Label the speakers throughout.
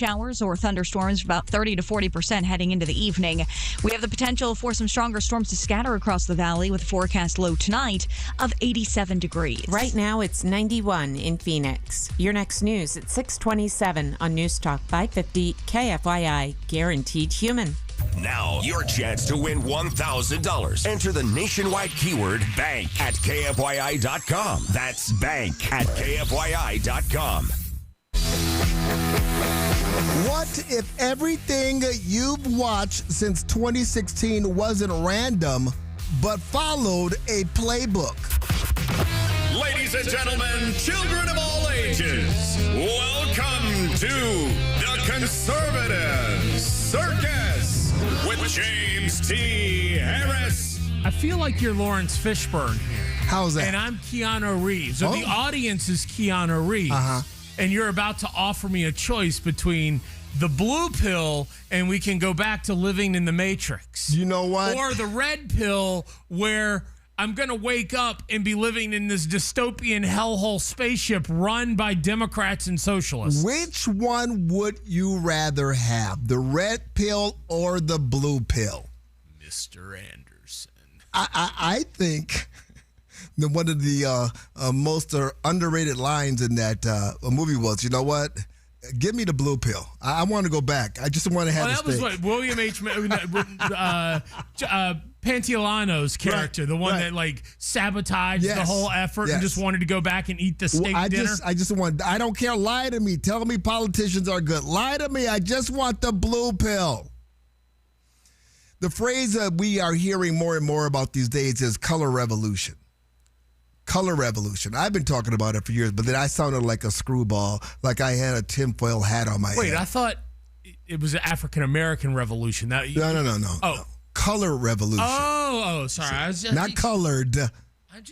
Speaker 1: showers or thunderstorms, about 30 to 40% heading into the evening. We have the potential for some stronger storms to scatter across the valley with a forecast low tonight of 87 degrees.
Speaker 2: Right now, it's 91 in Phoenix. Your next news at 6:27 on News Talk 550 KFYI, guaranteed human.
Speaker 3: Now, your chance to win $1,000. Enter the nationwide keyword BANK at KFYI.com. That's BANK at KFYI.com.
Speaker 4: What if everything you've watched since 2016 wasn't random, but followed a playbook?
Speaker 5: Ladies and gentlemen, children of all ages, welcome to the Conservative Circus with James T. Harris.
Speaker 6: I feel like you're Lawrence Fishburne here.
Speaker 4: How's that?
Speaker 6: And I'm Keanu Reeves. So the audience is Keanu Reeves. And you're about to offer me a choice between the blue pill and we can go back to living in the Matrix.
Speaker 4: You know what?
Speaker 6: Or the red pill where I'm going to wake up and be living in this dystopian hellhole spaceship run by Democrats and socialists.
Speaker 4: Which one would you rather have, the red pill or the blue pill?
Speaker 6: Mr. Anderson.
Speaker 4: I think that one of the most underrated lines in that movie was, you know what? Give me the blue pill. I want to go back. I just want to have
Speaker 6: that was what William H. Pantiolano's character, the one that like sabotaged the whole effort and just wanted to go back and eat the steak dinner.
Speaker 4: I don't care. Lie to me. Tell me politicians are good. Lie to me. I just want the blue pill. The phrase that we are hearing more and more about these days is color revolution. Color revolution. I've been talking about it for years, but then I sounded like a screwball, like I had a tinfoil hat on my head.
Speaker 6: Wait, I thought it was an African-American revolution.
Speaker 4: No.
Speaker 6: Oh.
Speaker 4: No. Color revolution.
Speaker 6: Oh, sorry. I was just,
Speaker 4: not colored.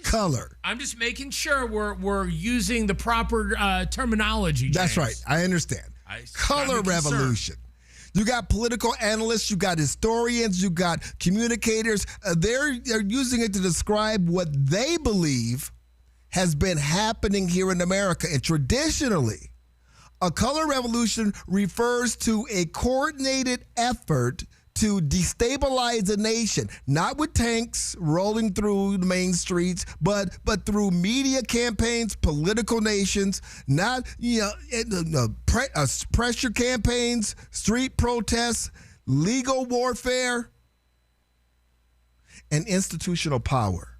Speaker 4: Color.
Speaker 6: I'm just making sure we're using the proper terminology, James.
Speaker 4: That's right. I understand. Color revolution. You got political analysts, you got historians, you got communicators. They're using it to describe what they believe has been happening here in America. And traditionally, a color revolution refers to a coordinated effort to destabilize a nation, not with tanks rolling through the main streets, but through media campaigns, political nations, not pressure campaigns, street protests, legal warfare, and institutional power.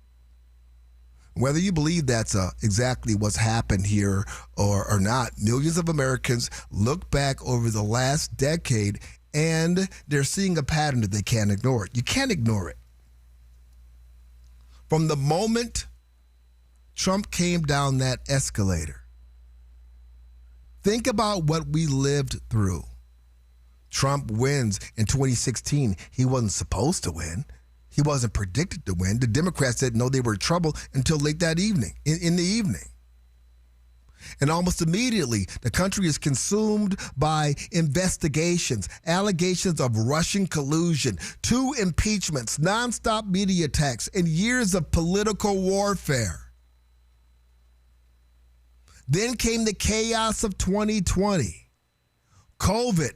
Speaker 4: Whether you believe that's exactly what's happened here or not, millions of Americans look back over the last decade and they're seeing a pattern that they can't ignore. You can't ignore it. From the moment Trump came down that escalator, think about what we lived through. Trump wins in 2016. He wasn't supposed to win. He wasn't predicted to win. The Democrats didn't know they were in trouble until late that evening, in the evening. And almost immediately, the country is consumed by investigations, allegations of Russian collusion, 2 impeachments, nonstop media attacks, and years of political warfare. Then came the chaos of 2020, COVID,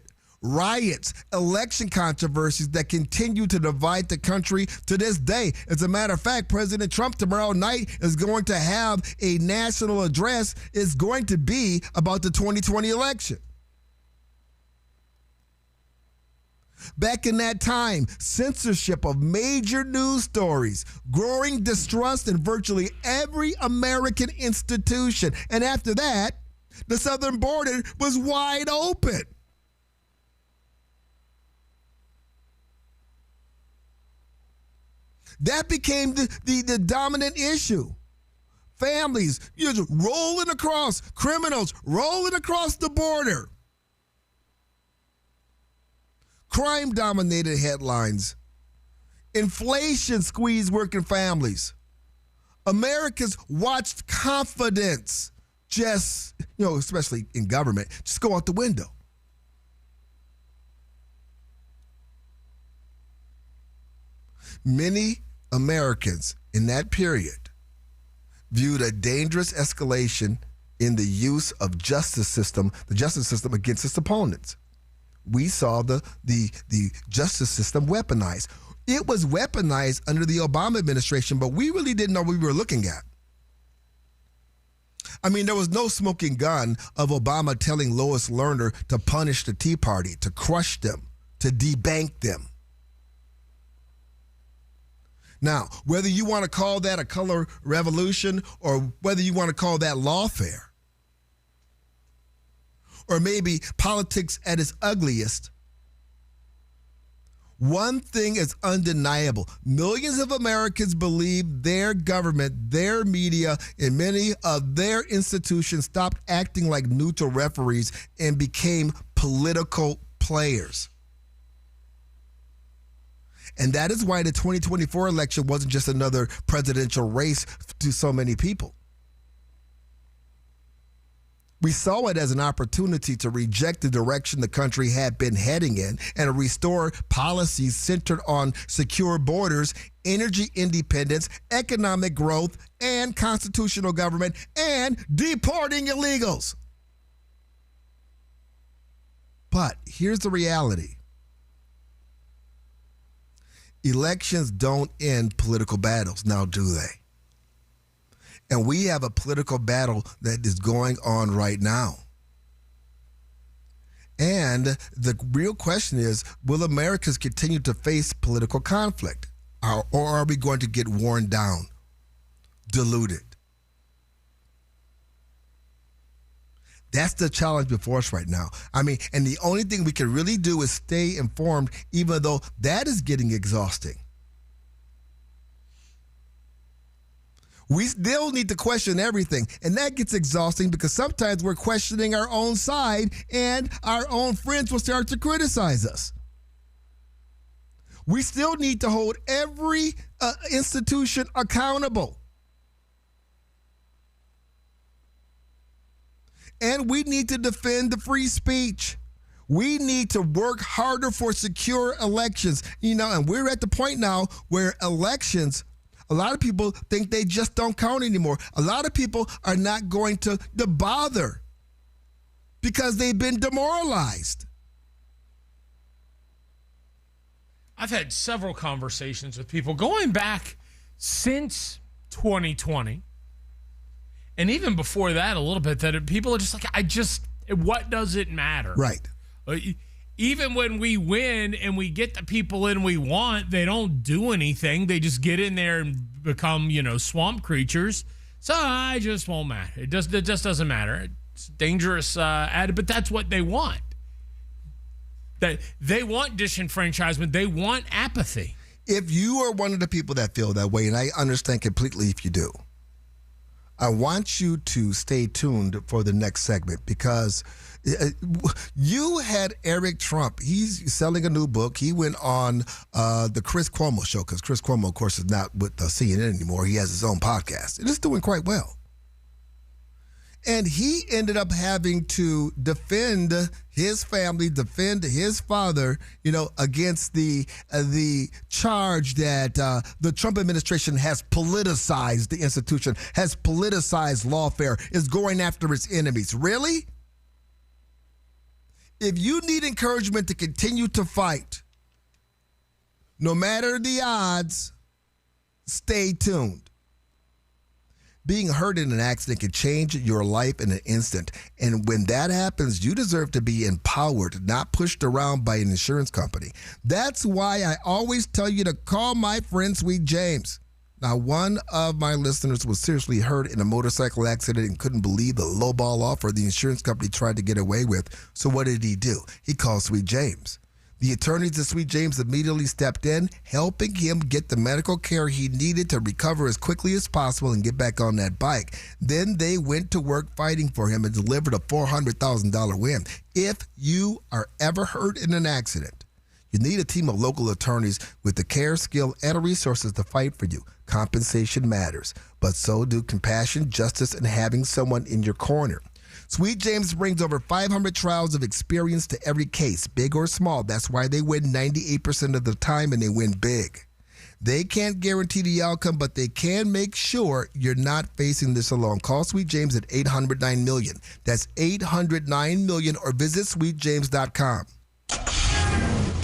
Speaker 4: riots, election controversies that continue to divide the country to this day. As a matter of fact, President Trump tomorrow night is going to have a national address. It's going to be about the 2020 election. Back in that time, censorship of major news stories, growing distrust in virtually every American institution. And after that, the southern border was wide open. That became the dominant issue. Families, just rolling across, criminals rolling across the border. Crime dominated headlines. Inflation squeezed working families. Americans watched confidence just, especially in government, just go out the window. Many Americans in that period viewed a dangerous escalation in the use of the justice system against its opponents. we saw the justice system weaponized. It was weaponized under the Obama administration, but we really didn't know what we were looking at. I mean, there was no smoking gun of Obama telling Lois Lerner to punish the Tea Party, to crush them, to debank them. Now, whether you want to call that a color revolution or whether you want to call that lawfare, or maybe politics at its ugliest, one thing is undeniable. Millions of Americans believe their government, their media, and many of their institutions stopped acting like neutral referees and became political players. And that is why the 2024 election wasn't just another presidential race to so many people. We saw it as an opportunity to reject the direction the country had been heading in and restore policies centered on secure borders, energy independence, economic growth, and constitutional government, and deporting illegals. But here's the reality. Elections don't end political battles, now do they? And we have a political battle that is going on right now. And the real question is, will Americans continue to face political conflict? Or are we going to get worn down, diluted? That's the challenge before us right now. I mean, and the only thing we can really do is stay informed, even though that is getting exhausting. We still need to question everything, and that gets exhausting because sometimes we're questioning our own side and our own friends will start to criticize us. We still need to hold every institution accountable. And we need to defend the free speech. We need to work harder for secure elections. You know, and we're at the point now where elections, a lot of people think they just don't count anymore. A lot of people are not going to bother because they've been demoralized.
Speaker 6: I've had several conversations with people going back since 2020. And even before that, a little bit, that people are just like, what does it matter?
Speaker 4: Right.
Speaker 6: Even when we win and we get the people in we want, they don't do anything. They just get in there and become, swamp creatures. So I just won't matter. It just doesn't matter. It's dangerous, but that's what they want. That they want disenfranchisement. They want apathy.
Speaker 4: If you are one of the people that feel that way, and I understand completely if you do, I want you to stay tuned for the next segment because you had Eric Trump. He's selling a new book. He went on the Chris Cuomo show because Chris Cuomo, of course, is not with CNN anymore. He has his own podcast. And it's doing quite well. And he ended up having to defend his family, defend his father, against the charge that the Trump administration has politicized the institution, has politicized lawfare, is going after its enemies. Really? If you need encouragement to continue to fight, no matter the odds, stay tuned. Being hurt in an accident can change your life in an instant. And when that happens, you deserve to be empowered, not pushed around by an insurance company. That's why I always tell you to call my friend Sweet James. Now, one of my listeners was seriously hurt in a motorcycle accident and couldn't believe the lowball offer the insurance company tried to get away with. So what did he do? He called Sweet James. The attorneys at Sweet James immediately stepped in, helping him get the medical care he needed to recover as quickly as possible and get back on that bike. Then they went to work fighting for him and delivered a $400,000 win. If you are ever hurt in an accident, you need a team of local attorneys with the care, skill, and resources to fight for you. Compensation matters, but so do compassion, justice, and having someone in your corner. Sweet James brings over 500 trials of experience to every case, big or small. That's why they win 98% of the time, and they win big. They can't guarantee the outcome, but they can make sure you're not facing this alone. Call Sweet James at 800-9-MILLION. That's 800-9-MILLION, or visit sweetjames.com.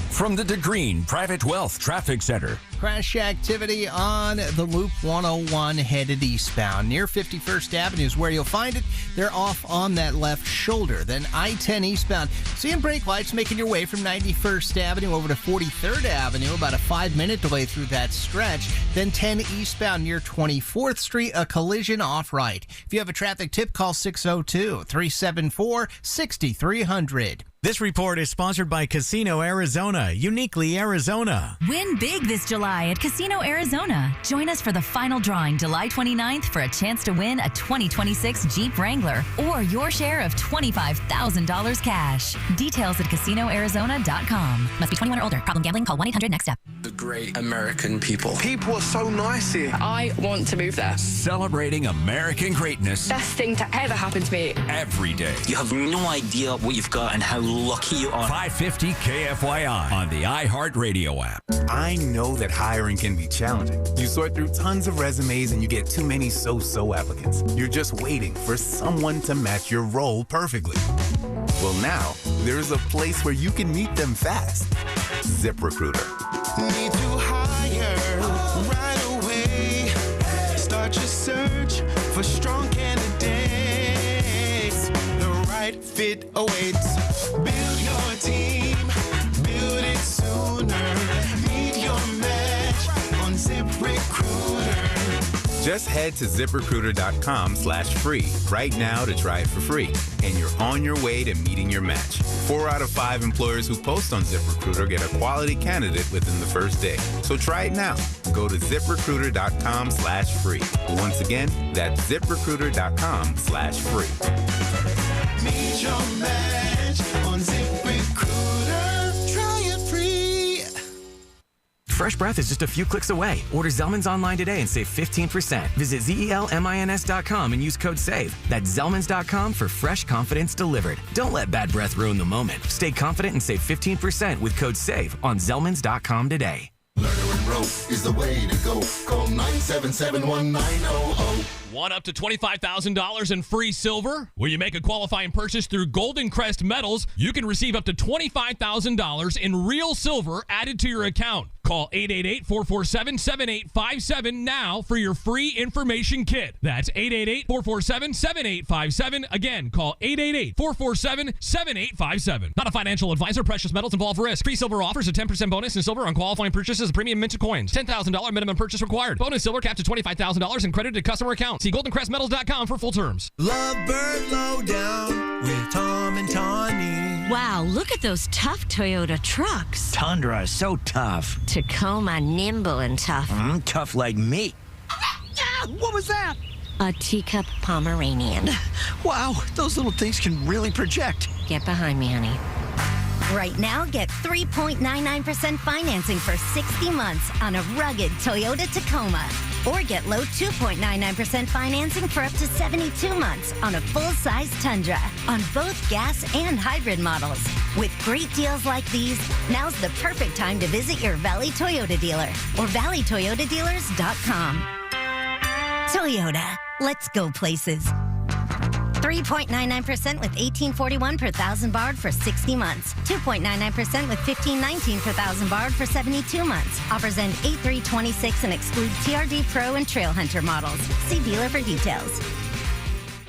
Speaker 3: from the DeGreen Private Wealth Traffic Center.
Speaker 7: Crash activity on the Loop 101 headed eastbound. Near 51st Avenue is where you'll find it. They're off on that left shoulder. Then I-10 eastbound. Seeing brake lights making your way from 91st Avenue over to 43rd Avenue. About a 5-minute delay through that stretch. Then 10 eastbound near 24th Street. A collision off right. If you have a traffic tip, call 602-374-6300.
Speaker 8: This report is sponsored by Casino Arizona, uniquely Arizona.
Speaker 9: Win big this July at Casino Arizona. Join us for the final drawing July 29th for a chance to win a 2026 Jeep Wrangler or your share of $25,000 cash. Details at CasinoArizona.com. Must be 21 or older. Problem gambling? Call 1-800-NEXT-STEP.
Speaker 10: The great American people.
Speaker 11: People are so nice here.
Speaker 12: I want to move there.
Speaker 3: Celebrating American greatness.
Speaker 12: Best thing to ever happen to me.
Speaker 3: Every day.
Speaker 13: You have no idea what you've got and how lucky you are.
Speaker 3: 550 KFYI on the iHeartRadio app.
Speaker 14: I know that hiring can be challenging. You sort through tons of resumes and you get too many so-so applicants. You're just waiting for someone to match your role perfectly. Well, now there's a place where you can meet them fast. ZipRecruiter.
Speaker 15: Need to hire right away. Start your search for strong candidates. The right fit awaits. Build your team, build it sooner. Meet your match on ZipRecruiter.
Speaker 14: Just head to ZipRecruiter.com/free right now to try it for free. And you're on your way to meeting your match. 4 out of 5 employers who post on ZipRecruiter get a quality candidate within the first day. So try it now. Go to ZipRecruiter.com/free. Once again, that's ZipRecruiter.com/free.
Speaker 15: Meet your match on ZipRecruiter. Try it free.
Speaker 16: Fresh breath is just a few clicks away. Order Zellman's online today and save 15%. Visit ZELMINS.com and use code SAVE. That's Zellman's.com for fresh confidence delivered. Don't let bad breath ruin the moment. Stay confident and save 15% with code SAVE on Zellman's.com today.
Speaker 17: Learner Enroll is the way to go. Call 977-1900.
Speaker 18: Want up to $25,000 in free silver? When you make a qualifying purchase through Golden Crest Metals, you can receive up to $25,000 in real silver added to your account. Call 888-447-7857 now for your free information kit. That's 888-447-7857. Again, call 888-447-7857. Not a financial advisor. Precious metals involve risk. Free silver offers a 10% bonus in silver on qualifying purchases of premium minted coins. $10,000 minimum purchase required. Bonus silver capped to $25,000 and credited to customer account. See goldencrestmetals.com for full terms.
Speaker 15: Lovebird Lowdown with Tom and Tawny.
Speaker 19: Wow, look at those tough Toyota trucks.
Speaker 20: Tundra is so tough.
Speaker 19: Tacoma, nimble and tough.
Speaker 20: Tough like me. What was that?
Speaker 19: A teacup Pomeranian.
Speaker 20: Wow, those little things can really project.
Speaker 19: Get behind me, honey. Right now, get 3.99% financing for 60 months on a rugged Toyota Tacoma. Or get low 2.99% financing for up to 72 months on a full-size Tundra on both gas and hybrid models. With great deals like these, now's the perfect time to visit your Valley Toyota dealer or valleytoyotadealers.com. Toyota, let's go places. 3.99% with $18.41 per thousand borrowed for 60 months. 2.99% with $15.19 per thousand borrowed for 72 months. Offers end 8/3/26 and exclude TRD Pro and Trail Hunter models. See dealer for details.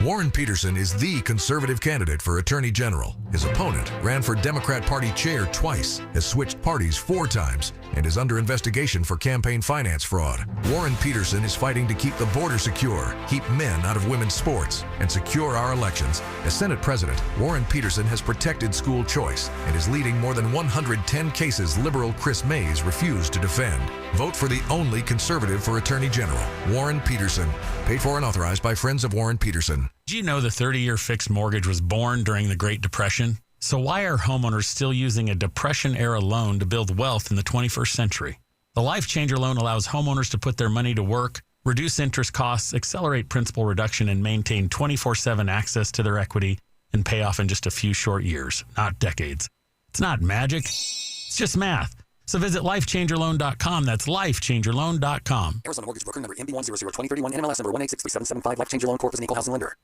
Speaker 21: Warren Peterson is the conservative candidate for Attorney General. His opponent ran for Democrat Party chair twice, has switched parties 4 times, and is under investigation for campaign finance fraud. Warren Peterson is fighting to keep the border secure, keep men out of women's sports, and secure our elections. As Senate President, Warren Peterson has protected school choice and is leading more than 110 cases liberal Chris Mays refused to defend. Vote for the only conservative for Attorney General, Warren Peterson. Paid for and authorized by Friends of Warren Peterson.
Speaker 22: Did you know the 30-year fixed mortgage was born during the Great Depression? So why are homeowners still using a Depression-era loan to build wealth in the 21st century? The Life Changer loan allows homeowners to put their money to work, reduce interest costs, accelerate principal reduction, and maintain 24/7 access to their equity and pay off in just a few short years, not decades. It's not magic. It's just math. So visit lifechangerloan.com. That's lifechangerloan.com.
Speaker 23: Arizona Mortgage Broker number MB1002031 NMLS number 1863775. Life Changer Loan Corp is an equal housing lender.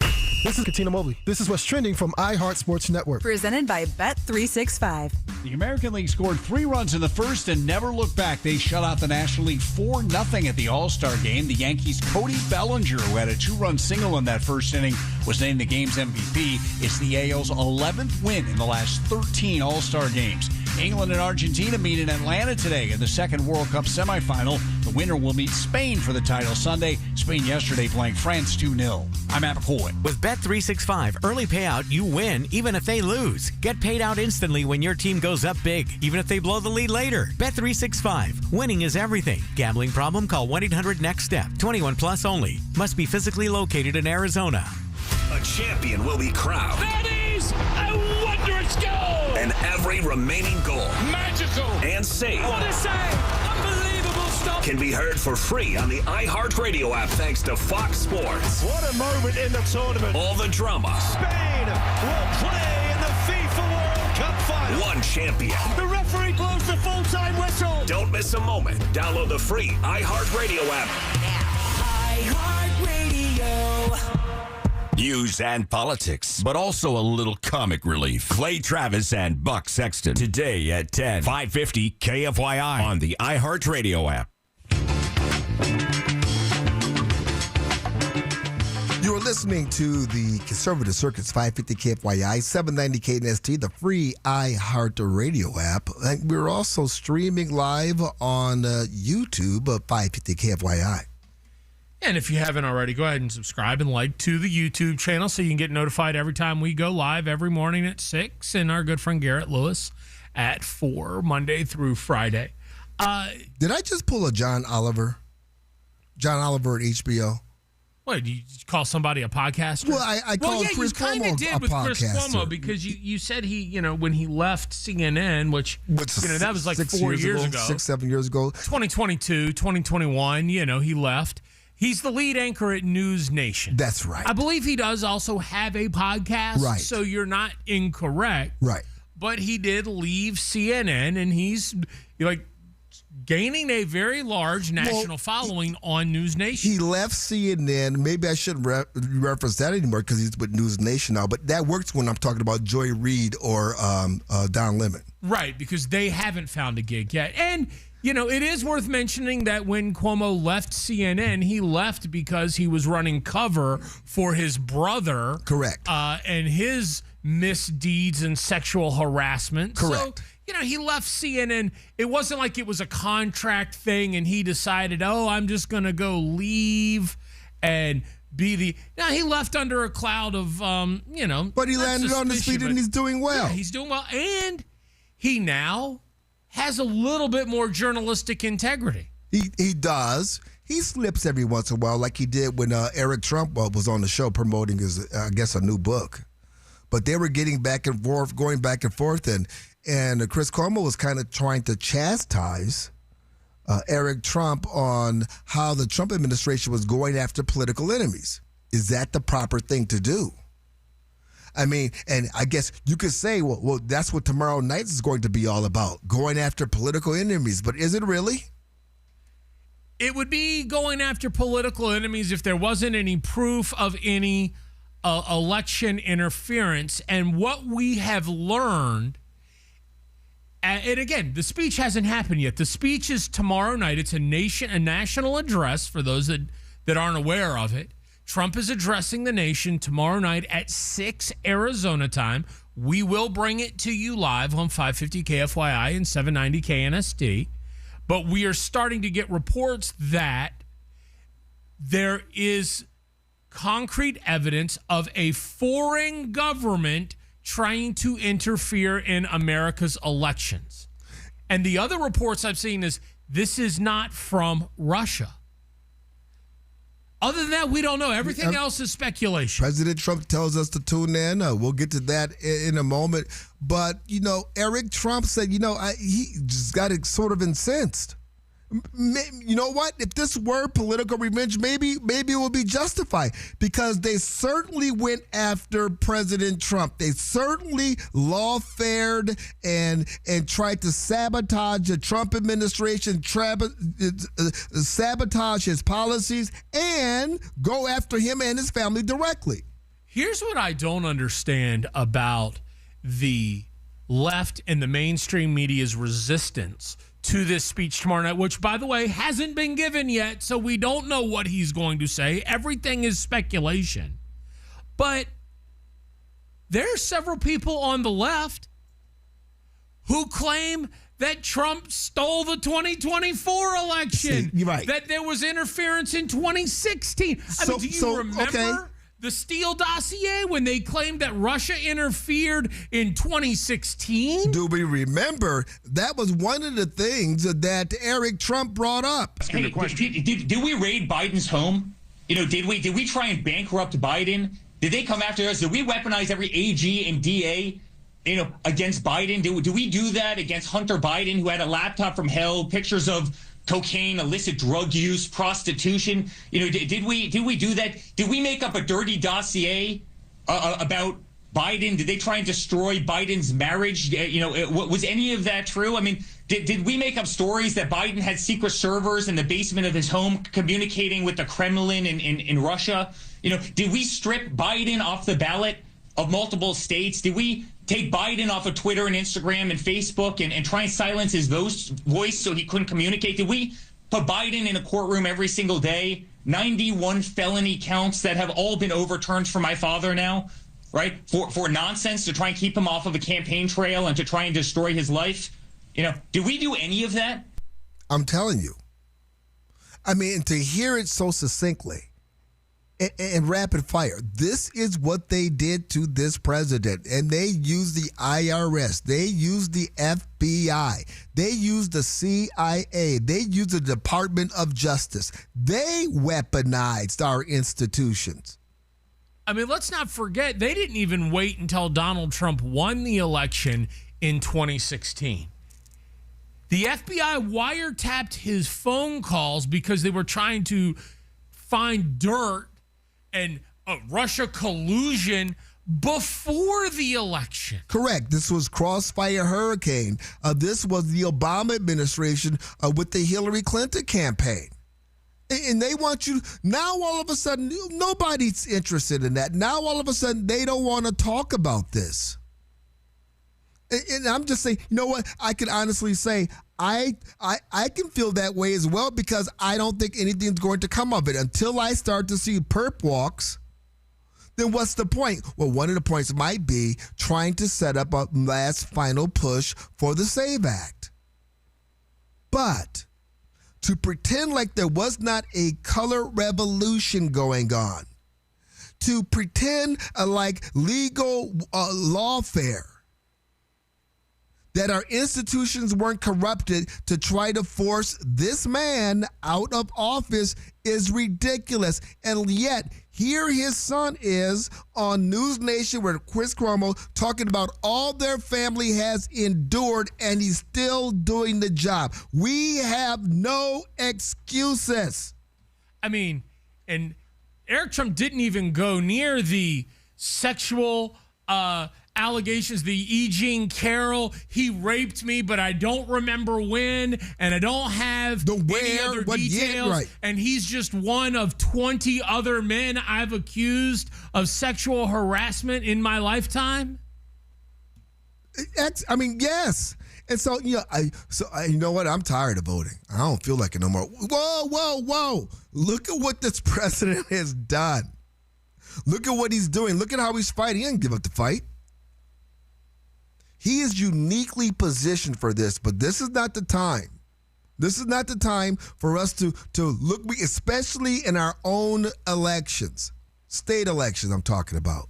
Speaker 24: This is Katina Mobley. This is what's trending from iHeart Sports Network.
Speaker 25: Presented by Bet365.
Speaker 1: The American League scored 3 runs in the first and never looked back. They shut out the National League 4-0 at the All-Star game. The Yankees' Cody Bellinger, who had a 2-run single in that first inning, was named the game's MVP. It's the AL's 11th win in the last 13 All-Star games. England and Argentina meet in Atlanta today in the second World Cup semifinal. The winner will meet Spain for the title Sunday. Spain yesterday playing France 2-0. I'm Matt McCoy.
Speaker 8: With Bet365, early payout, you win even if they lose. Get paid out instantly when your team goes up big, even if they blow the lead later. Bet365. Winning is everything. Gambling problem? Call 1-800-NEXT-STEP. 21 plus only. Must be physically located in Arizona.
Speaker 3: A champion will be crowned.
Speaker 2: That is a wondrous goal!
Speaker 3: And every remaining goal.
Speaker 2: Magical!
Speaker 3: And save.
Speaker 2: What a save! Unbelievable stop!
Speaker 3: Can be heard for free on the iHeartRadio app thanks to Fox Sports.
Speaker 2: What a moment in the tournament!
Speaker 3: All the drama.
Speaker 2: Spain will play in the FIFA World Cup final.
Speaker 3: One champion.
Speaker 2: The referee blows the full-time whistle.
Speaker 3: Don't miss a moment. Download the free iHeartRadio app.
Speaker 2: iHeartRadio.
Speaker 3: News and politics, but also a little comic relief. Clay Travis and Buck Sexton today at 10, 550 KFYI on the iHeartRadio app.
Speaker 4: You are listening to the Conservative Circuit's 550 KFYI, 790 KNST, the free iHeartRadio app. And we're also streaming live on YouTube of 550 KFYI.
Speaker 6: And if you haven't already, go ahead and subscribe and like to the YouTube channel so you can get notified every time we go live every morning at 6 and our good friend Garrett Lewis at 4, Monday through Friday.
Speaker 4: Did I just pull a John Oliver? John Oliver at HBO?
Speaker 6: What, did you call somebody a podcaster?
Speaker 4: Well, I called Chris Cuomo a podcaster.
Speaker 6: You kind of did with Chris Cuomo because you said he, when he left CNN, which that was like 4 years ago.
Speaker 4: 6, 7 years ago.
Speaker 6: 2022, 2021, he left. He's the lead anchor at News Nation.
Speaker 4: That's right.
Speaker 6: I believe he does also have a podcast.
Speaker 4: Right.
Speaker 6: So you're not incorrect.
Speaker 4: Right.
Speaker 6: But he did leave CNN, and he's gaining a very large national following on News Nation.
Speaker 4: He left CNN. Maybe I shouldn't reference that anymore because he's with News Nation now. But that works when I'm talking about Joy Reid or Don Lemon.
Speaker 6: Right, because they haven't found a gig yet. And it is worth mentioning that when Cuomo left CNN, he left because he was running cover for his brother.
Speaker 4: Correct.
Speaker 6: And his misdeeds and sexual harassment.
Speaker 4: Correct.
Speaker 6: So, he left CNN. It wasn't like it was a contract thing and he decided, I'm just going to go leave and be the... Now, he left under a cloud of,
Speaker 4: But he landed on his feet and he's doing well.
Speaker 6: Yeah, he's doing well. And he now has a little bit more journalistic integrity.
Speaker 4: He does. He slips every once in a while, like he did when Eric Trump was on the show promoting his, a new book. But they were getting back and forth, going back and forth, and Chris Cuomo was kind of trying to chastise Eric Trump on how the Trump administration was going after political enemies. Is that the proper thing to do? I mean, and I guess you could say, well, that's what tomorrow night is going to be all about, going after political enemies. But is it really?
Speaker 6: It would be going after political enemies if there wasn't any proof of any election interference. And what we have learned, and again, the speech hasn't happened yet. The speech is tomorrow night. It's a national address for those that aren't aware of it. Trump is addressing the nation tomorrow night at 6 Arizona time. We will bring it to you live on 550 KFYI and 790 KNST. But we are starting to get reports that there is concrete evidence of a foreign government trying to interfere in America's elections. And the other reports I've seen is this is not from Russia. Other than that, we don't know. Everything else is speculation.
Speaker 4: President Trump tells us to tune in. We'll get to that in a moment. But, Eric Trump said, he just got sort of incensed. You know what? If this were political revenge, maybe it will be justified because they certainly went after President Trump. They certainly lawfared and tried to sabotage the Trump administration, sabotage his policies, and go after him and his family directly.
Speaker 6: Here's what I don't understand about the left and the mainstream media's resistance to this speech tomorrow night, which, by the way, hasn't been given yet, so we don't know what he's going to say. Everything is speculation. But there are several people on the left who claim that Trump stole the 2024 election.
Speaker 4: You're right.
Speaker 6: That there was interference in 2016. Do you remember the Steele dossier when they claimed that Russia interfered in 2016?
Speaker 4: Do we remember? That was one of the things that Eric Trump brought up.
Speaker 5: Hey, did we raid Biden's home? Did we try and bankrupt Biden? Did they come after us? Did we weaponize every AG and DA? Against Biden? Do we do that against Hunter Biden, who had a laptop from hell, pictures of cocaine, illicit drug use, prostitution? Did we do that? Did we make up a dirty dossier about Biden? Did they try and destroy Biden's marriage? Was any of that true? I mean, did we make up stories that Biden had secret servers in the basement of his home communicating with the Kremlin in Russia? Did we strip Biden off the ballot of multiple states? Did we take Biden off of Twitter and Instagram and Facebook and try and silence his voice so he couldn't communicate? Did we put Biden in a courtroom every single day? 91 felony counts that have all been overturned for my father now, right? For nonsense, to try and keep him off of a campaign trail and to try and destroy his life. Did we do any of that?
Speaker 4: I'm telling you. I mean, to hear it so succinctly and rapid fire. This is what they did to this president. And they used the IRS. They used the FBI. They used the CIA. They used the Department of Justice. They weaponized our institutions.
Speaker 6: I mean, let's not forget, they didn't even wait until Donald Trump won the election in 2016. The FBI wiretapped his phone calls because they were trying to find dirt and Russia collusion before the election.
Speaker 4: Correct. This was Crossfire Hurricane. This was the Obama administration with the Hillary Clinton campaign. And they want you, now all of a sudden, nobody's interested in that. Now all of a sudden, they don't want to talk about this. And I'm just saying, you know what? I can honestly say I can feel that way as well, because I don't think anything's going to come of it until I start to see perp walks. Then what's the point? Well, one of the points might be trying to set up a last final push for the SAVE Act. But to pretend like there was not a color revolution going on, to pretend like legal lawfare, that our institutions weren't corrupted to try to force this man out of office is ridiculous. And yet, here his son is on News Nation with Chris Cuomo talking about all their family has endured, and he's still doing the job. We have no excuses.
Speaker 6: I mean, and Eric Trump didn't even go near the sexual allegations, the E. Jean Carroll, he raped me, but I don't remember when, and I don't have any other details. Right. And he's just one of 20 other men I've accused of sexual harassment in my lifetime.
Speaker 4: I mean, yes. And so, you know what? I'm tired of voting. I don't feel like it no more. Whoa. Look at what this president has done. Look at what he's doing. Look at how he's fighting. He didn't give up the fight. He is uniquely positioned for this, but this is not the time. This is not the time for us to look, especially in our own elections, state elections I'm talking about.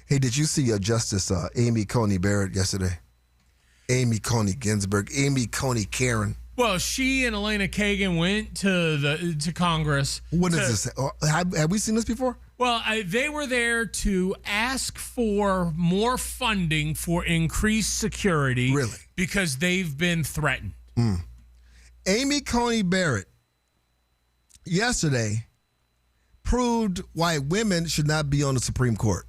Speaker 4: Hey, did you see Justice Amy Coney Barrett yesterday? Amy Coney Ginsburg, Amy Coney Karen.
Speaker 6: Well, she and Elena Kagan went to Congress.
Speaker 4: What is this? Have we seen this before?
Speaker 6: Well, they were there to ask for more funding for increased security.
Speaker 4: Really?
Speaker 6: Because they've been threatened.
Speaker 4: Amy Coney Barrett yesterday proved why women should not be on the Supreme Court.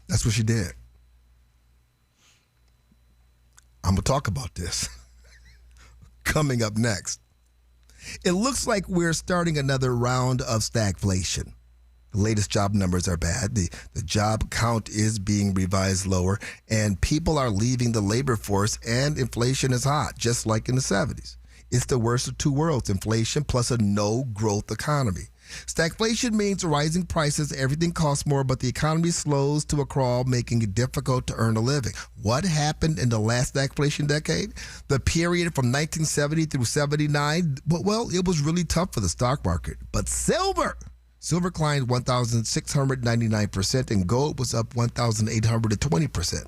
Speaker 4: That's what she did. I'm going to talk about this coming up next. It looks like we're starting another round of stagflation. The latest job numbers are bad. The job count is being revised lower, and people are leaving the labor force, and inflation is hot, just like in the 70s. It's the worst of two worlds, inflation plus a no-growth economy. Stagflation means rising prices, everything costs more, but the economy slows to a crawl, making it difficult to earn a living. What happened in the last stagflation decade? The period from 1970 through 79, well, it was really tough for the stock market. But silver climbed 1,699%, and gold was up 1,820%.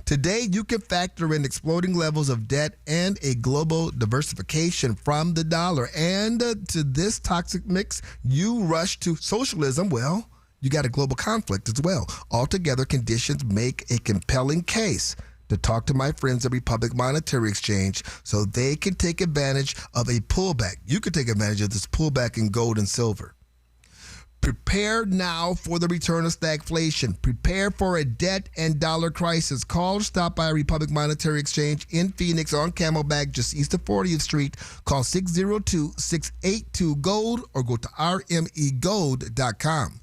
Speaker 4: Today, you can factor in exploding levels of debt and a global diversification from the dollar. And to this toxic mix, you rush to socialism. Well, you got a global conflict as well. Altogether, conditions make a compelling case to talk to my friends at Republic Monetary Exchange so they can take advantage of a pullback. You can take advantage of this pullback in gold and silver. Prepare now for the return of stagflation. Prepare for a debt and dollar crisis. Call or stop by Republic Monetary Exchange in Phoenix on Camelback, just east of 40th Street. Call 602-682-GOLD or go to rmegold.com.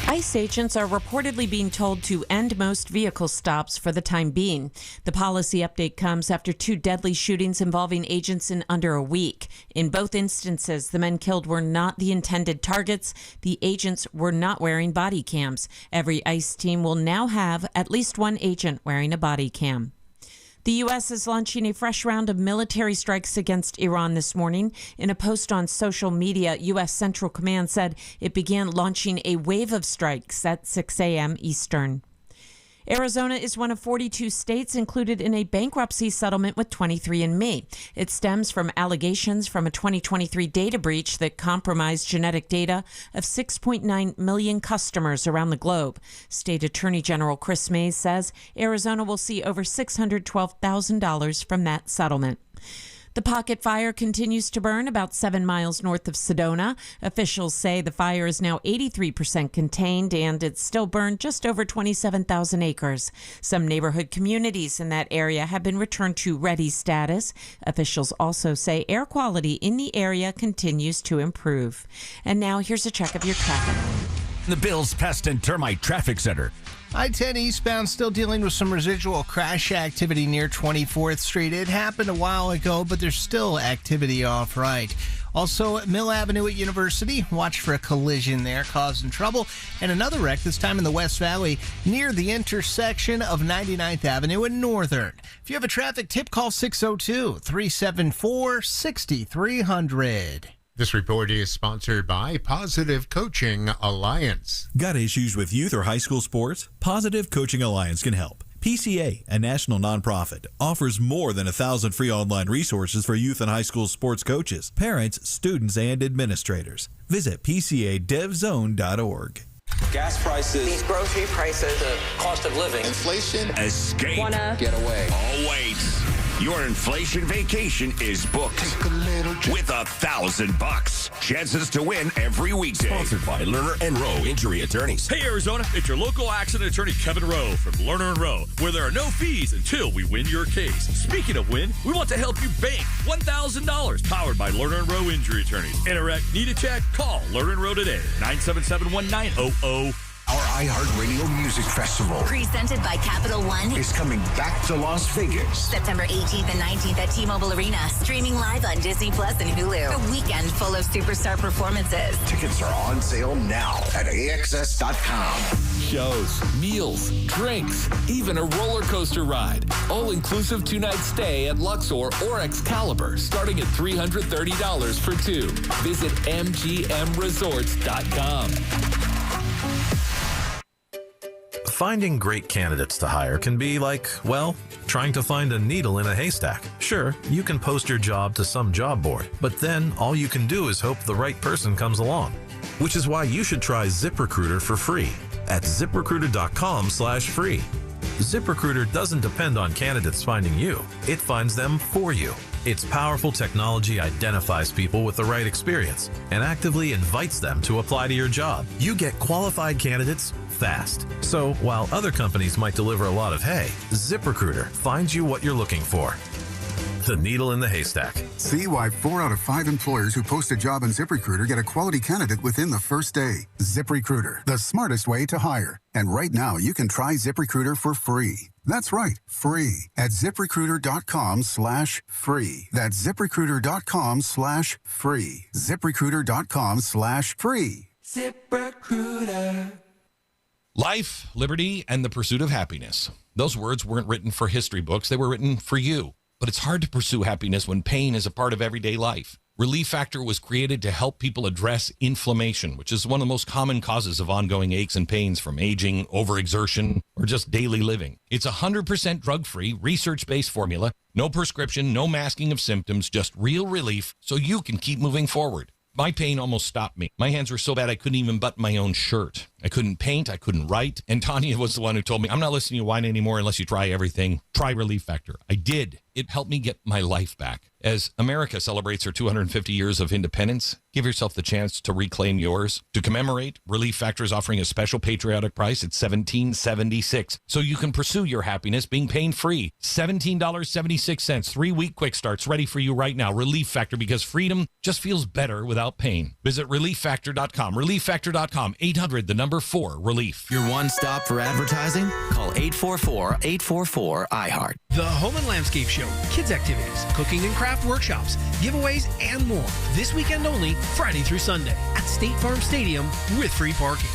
Speaker 7: ICE agents are reportedly being told to end most vehicle stops for the time being. The policy update comes after two deadly shootings involving agents in under a week. In both instances, the men killed were not the intended targets. The agents were not wearing body cams. Every ICE team will now have at least one agent wearing a body cam. The U.S. is launching a fresh round of military strikes against Iran this morning. In a post on social media, U.S. Central Command said it began launching a wave of strikes at 6 a.m. Eastern. Arizona is one of 42 states included in a bankruptcy settlement with 23andMe. It stems from allegations from a 2023 data breach that compromised genetic data of 6.9 million customers around the globe. State Attorney General Chris Mays says Arizona will see over $612,000 from that settlement. The pocket fire continues to burn about 7 miles north of Sedona. Officials say the fire is now 83% contained, and it's still burned just over 27,000 acres. Some neighborhood communities in that area have been returned to ready status. Officials also say air quality in the area continues to improve. And now here's a check of your traffic.
Speaker 3: The Bills Pest and Termite Traffic Center.
Speaker 9: I-10 eastbound still dealing with some residual crash activity near 24th Street. It happened a while ago, but there's still activity off-right. Also, Mill Avenue at University. Watch for a collision there causing trouble. And another wreck, this time in the West Valley, near the intersection of 99th Avenue and Northern. If you have a traffic tip, call 602-374-6300.
Speaker 11: This report is sponsored by Positive Coaching Alliance.
Speaker 24: Got issues with youth or high school sports? Positive Coaching Alliance can help. PCA, a national nonprofit, offers more than 1,000 free online resources for youth and high school sports coaches, parents, students, and administrators. Visit PCADevZone.org.
Speaker 25: Gas prices, these grocery prices, the cost of living,
Speaker 3: inflation, escape,
Speaker 25: get away.
Speaker 3: Oh, wait. Your inflation vacation is booked with $1,000. Chances to win every weekday. Sponsored by Lerner and Rowe Injury Attorneys.
Speaker 26: Hey, Arizona, it's your local accident attorney, Kevin Rowe from Lerner and Rowe, where there are no fees until we win your case. Speaking of win, we want to help you bank $1,000. Powered by Lerner and Rowe Injury Attorneys. Interact, need a check? Call Lerner and Rowe today, 977-1900.
Speaker 27: Our iHeartRadio Music Festival,
Speaker 19: presented by Capital One,
Speaker 27: is coming back to Las Vegas.
Speaker 19: September 18th and 19th at T-Mobile Arena. Streaming live on Disney Plus and Hulu. A weekend full of superstar performances.
Speaker 27: Tickets are on sale now at AXS.com.
Speaker 28: Shows, meals, drinks, even a roller coaster ride. All-inclusive 2-night stay at Luxor or Excalibur, starting at $330 for two. Visit MGMResorts.com.
Speaker 29: Finding great candidates to hire can be like, well, trying to find a needle in a haystack. Sure, you can post your job to some job board, but then all you can do is hope the right person comes along. Which is why you should try ZipRecruiter for free at ZipRecruiter.com/free. ZipRecruiter doesn't depend on candidates finding you. It finds them for you. Its powerful technology identifies people with the right experience and actively invites them to apply to your job. You get qualified candidates fast. So while other companies might deliver a lot of hay, ZipRecruiter finds you what you're looking for. the needle in the haystack.
Speaker 10: See why 4 out of 5 employers who post a job on ZipRecruiter get a quality candidate within the first day. ZipRecruiter, the smartest way to hire. And right now, you can try ZipRecruiter for free. That's right, free at ZipRecruiter.com/free. That's ZipRecruiter.com/free. ZipRecruiter.com/free.
Speaker 12: ZipRecruiter. Life, liberty, and the pursuit of happiness. Those words weren't written for history books. They were written for you. But it's hard to pursue happiness when pain is a part of everyday life. Relief Factor was created to help people address inflammation, which is one of the most common causes of ongoing aches and pains from aging, overexertion, or just daily living. It's 100% drug-free, research-based formula, no prescription, no masking of symptoms, just real relief so you can keep moving forward. My pain almost stopped me. My hands were so bad I couldn't even button my own shirt. I couldn't paint. I couldn't write. And Tanya was the one who told me, I'm not listening to you whine anymore unless you try everything. Try Relief Factor. I did. It helped me get my life back. As America celebrates her 250 years of independence, give yourself the chance to reclaim yours. To commemorate, Relief Factor is offering a special patriotic price at $17.76, so you can pursue your happiness being pain-free. $17.76, 3-week quick starts ready for you right now. Relief Factor, because freedom just feels better without pain. Visit ReliefFactor.com. ReliefFactor.com. 800-4-RELIEF.
Speaker 13: Your one stop for advertising? Call 844-844-IHEART.
Speaker 14: The Home and Landscape Show, kids activities, cooking and craft workshops, giveaways, and more. This weekend only, Friday through Sunday, at State Farm Stadium with free parking.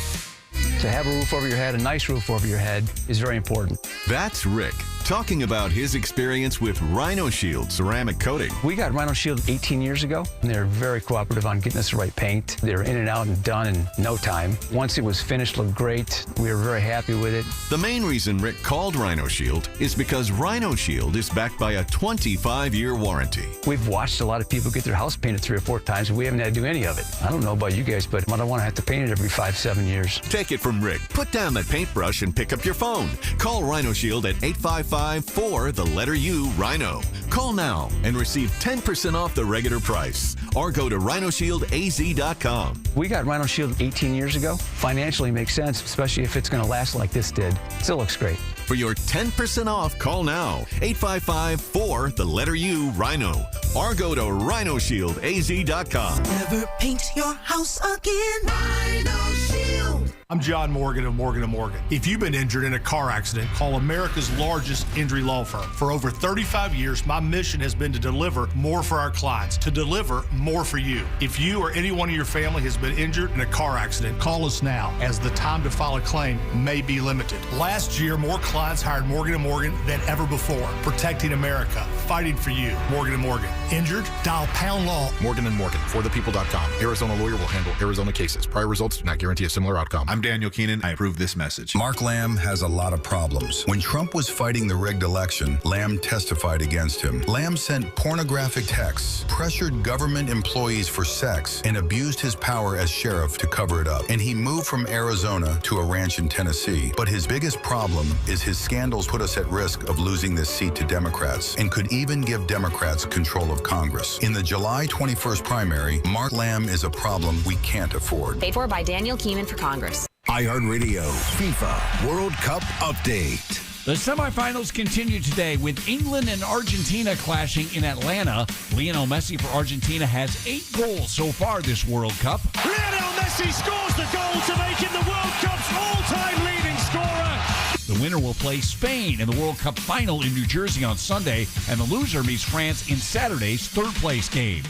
Speaker 15: To have a roof over your head, a nice roof over your head, is very important.
Speaker 16: That's Rick talking about his experience with Rhino Shield ceramic coating.
Speaker 15: We got Rhino Shield 18 years ago, and they're very cooperative on getting us the right paint. They're in and out and done in no time. Once it was finished, looked great. We were very happy with it.
Speaker 16: The main reason Rick called Rhino Shield is because Rhino Shield is backed by a 25-year warranty.
Speaker 15: We've watched a lot of people get their house painted 3 or 4 times, and we haven't had to do any of it. I don't know about you guys, but I don't want to have to paint it every 5-7 years.
Speaker 16: Take it from Rick. Put down that paintbrush and pick up your phone. Call Rhino Shield at 855-4-U-RHINO. Call now and receive 10% off the regular price. Or go to rhinoshieldaz.com.
Speaker 15: We got Rhino Shield 18 years ago. Financially makes sense, especially if it's going to last like this did. Still looks great.
Speaker 16: For your 10% off, call now. 855-4-U-RHINO. Or go to rhinoshieldaz.com.
Speaker 12: Never paint your house again. Rhino Shield.
Speaker 17: I'm John Morgan of Morgan & Morgan. If you've been injured in a car accident, call America's largest injury law firm. For over 35 years, my mission has been to deliver more for our clients, to deliver more for you. If you or anyone in your family has been injured in a car accident, call us now, as the time to file a claim may be limited. Last year, more clients hired Morgan & Morgan than ever before, protecting America, fighting for you. Morgan & Morgan. Injured? Dial pound law.
Speaker 18: Morgan & Morgan, forthepeople.com. Arizona lawyer will handle Arizona cases. Prior results do not guarantee a similar outcome.
Speaker 20: I'm Daniel Keenan. I approve this message.
Speaker 30: Mark Lamb has a lot of problems. When Trump was fighting the rigged election, Lamb testified against him. Lamb sent pornographic texts, pressured government employees for sex, and abused his power as sheriff to cover it up. And he moved from Arizona to a ranch in Tennessee. But his biggest problem is his scandals put us at risk of losing this seat to Democrats and could even give Democrats control of Congress. In the July 21st primary, Mark Lamb is a problem we can't afford.
Speaker 31: Paid for by Daniel Keenan for Congress.
Speaker 27: iHeartRadio FIFA World Cup Update.
Speaker 1: The semifinals continue today with England and Argentina clashing in Atlanta. Lionel Messi for Argentina has 8 goals so far this World Cup.
Speaker 2: Lionel Messi scores the goal to make him the World Cup's all-time leading scorer.
Speaker 1: The winner will play Spain in the World Cup final in New Jersey on Sunday, and the loser meets France in Saturday's third-place game.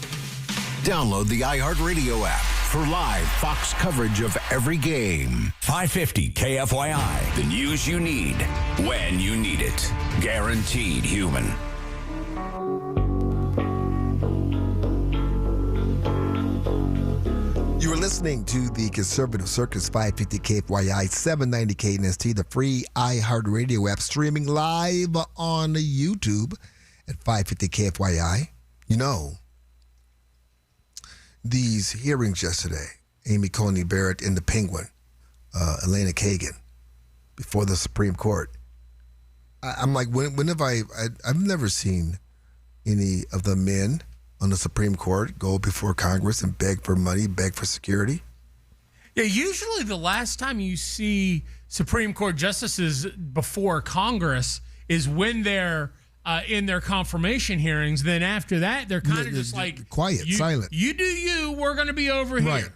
Speaker 27: Download the iHeartRadio app for live Fox coverage of every game.
Speaker 3: 550 KFYI. The news you need when you need it. Guaranteed human.
Speaker 4: You are listening to the Conservative Circus 550 KFYI 790 KNST, the free iHeartRadio app, streaming live on YouTube at 550 KFYI. You know, these hearings yesterday, Amy Coney, Barrett, and the Penguin, Elena Kagan, before the Supreme Court. I'm like, when have I've never seen any of the men on the Supreme Court go before Congress and beg for money, beg for security.
Speaker 6: Yeah, usually the last time you see Supreme Court justices before Congress is when they're in their confirmation hearings. Then after that, they're kind of just like
Speaker 4: quiet, silent.
Speaker 6: You do you. We're going to be over here.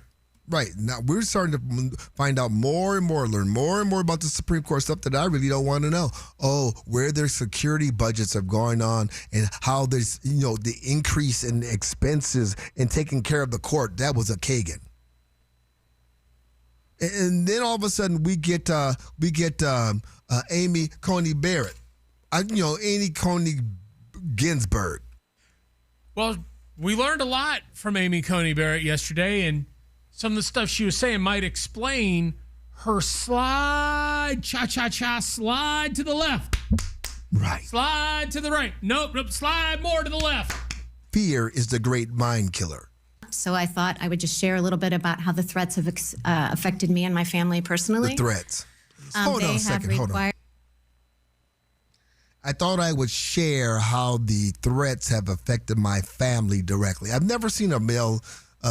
Speaker 4: Right. Now, we're starting to find out more and more, learn more and more about the Supreme Court, stuff that I really don't want to know. Oh, where their security budgets are going on and how there's, the increase in expenses in taking care of the court. That was a Kagan. And then all of a sudden we get Amy Coney Barrett. Amy Coney Ginsburg.
Speaker 6: Well, we learned a lot from Amy Coney Barrett yesterday, and some of the stuff she was saying might explain her slide to the left.
Speaker 4: Right.
Speaker 6: Slide to the right. Nope, slide more to the left.
Speaker 4: Fear is the great mind killer.
Speaker 5: So I thought I would just share a little bit about how the threats have affected me and my family personally.
Speaker 4: The threats. Hold on a second. Hold on. I thought I would share how the threats have affected my family directly. I've never seen a male...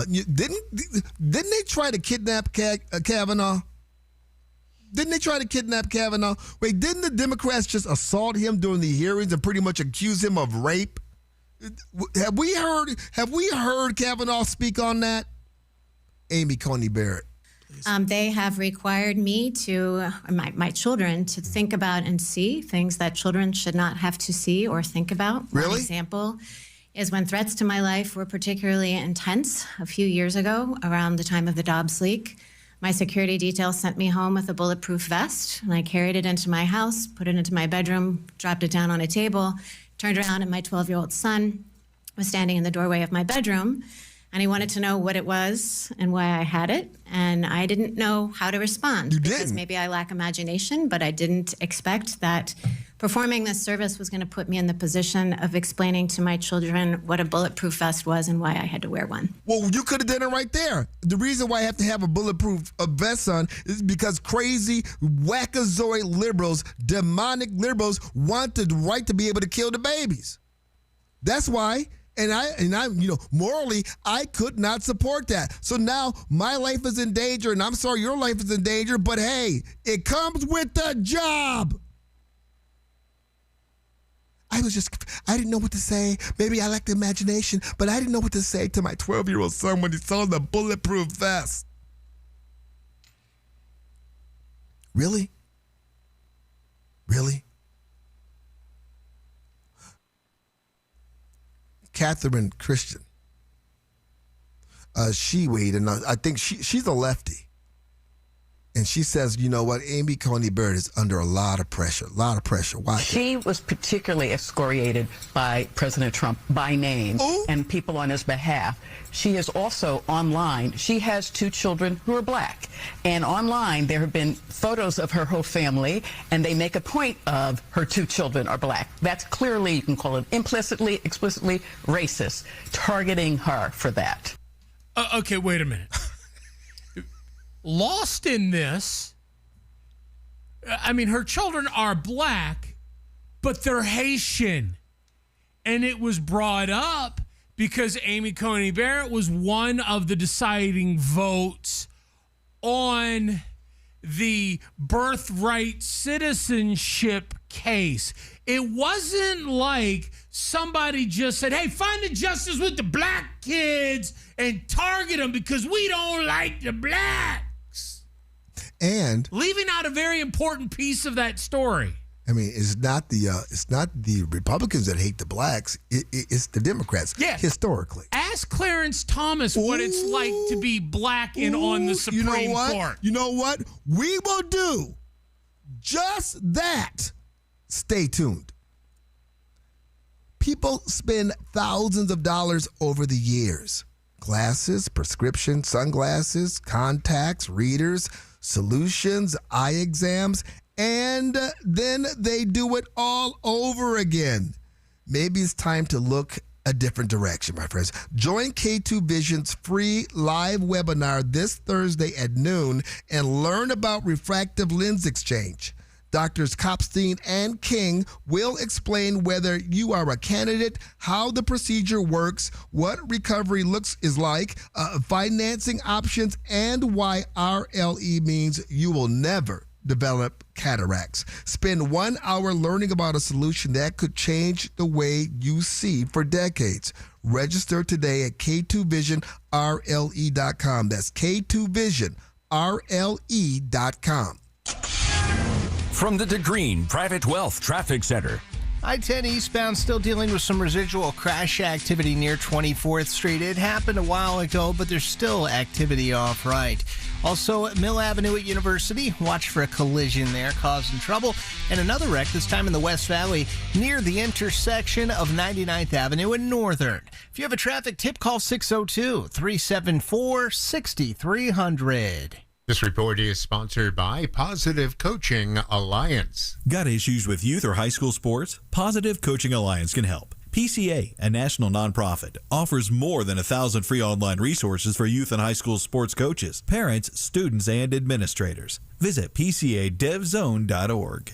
Speaker 4: Didn't they try to kidnap Kavanaugh? Didn't they try to kidnap Kavanaugh? Wait, didn't the Democrats just assault him during the hearings and pretty much accuse him of rape? Have we heard Kavanaugh speak on that? Amy Coney Barrett.
Speaker 5: They have required me my children to think about and see things that children should not have to see or think about.
Speaker 4: Really?
Speaker 5: One example is when threats to my life were particularly intense a few years ago around the time of the Dobbs leak. My security detail sent me home with a bulletproof vest, and I carried it into my house, put it into my bedroom, dropped it down on a table, turned around, and my 12-year-old son was standing in the doorway of my bedroom, and he wanted to know what it was and why I had it, and I didn't know how to respond.
Speaker 4: You
Speaker 5: because
Speaker 4: didn't?
Speaker 5: Maybe I lack imagination, but I didn't expect that performing this service was going to put me in the position of explaining to my children what a bulletproof vest was and why I had to wear one.
Speaker 4: Well, you could have done it right there. The reason why I have to have a bulletproof vest on is because crazy, wackazoid liberals, demonic liberals want the right to be able to kill the babies. That's why. And I, morally, I could not support that. So now my life is in danger, and I'm sorry your life is in danger, but hey, it comes with the job. I didn't know what to say. Maybe I lacked the imagination, but I didn't know what to say to my 12-year-old son when he saw the bulletproof vest. Really? Really? Catherine Christian. She weighed, and I think she's a lefty. And she says, you know what, Amy Coney Barrett is under a lot of pressure. Why?
Speaker 7: She was particularly excoriated by President Trump by name and people on his behalf. She is also online. She has 2 children who are black. And online, there have been photos of her whole family, and they make a point of her 2 children are black. That's clearly, you can call it implicitly, explicitly racist, targeting her for that.
Speaker 6: Okay, wait a minute. Lost in this, her children are black, but they're Haitian. And it was brought up because Amy Coney Barrett was one of the deciding votes on the birthright citizenship case. It wasn't like somebody just said, hey, find the justice with the black kids and target them because we don't like the blacks.
Speaker 4: And
Speaker 6: leaving out a very important piece of that story.
Speaker 4: It's not the Republicans that hate the blacks. It's the Democrats.
Speaker 6: Yeah.
Speaker 4: Historically.
Speaker 6: Ask Clarence Thomas what it's like to be black and on the Supreme Court.
Speaker 4: You know what? We will do just that. Stay tuned. People spend thousands of dollars over the years. Glasses, prescription sunglasses, contacts, readers, solutions, eye exams, and then they do it all over again. Maybe it's time to look a different direction, my friends. Join K2 Vision's free live webinar this Thursday at noon and learn about refractive lens exchange. Doctors Kopstein and King will explain whether you are a candidate, how the procedure works, what recovery is like, financing options, and why RLE means you will never develop cataracts. Spend 1 hour learning about a solution that could change the way you see for decades. Register today at K2VisionRLE.com. That's K2VisionRLE.com.
Speaker 3: From the DeGreen Private Wealth Traffic Center.
Speaker 8: I-10 eastbound still dealing with some residual crash activity near 24th Street. It happened a while ago, but there's still activity off right. Also, at Mill Avenue at University, watch for a collision there causing trouble. And another wreck, this time in the West Valley, near the intersection of 99th Avenue and Northern. If you have a traffic tip, call 602-374-6300.
Speaker 9: This report is sponsored by Positive Coaching Alliance.
Speaker 11: Got issues with youth or high school sports? Positive Coaching Alliance can help. PCA, a national nonprofit, offers more than 1,000 free online resources for youth and high school sports coaches, parents, students, and administrators. Visit PCADevZone.org.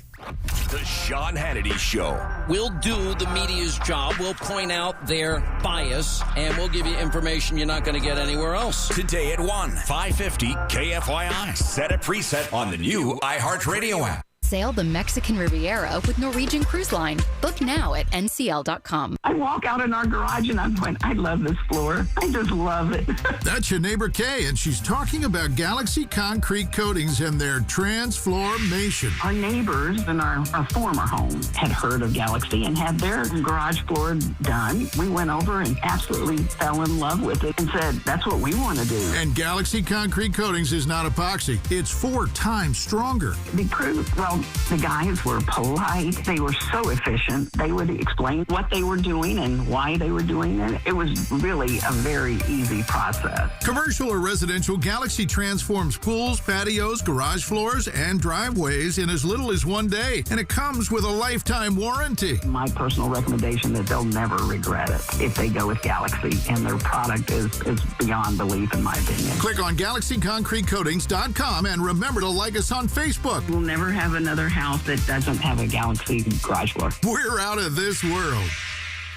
Speaker 3: The Sean Hannity Show.
Speaker 19: We'll do the media's job. We'll point out their bias, and we'll give you information you're not going to get anywhere else.
Speaker 3: Today at 1, 550 KFYI. Set a preset on the new iHeartRadio app.
Speaker 21: Sail the Mexican Riviera with Norwegian Cruise Line. Book now at ncl.com.
Speaker 11: I walk out in our garage and I'm going, I love this floor. I just love it.
Speaker 22: That's your neighbor Kay, and she's talking about Galaxy Concrete Coatings and their transformation.
Speaker 11: Our neighbors in our former home had heard of Galaxy and had their garage floor done. We went over and absolutely fell in love with it and said, that's what we want to do.
Speaker 22: And Galaxy Concrete Coatings is not epoxy. It's 4 times stronger.
Speaker 11: The crew, the guys were polite. They were so efficient. They would explain what they were doing and why they were doing it. It was really a very easy process.
Speaker 22: Commercial or residential, Galaxy transforms pools, patios, garage floors, and driveways in as little as 1 day. And it comes with a lifetime warranty.
Speaker 11: My personal recommendation that they'll never regret it if they go with Galaxy. And their product is beyond belief, in my opinion.
Speaker 22: Click on GalaxyConcreteCoatings.com and remember to like us on Facebook.
Speaker 11: We'll never have another house that doesn't have a Galaxy garage floor.
Speaker 22: We're out of this world.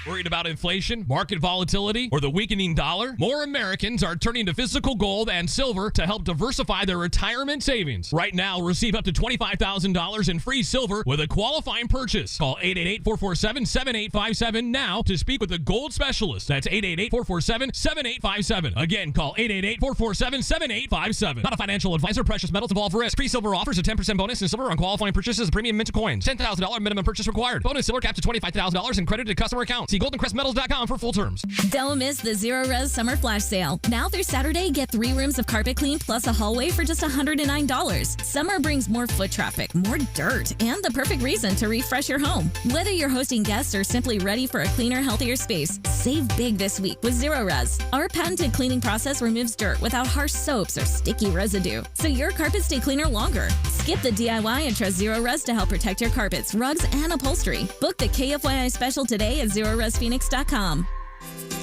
Speaker 23: Worried about inflation, market volatility, or the weakening dollar? More Americans are turning to physical gold and silver to help diversify their retirement savings. Right now, receive up to $25,000 in free silver with a qualifying purchase. Call 888-447-7857 now to speak with a gold specialist. That's 888-447-7857. Again, call 888-447-7857. Not a financial advisor. Precious metals involve risk. Free silver offers a 10% bonus in silver on qualifying purchases of premium mint coins. $10,000 minimum purchase required. Bonus silver capped to $25,000 and credited to customer account. See goldencrestmetals.com for full terms.
Speaker 24: Don't miss the Zero Res Summer Flash Sale. Now through Saturday, get 3 rooms of carpet clean plus a hallway for just $109. Summer brings more foot traffic, more dirt, and the perfect reason to refresh your home. Whether you're hosting guests or simply ready for a cleaner, healthier space, save big this week with Zero Res. Our patented cleaning process removes dirt without harsh soaps or sticky residue, so your carpets stay cleaner longer. Skip the DIY and trust Zero Res to help protect your carpets, rugs, and upholstery. Book the KFYI special today at ZeroResPhoenix.com.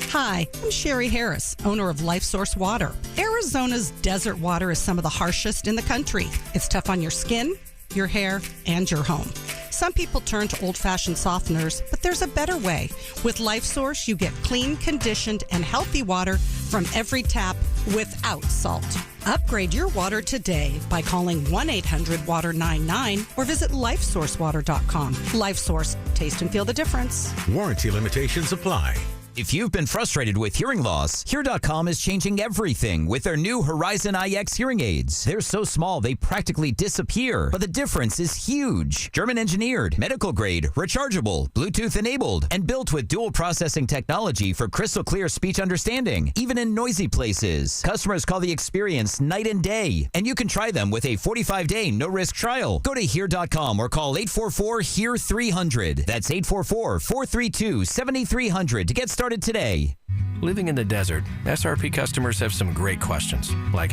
Speaker 25: Hi, I'm Sherry Harris, owner of Life Source Water. Arizona's desert water is some of the harshest in the country. It's tough on your skin, your hair, and your home. Some people turn to old-fashioned softeners, but there's a better way. With Life Source, you get clean, conditioned, and healthy water from every tap without salt. Upgrade your water today by calling 1-800-WATER-99 or visit lifesourcewater.com. Life Source. Taste and feel the difference.
Speaker 26: Warranty limitations apply.
Speaker 27: If you've been frustrated with hearing loss, Hear.com is changing everything with their new Horizon IX hearing aids. They're so small they practically disappear, but the difference is huge. German engineered, medical grade, rechargeable, Bluetooth enabled, and built with dual processing technology for crystal clear speech understanding, even in noisy places. Customers call the experience night and day, and you can try them with a 45-day no-risk trial. Go to Hear.com or call 844-HEAR-300. That's 844-432-7300 to get started today.
Speaker 28: Living in the desert, SRP customers have some great questions, like,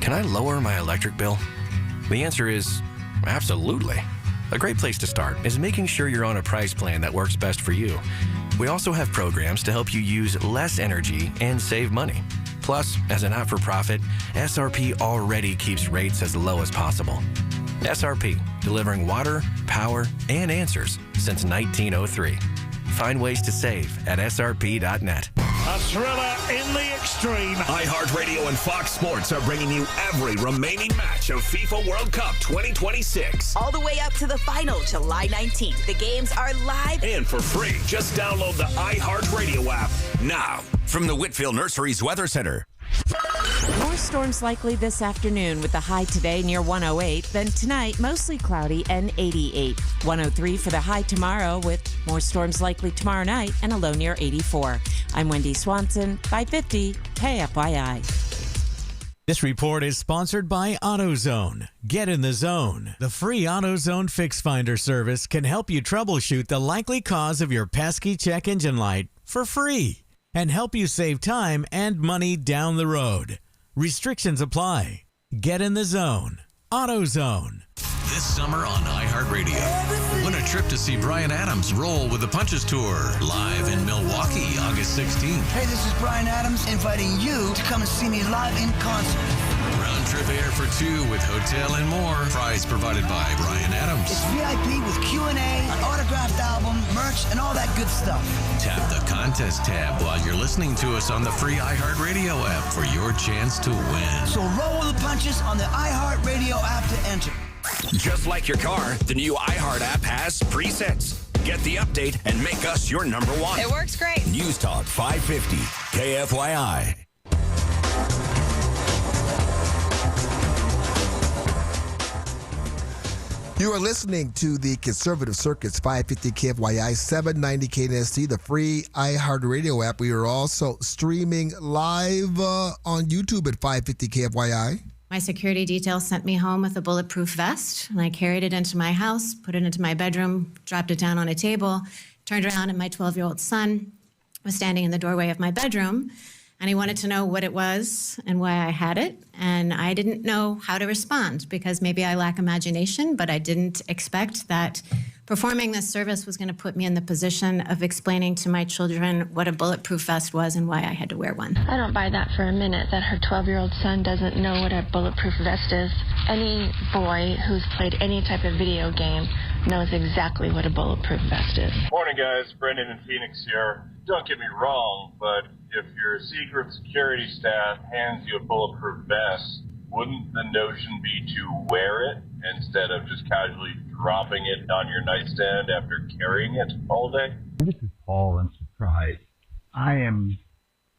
Speaker 28: can I lower my electric bill? The answer is absolutely. A great place to start is making sure you're on a price plan that works best for you. We also have programs to help you use less energy and save money. Plus, as a not-for-profit, SRP already keeps rates as low as possible. SRP, delivering water, power, and answers since 1903. Find ways to save at srp.net.
Speaker 2: A thriller in the extreme.
Speaker 3: iHeartRadio and Fox Sports are bringing you every remaining match of FIFA World Cup 2026.
Speaker 10: All the way up to the final, July 19th. The games are live
Speaker 3: And for free, just download the iHeartRadio app now. From the Whitfield Nurseries Weather Center.
Speaker 12: More storms likely this afternoon with the high today near 108. Then tonight, mostly cloudy and 88. 103 for the high tomorrow with more storms likely tomorrow night and a low near 84. I'm Wendy Swanson, 550 KFYI.
Speaker 13: This report is sponsored by AutoZone. Get in the zone. The free AutoZone Fix Finder service can help you troubleshoot the likely cause of your pesky check engine light for free and help you save time and money down the road. Restrictions apply. Get in the zone. AutoZone.
Speaker 14: This summer on iHeartRadio. Win a trip to see Bryan Adams roll with the Punches Tour live in Milwaukee, August 16th.
Speaker 15: Hey, this is Bryan Adams inviting you to come and see me live in concert.
Speaker 14: Round trip air for two with hotel and more. Prize provided by Bryan Adams.
Speaker 15: It's VIP with Q&A, an autographed album, merch, and all that good stuff.
Speaker 14: Tap the contest tab while you're listening to us on the free iHeartRadio app for your chance to win.
Speaker 15: So roll with the punches on the iHeartRadio app to enter.
Speaker 3: Just like your car, the new iHeart app has presets. Get the update and make us your number one.
Speaker 10: It works great.
Speaker 3: News Talk 550 KFYI.
Speaker 4: You are listening to the Conservative Circuit's 550 KFYI 790 KNST, the free iHeartRadio app. We are also streaming live on YouTube at 550 KFYI.
Speaker 5: My security detail sent me home with a bulletproof vest, and I carried it into my house, put it into my bedroom, dropped it down on a table, turned around, and my 12-year-old son was standing in the doorway of my bedroom, and he wanted to know what it was and why I had it, and I didn't know how to respond because maybe I lack imagination, but I didn't expect that performing this service was going to put me in the position of explaining to my children what a bulletproof vest was and why I had to wear one.
Speaker 16: I don't buy that for a minute, that her 12-year-old son doesn't know what a bulletproof vest is. Any boy who's played any type of video game knows exactly what a bulletproof vest is.
Speaker 17: Morning, guys. Brendan in Phoenix here. Don't get me wrong, but if your secret security staff hands you a bulletproof vest, wouldn't the notion be to wear it instead of just casually dropping it on your nightstand after carrying it all day?
Speaker 18: This is Paul in Surprise. I am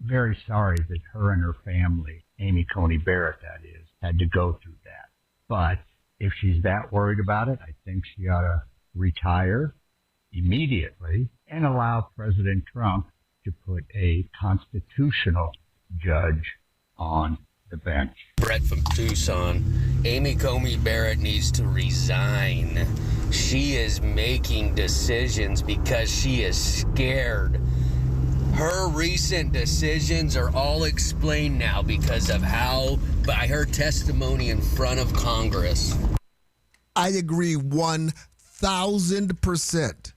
Speaker 18: very sorry that her and her family, Amy Coney Barrett that is, had to go through that. But if she's that worried about it, I think she ought to retire immediately and allow President Trump to put a constitutional judge on the bench.
Speaker 20: Brett from Tucson. Amy Coney Barrett needs to resign. She is making decisions because she is scared. Her recent decisions are all explained now because of how, by her testimony in front of Congress.
Speaker 4: I agree 1,000%.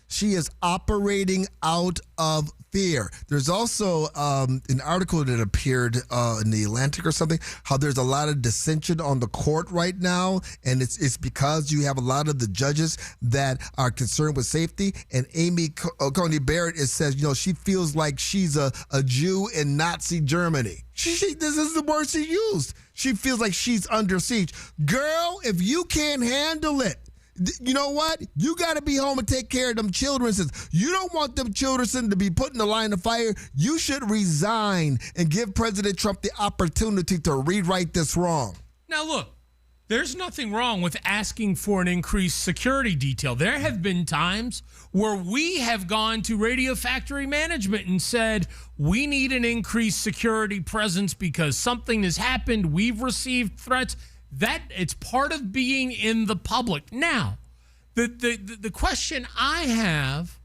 Speaker 4: She is operating out of fear. There's also an article that appeared in the Atlantic or something, how there's a lot of dissension on the court right now, and it's because you have a lot of the judges that are concerned with safety. And Amy Coney Barrett says, she feels like she's a Jew in Nazi Germany. This is the word she used. She feels like she's under siege. Girl, if you can't handle it, you know what? You got to be home and take care of them children. You don't want them children to be put in the line of fire. You should resign and give President Trump the opportunity to rewrite this wrong.
Speaker 6: Now, look, there's nothing wrong with asking for an increased security detail. There have been times where we have gone to Radio Factory Management and said, we need an increased security presence because something has happened. We've received threats. That it's part of being in the public. Now, the question I have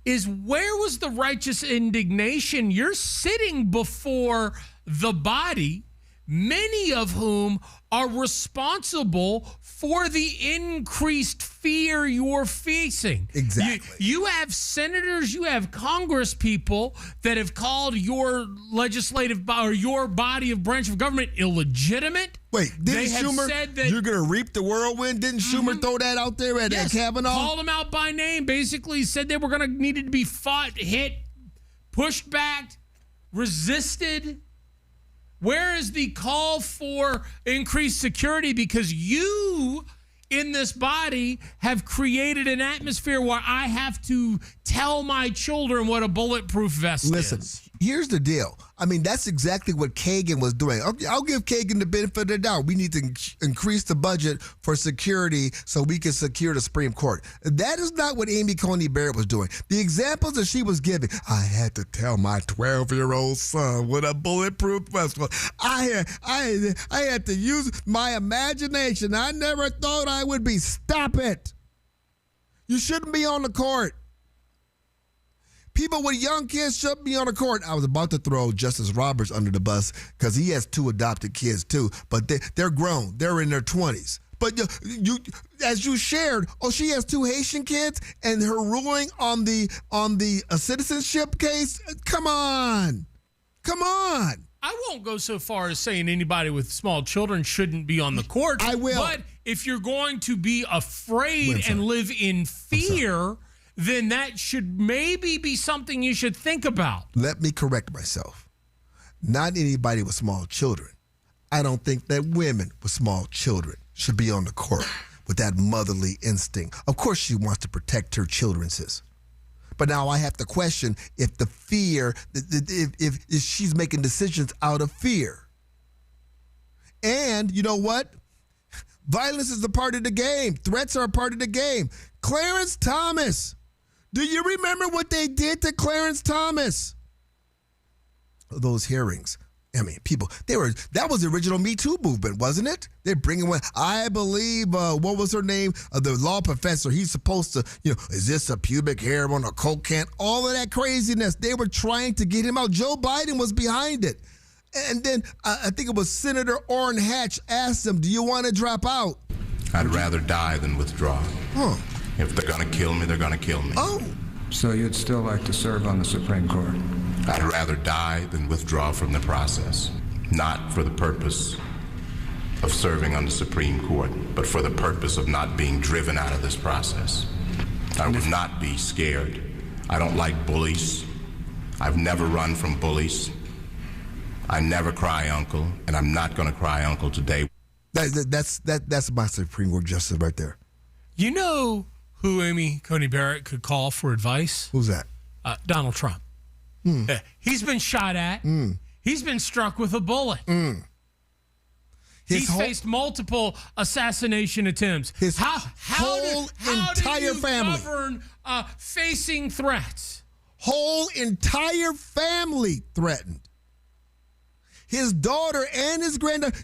Speaker 6: is, where was the righteous indignation? You're sitting before the body, many of whom are responsible for the increased fear you're facing.
Speaker 4: Exactly.
Speaker 6: You have senators, you have Congress people that have called your legislative or your body of branch of government illegitimate.
Speaker 4: Wait, didn't Schumer,
Speaker 6: said that
Speaker 4: you're going to reap the whirlwind? Didn't Schumer throw that out there at Kavanaugh?
Speaker 6: Called them out by name, basically said they were going to needed to be fought, hit, pushed back. resisted? Where is the call for increased security? Because you in this body have created an atmosphere where I have to tell my children what a bulletproof vest is.
Speaker 4: Listen, here's the deal. I mean, that's exactly what Kagan was doing. I'll give Kagan the benefit of the doubt. We need to increase the budget for security so we can secure the Supreme Court. That is not what Amy Coney Barrett was doing. The examples that she was giving, I had to tell my 12-year-old son what a bulletproof vest was. I had to use my imagination. I never thought I would be. Stop it. You shouldn't be on the court. People with young kids shouldn't be on the court. I was about to throw Justice Roberts under the bus because he has 2 adopted kids too, but they're grown. They're in their 20s. But you, as you shared, she has 2 Haitian kids, and her ruling on the citizenship case. Come on.
Speaker 6: I won't go so far as saying anybody with small children shouldn't be on the court.
Speaker 4: I will.
Speaker 6: But if you're going to be afraid and live in fear, then that should maybe be something you should think about.
Speaker 4: Let me correct myself. Not anybody with small children. I don't think that women with small children should be on the court with that motherly instinct. Of course she wants to protect her children, sis. But now I have to question if the fear, if she's making decisions out of fear. And you know what? Violence is a part of the game. Threats are a part of the game. Clarence Thomas. Do you remember what they did to Clarence Thomas? Those hearings. I mean, that was the original Me Too movement, wasn't it? They're bringing one. I believe, what was her name? The law professor. He's supposed to, is this a pubic hair on a Coke can? All of that craziness. They were trying to get him out. Joe Biden was behind it. And then I think it was Senator Orrin Hatch asked him, do you want to drop out?
Speaker 1: I'd rather die than withdraw.
Speaker 4: Huh.
Speaker 1: If they're going to kill me, they're going to kill me.
Speaker 4: Oh.
Speaker 7: So you'd still like to serve on the Supreme Court?
Speaker 1: I'd rather die than withdraw from the process. Not for the purpose of serving on the Supreme Court, but for the purpose of not being driven out of this process. I would not be scared. I don't like bullies. I've never run from bullies. I never cry uncle, and I'm not going to cry uncle today.
Speaker 4: That's my Supreme Court justice right there.
Speaker 6: You know who Amy Coney Barrett could call for advice?
Speaker 4: Who's that?
Speaker 6: Donald Trump. He's been shot at. He's been struck with a bullet. He's faced multiple assassination attempts.
Speaker 4: His
Speaker 6: how
Speaker 4: entire
Speaker 6: do you
Speaker 4: family
Speaker 6: govern facing threats?
Speaker 4: Whole entire family threatened. His daughter and his granddaughter.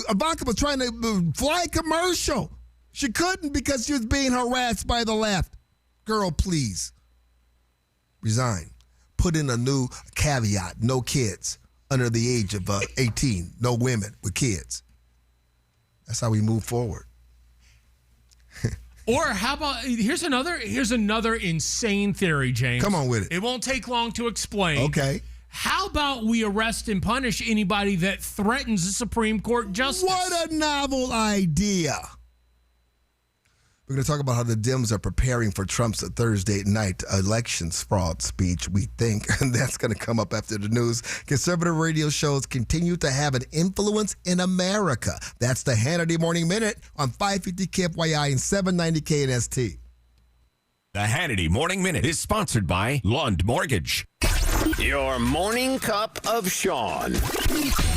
Speaker 4: Ivanka was trying to fly a commercial. She couldn't because she was being harassed by the left. Girl, please. Resign. Put in a new caveat. No kids under the age of 18. No women with kids. That's how we move forward.
Speaker 6: Or how about, here's another insane theory, James.
Speaker 4: Come on with it.
Speaker 6: It won't take long to explain.
Speaker 4: Okay.
Speaker 6: How about we arrest and punish anybody that threatens the Supreme Court justice?
Speaker 4: What a novel idea. We're going to talk about how the Dems are preparing for Trump's Thursday night elections fraud speech, we think. And that's going to come up after the news. Conservative radio shows continue to have an influence in America. That's the Hannity Morning Minute on 550 KFYI and 790 KNST.
Speaker 3: The Hannity Morning Minute is sponsored by Lund Mortgage.
Speaker 8: Your morning cup of Sean.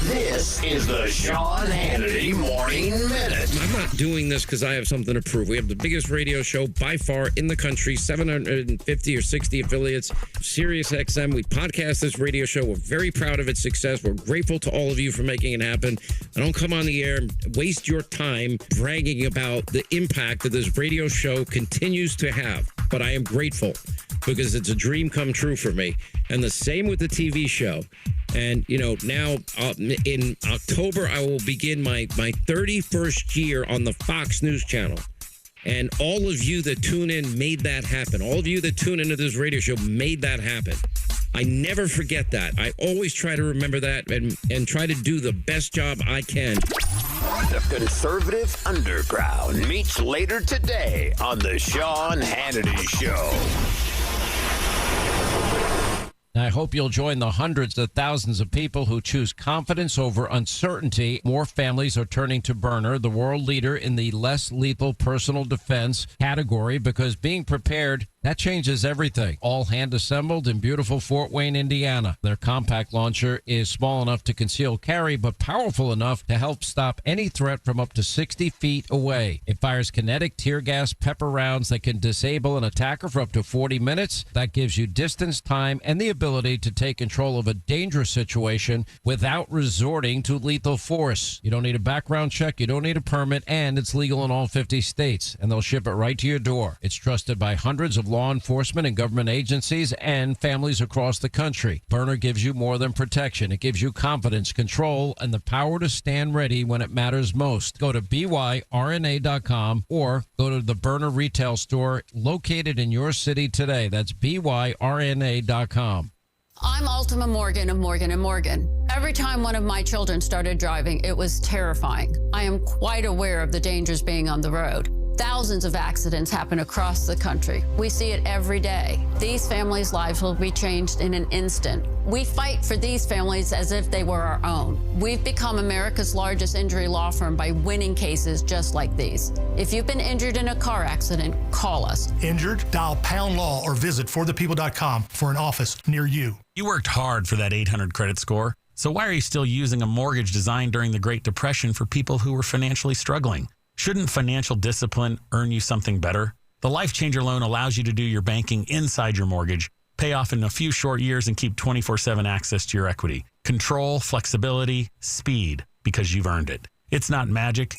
Speaker 8: This is the Sean Hannity Morning Minute.
Speaker 9: I'm not doing this because I have something to prove. We have the biggest radio show by far in the country, 750 or 60 affiliates, Sirius XM. We podcast this radio show. We're very proud of its success. We're grateful to all of you for making it happen. I don't come on the air and waste your time bragging about the impact that this radio show continues to have. But I am grateful because it's a dream come true for me. And the same with the TV show. And, now in October, I will begin my 31st year on the Fox News Channel. And all of you that tune in made that happen. All of you that tune into this radio show made that happen. I never forget that. I always try to remember that and try to do the best job I can.
Speaker 8: The Conservative Underground meets later today on the Sean Hannity Show.
Speaker 11: I hope you'll join the hundreds of thousands of people who choose confidence over uncertainty. More families are turning to Byrna, the world leader in the less lethal personal defense category, because being prepared, that changes everything. All hand assembled in beautiful Fort Wayne, Indiana. Their compact launcher is small enough to conceal carry, but powerful enough to help stop any threat from up to 60 feet away. It fires kinetic tear gas pepper rounds that can disable an attacker for up to 40 minutes. That gives you distance, time, and the ability to take control of a dangerous situation without resorting to lethal force. You don't need a background check, you don't need a permit, and it's legal in all 50 states, and they'll ship it right to your door. It's trusted by hundreds of law enforcement and government agencies and families across the country. Byrna gives you more than protection. It gives you confidence, control, and the power to stand ready when it matters most. Go to byrna.com or go to the Byrna retail store located in your city today. That's byrna.com.
Speaker 19: I'm Ultima Morgan of Morgan & Morgan. Every time one of my children started driving, it was terrifying. I am quite aware of the dangers being on the road. Thousands of accidents happen across the country. We see it every day. These families' lives will be changed in an instant. We fight for these families as if they were our own. We've become America's largest injury law firm by winning cases just like these. If you've been injured in a car accident, call us.
Speaker 21: Injured? Dial pound law or visit forthepeople.com for an office near you.
Speaker 22: You worked hard for that 800 credit score. So why are you still using a mortgage designed during the Great Depression for people who were financially struggling? Shouldn't financial discipline earn you something better? The Life Changer loan allows you to do your banking inside your mortgage, pay off in a few short years, and keep 24/7 access to your equity. Control, flexibility, speed, because you've earned it. It's not magic.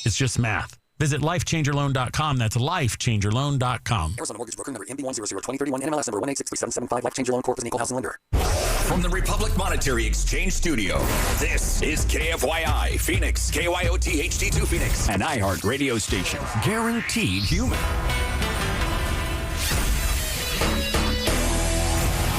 Speaker 22: It's just math. Visit lifechangerloan.com. That's lifechangerloan.com.
Speaker 23: Arizona Mortgage Broker number MB1002031 NMLS number 1863775. Life Changer Loan Corp is an equal housing lender.
Speaker 3: From the Republic Monetary Exchange Studio, this is KFYI Phoenix, KYOT HD2 Phoenix, an iHeart radio station. Guaranteed human.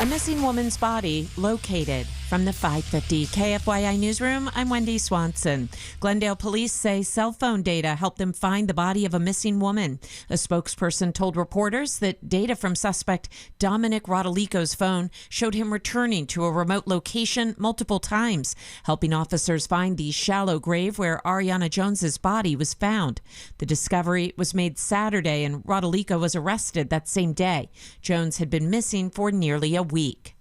Speaker 12: A missing woman's body located. From the 550 KFYI Newsroom, I'm Wendy Swanson. Glendale police say cell phone data helped them find the body of a missing woman. A spokesperson told reporters that data from suspect Dominic Rodolico's phone showed him returning to a remote location multiple times, helping officers find the shallow grave where Ariana Jones's body was found. The discovery was made Saturday, and Rodolico was arrested that same day. Jones had been missing for nearly a week.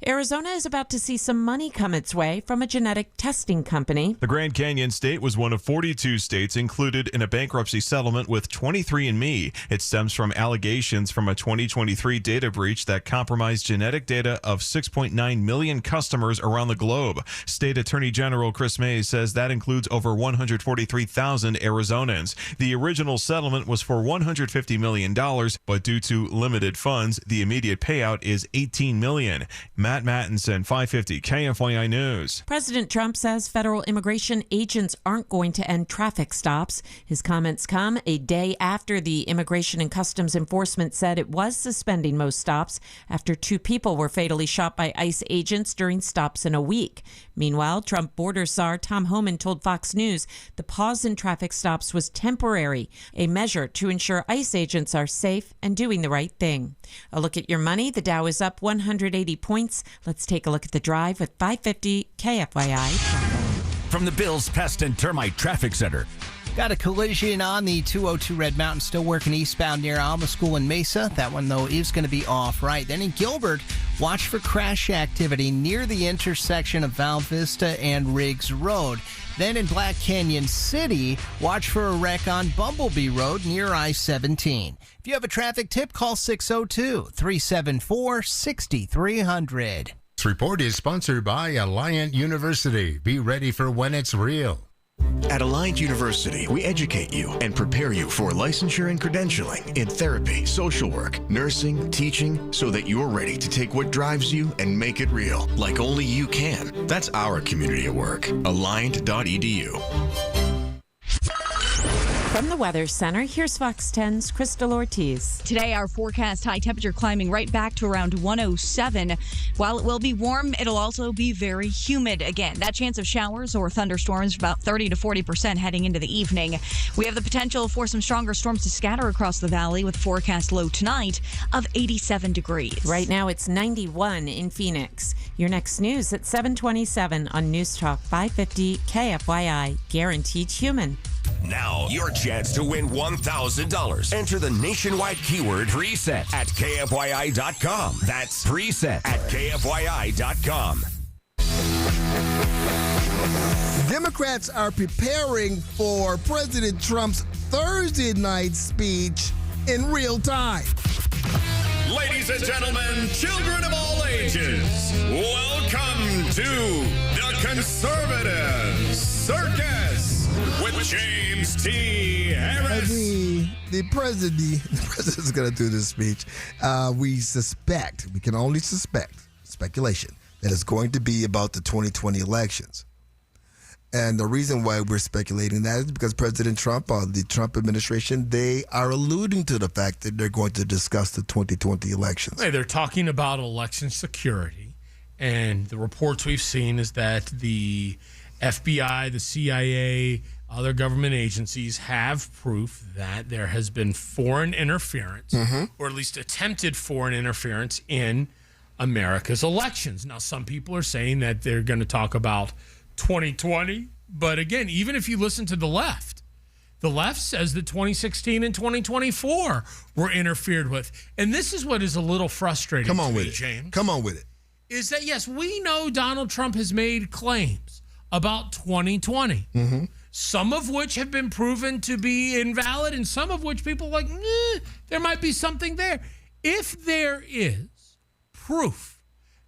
Speaker 12: Arizona is about to see some money come its way from a genetic testing company.
Speaker 24: The Grand Canyon State was one of 42 states included in a bankruptcy settlement with 23andMe. It stems from allegations from a 2023 data breach that compromised genetic data of 6.9 million customers around the globe. State Attorney General Chris Mays says that includes over 143,000 Arizonans. The original settlement was for $150 million, but due to limited funds, the immediate payout is $18 million. Matt Mattinson, 550 KFYI News.
Speaker 12: President Trump says federal immigration agents aren't going to end traffic stops. His comments come a day after the Immigration and Customs Enforcement said it was suspending most stops after 2 people were fatally shot by ICE agents during stops in a week. Meanwhile, Trump border czar Tom Homan told Fox News the pause in traffic stops was temporary, a measure to ensure ICE agents are safe and doing the right thing. A look at your money. The Dow is up 180 points. Let's take a look at the drive with 550 KFYI.
Speaker 3: From the Bills Pest and Termite Traffic Center.
Speaker 25: Got a collision on the 202 Red Mountain, still working eastbound near Alma School in Mesa. That one, though, is going to be off right. Then in Gilbert, watch for crash activity near the intersection of Val Vista and Riggs Road. Then in Black Canyon City, watch for a wreck on Bumblebee Road near I-17. If you have a traffic tip, call 602-374-6300.
Speaker 26: This report is sponsored by Alliant University. Be ready for when it's real.
Speaker 29: At Alliant University, we educate you and prepare you for licensure and credentialing in therapy, social work, nursing, teaching, so that you're ready to take what drives you and make it real, like only you can. That's our community at work. Alliant.edu.
Speaker 12: From the Weather Center, here's Fox 10's Crystal Ortiz.
Speaker 2: Today, our forecast high temperature climbing right back to around 107. While it will be warm, it'll also be very humid again. That chance of showers or thunderstorms about 30 to 40% heading into the evening. We have the potential for some stronger storms to scatter across the valley with forecast low tonight of 87 degrees.
Speaker 12: Right now, it's 91 in Phoenix. Your next news at 7:27 on News Talk 550 KFYI. Guaranteed human.
Speaker 3: Now, your chance to win $1,000. Enter the nationwide keyword preset at KFYI.com. That's preset at KFYI.com.
Speaker 4: Democrats are preparing for President Trump's Thursday night speech in real time.
Speaker 3: Ladies and gentlemen, children of all ages, welcome to the Conservative Circus with James T. Harris.
Speaker 4: The president's going to do this speech. We can only suspect, speculation, that it's going to be about the 2020 elections. And the reason why we're speculating that is because President Trump, the Trump administration, they are alluding to the fact that they're going to discuss the 2020 elections.
Speaker 6: Hey, they're talking about election security. And the reports we've seen is that the FBI, the CIA, other government agencies have proof that there has been foreign interference, or at least attempted foreign interference in America's elections. Now, some people are saying that they're going to talk about 2020, but again, even if you listen to the left says that 2016 and 2024 were interfered with. And this is what is a little frustrating
Speaker 4: Come on
Speaker 6: to
Speaker 4: with
Speaker 6: me,
Speaker 4: it.
Speaker 6: James.
Speaker 4: Come on with it.
Speaker 6: Is that, yes, we know Donald Trump has made claims about 2020, some of which have been proven to be invalid, and some of which people are like, there might be something there. If there is proof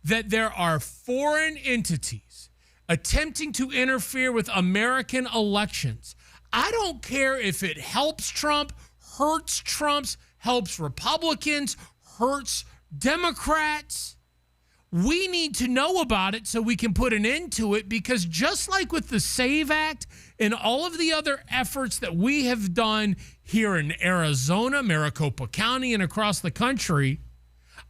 Speaker 6: that there are foreign entities attempting to interfere with American elections, I don't care if it helps Trump, hurts Trump's, helps Republicans, hurts Democrats. We need to know about it so we can put an end to it, because just like with the SAVE Act and all of the other efforts that we have done here in Arizona, Maricopa County, and across the country,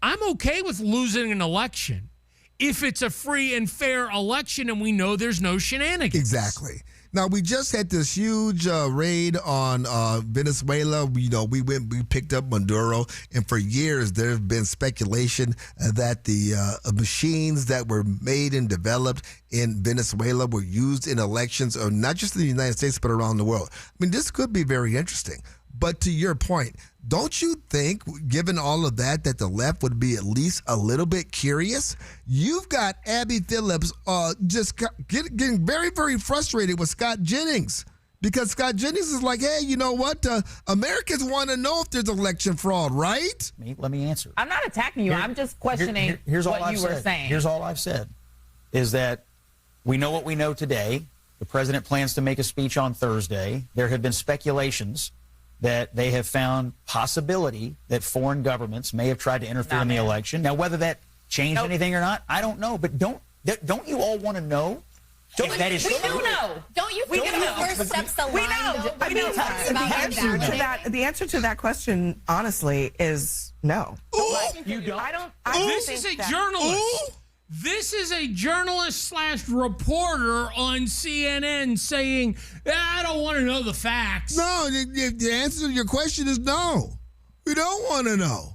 Speaker 6: I'm okay with losing an election if it's a free and fair election and we know there's no shenanigans.
Speaker 4: Exactly. Now, we just had this huge raid on Venezuela. We picked up Maduro, and for years there have been speculation that the machines that were made and developed in Venezuela were used in elections, or not just in the United States, but around the world. I mean, this could be very interesting. But to your point, don't you think, given all of that the left would be at least a little bit curious? You've got Abby Phillips just getting very, very frustrated with Scott Jennings, because Scott Jennings is like, hey, you know what? Americans want to know if there's election fraud, right?
Speaker 5: Let me answer.
Speaker 10: I'm not attacking you. I'm just questioning what you were saying.
Speaker 5: Here's all I've said, is that we know what we know today. The president plans to make a speech on Thursday. There have been speculations that they have found possibility that foreign governments may have tried to interfere in the election. Now, whether that changed anything or not, I don't know. But don't you all want to know?
Speaker 10: We do know. Don't you think the first step's the line? We know.
Speaker 13: I mean, the answer to that question, honestly, is no.
Speaker 5: You don't?
Speaker 6: This is a journalist. This is a journalist / reporter on CNN saying, I don't want to know the facts.
Speaker 4: No, the answer to your question is no. We don't want to know.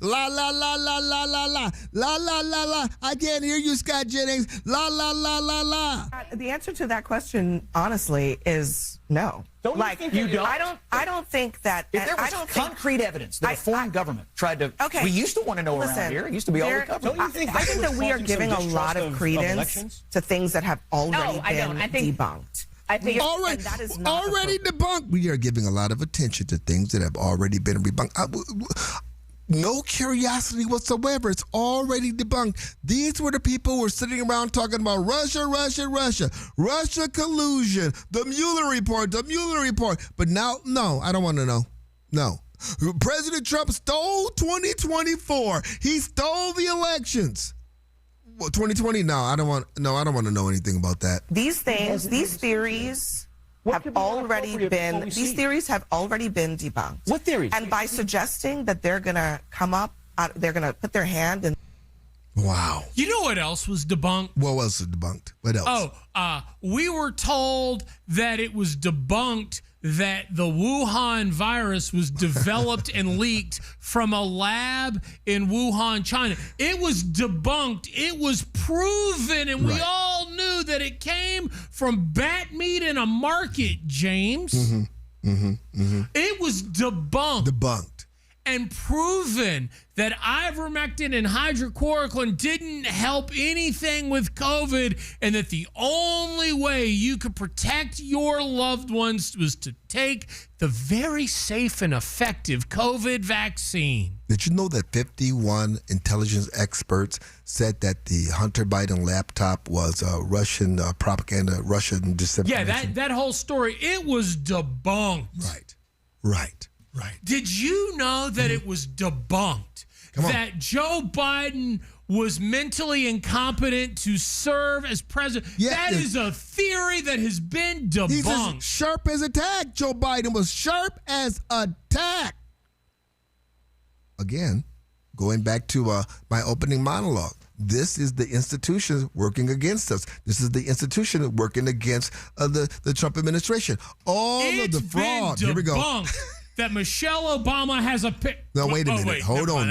Speaker 4: La, la, la, la, la, la, la, la, la, la, la. I can't hear you, Scott Jennings. La, la, la, la, la.
Speaker 13: The answer to that question, honestly, is no.
Speaker 5: Don't you think you don't?
Speaker 13: I don't think that.
Speaker 5: If there was concrete evidence that a foreign government tried to, we used to want to know around here. It used to be all the coverage.
Speaker 13: I think that we are giving a lot of credence to things that have already been debunked.
Speaker 10: I think
Speaker 4: already debunked. We are giving a lot of attention to things that have already been debunked. No curiosity whatsoever. It's already debunked. These were the people who were sitting around talking about Russia collusion, the Mueller report. But now, no, I don't want to know. No. President Trump stole 2024. He stole the elections. 2020? No, I don't want to know anything about that.
Speaker 13: These things, these theories These theories have already been debunked.
Speaker 7: What theories?
Speaker 13: And by suggesting that they're going to come up, they're going to put their hand in.
Speaker 4: Wow.
Speaker 6: You know what else was debunked?
Speaker 4: What else was debunked? What else?
Speaker 6: We were told that it was debunked that the Wuhan virus was developed and leaked from a lab in Wuhan, China. It was debunked. It was proven, and we all knew that it came from bat meat in a market, James. It was debunked. And proven that ivermectin and hydrochloroquine didn't help anything with COVID, and that the only way you could protect your loved ones was to take the very safe and effective COVID vaccine.
Speaker 4: Did you know that 51 intelligence experts said that the Hunter Biden laptop was Russian propaganda, Russian dissemination?
Speaker 6: Yeah, that whole story, it was debunked.
Speaker 4: Right.
Speaker 6: Did you know that it was debunked that Joe Biden was mentally incompetent to serve as president? That is a theory that has been debunked.
Speaker 4: He's as sharp as a tack. Joe Biden was sharp as a tack. Again, going back to my opening monologue. This is the institution working against us. This is the institution working against the Trump administration. All of the fraud. Here we go.
Speaker 6: That Michelle Obama has a pick.
Speaker 4: No, wait a minute. Hold on.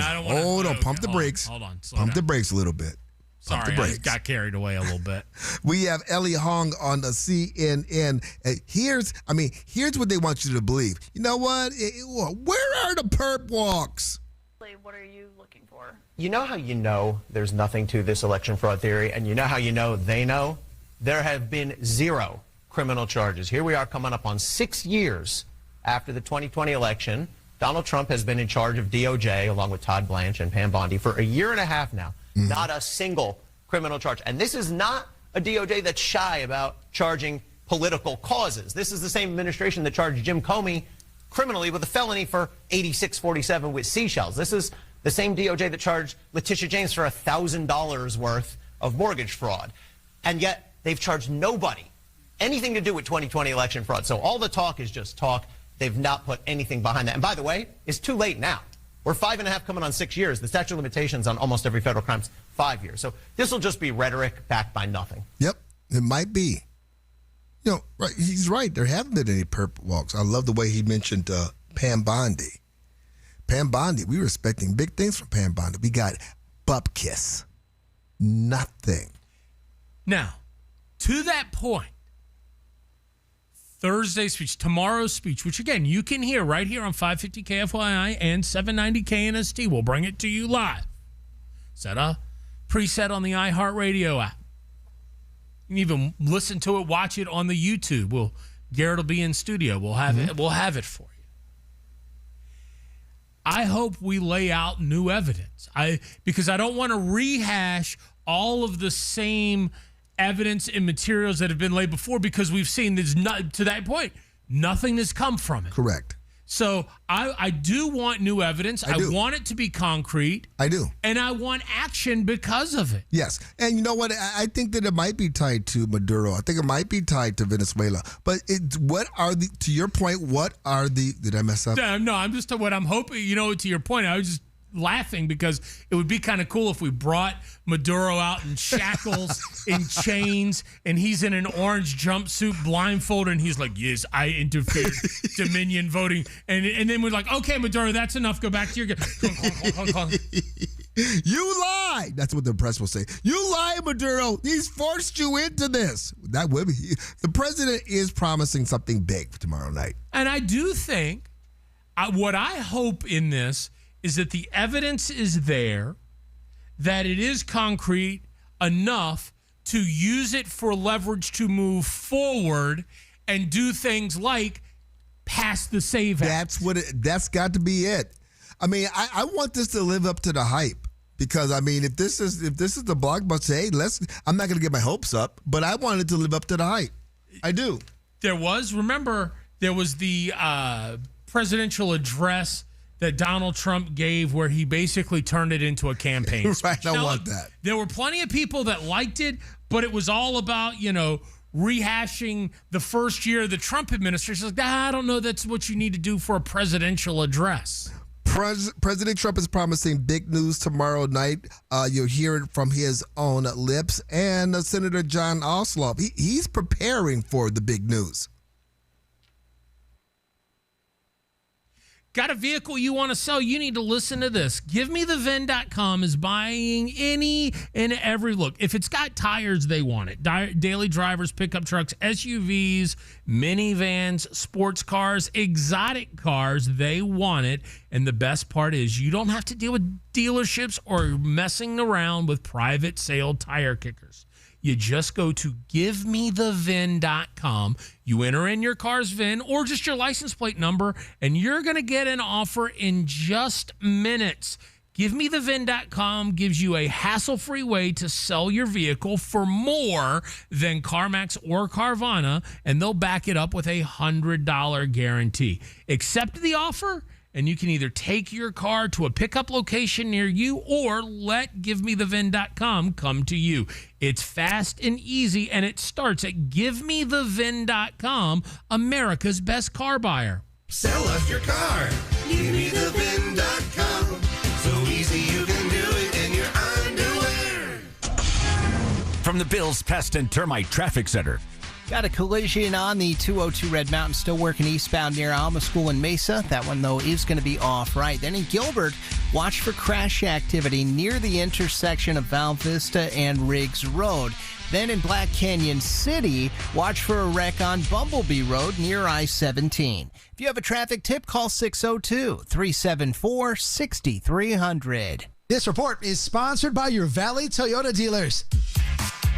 Speaker 4: Pump the brakes.
Speaker 6: Hold on.
Speaker 4: Pump the brakes a little bit.
Speaker 6: Sorry, I got carried away a little bit.
Speaker 4: We have Ellie Hong on the CNN. Here's what they want you to believe. You know what? Where are the perp walks?
Speaker 14: What are you looking for?
Speaker 7: You know how you know there's nothing to this election fraud theory, and you know how you know they know? There have been 0 criminal charges. Here we are coming up on 6 years after the 2020 election. Donald Trump has been in charge of DOJ, along with Todd Blanche and Pam Bondi, for a year and a half now. Not a single criminal charge. And this is not a DOJ that's shy about charging political causes. This is the same administration that charged Jim Comey criminally with a felony for 8647 with seashells. This is the same DOJ that charged Letitia James for $1,000 worth of mortgage fraud. And yet they've charged nobody anything to do with 2020 election fraud. So all the talk is just talk. They've not put anything behind that. And by the way, it's too late now. We're 5.5 coming on 6 years. The statute of limitations on almost every federal crime is 5 years. So this will just be rhetoric backed by nothing.
Speaker 4: Yep, it might be. You know, right? He's right. There haven't been any perp walks. I love the way he mentioned Pam Bondi. Pam Bondi, we were expecting big things from Pam Bondi. We got bupkis. Nothing.
Speaker 6: Now, to that point, Thursday's speech, tomorrow's speech, which again, you can hear right here on 550 KFYI and 790 KNST. We'll bring it to you live. Set a preset on the iHeartRadio app. You can even listen to it, watch it on the YouTube. Garrett will be in studio. We'll have it for you. I hope we lay out new evidence. Because I don't want to rehash all of the same evidence and materials that have been laid before, because we've seen this, to that point, nothing has come from it.
Speaker 4: Correct.
Speaker 6: So I do want new evidence. I want it to be concrete.
Speaker 4: I do.
Speaker 6: And I want action because of it.
Speaker 4: Yes. And you know what? I think that it might be tied to Maduro. I think it might be tied to Venezuela. But to your point, did I mess up?
Speaker 6: No, I'm just, what I'm hoping, to your point, I was just laughing because it would be kind of cool if we brought Maduro out in shackles, in chains, and he's in an orange jumpsuit, blindfolded, and he's like, yes, I interfered, Dominion voting. And then we're like, okay, Maduro, that's enough. Go back to your...
Speaker 4: You lie. That's what the press will say. You lie, Maduro. He's forced you into this. That would be... The president is promising something big for tomorrow night.
Speaker 6: And I do think, what I hope in this is that the evidence is there, that it is concrete enough to use it for leverage to move forward and do things like pass the SAVE Act.
Speaker 4: That's got to be it. I mean, I want this to live up to the hype, because I mean, if this is the blockbuster, hey, I'm not going to get my hopes up, but I want it to live up to the hype. I do.
Speaker 6: There was the presidential address that Donald Trump gave, where he basically turned it into a campaign speech.
Speaker 4: Right, I want that.
Speaker 6: There were plenty of people that liked it, but it was all about, rehashing the first year of the Trump administration. Like, I don't know that's what you need to do for a presidential address.
Speaker 4: President Trump is promising big news tomorrow night. You'll hear it from his own lips. And Senator John Ossoff, he's preparing for the big news.
Speaker 6: Got a vehicle you want to sell? You need to listen to this. GiveMeTheVin.com is buying any and every look. If it's got tires, they want it. Daily drivers, pickup trucks, SUVs, minivans, sports cars, exotic cars, they want it. And the best part is you don't have to deal with dealerships or messing around with private sale tire kickers. You just go to GiveMeTheVin.com. You enter in your car's VIN or just your license plate number, and you're going to get an offer in just minutes. GiveMeTheVin.com gives you a hassle-free way to sell your vehicle for more than CarMax or Carvana, and they'll back it up with a $100 guarantee. Accept the offer, and you can either take your car to a pickup location near you or let GiveMeTheVin.com come to you. It's fast and easy, and it starts at GiveMeTheVin.com, America's best car buyer.
Speaker 1: Sell us your car. GiveMeTheVin.com. So easy you can do it in your underwear.
Speaker 3: From the Bills Pest and Termite Traffic Center.
Speaker 25: Got a collision on the 202 Red Mountain, still working eastbound near Alma School in Mesa. That one, though, is going to be off right. Then in Gilbert, watch for crash activity near the intersection of Val Vista and Riggs Road. Then in Black Canyon City, watch for a wreck on Bumblebee Road near I-17. If you have a traffic tip, call 602-374-6300.
Speaker 9: This report is sponsored by your Valley Toyota dealers.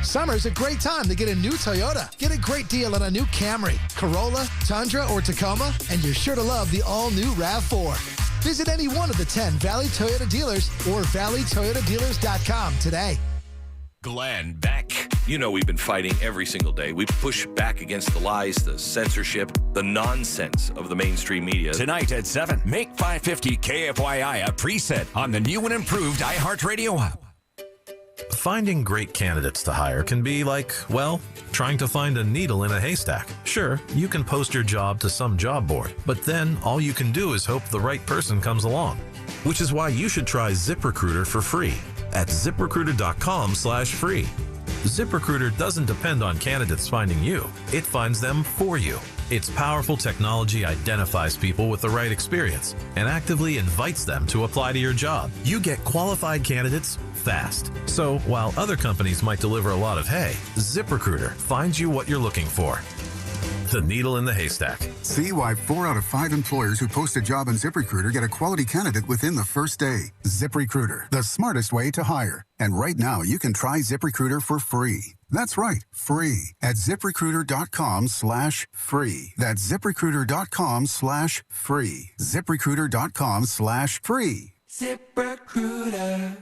Speaker 9: Summer's a great time to get a new Toyota. Get a great deal on a new Camry, Corolla, Tundra, or Tacoma, and you're sure to love the all-new RAV4. Visit any one of the 10 Valley Toyota dealers or valleytoyotadealers.com today.
Speaker 15: Glenn Beck. You know we've been fighting every single day. We push back against the lies, the censorship, the nonsense of the mainstream media.
Speaker 3: Tonight at 7, make 550 KFYI a preset on the new and improved iHeartRadio app.
Speaker 29: Finding great candidates to hire can be like, well, trying to find a needle in a haystack. Sure, you can post your job to some job board, but then all you can do is hope the right person comes along. Which is why you should try ZipRecruiter for free at ZipRecruiter.com/free. ZipRecruiter doesn't depend on candidates finding you. It finds them for you. Its powerful technology identifies people with the right experience and actively invites them to apply to your job. You get qualified candidates fast. So while other companies might deliver a lot of hay, ZipRecruiter finds you what you're looking for. The needle in the haystack.
Speaker 16: See why 4 out of 5 employers who post a job on ZipRecruiter get a quality candidate within the first day. ZipRecruiter, the smartest way to hire. And right now, you can try ZipRecruiter for free. That's right, free at ZipRecruiter.com/free. That's ZipRecruiter.com/free. ZipRecruiter.com/free.
Speaker 1: ZipRecruiter.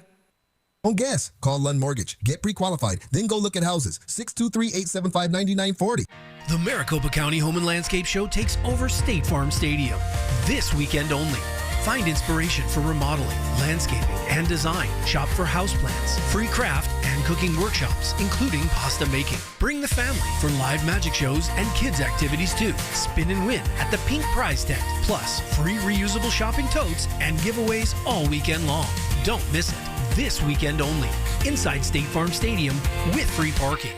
Speaker 4: Don't guess. Call Lund Mortgage. Get pre-qualified. Then go look at houses. 623-875-9940.
Speaker 17: The Maricopa County Home and Landscape Show takes over State Farm Stadium. This weekend only. Find inspiration for remodeling, landscaping, and design. Shop for houseplants, free craft, and cooking workshops, including pasta making. Bring the family for live magic shows and kids' activities too. Spin and win at the Pink Prize Tent. Plus, free reusable shopping totes and giveaways all weekend long. Don't miss it. This weekend only. Inside State Farm Stadium with free parking.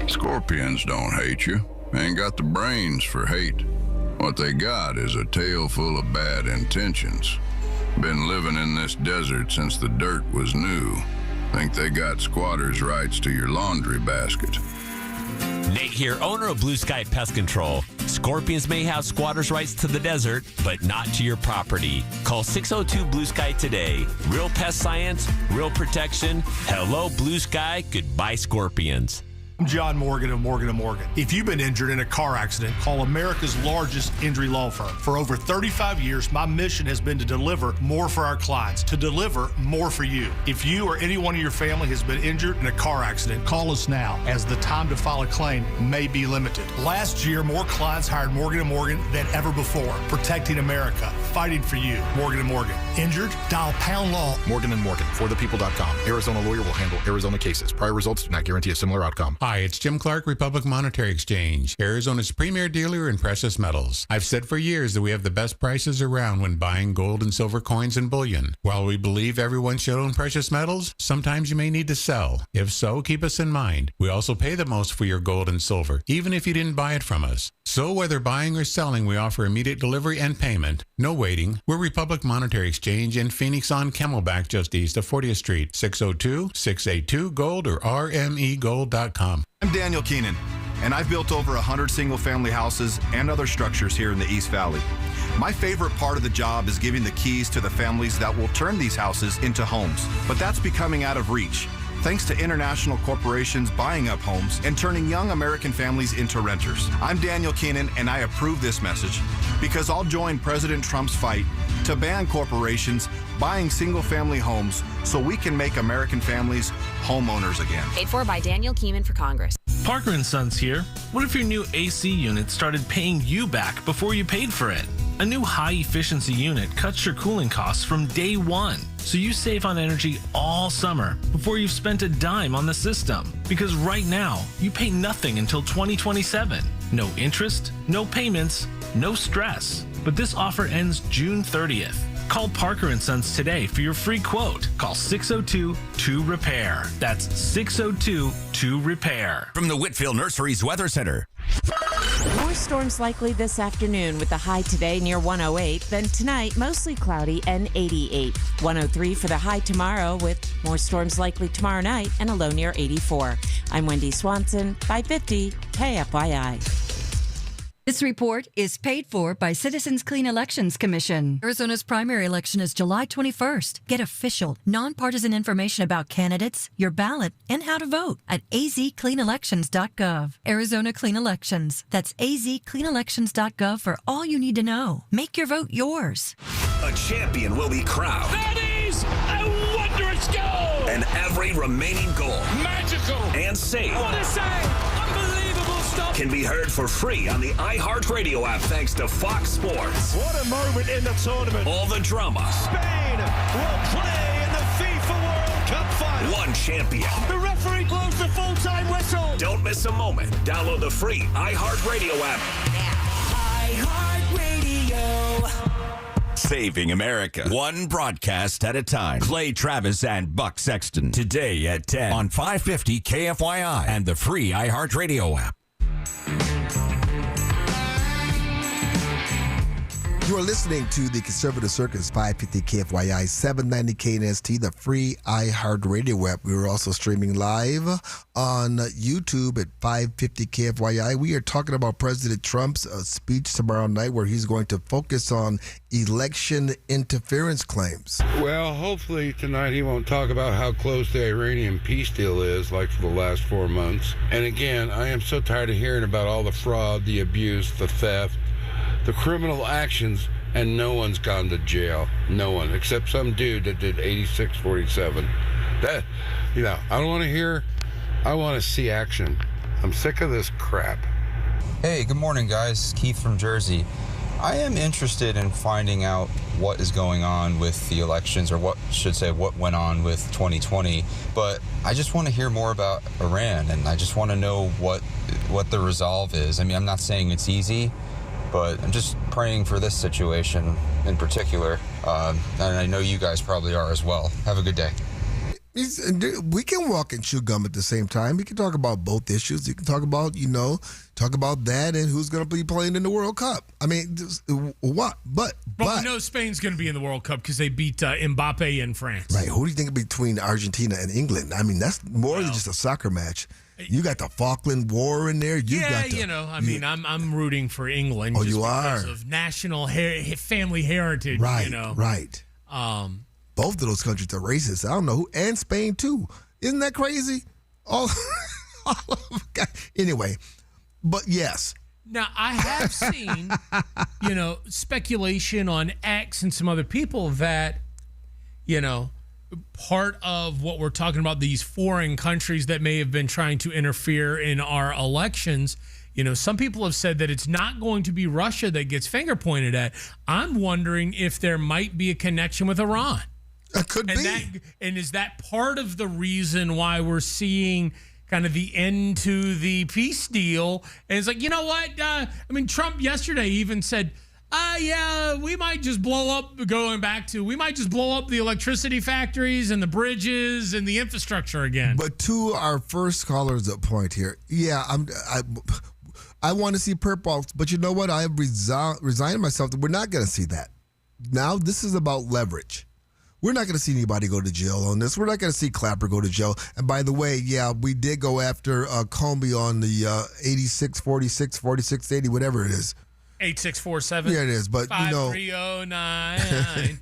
Speaker 18: Scorpions don't hate you. Ain't got the brains for hate. What they got is a tail full of bad intentions. Been living in this desert since the dirt was new. Think they got squatters' rights to your laundry basket.
Speaker 20: Nate here, owner of Blue Sky Pest Control. Scorpions may have squatters' rights to the desert, but not to your property. Call 602 Blue Sky today. Real pest science, real protection. Hello, Blue Sky. Goodbye, Scorpions.
Speaker 21: I'm John Morgan of Morgan & Morgan. If you've been injured in a car accident, call America's largest injury law firm. For over 35 years, my mission has been to deliver more for our clients, to deliver more for you. If you or anyone in your family has been injured in a car accident, call us now, as the time to file a claim may be limited. Last year, more clients hired Morgan & Morgan than ever before, protecting America, fighting for you. Morgan & Morgan. Injured? Dial pound law.
Speaker 27: Morgan & Morgan, forthepeople.com. Arizona lawyer will handle Arizona cases. Prior results do not guarantee a similar outcome.
Speaker 8: Hi, it's Jim Clark, Republic Monetary Exchange, Arizona's premier dealer in precious metals. I've said for years that we have the best prices around when buying gold and silver coins and bullion. While we believe everyone should own precious metals, sometimes you may need to sell. If so, keep us in mind. We also pay the most for your gold and silver, even if you didn't buy it from us. So whether buying or selling, we offer immediate delivery and payment. No waiting. We're Republic Monetary Exchange in Phoenix on Camelback, just east of 40th Street, 602-682-GOLD or rmegold.com.
Speaker 11: I'm Daniel Keenan, and I've built over 100 single-family houses and other structures here in the East Valley. My favorite part of the job is giving the keys to the families that will turn these houses into homes. But that's becoming out of reach, thanks to international corporations buying up homes and turning young American families into renters. I'm Daniel Keenan, and I approve this message because I'll join President Trump's fight to ban corporations buying single-family homes so we can make American families homeowners again.
Speaker 19: Paid for by Daniel Keeman for Congress.
Speaker 22: Parker & Sons here. What if your new AC unit started paying you back before you paid for it? A new high-efficiency unit cuts your cooling costs from day one, so you save on energy all summer before you've spent a dime on the system. Because right now, you pay nothing until 2027. No interest, no payments, no stress. But this offer ends June 30th. Call Parker & Sons today for your free quote. Call 602-2REPAIR. That's 602-2REPAIR.
Speaker 3: From the Whitfield Nurseries Weather Center.
Speaker 12: More storms likely this afternoon with the high today near 108. Then tonight, mostly cloudy and 88. 103 for the high tomorrow with more storms likely tomorrow night and a low near 84. I'm Wendy Swanson, 550 KFYI.
Speaker 23: This report is paid for by Citizens Clean Elections Commission. Arizona's primary election is July 21st. Get official, nonpartisan information about candidates, your ballot, and how to vote at azcleanelections.gov. Arizona Clean Elections. That's azcleanelections.gov for all you need to know. Make your vote yours.
Speaker 24: A champion will be crowned.
Speaker 26: That is a wondrous goal!
Speaker 24: And every remaining goal.
Speaker 26: Magical!
Speaker 24: And save.
Speaker 26: What a save! Unbelievable stuff!
Speaker 24: Can be heard for free on the iHeartRadio app thanks to Fox Sports.
Speaker 26: What a moment in the tournament.
Speaker 24: All the drama.
Speaker 26: Spain will play in the FIFA World Cup final.
Speaker 24: One champion.
Speaker 26: The referee blows the full-time whistle.
Speaker 24: Don't miss a moment. Download the free iHeartRadio app.
Speaker 26: iHeartRadio.
Speaker 3: Saving America, one broadcast at a time. Clay Travis and Buck Sexton today at 10 on 550 KFYI and the free iHeartRadio app.
Speaker 4: You are listening to the Conservative Circus, 550 KFYI, 790 KNST, the free iHeartRadio app. We are also streaming live on YouTube at 550 KFYI. We are talking about President Trump's speech tomorrow night where he's going to focus on election interference claims.
Speaker 27: Well, hopefully tonight he won't talk about how close the Iranian peace deal is like for the last 4 months. And again, I am so tired of hearing about all the fraud, the abuse, the theft, the criminal actions, and no one's gone to jail. No one, except some dude that did 8647. That, I don't want to hear, I want to see action. I'm sick of this crap.
Speaker 28: Hey, good morning, guys. Keith from Jersey. I am interested in finding out what is going on with the elections, or what went on with 2020. But I just want to hear more about Iran, and I just want to know what the resolve is. I mean, I'm not saying it's easy, but I'm just praying for this situation in particular. And I know you guys probably are as well. Have a good day.
Speaker 4: We can walk and chew gum at the same time. We can talk about both issues. You can talk about, that and who's going to be playing in the World Cup. I mean, what? But
Speaker 6: we know Spain's going to be in the World Cup because they beat Mbappe in France.
Speaker 4: Right. Who do you think between Argentina and England? I mean, that's more than just a soccer match. You got the Falkland War in there.
Speaker 6: I'm rooting for England.
Speaker 4: Oh,
Speaker 6: just
Speaker 4: you
Speaker 6: because
Speaker 4: are?
Speaker 6: Of national family heritage.
Speaker 4: Right, right. Both of those countries are racist. I don't know who, and Spain too. Isn't that crazy? Anyway, but yes.
Speaker 6: Now, I have seen, speculation on X and some other people that, part of what we're talking about, these foreign countries that may have been trying to interfere in our elections, some people have said that it's not going to be Russia that gets finger pointed at. I'm wondering if there might be a connection with Iran.
Speaker 4: It could be.
Speaker 6: And is that part of the reason why we're seeing, kind of the end to the peace deal. And it's like, you know what? Trump yesterday even said, yeah, we might just blow up, we might just blow up the electricity factories and the bridges and the infrastructure again.
Speaker 4: But to our first caller's point here, yeah, I want to see perp walks, but you know what? I have resigned myself that we're not going to see that. Now, this is about leverage. We're not going to see anybody go to jail on this. We're not going to see Clapper go to jail. And by the way, yeah, we did go after Coney on the 86, 46, 4680, whatever it is.
Speaker 6: 8647.
Speaker 4: Yeah, it is. But,
Speaker 6: 53099.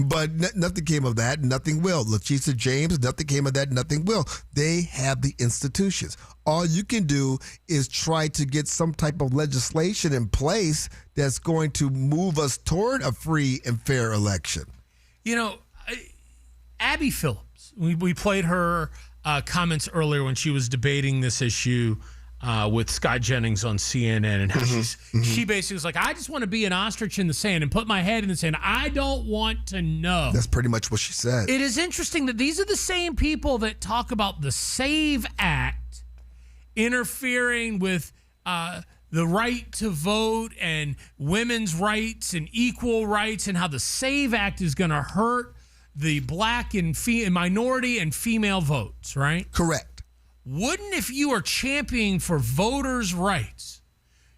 Speaker 4: But nothing came of that. Nothing will. Lakeisha James, nothing came of that. Nothing will. They have the institutions. All you can do is try to get some type of legislation in place that's going to move us toward a free and fair election.
Speaker 6: You know, Abby Phillips, we played her comments earlier when she was debating this issue with Scott Jennings on CNN, and how she basically was like, I just want to be an ostrich in the sand and put my head in the sand. I don't want to know.
Speaker 4: That's pretty much what she said.
Speaker 6: It is interesting that these are the same people that talk about the SAVE Act interfering with the right to vote and women's rights and equal rights, and how the SAVE Act is going to hurt the black and minority and female votes, right?
Speaker 4: Correct.
Speaker 6: Wouldn't, if you are championing for voters' rights,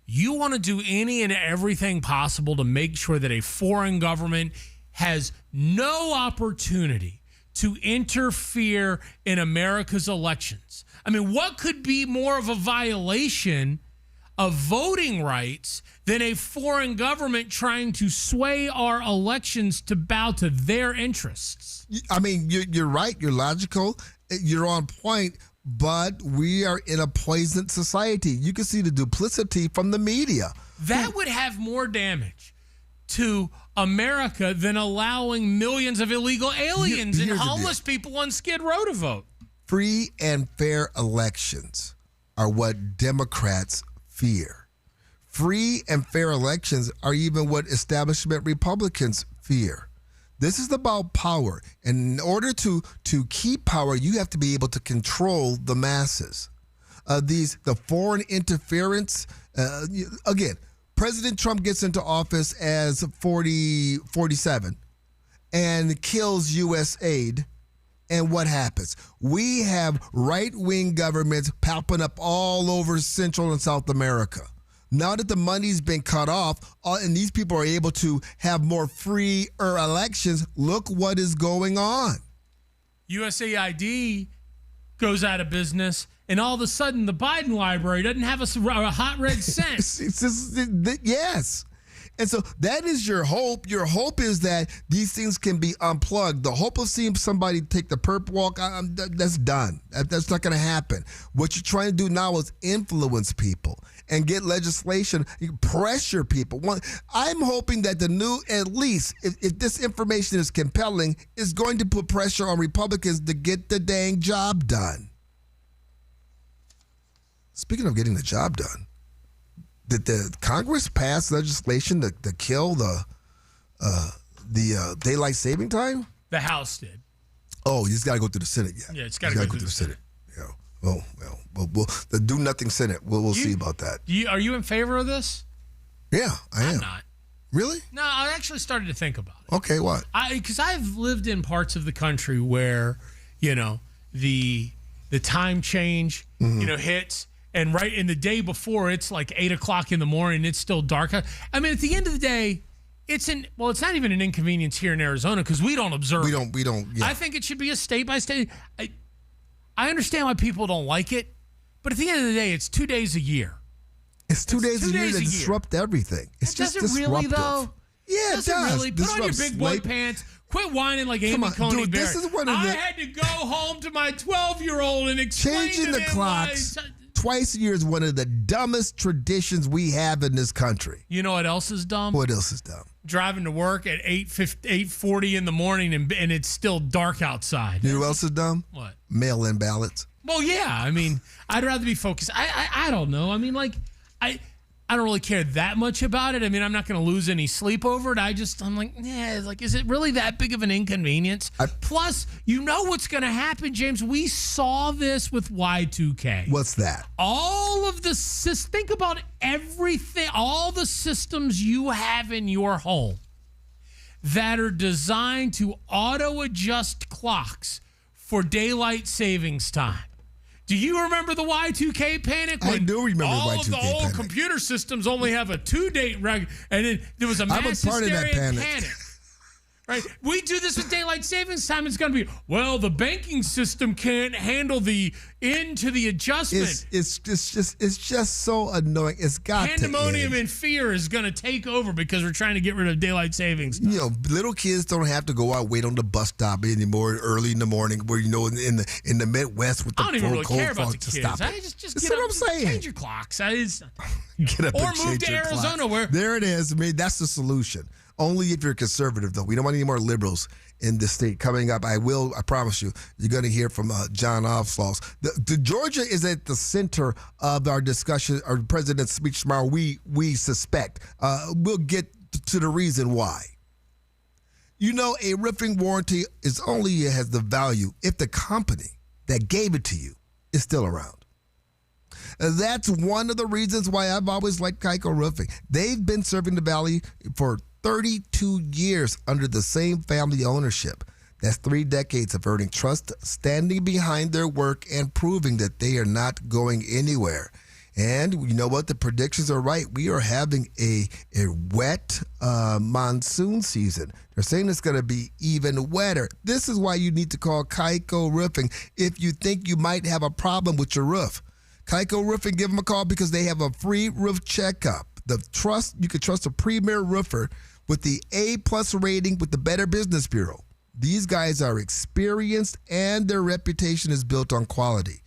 Speaker 6: you want to do any and everything possible to make sure that a foreign government has no opportunity to interfere in America's elections? I mean, what could be more of a violation of voting rights than a foreign government trying to sway our elections to bow to their interests?
Speaker 4: I mean, you're right. You're logical. You're on point. But we are in a poisoned society. You can see the duplicity from the media.
Speaker 6: That would have more damage to America than allowing millions of illegal aliens and homeless people on Skid Row to vote.
Speaker 4: Free and fair elections are what Democrats fear. Free and fair elections are even what establishment Republicans fear. This is about power. And in order to keep power, you have to be able to control the masses. The foreign interference, again, President Trump gets into office as 47 and kills U.S. aid. And what happens? We have right-wing governments popping up all over Central and South America. Now that the money's been cut off and these people are able to have more freer elections, look what is going on.
Speaker 6: USAID goes out of business, and all of a sudden the Biden library doesn't have a hot red cent.
Speaker 4: Yes. And so that is your hope. Your hope is that these things can be unplugged. The hope of seeing somebody take the perp walk, that's done. That's not going to happen. What you're trying to do now is influence people and get legislation, pressure people. I'm hoping that the new, at least, if this information is compelling, is going to put pressure on Republicans to get the dang job done. Speaking of getting the job done, did the Congress pass legislation to kill the daylight saving time?
Speaker 6: The House did.
Speaker 4: Oh, you just got to go through the Senate yet.
Speaker 6: Yeah, it's got to go through the Senate.
Speaker 4: Yeah. Oh, well, the do nothing Senate. We'll see about that.
Speaker 6: Are you in favor of this?
Speaker 4: Yeah, I am.
Speaker 6: I'm not.
Speaker 4: Really?
Speaker 6: No, I actually started to think about it.
Speaker 4: Okay, what?
Speaker 6: Because I've lived in parts of the country where, the time change, hits. And right in the day before, it's like 8 o'clock in the morning. It's still dark. I mean, at the end of the day, it's not even an inconvenience here in Arizona because we don't observe.
Speaker 4: We don't. Yeah.
Speaker 6: I think it should be a state by state. I understand why people don't like it, but at the end of the day, it's 2 days a year.
Speaker 4: It's two days a year that disrupt everything. It's just disruptive.
Speaker 6: Really, though?
Speaker 4: Yeah, it does.
Speaker 6: Really? Put on your big boy pants. Quit whining like Amy Coney Barrett.
Speaker 4: This is one of
Speaker 6: I had to go home to my 12-year-old and explain
Speaker 4: changing
Speaker 6: to
Speaker 4: the
Speaker 6: him
Speaker 4: clocks twice a year is one of the dumbest traditions we have in this country.
Speaker 6: You know what else is dumb?
Speaker 4: What else is dumb?
Speaker 6: Driving to work at 8:40 in the morning and it's still dark outside.
Speaker 4: You know what else is dumb?
Speaker 6: What?
Speaker 4: Mail-in ballots.
Speaker 6: Well, yeah. I mean, I'd rather be focused. I don't know. I mean, I don't really care that much about it. I mean, I'm not going to lose any sleep over it. I'm like, is it really that big of an inconvenience? Plus, you know what's going to happen, James? We saw this with Y2K.
Speaker 4: What's that?
Speaker 6: All of the think about everything, all the systems you have in your home that are designed to auto-adjust clocks for daylight savings time. Do you remember the Y2K panic?
Speaker 4: I do remember
Speaker 6: all
Speaker 4: Y2K
Speaker 6: of the old
Speaker 4: panic.
Speaker 6: computer systems only have a 2-date and then there was a mass
Speaker 4: I was part of that
Speaker 6: hysteria
Speaker 4: panic.
Speaker 6: Right? We do this with daylight savings time. It's going to be, the banking system can't handle the into the adjustment.
Speaker 4: It's just so annoying. It's got
Speaker 6: Pandemonium
Speaker 4: to end.
Speaker 6: and fear is going to take over because we're trying to get rid of daylight savings.
Speaker 4: You know, little kids don't have to go out wait on the bus stop anymore early in the morning. Where in the Midwest with the
Speaker 6: I don't even really
Speaker 4: cold
Speaker 6: care about
Speaker 4: front
Speaker 6: the
Speaker 4: to
Speaker 6: kids.
Speaker 4: stop
Speaker 6: I
Speaker 4: it.
Speaker 6: just
Speaker 4: That's
Speaker 6: get
Speaker 4: what
Speaker 6: up
Speaker 4: I'm saying.
Speaker 6: Change your clocks.
Speaker 4: Get up
Speaker 6: or
Speaker 4: and
Speaker 6: move
Speaker 4: change
Speaker 6: to
Speaker 4: your
Speaker 6: Arizona
Speaker 4: clock.
Speaker 6: where
Speaker 4: There it is. I mean, that's the solution. Only if you're conservative, though. We don't want any more liberals in the state. Coming up, I promise you, you're going to hear from John Oswald. The Georgia is at the center of our discussion, our president's speech tomorrow. We suspect. We'll get to the reason why. You know, a roofing warranty only has the value if the company that gave it to you is still around. That's one of the reasons why I've always liked Geico Roofing. They've been serving the Valley for 32 years under the same family ownership. That's 3 decades of earning trust, standing behind their work, and proving that they are not going anywhere. And you know what? The predictions are right. We are having a wet monsoon season. They're saying it's going to be even wetter. This is why you need to call Geico Roofing if you think you might have a problem with your roof. Geico Roofing, give them a call because they have a free roof checkup. You can trust a premier roofer with the A+ rating with the Better Business Bureau. These guys are experienced and their reputation is built on quality.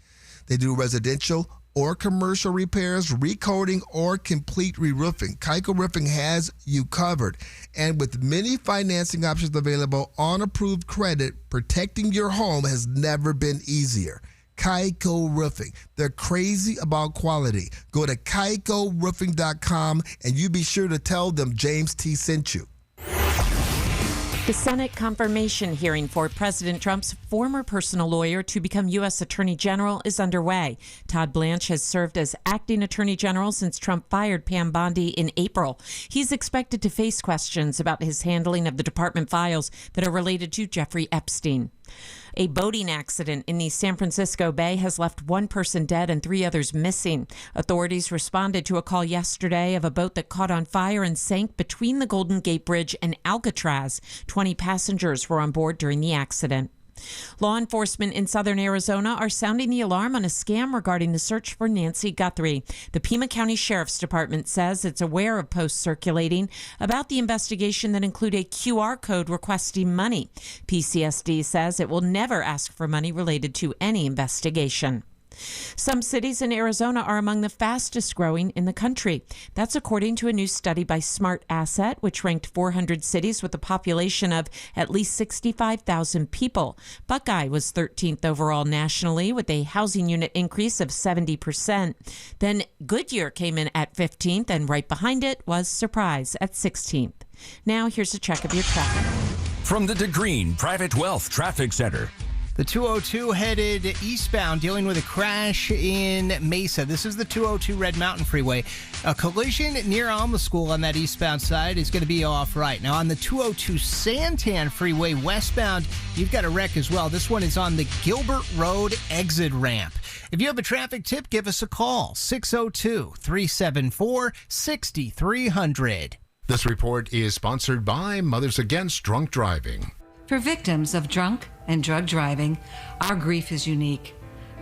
Speaker 4: They do residential or commercial repairs, recoating, or complete re-roofing. Geico Roofing has you covered. And with many financing options available on approved credit, protecting your home has never been easier. Geico Roofing. They're crazy about quality. Go to GeicoRoofing.com and you be sure to tell them James T. sent you.
Speaker 12: The Senate confirmation hearing for President Trump's former personal lawyer to become U.S. Attorney General is underway. Todd Blanche has served as acting Attorney General since Trump fired Pam Bondi in April. He's expected to face questions about his handling of the department files that are related to Jeffrey Epstein. A boating accident in the San Francisco Bay has left 1 person dead and 3 others missing. Authorities responded to a call yesterday of a boat that caught on fire and sank between the Golden Gate Bridge and Alcatraz. 20 passengers were on board during the accident. Law enforcement in southern Arizona are sounding the alarm on a scam regarding the search for Nancy Guthrie. The Pima County Sheriff's Department says it's aware of posts circulating about the investigation that include a QR code requesting money. PCSD says it will never ask for money related to any investigation. Some cities in Arizona are among the fastest growing in the country. That's according to a new study by Smart Asset, which ranked 400 cities with a population of at least 65,000 people. Buckeye was 13th overall nationally with a housing unit increase of 70%. Then Goodyear came in at 15th, and right behind it was Surprise at 16th. Now here's a check of your traffic.
Speaker 3: From the DeGreen Private Wealth Traffic Center.
Speaker 2: The 202 headed eastbound, dealing with a crash in Mesa. This is the 202 Red Mountain Freeway. A collision near Alma School on that eastbound side is going to be off right. Now on the 202 Santan Freeway westbound, you've got a wreck as well. This one is on the Gilbert Road exit ramp. If you have a traffic tip, give us a call, 602-374-6300.
Speaker 8: This report is sponsored by Mothers Against Drunk Driving.
Speaker 23: For victims of drunk and drug driving, our grief is unique.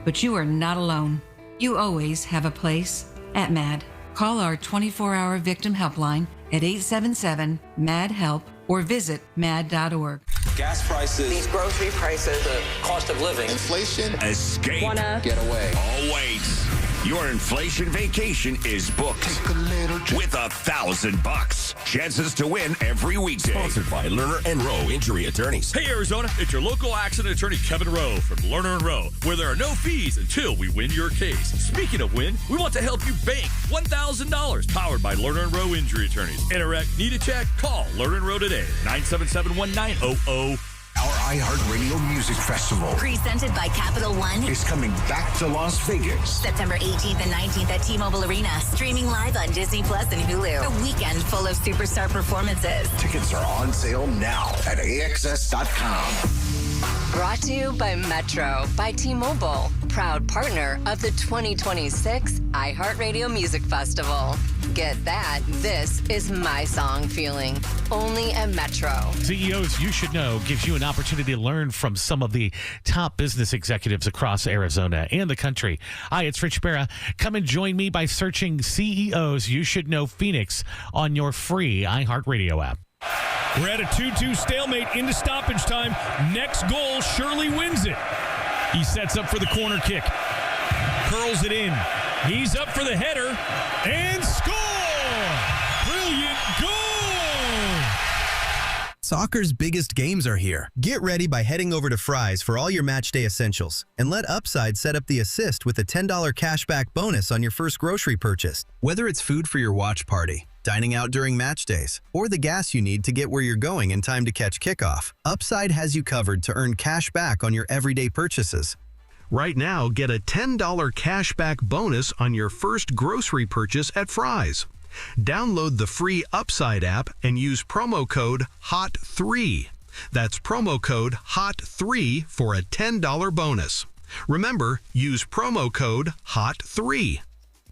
Speaker 23: But you are not alone. You always have a place at MAD. Call our 24-hour victim helpline at 877-MAD-HELP or visit mad.org.
Speaker 26: Gas prices, these grocery prices, the cost of living, inflation,
Speaker 3: escape,
Speaker 26: get away.
Speaker 3: Always. Your inflation vacation is booked with $1,000. Chances to win every weekday.
Speaker 5: Sponsored by Lerner and Rowe Injury Attorneys.
Speaker 7: Hey, Arizona, it's your local accident attorney, Kevin Rowe from Lerner and Rowe, where there are no fees until we win your case. Speaking of win, we want to help you bank $1,000, powered by Lerner and Rowe Injury Attorneys. Interact, need a check? Call Lerner and Rowe today, 977-1900.
Speaker 1: Our iHeartRadio Music Festival
Speaker 9: presented by Capital One
Speaker 1: is coming back to Las Vegas.
Speaker 9: September 18th and 19th at T-Mobile Arena. Streaming live on Disney Plus and Hulu. A weekend full of superstar performances.
Speaker 1: Tickets are on sale now at AXS.com.
Speaker 10: Brought to you by Metro by T-Mobile, proud partner of the 2026 iHeartRadio Music Festival. Get that. This is my song feeling. Only at Metro.
Speaker 13: CEOs You Should Know gives you an opportunity to learn from some of the top business executives across Arizona and the country. Hi, it's Rich Barrett. Come and join me by searching CEOs You Should Know Phoenix on your free iHeartRadio app.
Speaker 26: We're at a 2-2 stalemate into stoppage time. Next goal, Shirley wins it. He sets up for the corner kick. Curls it in. He's up for the header. And score! Brilliant goal!
Speaker 14: Soccer's biggest games are here. Get ready by heading over to Fry's for all your match day essentials. And let Upside set up the assist with a $10 cashback bonus on your first grocery purchase. Whether it's food for your watch party, dining out during match days, or the gas you need to get where you're going in time to catch kickoff, Upside has you covered to earn cash back on your everyday purchases.
Speaker 15: Right now, get a $10 cashback bonus on your first grocery purchase at Fry's. Download the free Upside app and use promo code HOT3. That's promo code HOT3 for a $10 bonus. Remember, use promo code HOT3.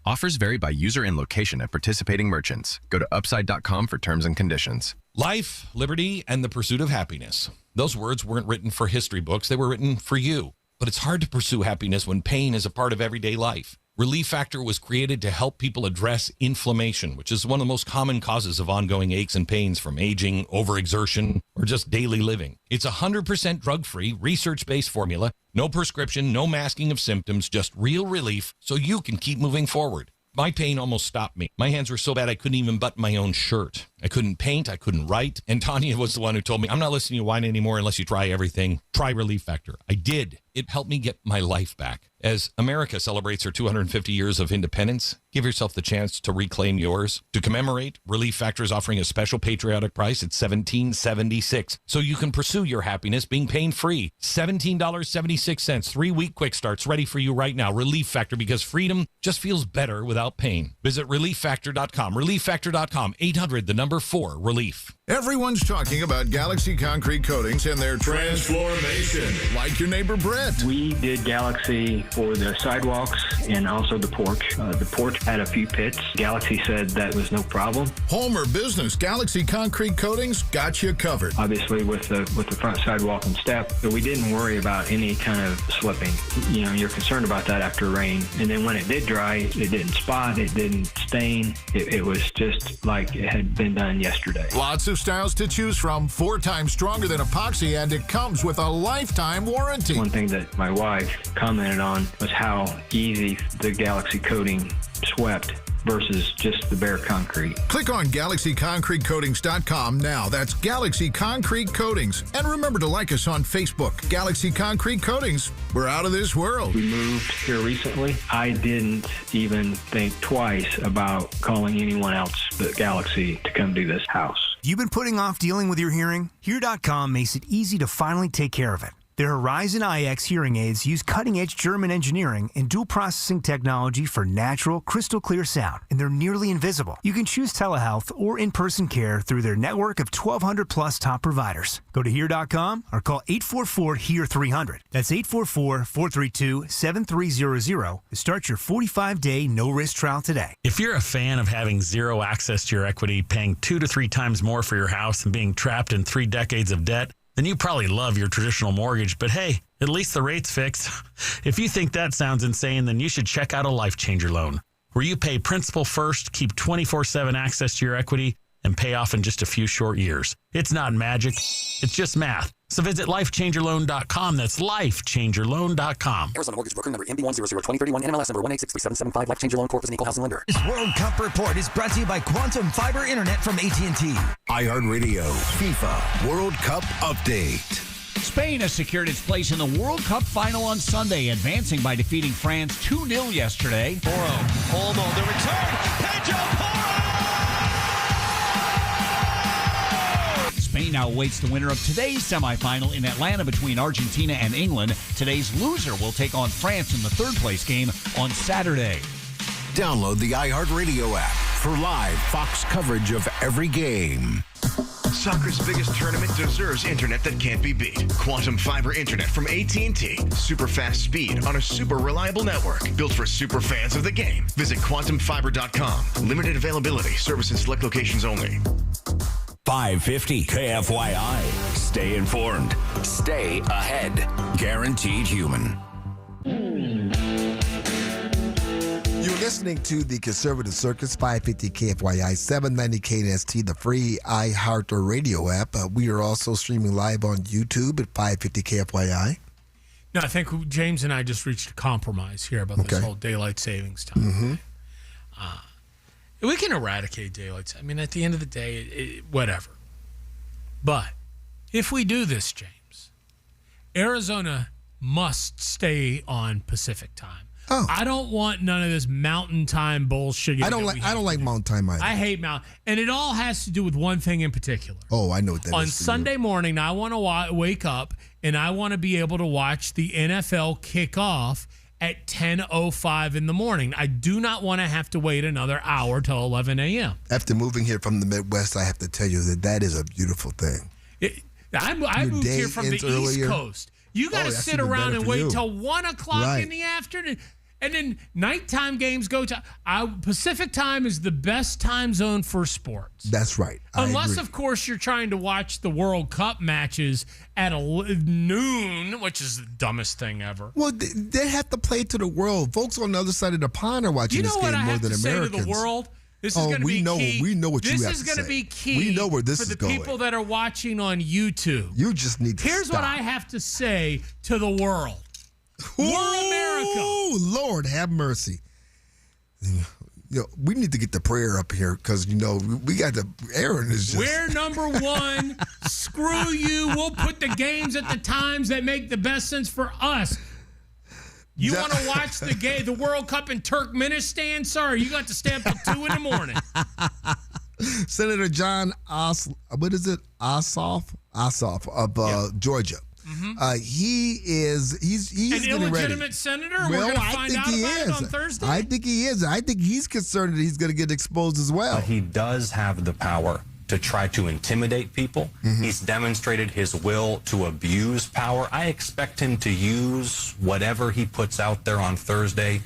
Speaker 25: Offers vary by user and location at participating merchants. Go to upside.com for terms and conditions.
Speaker 29: Life, liberty, and the pursuit of happiness. Those words weren't written for history books. They were written for you. But it's hard to pursue happiness when pain is a part of everyday life. Relief Factor was created to help people address inflammation, which is one of the most common causes of ongoing aches and pains from aging, overexertion, or just daily living. It's 100% drug-free, research-based formula, no prescription, no masking of symptoms, just real relief so you can keep moving forward. My pain almost stopped me. My hands were so bad I couldn't even button my own shirt. I couldn't paint. I couldn't write. And Tanya was the one who told me, I'm not listening to you whine anymore unless you try everything. Try Relief Factor. I did. It helped me get my life back. As America celebrates her 250 years of independence, give yourself the chance to reclaim yours. To commemorate, Relief Factor is offering a special patriotic price at $17.76, so you can pursue your happiness being pain-free. $17.76, 3-week quick starts ready for you right now. Relief Factor, because freedom just feels better without pain. Visit ReliefFactor.com. ReliefFactor.com. 800-4-RELIEF.
Speaker 30: Everyone's talking about Galaxy Concrete Coatings and their transformation. Like your neighbor Brett.
Speaker 31: We did Galaxy for the sidewalks and also the porch. The porch had a few pits. Galaxy said that was no problem.
Speaker 30: Home or business, Galaxy Concrete Coatings got you covered.
Speaker 31: Obviously with the front sidewalk and step, so we didn't worry about any kind of slipping. You know, you're concerned about that after rain. And then when it did dry, it didn't spot, it didn't stain. It was just like it had been done yesterday.
Speaker 30: Lots of styles to choose from, 4 times stronger than epoxy, and it comes with a lifetime warranty.
Speaker 31: One thing that my wife commented on was how easy the Galaxy coating swept versus just the bare concrete.
Speaker 30: Click on GalaxyConcreteCoatings.com now. That's Galaxy Concrete Coatings. And remember to like us on Facebook. Galaxy Concrete Coatings. We're out of this world.
Speaker 31: We moved here recently. I didn't even think twice about calling anyone else but Galaxy to come do this house.
Speaker 32: You've been putting off dealing with your hearing? Hear.com makes it easy to finally take care of it. Their Horizon IX hearing aids use cutting-edge German engineering and dual processing technology for natural, crystal-clear sound, and they're nearly invisible. You can choose telehealth or in-person care through their network of 1,200-plus top providers. Go to Hear.com or call 844-HEAR-300. That's 844-432-7300 to start your 45-day no-risk trial today.
Speaker 13: If you're a fan of having zero access to your equity, paying 2 to 3 times more for your house, and being trapped in 3 decades of debt, then you probably love your traditional mortgage, but hey, at least the rate's fixed. If you think that sounds insane, then you should check out a Life Changer loan, where you pay principal first, keep 24/7 access to your equity,
Speaker 6: and pay off in just a few short years. It's not magic. It's just math. So visit lifechangerloan.com. That's lifechangerloan.com.
Speaker 5: Arizona Mortgage Broker number MB1002031 NMLS number 1863775. Life Changer Loan Corp is an equal housing lender.
Speaker 11: This World Cup report is brought to you by Quantum Fiber Internet from AT&T.
Speaker 1: iHeartRadio FIFA World Cup Update.
Speaker 16: Spain has secured its place in the World Cup final on Sunday, advancing by defeating France 2-0 yesterday.
Speaker 17: Olmo, the return. Pedro Porro!
Speaker 16: Spain now awaits the winner of today's semifinal in Atlanta between Argentina and England. Today's loser will take on France in the third-place game on Saturday.
Speaker 1: Download the iHeartRadio app for live Fox coverage of every game.
Speaker 18: Soccer's biggest tournament deserves internet that can't be beat. Quantum Fiber Internet from AT&T. Super fast speed on a super reliable network. Built for super fans of the game. Visit quantumfiber.com. Limited availability. Service in select locations only.
Speaker 3: 550 KFYI. Stay informed. Stay ahead. Guaranteed human.
Speaker 4: You're listening to the Conservative Circus, 550 KFYI, 790 KNST, the free iHeartRadio app. We are also streaming live on YouTube at 550 KFYI.
Speaker 19: No, I think James and I just reached a compromise here about this whole daylight savings time. We can eradicate daylight. I mean, at the end of the day, whatever. But if we do this, James, Arizona must stay on Pacific time.
Speaker 4: Oh.
Speaker 19: I don't want none of this mountain time bullshit.
Speaker 4: I don't like mountain time either.
Speaker 19: I hate mountain. And it all has to do with one thing in particular.
Speaker 4: Oh, I know what that is.
Speaker 19: On Sunday morning, I want to wake up and I want to be able to watch the NFL kick off at 10:05 in the morning. I do not want to have to wait another hour till 11 a.m.
Speaker 4: After moving here from the Midwest, I have to tell you that is a beautiful thing.
Speaker 19: I moved here from the East Coast. You got to sit around and wait till 1 o'clock in the afternoon. And then nighttime games go to Pacific time is the best time zone for sports.
Speaker 4: That's right.
Speaker 19: Unless, of course, you're trying to watch the World Cup matches at noon, which is the dumbest thing ever.
Speaker 4: Well, they have to play to the world. Folks on the other side of the pond are watching this game more than Americans.
Speaker 19: You know what I have to say to the world? This is going to be key.
Speaker 4: We know what you have to say.
Speaker 19: This is going to be key.
Speaker 4: We know where this
Speaker 19: is
Speaker 4: going.
Speaker 19: For the people that are watching on YouTube.
Speaker 4: You just need to
Speaker 19: Here's what I have to say to the world. We're America.
Speaker 4: Oh, Lord, have mercy. We need to get the prayer up here because, we got Aaron is just.
Speaker 19: We're number one. Screw you. We'll put the games at the times that make the best sense for us. You want to watch the World Cup in Turkmenistan? Sorry, you got to stay up till 2 in the morning.
Speaker 4: Senator John Ossoff of Georgia. He's
Speaker 19: an illegitimate senator.
Speaker 4: Well,
Speaker 19: we're going to find out about it on Thursday.
Speaker 4: I think he is. I think he's concerned that he's going to get exposed as well.
Speaker 20: He does have the power to try to intimidate people. He's demonstrated his will to abuse power. I expect him to use whatever he puts out there on Thursday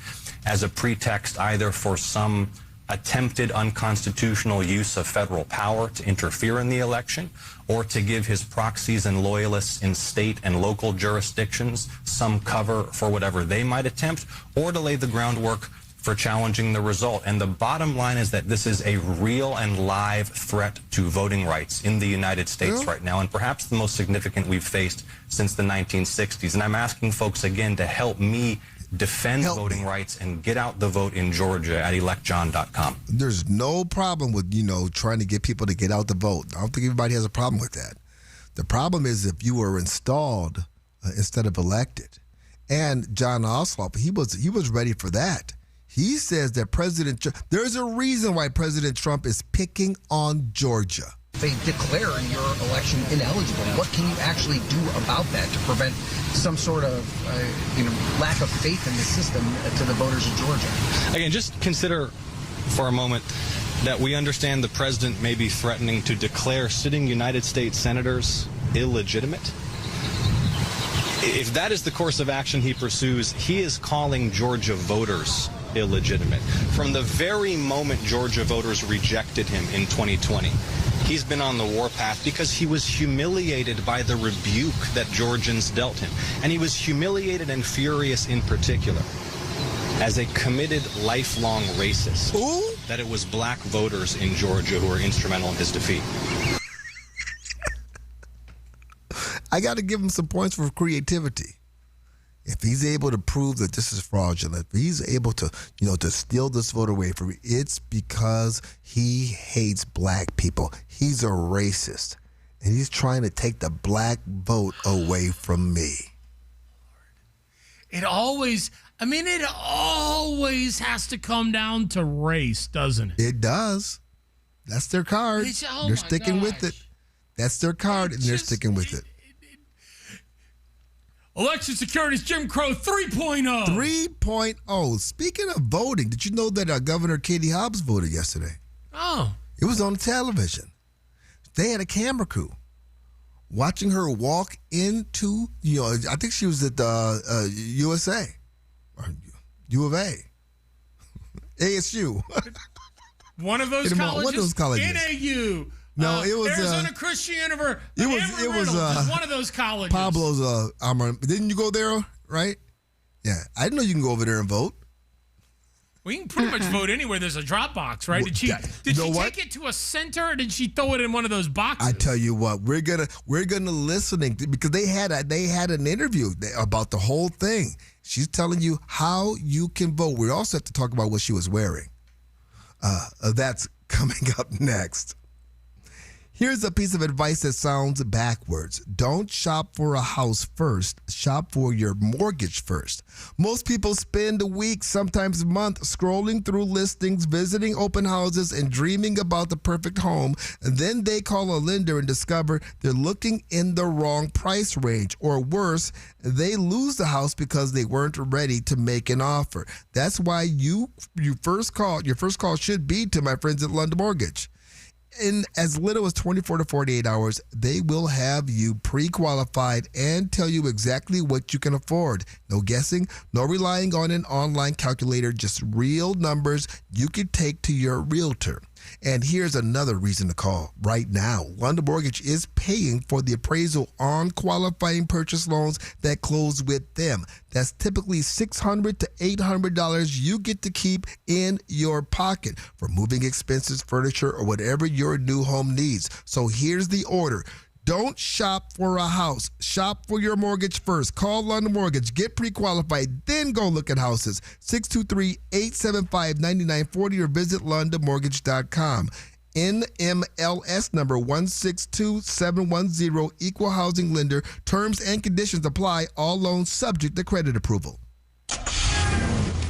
Speaker 20: as a pretext either for some attempted unconstitutional use of federal power to interfere in the election, or to give his proxies and loyalists in state and local jurisdictions some cover for whatever they might attempt, or to lay the groundwork for challenging the result. And the bottom line is that this is a real and live threat to voting rights in the United States right now, and perhaps the most significant we've faced since the 1960s. And I'm asking folks again to help me defend voting rights and get out the vote in Georgia at electjohn.com.
Speaker 4: There's no problem with, trying to get people to get out the vote. I don't think everybody has a problem with that. The problem is if you were installed instead of elected. And John Ossoff, he was ready for that. He says that there's a reason why President Trump is picking on Georgia.
Speaker 21: They declare your election ineligible. What can you actually do about that to prevent some sort of lack of faith in the system to the voters of Georgia?
Speaker 20: Again, just consider for a moment that we understand the president may be threatening to declare sitting United States senators illegitimate. If that is the course of action he pursues, he is calling Georgia voters illegitimate. From the very moment Georgia voters rejected him in 2020, he's been on the warpath because he was humiliated by the rebuke that Georgians dealt him. And he was humiliated and furious in particular as a committed lifelong racist that it was black voters in Georgia who were instrumental in his defeat.
Speaker 4: I got to give him some points for creativity. If he's able to prove that this is fraudulent, if he's able to, to steal this vote away from me, it's because he hates black people. He's a racist. And he's trying to take the black vote away from me.
Speaker 19: It always has to come down to race, doesn't it?
Speaker 4: It does. That's their card. They're sticking with it. That's their card, and they're sticking with it.
Speaker 19: Election security is Jim Crow 3.0.
Speaker 4: 3.0. Speaking of voting, did you know that Governor Katie Hobbs voted yesterday?
Speaker 19: Oh.
Speaker 4: It was on television. They had a camera crew watching her walk into, I think she was at USA, or U of A, ASU.
Speaker 19: One of those colleges?
Speaker 4: One of those colleges.
Speaker 19: NAU.
Speaker 4: No, it was
Speaker 19: Arizona Christian University.
Speaker 4: It was
Speaker 19: one of those colleges.
Speaker 4: Pablo's didn't you go there, right? Yeah, I didn't know you can go over there and vote.
Speaker 19: We can pretty much vote anywhere. There's a drop box, right? Did she take it to a center, or did she throw it in one of those boxes?
Speaker 4: I tell you what, we're gonna listening because they had an interview about the whole thing. She's telling you how you can vote. We also have to talk about what she was wearing. That's coming up next. Here's a piece of advice that sounds backwards. Don't shop for a house first. Shop for your mortgage first. Most people spend a week, sometimes a month, scrolling through listings, visiting open houses, and dreaming about the perfect home. And then they call a lender and discover they're looking in the wrong price range. Or worse, they lose the house because they weren't ready to make an offer. That's why your first call should be to my friends at London Mortgage. In as little as 24 to 48 hours, they will have you pre-qualified and tell you exactly what you can afford. No guessing, no relying on an online calculator, just real numbers you can take to your realtor. And here's another reason to call right now. London Mortgage is paying for the appraisal on qualifying purchase loans that close with them. That's typically $600 to $800 you get to keep in your pocket for moving expenses, furniture, or whatever your new home needs. So here's the order. Don't shop for a house. Shop for your mortgage first. Call London Mortgage. Get pre-qualified. Then go look at houses. 623-875-9940 or visit londonmortgage.com. NMLS number 162710. Equal housing lender. Terms and conditions apply. All loans subject to credit approval.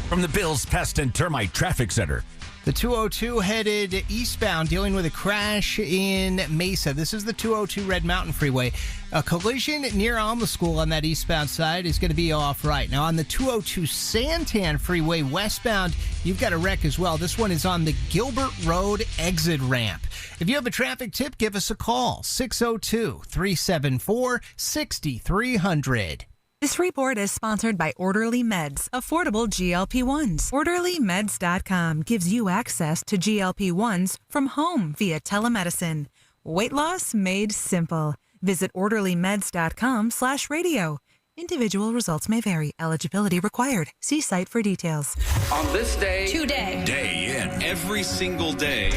Speaker 3: From the Bills Pest and Termite Traffic Center.
Speaker 2: The 202 headed eastbound, dealing with a crash in Mesa. This is the 202 Red Mountain Freeway. A collision near Alma School on that eastbound side is going to be off right. Now, on the 202 Santan Freeway westbound, you've got a wreck as well. This one is on the Gilbert Road exit ramp. If you have a traffic tip, give us a call. 602-374-6300.
Speaker 7: This report is sponsored by Orderly Meds, affordable GLP-1s. OrderlyMeds.com gives you access to GLP-1s from home via telemedicine. Weight loss made simple. Visit OrderlyMeds.com/radio. Individual results may vary. Eligibility required. See site for details.
Speaker 8: On this day,
Speaker 7: today,
Speaker 3: Day in.
Speaker 8: every single day,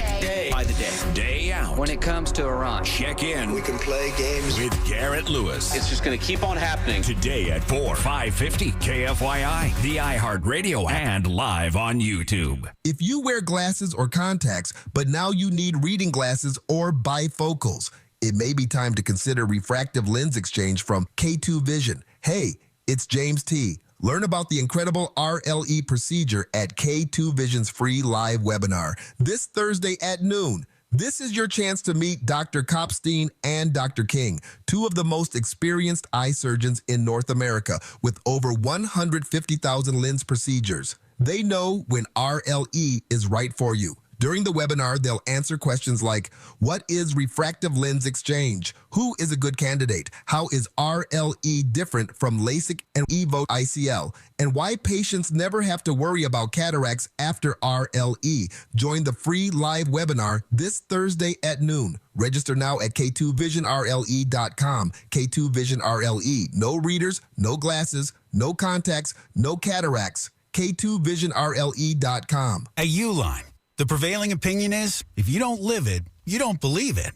Speaker 8: by the day,
Speaker 3: Day out.
Speaker 8: when it comes to Iran,
Speaker 3: Check in.
Speaker 8: we can play games.
Speaker 3: With Garrett Lewis.
Speaker 8: It's just going to keep on happening.
Speaker 3: Today at 4, 550 KFYI, the iHeartRadio app, and live on YouTube.
Speaker 4: If you wear glasses or contacts, but now you need reading glasses or bifocals, it may be time to consider refractive lens exchange from K2 Vision. Hey, it's James T. Learn about the incredible RLE procedure at K2 Vision's free live webinar this Thursday at noon. This is your chance to meet Dr. Kopstein and Dr. King, two of the most experienced eye surgeons in North America with over 150,000 lens procedures. They know when RLE is right for you. During the webinar, they'll answer questions like, what is refractive lens exchange? Who is a good candidate? How is RLE different from LASIK and EVO ICL? And why patients never have to worry about cataracts after RLE. Join the free live webinar this Thursday at noon. Register now at K2VisionRLE.com. K2 Vision RLE. No readers, no glasses, no contacts, no cataracts. K2VisionRLE.com.
Speaker 9: A Uline The prevailing opinion is, if you don't live it, you don't believe it.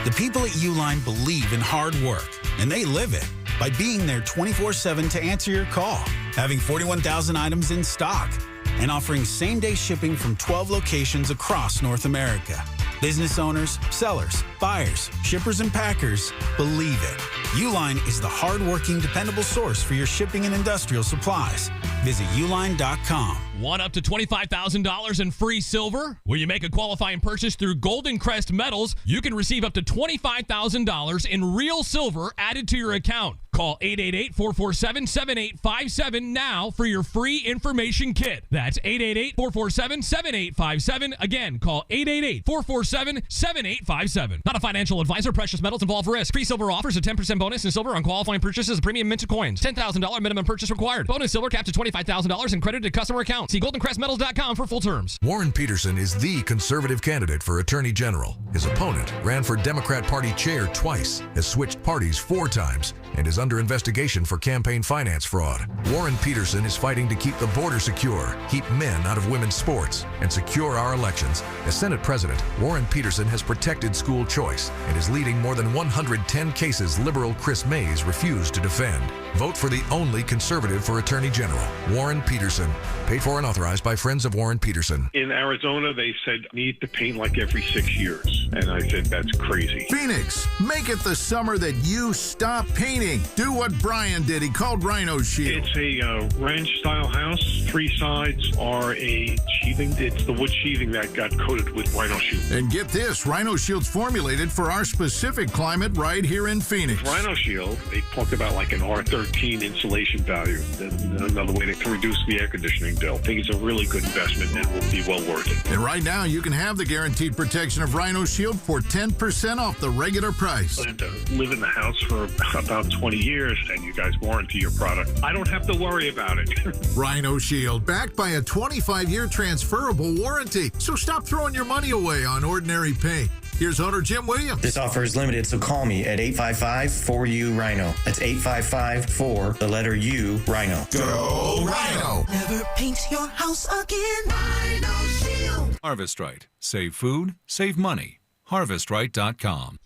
Speaker 9: The people at Uline believe in hard work, and they live it by being there 24/7 to answer your call, having 41,000 items in stock, and offering same-day shipping from 12 locations across North America. Business owners, sellers, buyers, shippers, and packers believe it. Uline is the hard-working, dependable source for your shipping and industrial supplies. Visit uline.com.
Speaker 10: Want up to $25,000 in free silver? When you make a qualifying purchase through Golden Crest Metals, you can receive up to $25,000 in real silver added to your account. Call 888-447-7857 now for your free information kit. That's 888-447-7857. Again, call 888-447-7857. Not a financial advisor. Precious metals involve risk. Free silver offers a 10% bonus in silver on qualifying purchases of premium minted coins. $10,000 minimum purchase required. Bonus silver capped to $25,000 and credited to customer account. See goldencrestmetals.com for full terms.
Speaker 12: Warren Peterson is the conservative candidate for Attorney General. His opponent ran for Democrat Party chair twice, has switched parties 4 times, and is under investigation for campaign finance fraud. Warren Peterson is fighting to keep the border secure, keep men out of women's sports, and secure our elections. As Senate President, Warren Peterson has protected school choice and is leading more than 110 cases liberal Chris Mays refused to defend. Vote for the only conservative for Attorney General, Warren Peterson. Paid for and authorized by Friends of Warren Peterson.
Speaker 14: In Arizona, they said need to paint like every 6 years. And I said, that's crazy.
Speaker 30: Phoenix, make it the summer that you stop painting. Do what Brian did. He called Rhino Shield.
Speaker 14: It's a ranch-style house. 3 sides are a sheathing. It's the wood sheathing that got coated with Rhino Shield.
Speaker 30: And get this, Rhino Shield's formulated for our specific climate right here in Phoenix.
Speaker 14: Rhino Shield, they talk about like an R13 insulation value. Another way to reduce the air conditioning bill. I think it's a really good investment and will be well worth it.
Speaker 30: And right now, you can have the guaranteed protection of Rhino Shield for 10% off the regular price.
Speaker 14: I had to live in the house for about 20 years, and you guys warranty your product. I don't have to worry about it.
Speaker 30: Rhino Shield, backed by a 25-year transferable warranty. So stop throwing your money away on ordinary paint. Here's owner Jim Williams.
Speaker 15: This offer is limited, so call me at 855-4U-RHINO. That's 855-4-U-RHINO.
Speaker 30: Go Rhino!
Speaker 22: Never paint your house again. Rhino Shield.
Speaker 23: Harvest Right. Save food, save money. HarvestRight.com.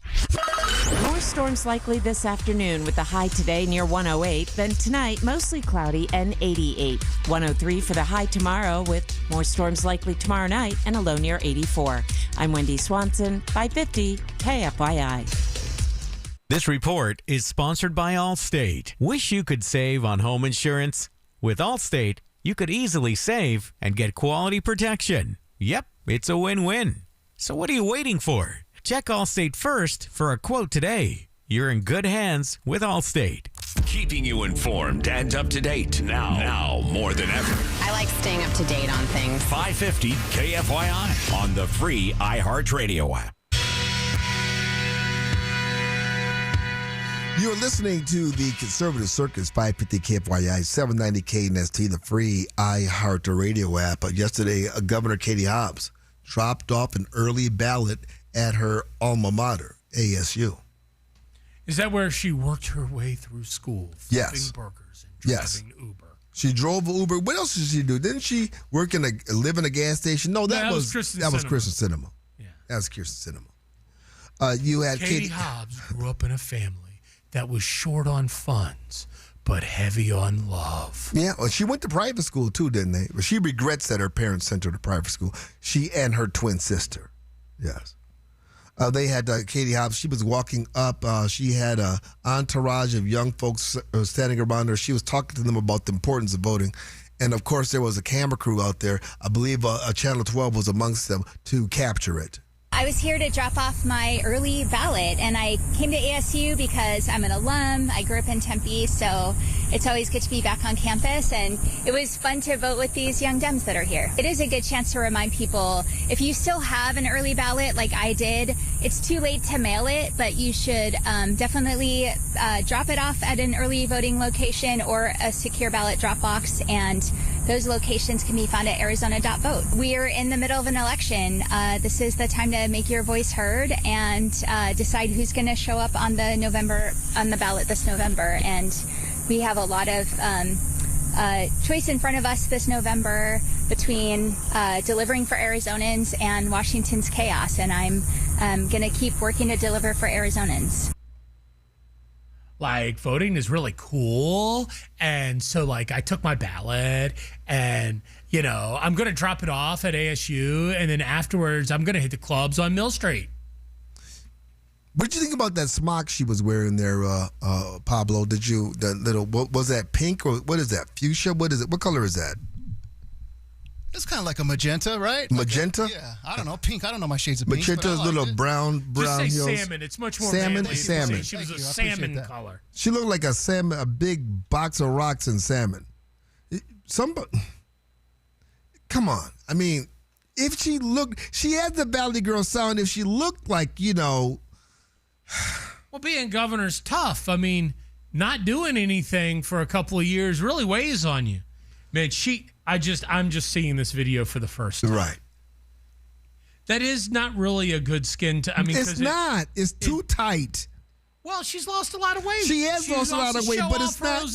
Speaker 24: More storms likely this afternoon with the high today near 108. Then tonight, mostly cloudy and 88. 103 for the high tomorrow with more storms likely tomorrow night and a low near 84. I'm Wendy Swanson, 550 KFYI.
Speaker 25: This report is sponsored by Allstate. Wish you could save on home insurance? With Allstate, you could easily save and get quality protection. Yep, it's a win-win. So what are you waiting for? Check Allstate first for a quote today. You're in good hands with Allstate.
Speaker 3: Keeping you informed and up to date now more than ever.
Speaker 26: I like staying up to date on things.
Speaker 3: 550 KFYI on the free iHeartRadio app.
Speaker 4: You're listening to the Conservative Circus, 550 KFYI, 790 KNST, the free iHeartRadio app. Yesterday, Governor Katie Hobbs dropped off an early ballot at her alma mater, ASU.
Speaker 19: Is that where she worked her way through school? Flipping burgers and driving Uber.
Speaker 4: She drove Uber. What else did she do? Didn't she live in a gas station? No, that was Kirsten Sinema. Yeah. That was Kirsten Sinema. You had
Speaker 19: Katie Hobbs grew up in a family that was short on funds, but heavy on love.
Speaker 4: Yeah, well, she went to private school too, didn't they? But she regrets that her parents sent her to private school. She and her twin sister. Yes. They had Katie Hobbs. She was walking up. She had an entourage of young folks standing around her. She was talking to them about the importance of voting. And, of course, there was a camera crew out there. I believe Channel 12 was amongst them to capture it.
Speaker 27: I was here to drop off my early ballot, and I came to ASU because I'm an alum. I grew up in Tempe, so it's always good to be back on campus, and it was fun to vote with these young Dems that are here. It is a good chance to remind people, if you still have an early ballot like I did, it's too late to mail it, but you should definitely drop it off at an early voting location or a secure ballot drop box, and those locations can be found at arizona.vote. We are in the middle of an election. This is the time to make your voice heard and decide who's going to show up on the ballot this November. And we have a lot of choice in front of us this November. between delivering for Arizonans and Washington's chaos, and I'm going to keep working to deliver for Arizonans.
Speaker 19: Like, voting is really cool, and so, like, I took my ballot, and, you know, I'm going to drop it off at ASU, and then afterwards, I'm going to hit the clubs on Mill Street.
Speaker 4: What did you think about that smock she was wearing there, Pablo? What was that, pink, or what is that, fuchsia? What is it? What color is that?
Speaker 1: It's kind of like a magenta, right?
Speaker 4: Magenta?
Speaker 1: Yeah, I don't know. Pink. I don't know my shades of pink.
Speaker 4: Magenta's little brown
Speaker 19: Just say
Speaker 4: heels.
Speaker 19: salmon. It's much more
Speaker 4: salmon.
Speaker 19: manly.
Speaker 4: Salmon.
Speaker 19: She was a salmon color.
Speaker 4: She looked like a salmon, a big box of rocks and salmon. Come on. I mean, if she had the Valley Girl sound. If she looked like, you know.
Speaker 19: Well, being governor's tough. I mean, not doing anything for a couple of years really weighs on you. Man, I'm just seeing this video for the first time.
Speaker 4: Right.
Speaker 19: That is not really a good skin to. I mean,
Speaker 4: it's not. It's too tight.
Speaker 19: Well, she's lost a lot of weight.
Speaker 4: She has lost a lot of weight, but it's not.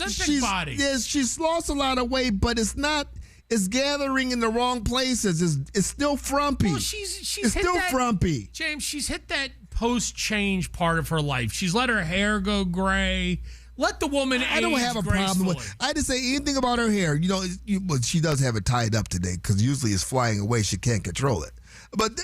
Speaker 4: She's lost a lot of weight, but it's not. It's gathering in the wrong places. It's still frumpy.
Speaker 19: Well, she's
Speaker 4: it's
Speaker 19: hit
Speaker 4: still
Speaker 19: that,
Speaker 4: frumpy.
Speaker 19: James, she's hit that post-change part of her life. She's let her hair go gray. Let the woman age.
Speaker 4: I don't have a problem with. I didn't say anything about her hair. You know, but she does have it tied up today because usually it's flying away. She can't control it. But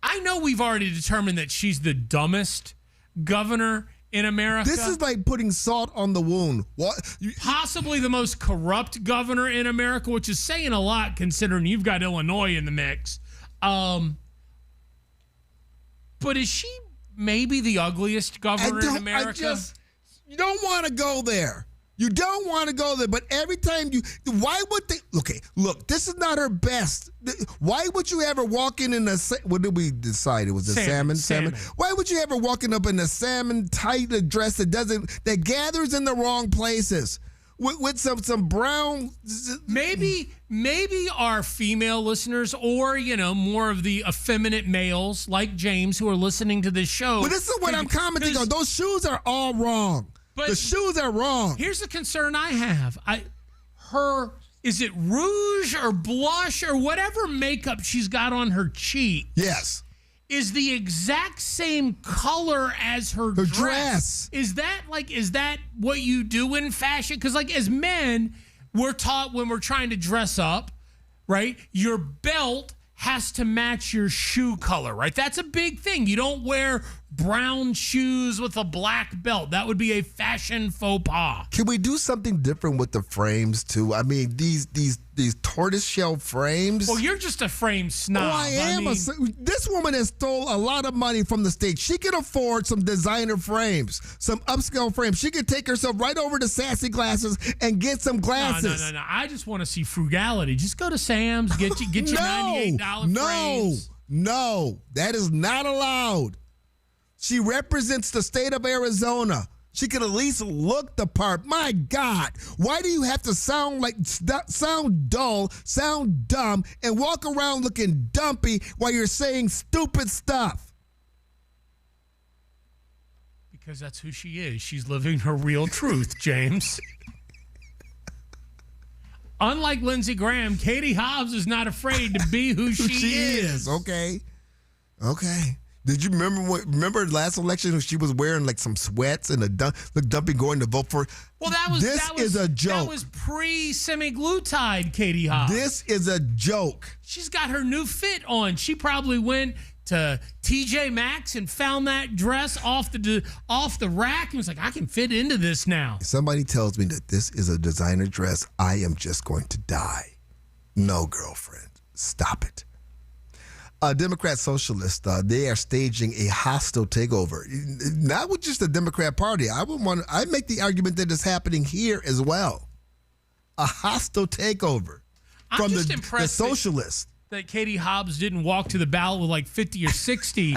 Speaker 19: I know we've already determined that she's the dumbest governor in America.
Speaker 4: This is like putting salt on the wound. What?
Speaker 19: Possibly the most corrupt governor in America, which is saying a lot considering you've got Illinois in the mix. But is she maybe the ugliest governor in America?
Speaker 4: You don't want to go there. You don't want to go there, but every time why would they? Okay, look, this is not her best. Why would you ever walk in a? What did we decide? It was a salmon. Why would you ever walking up in a salmon tight dress that gathers in the wrong places with some brown?
Speaker 19: Maybe our female listeners, or more of the effeminate males like James who are listening to this show.
Speaker 4: But this is what I'm commenting on. Those shoes are all wrong. The shoes are wrong.
Speaker 19: Here's the concern I have. Is it rouge or blush or whatever makeup she's got on her cheek?
Speaker 4: Yes.
Speaker 19: Is the exact same color as her dress. Is that what you do in fashion? Because as men, we're taught when we're trying to dress up, right? Your belt has to match your shoe color, right? That's a big thing. You don't wear brown shoes with a black belt. That would be a fashion faux pas.
Speaker 4: Can we do something different with the frames too? I mean, these tortoiseshell frames.
Speaker 19: Well, you're just a frame snob.
Speaker 4: Oh, I am. This woman has stole a lot of money from the state. She can afford some designer frames, some upscale frames. She could take herself right over to Sassy Glasses and get some glasses.
Speaker 19: No. I just want to see frugality. Just go to Sam's, get your $98 frames.
Speaker 4: No, that is not allowed. She represents the state of Arizona. She could at least look the part. My God, why do you have to sound dull, sound dumb, and walk around looking dumpy while you're saying stupid stuff?
Speaker 19: Because that's who she is. She's living her real truth, James. Unlike Lindsey Graham, Katie Hobbs is not afraid to be who she is.
Speaker 4: Okay. Did you remember last election when she was wearing like some sweats and dumpy going to vote for?
Speaker 19: Well, that was
Speaker 4: a joke.
Speaker 19: That was pre-semiglutide, Katie Hobbs.
Speaker 4: This is a joke.
Speaker 19: She's got her new fit on. She probably went to TJ Maxx and found that dress off the rack and was like, I can fit into this now.
Speaker 4: If somebody tells me that this is a designer dress, I am just going to die. No, girlfriend. Stop it. Democrat socialists, they are staging a hostile takeover. Not with just the Democrat Party. I make the argument that it's happening here as well. A hostile takeover from the socialists.
Speaker 19: That Katie Hobbs didn't walk to the ballot with like 50 or 60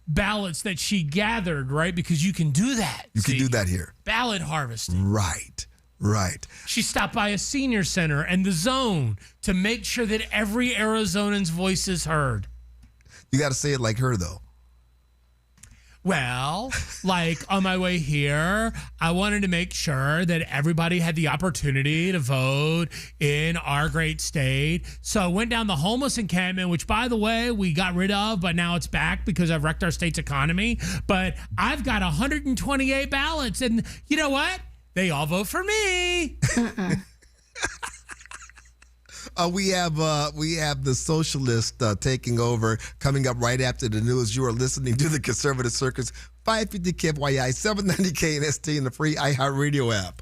Speaker 19: ballots that she gathered, right? Because you can do that.
Speaker 4: You can do that here.
Speaker 19: Ballot harvesting.
Speaker 4: Right.
Speaker 19: She stopped by a senior center and the Zone to make sure that every Arizonan's voice is heard.
Speaker 4: You got to say it like her, though.
Speaker 19: Well, like on my way here, I wanted to make sure that everybody had the opportunity to vote in our great state. So I went down the homeless encampment, which, by the way, we got rid of, but now it's back because I've wrecked our state's economy. But I've got 128 ballots, and you know what? They all vote for me.
Speaker 4: We have the socialist taking over coming up right after the news. You are listening to the Conservative Circus, 550 KFYI, 790 KNST, and the free iHeartRadio app.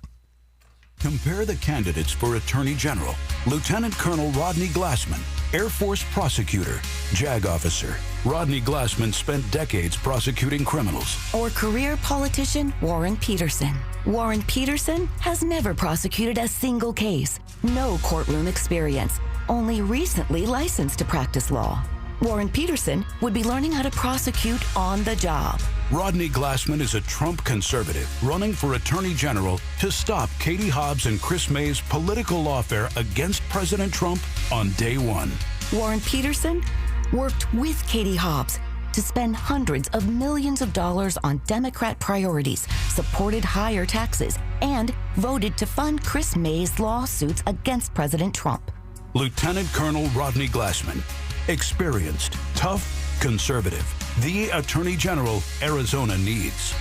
Speaker 5: Compare the candidates for Attorney General. Lieutenant Colonel Rodney Glassman, Air Force prosecutor, JAG officer. Rodney Glassman spent decades prosecuting criminals.
Speaker 6: Or career politician Warren Peterson. Warren Peterson has never prosecuted a single case. No courtroom experience. Only recently licensed to practice law. Warren Peterson would be learning how to prosecute on the job.
Speaker 5: Rodney Glassman is a Trump conservative running for Attorney General to stop Katie Hobbs and Chris May's political lawfare against President Trump on day one.
Speaker 6: Warren Peterson worked with Katie Hobbs to spend hundreds of millions of dollars on Democrat priorities, supported higher taxes, and voted to fund Chris May's lawsuits against President Trump.
Speaker 5: Lieutenant Colonel Rodney Glassman, experienced, tough, conservative. The Attorney General Arizona needs.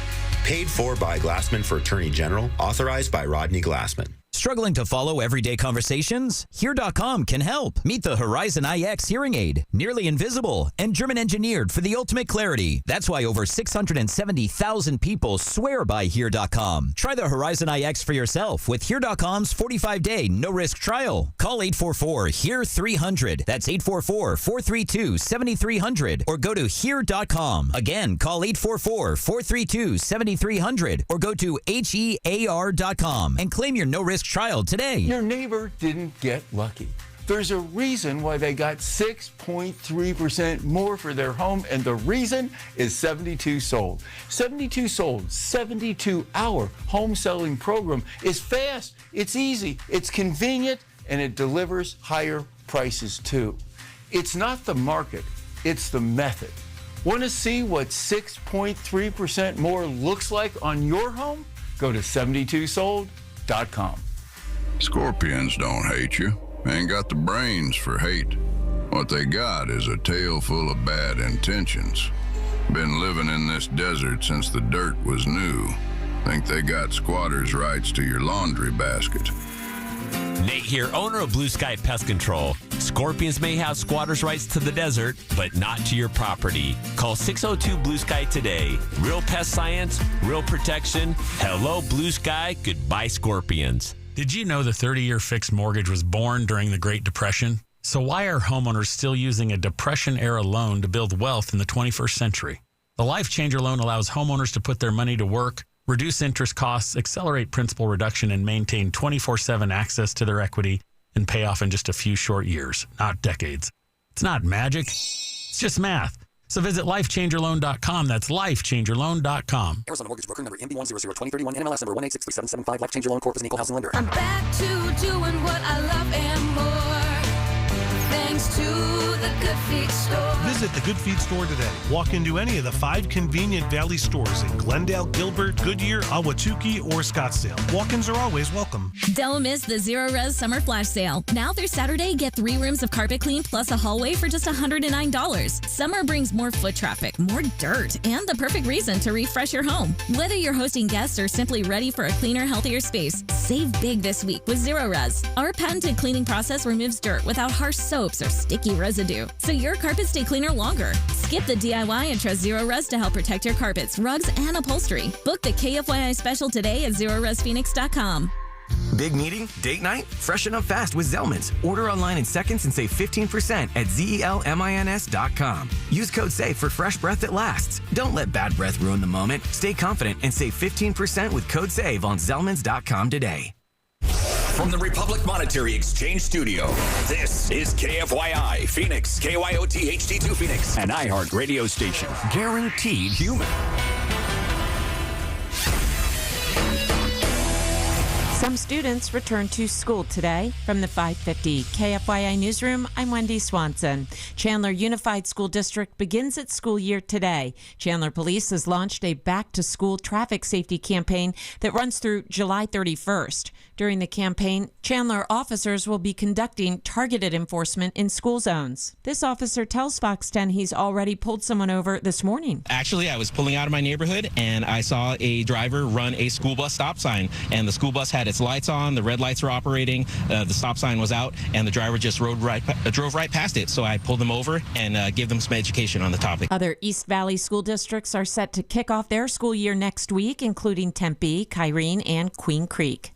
Speaker 11: Paid for by Glassman for Attorney General, authorized by Rodney Glassman.
Speaker 13: Struggling to follow everyday conversations? Here.com can help. Meet the Horizon IX hearing aid. Nearly invisible and German engineered for the ultimate clarity. That's why over 670,000 people swear by Here.com. Try the Horizon IX for yourself with Here.com's 45-day no-risk trial. Call 844-HERE-300. That's 844-432-7300. Or go to Here.com. Again, call 844-432-7300. Or go to HEAR.com and claim your no-risk trial today.
Speaker 16: Your neighbor didn't get lucky. There's a reason why they got 6.3% more for their home, and the reason is 72 Sold. 72 Sold, 72-hour home selling program is fast, it's easy, it's convenient, and it delivers higher prices too. It's not the market, it's the method. Want to see what 6.3% more looks like on your home? Go to 72sold.com.
Speaker 17: Scorpions don't hate you. Ain't got the brains for hate. What they got is a tail full of bad intentions. Been living in this desert since the dirt was new. Think they got squatters' rights to your laundry basket.
Speaker 18: Nate here, owner of Blue Sky Pest Control. Scorpions may have squatters' rights to the desert, but not to your property. Call 602 Blue Sky today. Real pest science, real protection. Hello, Blue Sky. Goodbye, Scorpions.
Speaker 21: Did you know the 30-year fixed mortgage was born during the Great Depression? So why are homeowners still using a Depression-era loan to build wealth in the 21st century? The Life Changer loan allows homeowners to put their money to work, reduce interest costs, accelerate principal reduction, and maintain 24/7 access to their equity and pay off in just a few short years, not decades. It's not magic. It's just math. So visit lifechangerloan.com. That's lifechangerloan.com.
Speaker 28: Arizona Mortgage Broker number MB1002031 NMLS number 1863775. Life Changer Loan Corp is an equal housing lender.
Speaker 22: I'm back to doing what I love and more. Thanks to the Good Feet store.
Speaker 29: Visit the Good Feet store today. Walk into any of the 5 convenient Valley stores in Glendale, Gilbert, Goodyear, Ahwatukee, or Scottsdale. Walk-ins are always welcome.
Speaker 31: Don't miss the Zero Res Summer Flash Sale. Now through Saturday, get 3 rooms of carpet clean plus a hallway for just $109. Summer brings more foot traffic, more dirt, and the perfect reason to refresh your home. Whether you're hosting guests or simply ready for a cleaner, healthier space, save big this week with Zero Res. Our patented cleaning process removes dirt without harsh soaps or sticky residue, so your carpets stay cleaner longer. Skip the DIY and trust Zero Res to help protect your carpets, rugs, and upholstery. Book the KFYI special today at ZeroResPhoenix.com.
Speaker 32: Big meeting? Date night? Freshen up fast with Zellman's. Order online in seconds and save 15% at ZELMINS.com. Use code SAVE for fresh breath that lasts. Don't let bad breath ruin the moment. Stay confident and save 15% with code SAVE on Zellmans.com today.
Speaker 3: From the Republic Monetary Exchange Studio, this is KFYI Phoenix, KYOT HD2 Phoenix, an iHeart radio station. Guaranteed human.
Speaker 2: Some students return to school today. From the 550 KFYI Newsroom, I'm Wendy Swanson. Chandler Unified School District begins its school year today. Chandler Police has launched a back-to-school traffic safety campaign that runs through July 31st. During the campaign, Chandler officers will be conducting targeted enforcement in school zones. This officer tells Fox 10 he's already pulled someone over this morning.
Speaker 7: Actually, I was pulling out of my neighborhood and I saw a driver run a school bus stop sign, and the school bus had its lights on, the red lights were operating, the stop sign was out, and the driver just drove right past it. So I pulled them over and gave them some education on the topic.
Speaker 2: Other East Valley school districts are set to kick off their school year next week, including Tempe, Kyrene, and Queen Creek.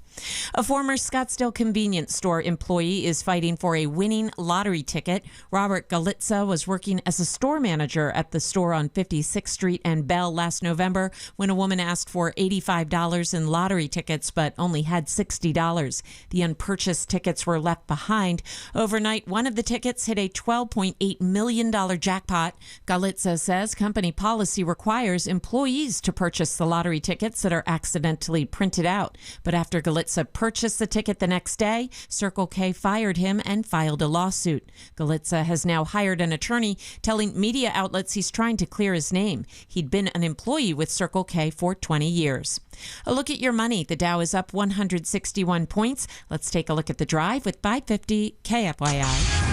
Speaker 2: A former Scottsdale convenience store employee is fighting for a winning lottery ticket. Robert Galitza was working as a store manager at the store on 56th Street and Bell last November when a woman asked for $85 in lottery tickets but only had $60. The unpurchased tickets were left behind. Overnight, one of the tickets hit a $12.8 million jackpot. Galitza says company policy requires employees to purchase the lottery tickets that are accidentally printed out. But after Galitza purchased the ticket the next day, Circle K fired him and filed a lawsuit. Galitza has now hired an attorney, telling media outlets he's trying to clear his name. He'd been an employee with Circle K for 20 years. A look at your money. The Dow is up 161 points. Let's take a look at the drive with 550 KFYI.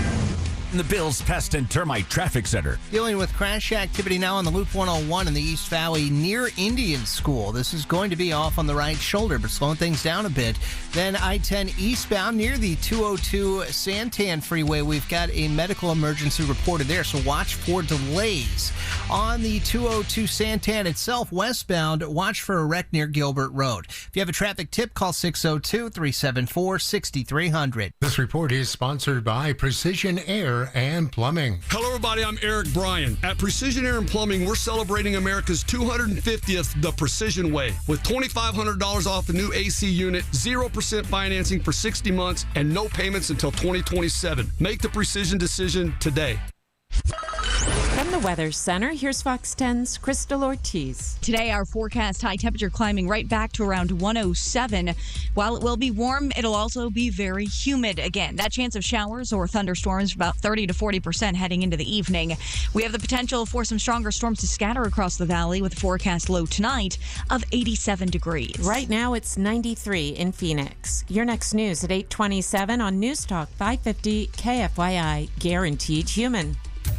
Speaker 3: The Bills Pest and Termite Traffic Center.
Speaker 8: Dealing with crash activity now on the Loop 101 in the East Valley near Indian School. This is going to be off on the right shoulder, but slowing things down a bit. Then I-10 eastbound near the 202 Santan Freeway. We've got a medical emergency reported there, so watch for delays. On the 202 Santan itself, westbound, watch for a wreck near Gilbert Road. If you have a traffic tip, call 602-374-6300.
Speaker 9: This report is sponsored by Precision Air and Plumbing.
Speaker 10: Hello, everybody. I'm Eric Bryan. At Precision Air and Plumbing, we're celebrating America's 250th The Precision Way with $2,500 off the new AC unit, 0% financing for 60 months, and no payments until 2027. Make the Precision decision today.
Speaker 2: From the Weather Center, here's Fox 10's Crystal Ortiz.
Speaker 12: Today, our forecast high temperature climbing right back to around 107. While it will be warm, it'll also be very humid again. That chance of showers or thunderstorms about 30 to 40% heading into the evening. We have the potential for some stronger storms to scatter across the valley with a forecast low tonight of 87 degrees.
Speaker 2: Right now, it's 93 in Phoenix. Your next news at 8:27 on News Talk 550 KFYI. Guaranteed human.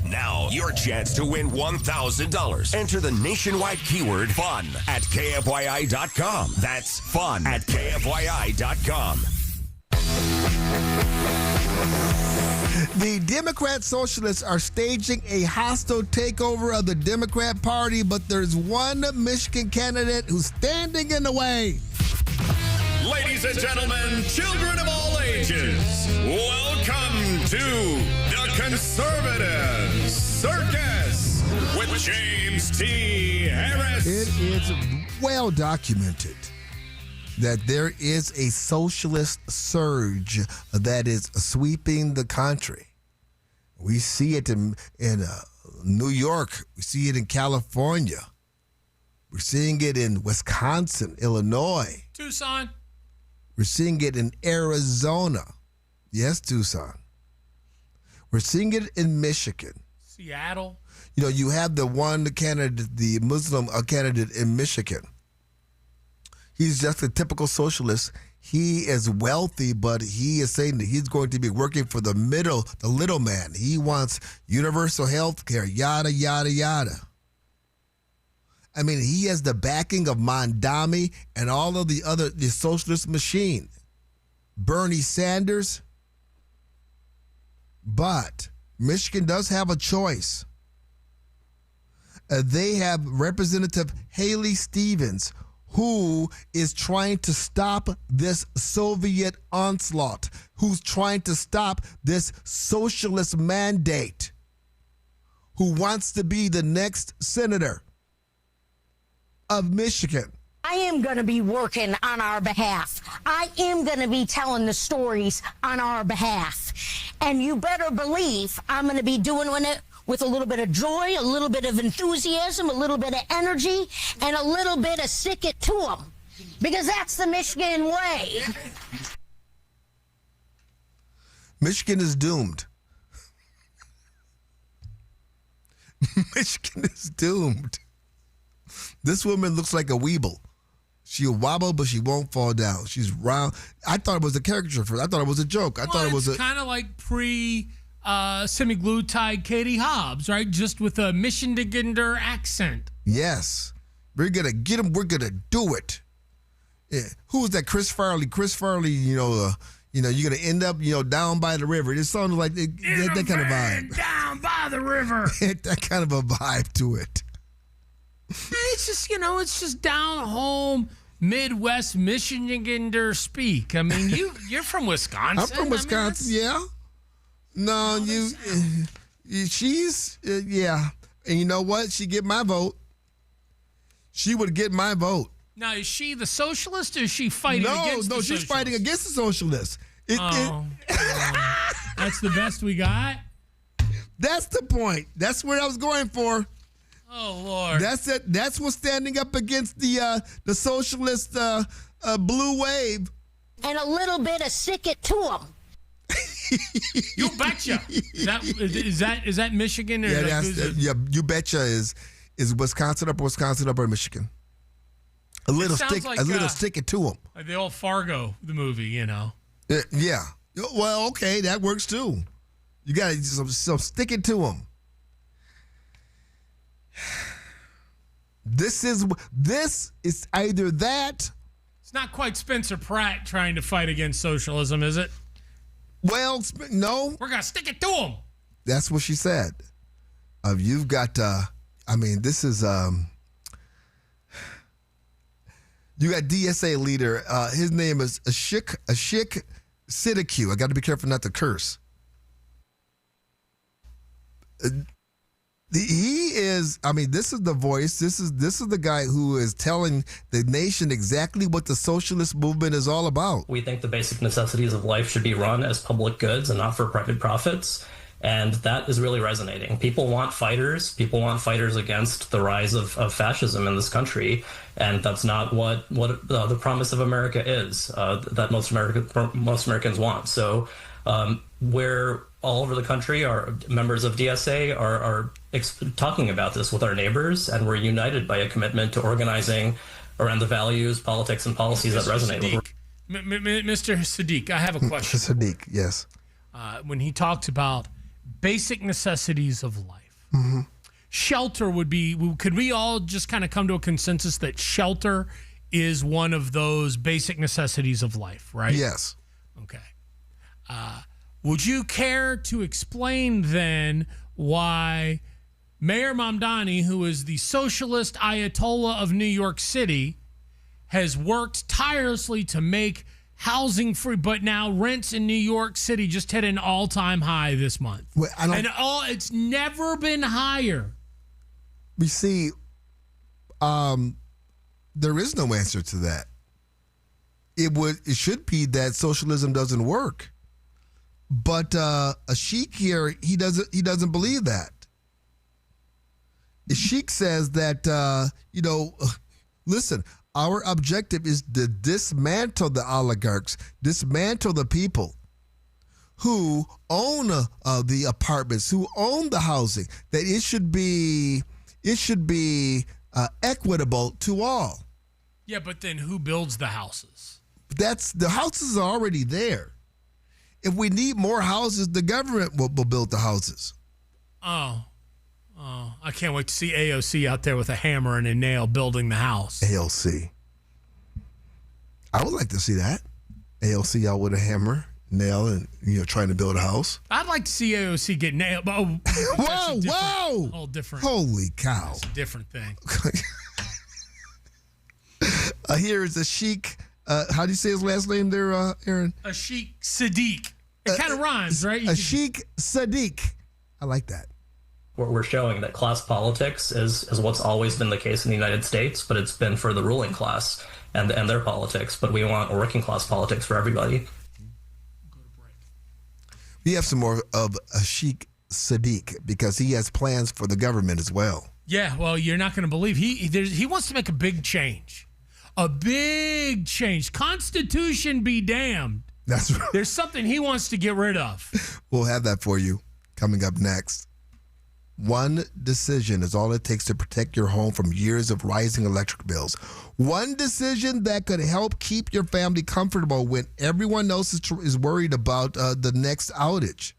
Speaker 3: Now, your chance to win $1,000. Enter the nationwide keyword FUN at KFYI.com. That's FUN at KFYI.com.
Speaker 4: The Democrat Socialists are staging a hostile takeover of the Democrat Party, but there's one Michigan candidate who's standing in the way.
Speaker 3: Ladies and gentlemen, children of all ages, welcome to the Conservative Circus with James T. Harris.
Speaker 4: It is well documented that there is a socialist surge that is sweeping the country. We see it in New York. We see it in California. We're seeing it in Wisconsin, Illinois.
Speaker 19: Tucson.
Speaker 4: We're seeing it in Arizona. Yes, Tucson. We're seeing it in Michigan.
Speaker 19: Seattle.
Speaker 4: You know, you have the candidate, the Muslim candidate in Michigan. He's just a typical socialist. He is wealthy, but he is saying that he's going to be working for the little man. He wants universal health care, yada, yada, yada. I mean, he has the backing of Mondami and all of the socialist machine. Bernie Sanders. But Michigan does have a choice. They have Representative Haley Stevens, who is trying to stop this Soviet onslaught, who's trying to stop this socialist mandate, who wants to be the next senator of Michigan.
Speaker 14: I am going to be working on our behalf. I am going to be telling the stories on our behalf. And you better believe I'm going to be doing it with a little bit of joy, a little bit of enthusiasm, a little bit of energy, and a little bit of stick it to them. because that's the Michigan way.
Speaker 4: Michigan is doomed. Michigan is doomed. This woman looks like a weeble. She'll wobble, but she won't fall down. She's round. I thought it was a caricature first. I thought it was a joke. I thought it was
Speaker 19: kind of like semi-glutide Katie Hobbs, right? Just with a Michigander accent.
Speaker 4: Yes. We're going to get him. We're going to do it. Yeah. Who was that? Chris Farley. Chris Farley, you're going to end up, down by the river. It sounded like that kind of vibe.
Speaker 19: Down by the river.
Speaker 4: That kind of a vibe to it.
Speaker 19: It's just, it's just down home, Midwest Michigander speak. I mean, you're from Wisconsin.
Speaker 4: I'm from Wisconsin, yeah. No, she's, yeah. And you know what? She get my vote. She would get my vote.
Speaker 19: Now, is she the socialist or is she fighting against the socialist?
Speaker 4: No, she's fighting against the socialists.
Speaker 19: That's the best we got?
Speaker 4: That's the point. That's where I was going for.
Speaker 19: Oh, Lord.
Speaker 4: That's it. That's what's standing up against the socialist blue wave.
Speaker 14: And a little bit of stick it to them.
Speaker 19: You betcha. Is that Michigan? Or
Speaker 4: you betcha is Wisconsin up or Michigan. A little stick it to them.
Speaker 19: Like the old Fargo, the movie,
Speaker 4: Yeah. Well, okay, that works too. You got to so stick it to them. This is either that.
Speaker 19: It's not quite Spencer Pratt trying to fight against socialism, is it?
Speaker 4: Well, no.
Speaker 19: We're gonna stick it to him.
Speaker 4: That's what she said. You've got. This is. You got DSA leader. His name is Ashik Siddiqui. I got to be careful not to curse. He is. This is the voice. This is the guy who is telling the nation exactly what the socialist movement is all about.
Speaker 1: We think the basic necessities of life should be run as public goods and not for private profits. And that is really resonating. People want fighters. People want fighters against the rise of fascism in this country. And that's not what the promise of America is, that most Americans want. So where all over the country, our members of DSA are talking about this with our neighbors, and we're united by a commitment to organizing around the values, politics, and policies that resonate.
Speaker 19: Mr. Sadiq, I have a question.
Speaker 4: Sadiq, yes.
Speaker 19: When he talks about basic necessities of life, shelter would be, could we all just kind of come to a consensus that shelter is one of those basic necessities of life, right?
Speaker 4: Yes.
Speaker 19: Okay. Would you care to explain then why Mayor Mamdani, who is the socialist Ayatollah of New York City, has worked tirelessly to make housing free, but now rents in New York City just hit an all-time high this month?
Speaker 4: Well,
Speaker 19: it's never been higher.
Speaker 4: We see, there is no answer to that. It should be that socialism doesn't work. But a sheik here, he doesn't believe that. The sheik says that listen, our objective is to dismantle the oligarchs, dismantle the people who own the apartments, who own the housing. That it should be equitable to all.
Speaker 19: Yeah, but then who builds the houses?
Speaker 4: The houses are already there. If we need more houses, the government will build the houses.
Speaker 19: Oh, I can't wait to see AOC out there with a hammer and a nail building the house.
Speaker 4: AOC. I would like to see that. AOC out with a hammer, nail, and trying to build a house.
Speaker 19: I'd like to see AOC get nailed. Oh,
Speaker 4: whoa!
Speaker 19: Whole different.
Speaker 4: Holy cow!
Speaker 19: That's a different thing.
Speaker 4: Here is a sheik. How do you say his last name there, Aaron?
Speaker 19: A Sheikh Sadiq. It kind of rhymes, right?
Speaker 4: A Sheikh Sadiq. I like that.
Speaker 1: We're showing that class politics is what's always been the case in the United States, but it's been for the ruling class and their politics. But we want working class politics for everybody.
Speaker 4: We have some more of a Sheikh Sadiq because he has plans for the government as well.
Speaker 19: Yeah, well, you're not going to believe he wants to make a big change. a big change. Constitution be damned.
Speaker 4: That's right.
Speaker 19: There's something he wants to get rid of.
Speaker 4: We'll have that for you coming up next. One decision is all it takes to protect your home from years of rising electric bills. One decision that could help keep your family comfortable when everyone else is worried about the next outage.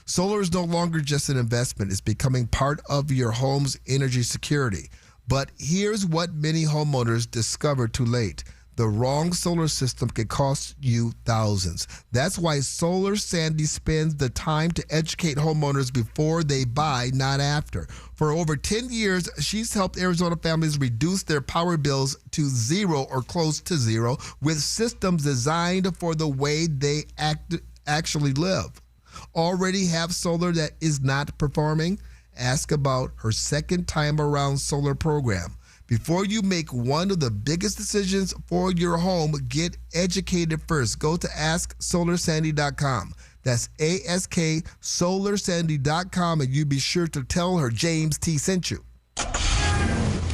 Speaker 4: Solar is no longer just an investment. It's becoming part of your home's energy security. But here's what many homeowners discover too late. The wrong solar system can cost you thousands. That's why Solar Sandy spends the time to educate homeowners before they buy, not after. For over 10 years, she's helped Arizona families reduce their power bills to zero or close to zero with systems designed for the way they actually live. Already have solar that is not performing? Ask about her second time around solar program. Before you make one of the biggest decisions for your home, get educated first. Go to AskSolarSandy.com. That's AskSolarSandy.com, and you be sure to tell her James T. sent you.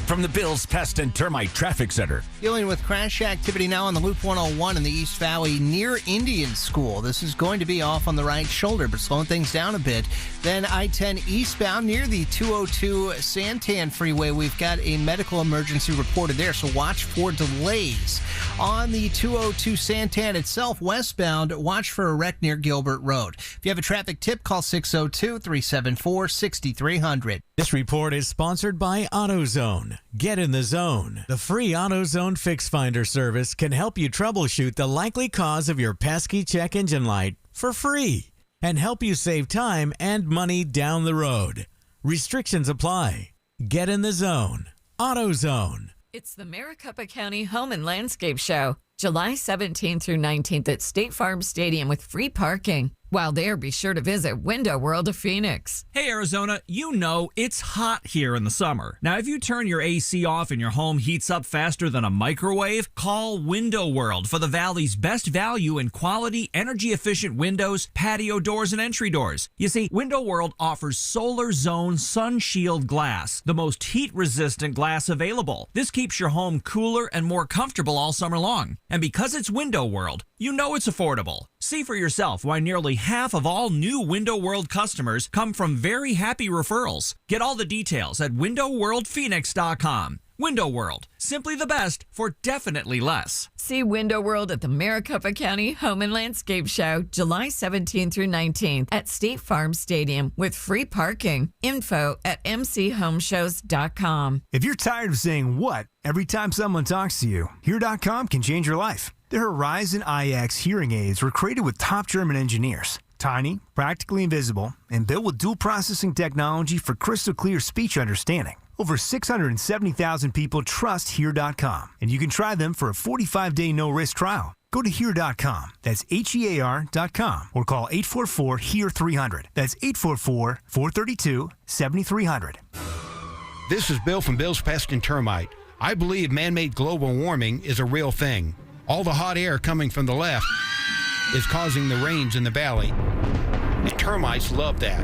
Speaker 3: From the Bills Pest and Termite Traffic Center.
Speaker 8: Dealing with crash activity now on the Loop 101 in the East Valley near Indian School. This is going to be off on the right shoulder, but slowing things down a bit. Then I-10 eastbound near the 202 Santan Freeway. We've got a medical emergency reported there, so watch for delays. On the 202 Santan itself, westbound, watch for a wreck near Gilbert Road. If you have a traffic tip, call 602-374-6300.
Speaker 5: This report is sponsored by AutoZone. Get in the zone. The free AutoZone Fix Finder service can help you troubleshoot the likely cause of your pesky check engine light for free and help you save time and money down the road. Restrictions apply. Get in the zone. AutoZone.
Speaker 6: It's the Maricopa County Home and Landscape Show, July 17th through 19th at State Farm Stadium with free parking. While there, be sure to visit Window World of Phoenix.
Speaker 11: Hey, Arizona, you know it's hot here in the summer. Now, if you turn your AC off and your home heats up faster than a microwave, call Window World for the Valley's best value in quality, energy-efficient windows, patio doors, and entry doors. You see, Window World offers Solar Zone Sun Shield glass, the most heat-resistant glass available. This keeps your home cooler and more comfortable all summer long. And because it's Window World, you know it's affordable. See for yourself why nearly half of all new Window World customers come from very happy referrals. Get all the details at windowworldphoenix.com. Window World, simply the best for definitely less.
Speaker 6: See Window World at the Maricopa County Home and Landscape Show, July 17th through 19th at State Farm Stadium with free parking. Info at mchomeshows.com.
Speaker 13: If you're tired of saying what every time someone talks to you, Here.com can change your life. The Horizon iX hearing aids were created with top German engineers. Tiny, practically invisible, and built with dual processing technology for crystal clear speech understanding. Over 670,000 people trust Here.com, and you can try them for a 45-day no-risk trial. Go to Here.com, that's HEAR.com, or call 844-HEAR-300. That's 844-432-7300.
Speaker 15: This is Bill from Bill's Pest and Termite. I believe man-made global warming is a real thing. All the hot air coming from the left is causing the rains in the valley, and termites love that.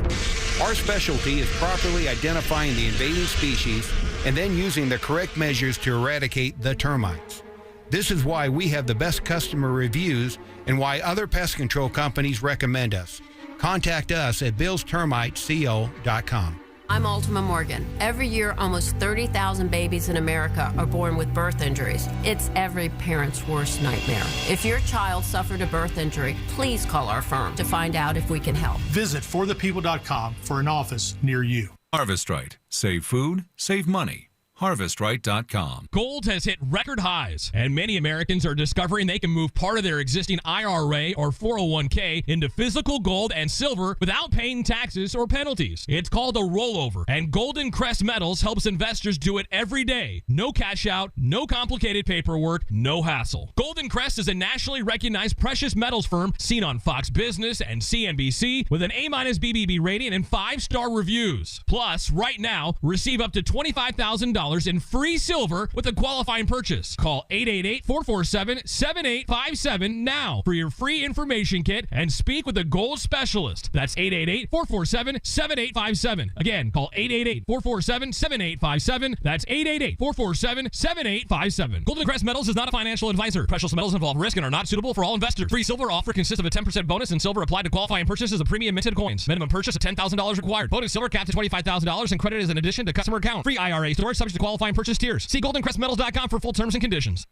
Speaker 15: Our specialty is properly identifying the invading species and then using the correct measures to eradicate the termites. This is why we have the best customer reviews and why other pest control companies recommend us. Contact us at billstermiteco.com.
Speaker 20: I'm Ultima Morgan. Every year, almost 30,000 babies in America are born with birth injuries. It's every parent's worst nightmare. If your child suffered a birth injury, please call our firm to find out if we can help.
Speaker 29: Visit forthepeople.com for an office near you.
Speaker 23: Harvest Right. Save food, save money. HarvestRight.com.
Speaker 24: Gold has hit record highs, and many Americans are discovering they can move part of their existing IRA or 401k into physical gold and silver without paying taxes or penalties. It's called a rollover, and Golden Crest Metals helps investors do it every day. No cash out, no complicated paperwork, no hassle. Golden Crest is a nationally recognized precious metals firm seen on Fox Business and CNBC with an A- BBB rating and 5-star reviews. Plus, right now, receive up to $25,000 $200 in free silver with a qualifying purchase. Call 888-447-7857 now for your free information kit and speak with a gold specialist. That's 888-447-7857. Again, call 888-447-7857. That's 888-447-7857. Golden Crest Metals is not a financial advisor. Precious metals involve risk and are not suitable for all investors. Free silver offer consists of a 10% bonus and silver applied to qualifying purchases of premium minted coins. Minimum purchase of $10,000 required. Bonus silver capped to $25,000 and credit is an addition to customer account. Free IRA storage subject to qualifying purchase tiers. See goldencrestmetals.com for full terms and conditions.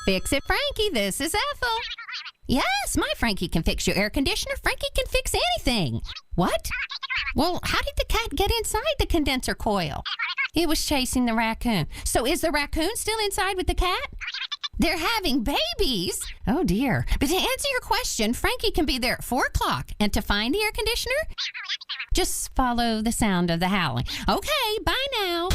Speaker 16: Fix it, Frankie. This is Ethel. Yes, my Frankie can fix your air conditioner. Frankie can fix anything. What? Well, how did the cat get inside the condenser coil? It was chasing the raccoon. So is the raccoon still inside with the cat? They're having babies. Oh, dear. But to answer your question, Frankie can be there at 4 o'clock. And to find the air conditioner, just follow the sound of the howling. Okay, bye now.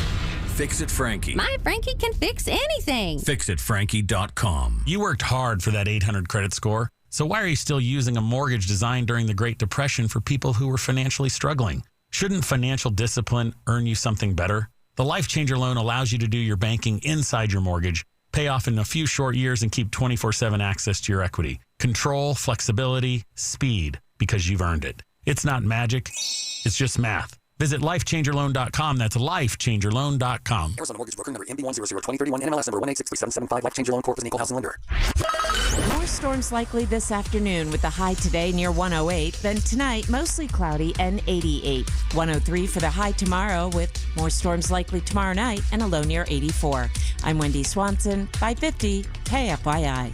Speaker 3: Fix It Frankie.
Speaker 16: My Frankie can fix anything.
Speaker 3: FixItFrankie.com.
Speaker 17: You worked hard for that 800 credit score. So why are you still using a mortgage designed during the Great Depression for people who were financially struggling? Shouldn't financial discipline earn you something better? The Life Changer loan allows you to do your banking inside your mortgage, pay off in a few short years, and keep 24/7 access to your equity. Control, flexibility, speed, because you've earned it. It's not magic. It's just math. Visit lifechangerloan.com. That's lifechangerloan.com.
Speaker 18: Arizona Mortgage Broker number MB100203031 NMLS number 1863775. Life Changer Loan Corp is an equal housing lender.
Speaker 2: More storms likely this afternoon with the high today near 108. Then tonight, mostly cloudy and 88. 103 for the high tomorrow with more storms likely tomorrow night and a low near 84. I'm Wendy Swanson, 550 KFYI.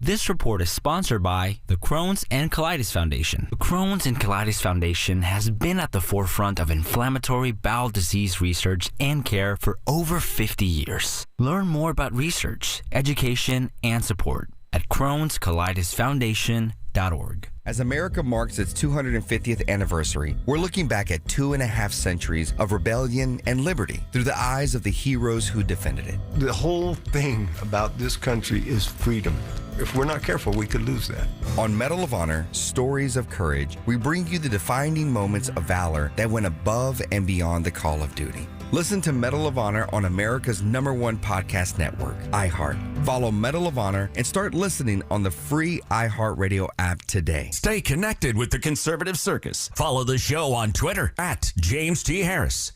Speaker 21: This report is sponsored by the Crohn's and Colitis Foundation. The Crohn's and Colitis Foundation has been at the forefront of inflammatory bowel disease research and care for over 50 years. Learn more about research, education, and support at Crohn'sColitisFoundation.org.
Speaker 22: As America marks its 250th anniversary, we're looking back at 2.5 centuries of rebellion and liberty through the eyes of the heroes who defended it.
Speaker 25: The whole thing about this country is freedom. If we're not careful, we could lose that.
Speaker 22: On Medal of Honor, Stories of Courage, we bring you the defining moments of valor that went above and beyond the call of duty. Listen to Medal of Honor on America's #1 podcast network, iHeart. Follow Medal of Honor and start listening on the free iHeartRadio app today.
Speaker 3: Stay connected with the Conservative Circus. Follow the show on Twitter at James T. Harris.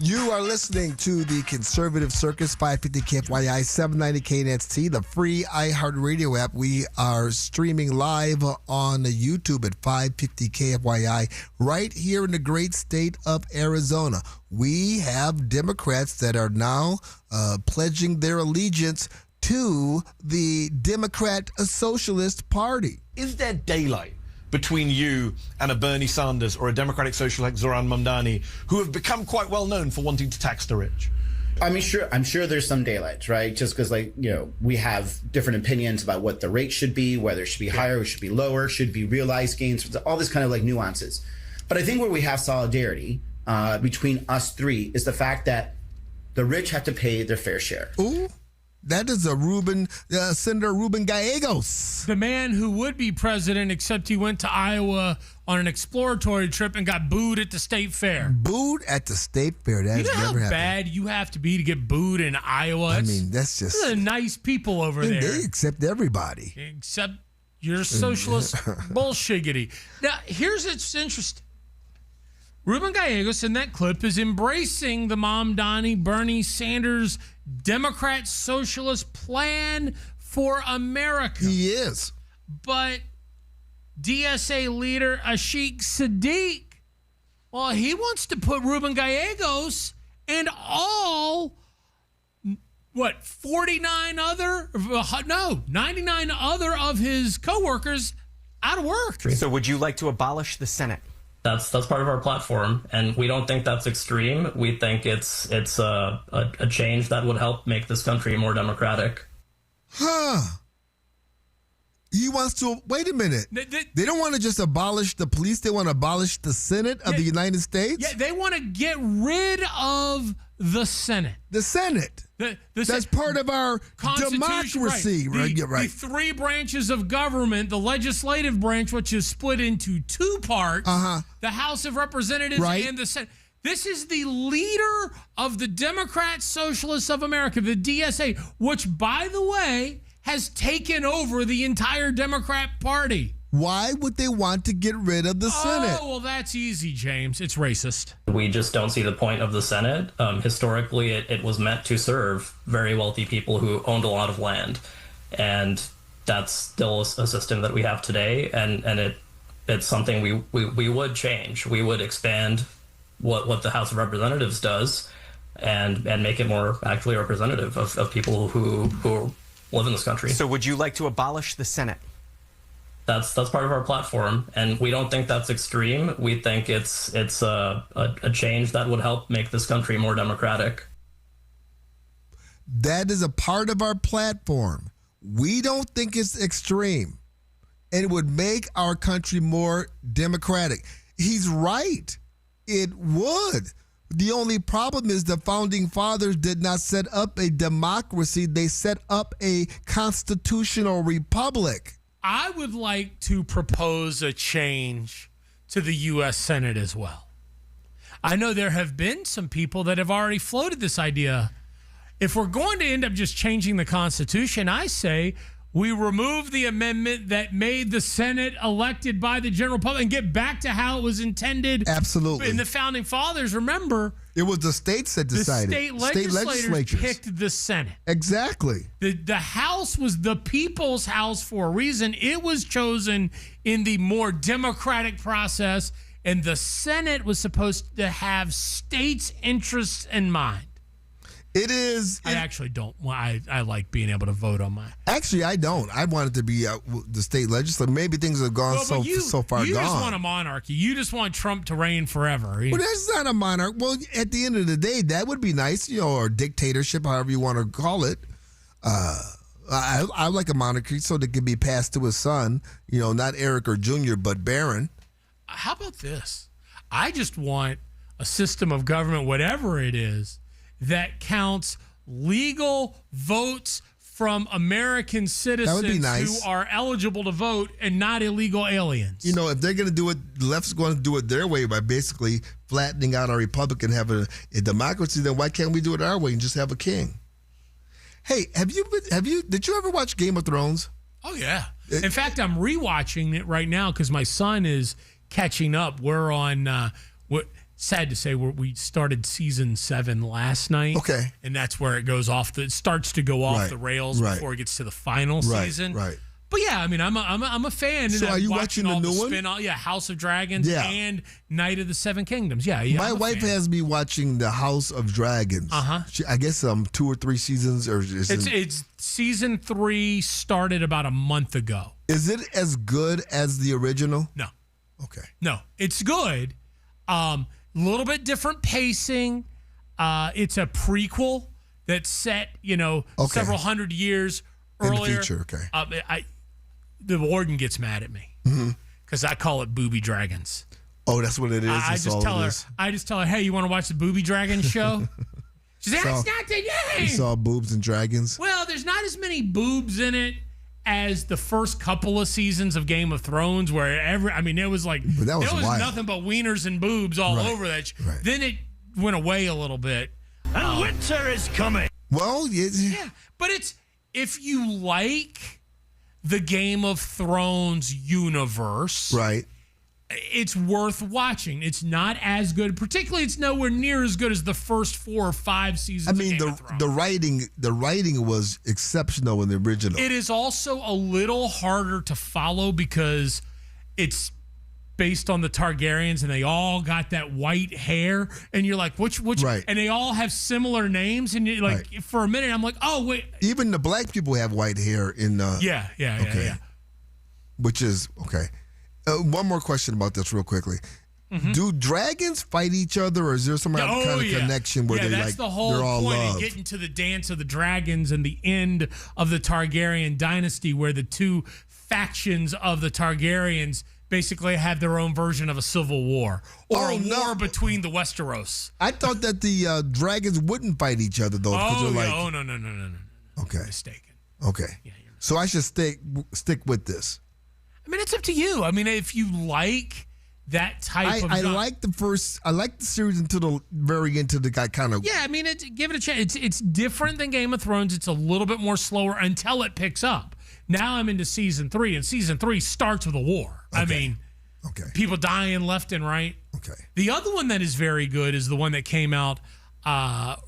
Speaker 4: You are listening to the Conservative Circus, 550 KFYI, 790 KNST, the free iHeartRadio app. We are streaming live on YouTube at 550 KFYI right here in the great state of Arizona. We have Democrats that are now pledging their allegiance to the Democrat Socialist Party.
Speaker 26: Is there daylight between you and a Bernie Sanders or a Democratic socialist like Zoran Mamdani, who have become quite well known for wanting to tax the rich?
Speaker 27: I mean, sure, I'm sure there's some daylight, right? Just because, we have different opinions about what the rate should be, whether it should be higher, it should be lower, should be realized gains, all this kind of nuances. But I think where we have solidarity between us three is the fact that the rich have to pay their fair share.
Speaker 4: Ooh. That is Senator Ruben Gallegos.
Speaker 19: The man who would be president, except he went to Iowa on an exploratory trip and got booed at the state fair.
Speaker 4: Booed at the state fair? That's never happened. You know how bad
Speaker 19: you have to be to get booed in Iowa?
Speaker 4: That's just...
Speaker 19: They're nice people over there.
Speaker 4: They accept everybody.
Speaker 19: Except you're socialist bullshiggity. Now, here's what's interesting. Ruben Gallegos in that clip is embracing the Mamdani, Bernie Sanders, Democrat socialist plan for America.
Speaker 4: He is.
Speaker 19: But DSA leader Ashik Sadiq, well, he wants to put Ruben Gallegos and all, 99 other of his coworkers out of work.
Speaker 28: So would you like to abolish the Senate?
Speaker 1: That's part of our platform, and we don't think that's extreme. We think it's a change that would help make this country more democratic.
Speaker 4: He wants to, wait a minute. They don't want to just abolish the police. They want to abolish the Senate of the United States?
Speaker 19: Yeah, they want to get rid of the Senate.
Speaker 4: The Senate. That's part of our democracy, right? You're right.
Speaker 19: The three branches of government, the legislative branch, which is split into two parts, the House of Representatives and the Senate. This is the leader of the Democrat Socialists of America, the DSA, which, by the way, has taken over the entire Democrat Party.
Speaker 4: Why would they want to get rid of the Senate?
Speaker 19: Oh, well, that's easy, James. It's racist.
Speaker 1: We just don't see the point of the Senate. Historically, it was meant to serve very wealthy people who owned a lot of land. And that's still a system that we have today. And it's something we would change. We would expand what the House of Representatives does and make it more actually representative of people who live in this country.
Speaker 28: So would you like to abolish the Senate?
Speaker 1: That's part of our platform, and we don't think that's extreme. We think it's a change that would help make this country more democratic.
Speaker 4: That is a part of our platform. We don't think it's extreme, and it would make our country more democratic. He's right. It would. The only problem is the founding fathers did not set up a democracy. They set up a constitutional republic.
Speaker 19: I would like to propose a change to the U.S. Senate as well. I know there have been some people that have already floated this idea. If we're going to end up just changing the Constitution, I say we remove the amendment that made the Senate elected by the general public and get back to how it was intended.
Speaker 4: Absolutely.
Speaker 19: In the founding fathers, remember,
Speaker 4: it was the states that decided.
Speaker 19: The state legislatures picked the Senate.
Speaker 4: Exactly.
Speaker 19: The House was the people's house for a reason. It was chosen in the more democratic process, and the Senate was supposed to have states' interests in mind.
Speaker 4: It is.
Speaker 19: I actually don't. I like being able to vote on my.
Speaker 4: Actually, I don't. I want it to be the state legislature. Maybe things have gone so far gone.
Speaker 19: You just want a monarchy. You just want Trump to reign forever.
Speaker 4: Well, that's not a monarch. Well, at the end of the day, that would be nice, or dictatorship, however you want to call it. I like a monarchy so that it can be passed to his son. Not Eric or Junior, but Barron.
Speaker 19: How about this? I just want a system of government, whatever it is, that counts legal votes from American citizens who are eligible to vote and not illegal aliens.
Speaker 4: If they're going to do it, the left's going to do it their way by basically flattening out our republic and having a democracy, then why can't we do it our way and just have a king? Hey, did you ever watch Game of Thrones?
Speaker 19: Oh, yeah. In fact, I'm rewatching it right now because my son is catching up. We're on sad to say, we started season 7 last night.
Speaker 4: Okay.
Speaker 19: And that's where it goes off. It starts to go off the rails before it gets to the final season.
Speaker 4: Right.
Speaker 19: But yeah, I mean, I'm a fan.
Speaker 4: So are you watching the new one?
Speaker 19: Yeah, House of Dragons and Night of the Seven Kingdoms. Yeah.
Speaker 4: My wife has me watching the House of Dragons. I guess 2 or 3 seasons.
Speaker 19: It's season 3 started about a month ago.
Speaker 4: Is it as good as the original?
Speaker 19: No.
Speaker 4: Okay.
Speaker 19: No, it's good. A little bit different pacing. It's a prequel that's set, several hundred years earlier.
Speaker 4: In the future, okay.
Speaker 19: The warden gets mad at me because I call it Booby Dragons.
Speaker 4: Oh, that's what it is.
Speaker 19: I just tell her, hey, you want to watch the Booby Dragons show? She's like, that's not the name.
Speaker 4: You saw boobs and dragons?
Speaker 19: Well, there's not as many boobs in it as the first couple of seasons of Game of Thrones, where it was like there was nothing but wieners and boobs all over that.
Speaker 4: Right.
Speaker 19: Then it went away a little bit.
Speaker 5: And winter is coming.
Speaker 4: Well,
Speaker 19: yeah, but if you like the Game of Thrones universe,
Speaker 4: right,
Speaker 19: it's worth watching. It's not as good, particularly it's nowhere near as good as the first 4 or 5 seasons.
Speaker 4: I mean, the writing was exceptional in the original.
Speaker 19: It is also a little harder to follow because it's based on the Targaryens, and they all got that white hair, and you're like, which,
Speaker 4: right.
Speaker 19: And they all have similar names, and you're like, for a minute, I'm like, oh wait,
Speaker 4: even the black people have white hair in.
Speaker 19: Yeah.
Speaker 4: Which is okay. One more question about this, real quickly. Mm-hmm. Do dragons fight each other, or is there some kind of connection where
Speaker 19: that's the whole
Speaker 4: they're all
Speaker 19: point
Speaker 4: love?
Speaker 19: In getting to the dance of the dragons and the end of the Targaryen dynasty, where the 2 factions of the Targaryens basically have their own version of a civil war or war between the Westeros.
Speaker 4: I thought that the dragons wouldn't fight each other, though.
Speaker 19: No.
Speaker 4: Okay.
Speaker 19: You're mistaken.
Speaker 4: Okay. Yeah, so I should stick with this.
Speaker 19: I mean, it's up to you. I mean, if you like that type of...
Speaker 4: I like the series until the very end, until the guy kind of...
Speaker 19: Yeah, I mean, give it a chance. It's different than Game of Thrones. It's a little bit more slower until it picks up. Now I'm into season 3, and season 3 starts with a war. Okay. I mean, people dying left and right.
Speaker 4: Okay.
Speaker 19: The other one that is very good is the one that came out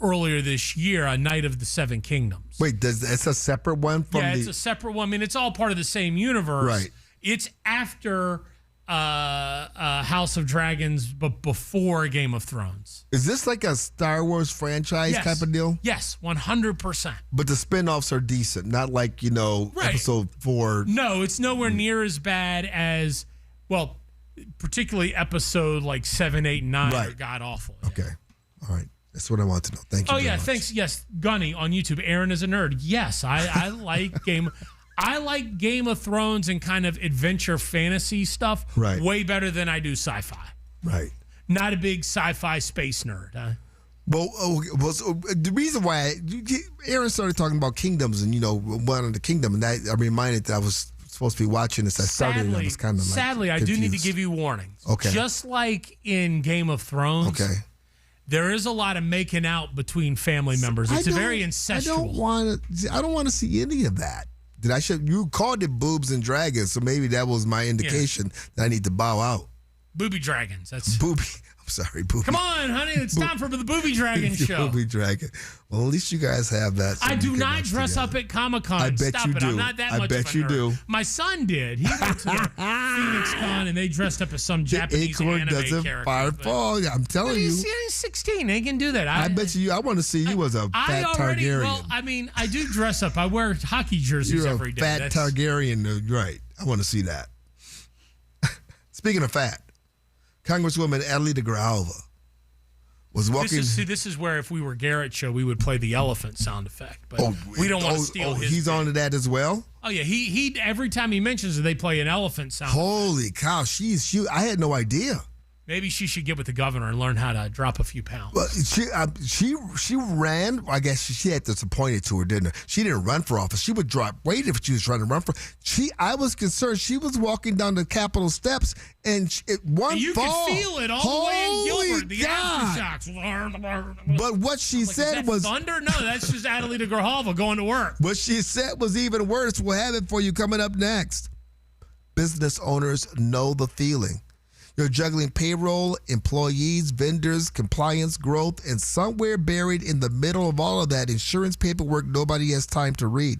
Speaker 19: earlier this year, A Night of the Seven Kingdoms.
Speaker 4: Wait, it's a separate one from
Speaker 19: it's a separate one. I mean, it's all part of the same universe.
Speaker 4: Right.
Speaker 19: It's after House of Dragons, but before Game of Thrones.
Speaker 4: Is this like a Star Wars franchise type of deal?
Speaker 19: Yes, 100%.
Speaker 4: But the spin-offs are decent, not like, episode 4.
Speaker 19: No, it's nowhere near as bad as, well, particularly episode like 7, 8, and 9 are god-awful.
Speaker 4: Okay. All right. That's what I want to know. Thank you very much.
Speaker 19: Thanks. Yes, Gunny on YouTube. Aaron is a nerd. Yes, I like I like Game of Thrones and kind of adventure fantasy stuff way better than I do sci-fi.
Speaker 4: Right.
Speaker 19: Not a big sci-fi space nerd. Huh?
Speaker 4: Well, so the reason why Aaron started talking about kingdoms and, one of the kingdom, and I'm reminded that I was supposed to be watching this. I started and I was kind of like
Speaker 19: Sadly, I do need to give you warnings.
Speaker 4: Okay.
Speaker 19: Just like in Game of Thrones.
Speaker 4: Okay.
Speaker 19: There is a lot of making out between family members. It's very incestual.
Speaker 4: I don't want to see any of that. You called it boobs and dragons, so maybe that was my indication that I need to bow out.
Speaker 19: Booby dragons. That's
Speaker 4: booby. I'm sorry, booby.
Speaker 19: Come on, honey. It's time for the Booby Dragon show.
Speaker 4: Booby Dragon. Well, at least you guys have that.
Speaker 19: I do not dress up at Comic-Con.
Speaker 4: I bet
Speaker 19: Stop
Speaker 4: you
Speaker 19: it.
Speaker 4: do.
Speaker 19: I'm not that
Speaker 4: I
Speaker 19: much
Speaker 4: bet
Speaker 19: of a
Speaker 4: you
Speaker 19: nerd.
Speaker 4: do.
Speaker 19: My son did. He went to the Phoenix Con and they dressed up as some Japanese anime character.
Speaker 4: Firefall. I'm telling you.
Speaker 19: He's 16. They can do that.
Speaker 4: I bet you. I want to see you as a fat Targaryen.
Speaker 19: Well, I mean, I do dress up. I wear hockey jerseys every day.
Speaker 4: Fat Targaryen. Right. I want to see that. Speaking of fat, Congresswoman Adelita Grijalva was walking.
Speaker 19: This is where if we were Garrett show, we would play the elephant sound effect. But we don't want to steal his.
Speaker 4: He's on to that as well.
Speaker 19: Oh yeah, he every time he mentions it, they play an elephant sound.
Speaker 4: Holy cow, I had no idea.
Speaker 19: Maybe she should get with the governor and learn how to drop a few pounds.
Speaker 4: Well, she ran. I guess she had disappointed to her, didn't her? She didn't run for office. She would drop weight if she was trying to run for. I was concerned. She was walking down the Capitol steps and
Speaker 19: you
Speaker 4: fall.
Speaker 19: You could feel it all the way in Gilbert. The aftershocks.
Speaker 4: But what she said was
Speaker 19: thunder. No, that's just Adelita Grijalva going to work.
Speaker 4: What she said was even worse. We'll have it for you coming up next. Business owners know the feeling. You're juggling payroll, employees, vendors, compliance, growth, and somewhere buried in the middle of all of that, insurance paperwork nobody has time to read.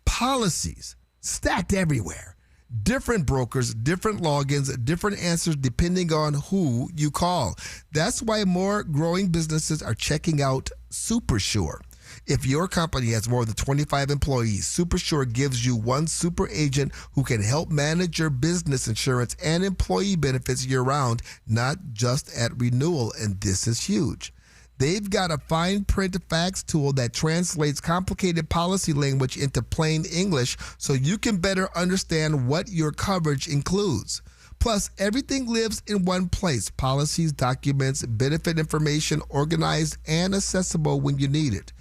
Speaker 4: Policies stacked everywhere. Different brokers, different logins, different answers depending on who you call. That's why more growing businesses are checking out SuperSure. If your company has more than 25 employees, SuperSure gives you one super agent who can help manage your business insurance and employee benefits year-round, not just at renewal, and this is huge. They've got a fine print facts tool that translates complicated policy language into plain English so you can better understand what your coverage includes. Plus, everything lives in one place. Policies, documents, benefit information, organized and accessible when you need it.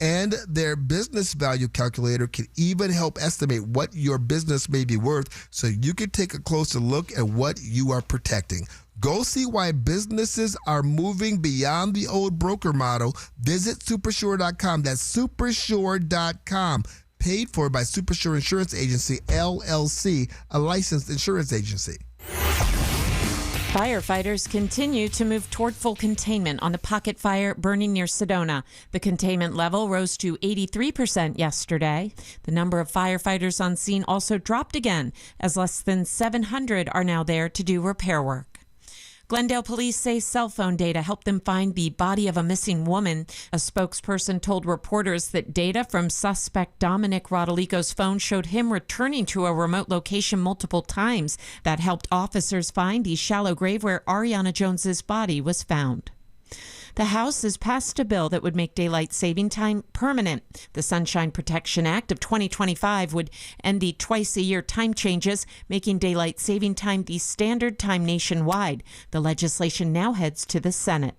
Speaker 4: And their business value calculator can even help estimate what your business may be worth so you can take a closer look at what you are protecting. Go see why businesses are moving beyond the old broker model. Visit supersure.com. That's supersure.com. Paid for by Supersure Insurance Agency, LLC, a licensed insurance agency.
Speaker 2: Firefighters continue to move toward full containment on the pocket fire burning near Sedona. The containment level rose to 83% yesterday. The number of firefighters on scene also dropped again, as less than 700 are now there to do repair work. Glendale police say cell phone data helped them find the body of a missing woman. A spokesperson told reporters that data from suspect Dominic Rodolico's phone showed him returning to a remote location multiple times. That helped officers find the shallow grave where Ariana Jones's body was found. The House has passed a bill that would make daylight saving time permanent. The Sunshine Protection Act of 2025 would end the twice-a-year time changes, making daylight saving time the standard time nationwide. The legislation now heads to the Senate.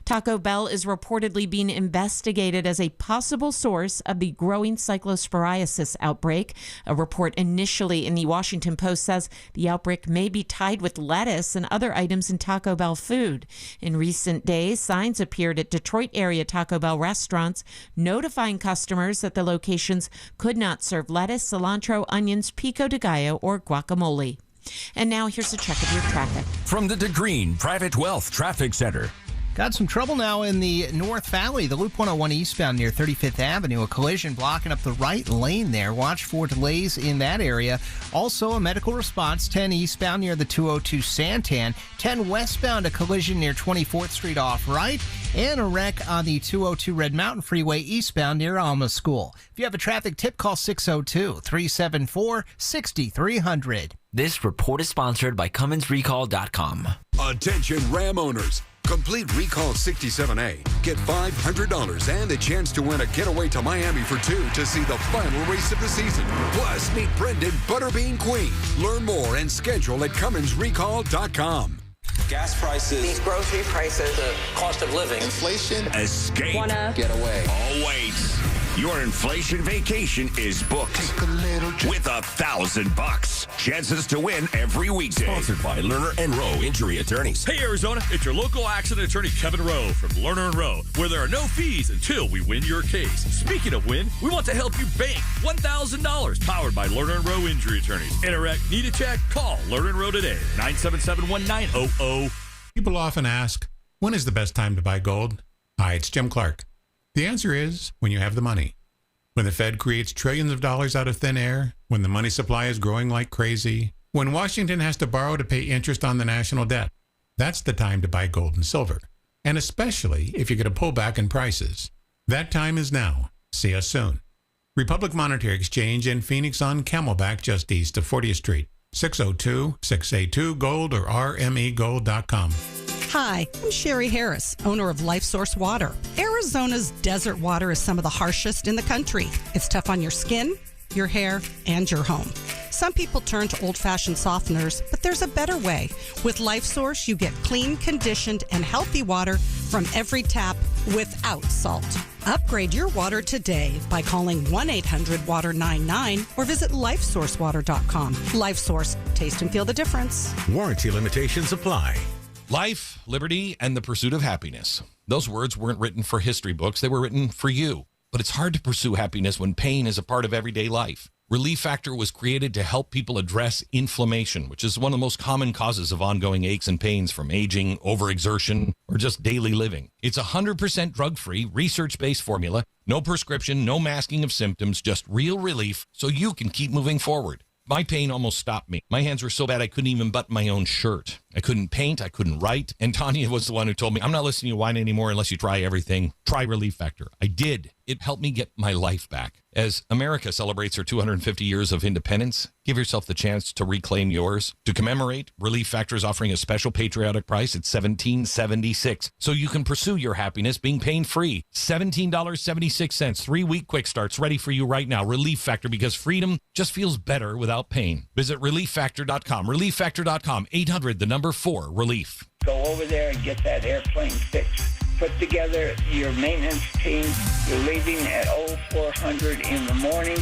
Speaker 2: Taco Bell is reportedly being investigated as a possible source of the growing cyclosporiasis outbreak. A report initially in the Washington Post says the outbreak may be tied with lettuce and other items in Taco Bell food. In recent days, signs appeared at Detroit area Taco Bell restaurants notifying customers that the locations could not serve lettuce, cilantro, onions, pico de gallo, or guacamole. And now here's a check of your traffic.
Speaker 3: From the DeGreen Private Wealth Traffic Center.
Speaker 6: Got some trouble now in the North Valley, the Loop 101 eastbound near 35th Avenue. A collision blocking up the right lane there. Watch for delays in that area. Also, a medical response, 10 eastbound near the 202 Santan. 10 westbound, a collision near 24th Street off right. And a wreck on the 202 Red Mountain Freeway eastbound near Alma School. If you have a traffic tip, call 602-374-6300.
Speaker 21: This report is sponsored by CummonsRecall.com.
Speaker 7: Attention Ram owners. Complete Recall 67A. Get $500 and a chance to win a getaway to Miami for two to see the final race of the season. Plus, meet Brendan Butterbean Queen. Learn more and schedule at CummonsRecall.com.
Speaker 8: Gas prices, these grocery prices, the cost of living, inflation,
Speaker 3: escape,
Speaker 8: get away.
Speaker 3: Oh, wait. Your inflation vacation is booked with $1,000. Chances to win every weekday.
Speaker 9: Sponsored by Lerner & Rowe Injury Attorneys.
Speaker 10: Hey, Arizona, it's your local accident attorney, Kevin Rowe from Lerner & Rowe, where there are no fees until we win your case. Speaking of win, we want to help you bank $1,000, powered by Lerner & Rowe Injury Attorneys. Interact, need a check? Call Lerner & Rowe today, 977-1900.
Speaker 11: People often ask, when is the best time to buy gold? Hi, it's Jim Clark. The answer is when you have the money. When the Fed creates trillions of dollars out of thin air, when the money supply is growing like crazy, when Washington has to borrow to pay interest on the national debt. That's the time to buy gold and silver. And especially if you get a pullback in prices. That time is now. See us soon. Republic Monetary Exchange in Phoenix on Camelback just east of 40th Street. 602-682-GOLD or rmegold.com.
Speaker 12: Hi, I'm Sherry Harris, owner of Life Source Water. Arizona's desert water is some of the harshest in the country. It's tough on your skin, your hair, and your home. Some people turn to old-fashioned softeners, but there's a better way. With Life Source, you get clean, conditioned, and healthy water from every tap without salt. Upgrade your water today by calling 1-800-WATER-99 or visit lifesourcewater.com. Life Source. Taste and feel the difference.
Speaker 13: Warranty limitations apply. Life, liberty, and the pursuit of happiness. Those words weren't written for history books. They were written for you. But it's hard to pursue happiness when pain is a part of everyday life. Relief Factor was created to help people address inflammation, which is one of the most common causes of ongoing aches and pains from aging, overexertion, or just daily living. It's 100% drug-free, research-based formula, no prescription, no masking of symptoms, just real relief so you can keep moving forward. My pain almost stopped me. My hands were so bad I couldn't even button my own shirt. I couldn't paint. I couldn't write. And Tanya was the one who told me, I'm not listening to you whine anymore unless you try everything. Try Relief Factor. I did. It helped me get my life back. As America celebrates her 250 years of independence, give yourself the chance to reclaim yours. To commemorate, Relief Factor is offering a special patriotic price at $17.76, so you can pursue your happiness being pain-free. $17.76, 3-week quick starts ready for you right now. Relief Factor, because freedom just feels better without pain. Visit ReliefFactor.com. ReliefFactor.com. 800-4-RELIEF.
Speaker 14: Go over there and get that airplane fixed. Put together your maintenance team. You're leaving at 0400 in the morning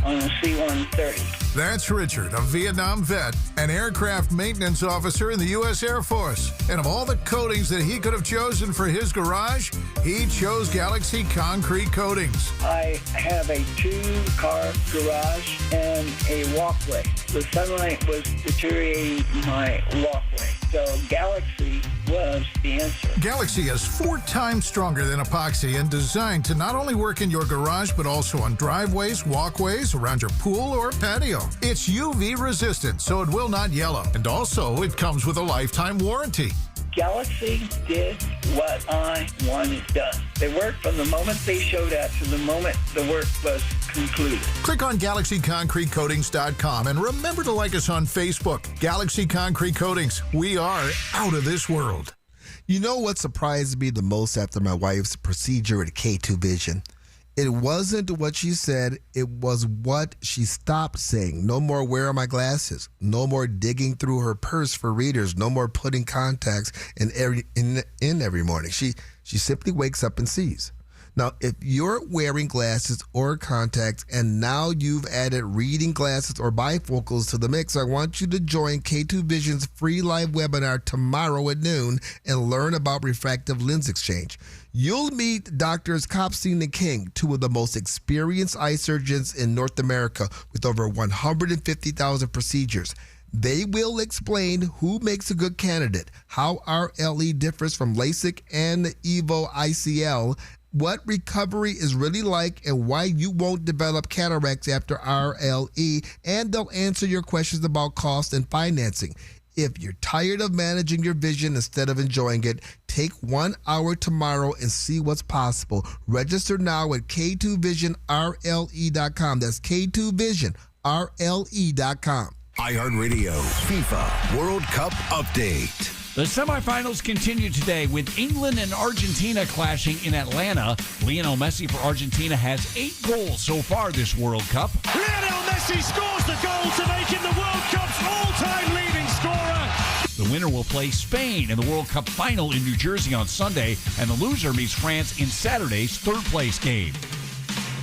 Speaker 14: on a C-130.
Speaker 30: That's Richard, a Vietnam vet, an aircraft maintenance officer in the U.S. Air Force. And of all the coatings that he could have chosen for his garage, he chose Galaxy Concrete Coatings.
Speaker 14: I have a 2-car garage and a walkway. The sunlight was deteriorating my walkway. So Galaxy was the answer.
Speaker 30: Galaxy is 4 times stronger than epoxy and designed to not only work in your garage, but also on driveways, walkways, around your pool or patio. It's UV resistant, so it will not yellow. And also, it comes with a lifetime warranty.
Speaker 14: Galaxy did what I wanted done. They worked from the moment they showed up to the moment the work was concluded.
Speaker 30: Click on GalaxyConcreteCoatings.com and remember to like us on Facebook. Galaxy Concrete Coatings. We are out of this world.
Speaker 4: You know what surprised me the most after my wife's procedure at K2 Vision? It wasn't what she said, it was what she stopped saying. No more where are my glasses. No more digging through her purse for readers. No more putting contacts in every morning. She simply wakes up and sees. Now, if you're wearing glasses or contacts and now you've added reading glasses or bifocals to the mix, I want you to join K2 Vision's free live webinar tomorrow at noon and learn about refractive lens exchange. You'll meet Drs. Kopstein and King, two of the most experienced eye surgeons in North America with over 150,000 procedures. They will explain who makes a good candidate, how RLE differs from LASIK and EVO ICL, what recovery is really like, and why you won't develop cataracts after RLE, and they'll answer your questions about cost and financing. If you're tired of managing your vision instead of enjoying it, take 1 hour tomorrow and see what's possible. Register now at K2VisionRLE.com. That's K2VisionRLE.com.
Speaker 3: iHeartRadio FIFA World Cup Update.
Speaker 15: The semifinals continue today with England and Argentina clashing in Atlanta. Lionel Messi for Argentina has 8 goals so far this World Cup.
Speaker 5: Lionel Messi scores the goal to make him the World Cup's all-time leading scorer.
Speaker 15: The winner will play Spain in the World Cup final in New Jersey on Sunday, and the loser meets France in Saturday's third-place game.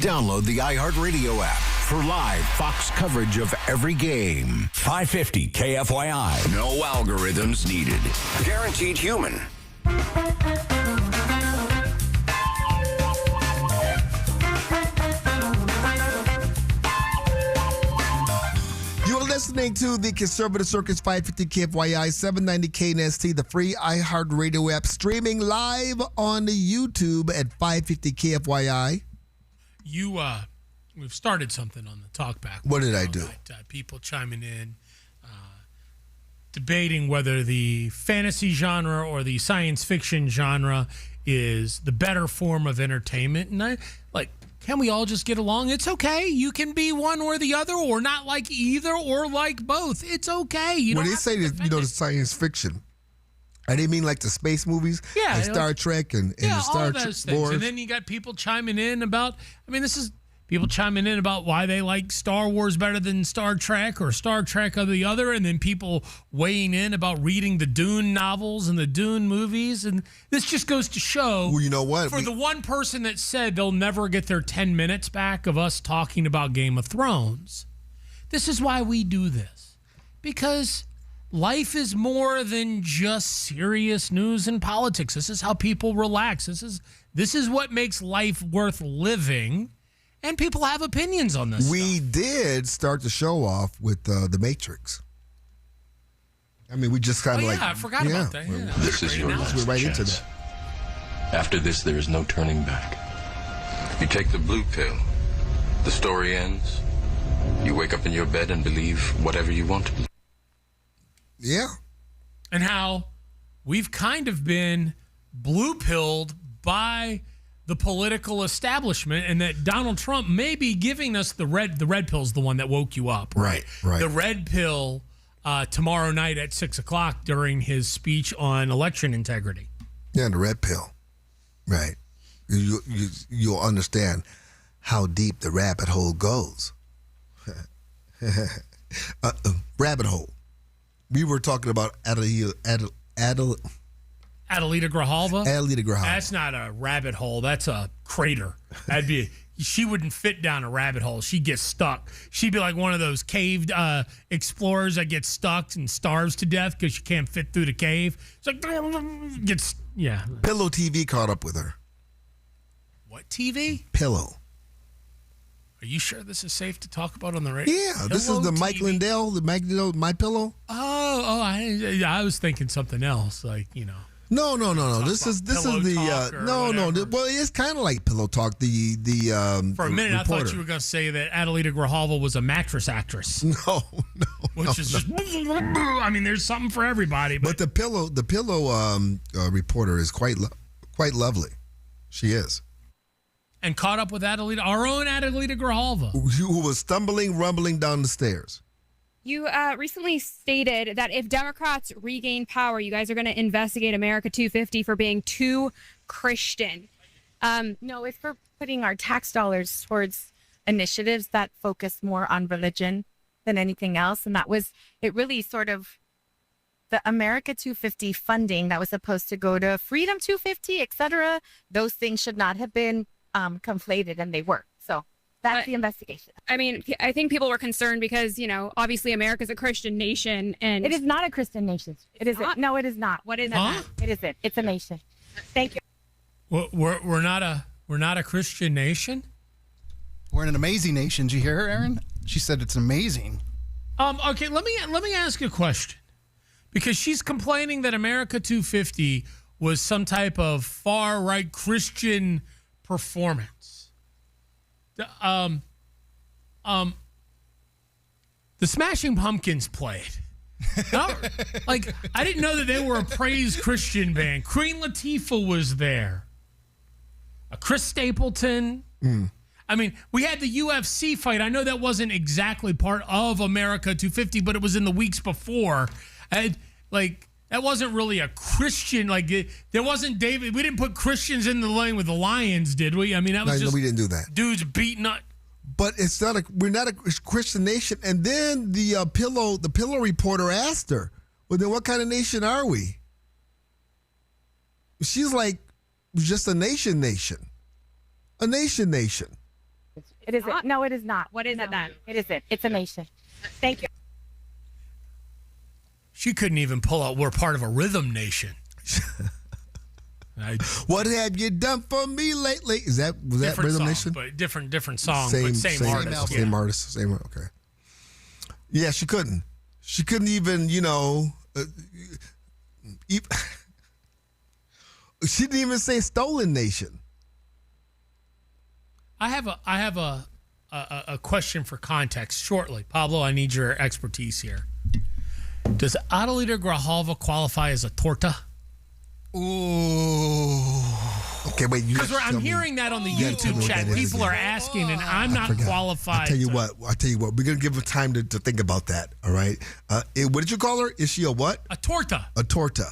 Speaker 3: Download the iHeartRadio app for live Fox coverage of every game. 550 KFYI. No algorithms needed. Guaranteed human.
Speaker 4: You're listening to the Conservative Circus 550 KFYI 790 KNST, the free iHeartRadio app, streaming live on YouTube at 550 KFYI.
Speaker 19: We've started something on the talkback.
Speaker 4: What did I do?
Speaker 19: People chiming in, debating whether the fantasy genre or the science fiction genre is the better form of entertainment. And can we all just get along? It's okay. You can be one or the other, or not like either, or like both. It's okay.
Speaker 4: When they say that, the science fiction, I didn't mean like the space movies, like Star Trek and the Star Trek Wars.
Speaker 19: And then you got people chiming in about, people chiming in about why they like Star Wars better than Star Trek or Star Trek or the other, and then people weighing in about reading the Dune novels and the Dune movies. And this just goes to show,
Speaker 4: well, you know what?
Speaker 19: For the one person that said they'll never get their 10 minutes back of us talking about Game of Thrones, this is why we do this. Because life is more than just serious news and politics. This is how people relax. This is what makes life worth living. And people have opinions on this.
Speaker 4: We did start the show off with The Matrix. We just kind of
Speaker 19: I forgot about that. Yeah.
Speaker 16: This is your last
Speaker 4: We're right
Speaker 16: chance.
Speaker 4: into that.
Speaker 16: After this, there is no turning back. You take the blue pill. The story ends. You wake up in your bed and believe whatever you want to believe.
Speaker 4: Yeah.
Speaker 19: And how we've kind of been blue-pilled by the political establishment, and that Donald Trump may be giving us the red pill's the one that woke you up, right? The red pill tomorrow night at 6:00 during his speech on election integrity.
Speaker 4: Yeah, the red pill, right? You'll understand how deep the rabbit hole goes. Rabbit hole. We were talking about
Speaker 19: Adelita Grijalva?
Speaker 4: Adelita Grijalva.
Speaker 19: That's not a rabbit hole. That's a crater. She wouldn't fit down a rabbit hole. She'd get stuck. She'd be like one of those caved explorers that gets stuck and starves to death because she can't fit through the cave. It's like,
Speaker 4: Pillow TV caught up with her.
Speaker 19: What TV?
Speaker 4: Pillow.
Speaker 19: Are you sure this is safe to talk about on the radio?
Speaker 4: Yeah, this is the TV. Mike Lindell, My Pillow.
Speaker 19: I was thinking something else, No.
Speaker 4: This is the Well, it's kind of like Pillow Talk.
Speaker 19: For a minute,
Speaker 4: reporter.
Speaker 19: I thought you were going to say that Adelita Grijalva was a mattress actress.
Speaker 4: No.
Speaker 19: Which is just. There's something for everybody.
Speaker 4: But the Pillow reporter is quite lovely. She is.
Speaker 19: And caught up with our own Adelita Grijalva,
Speaker 4: who was rumbling down the stairs.
Speaker 17: You recently stated that if Democrats regain power, you guys are going to investigate America 250 for being too Christian.
Speaker 18: No, it's for putting our tax dollars towards initiatives that focus more on religion than anything else. And it really sort of, the America 250 funding that was supposed to go to Freedom 250, etc. Those things should not have been conflated, and they were. So that's the investigation.
Speaker 17: I mean, I think people were concerned because, obviously America's a Christian nation, and
Speaker 18: it is not a Christian nation. It isn't. No, it is not.
Speaker 17: What is
Speaker 18: it? It isn't. It's a nation. Thank you.
Speaker 19: We're not a Christian nation.
Speaker 20: We're an amazing nation. Did you hear her, Aaron? She said it's amazing.
Speaker 19: Okay, let me ask a question, because she's complaining that America 250 was some type of far right Christian performance. The Smashing Pumpkins played. I didn't know that they were a praise Christian band. Queen Latifah was there. Chris Stapleton. I mean, we had the UFC fight. I know that wasn't exactly part of America 250, but it was in the weeks before. And that wasn't really a Christian. There wasn't David. We didn't put Christians in the lane with the Lions, did we? I mean, that was
Speaker 4: no, we didn't do that.
Speaker 19: Dudes beating up.
Speaker 4: But we're not a Christian nation. And then the pillow reporter asked her, well, then what kind of nation are we? She's like, just a nation. A nation.
Speaker 18: It isn't. No, it is not.
Speaker 17: What is it then?
Speaker 18: It isn't. It's a nation. Thank you.
Speaker 19: She couldn't even pull out, we're part of a rhythm nation.
Speaker 4: What have you done for me lately? Was that Rhythm
Speaker 19: song,
Speaker 4: Nation?
Speaker 19: But different song, but same artist.
Speaker 4: Same artist. Okay. Yeah, she couldn't. She couldn't even, she didn't even say Stolen Nation.
Speaker 19: I have a question for context shortly. Pablo, I need your expertise here. Does Adelita Grijalva qualify as a torta?
Speaker 4: Ooh. Okay, wait.
Speaker 19: Because I'm hearing that on the YouTube chat. People are asking, and I'm not qualified.
Speaker 4: I'll tell you what. We're going to give her time to think about that, all right? What did you call her? Is she a what?
Speaker 19: A torta.
Speaker 4: A torta.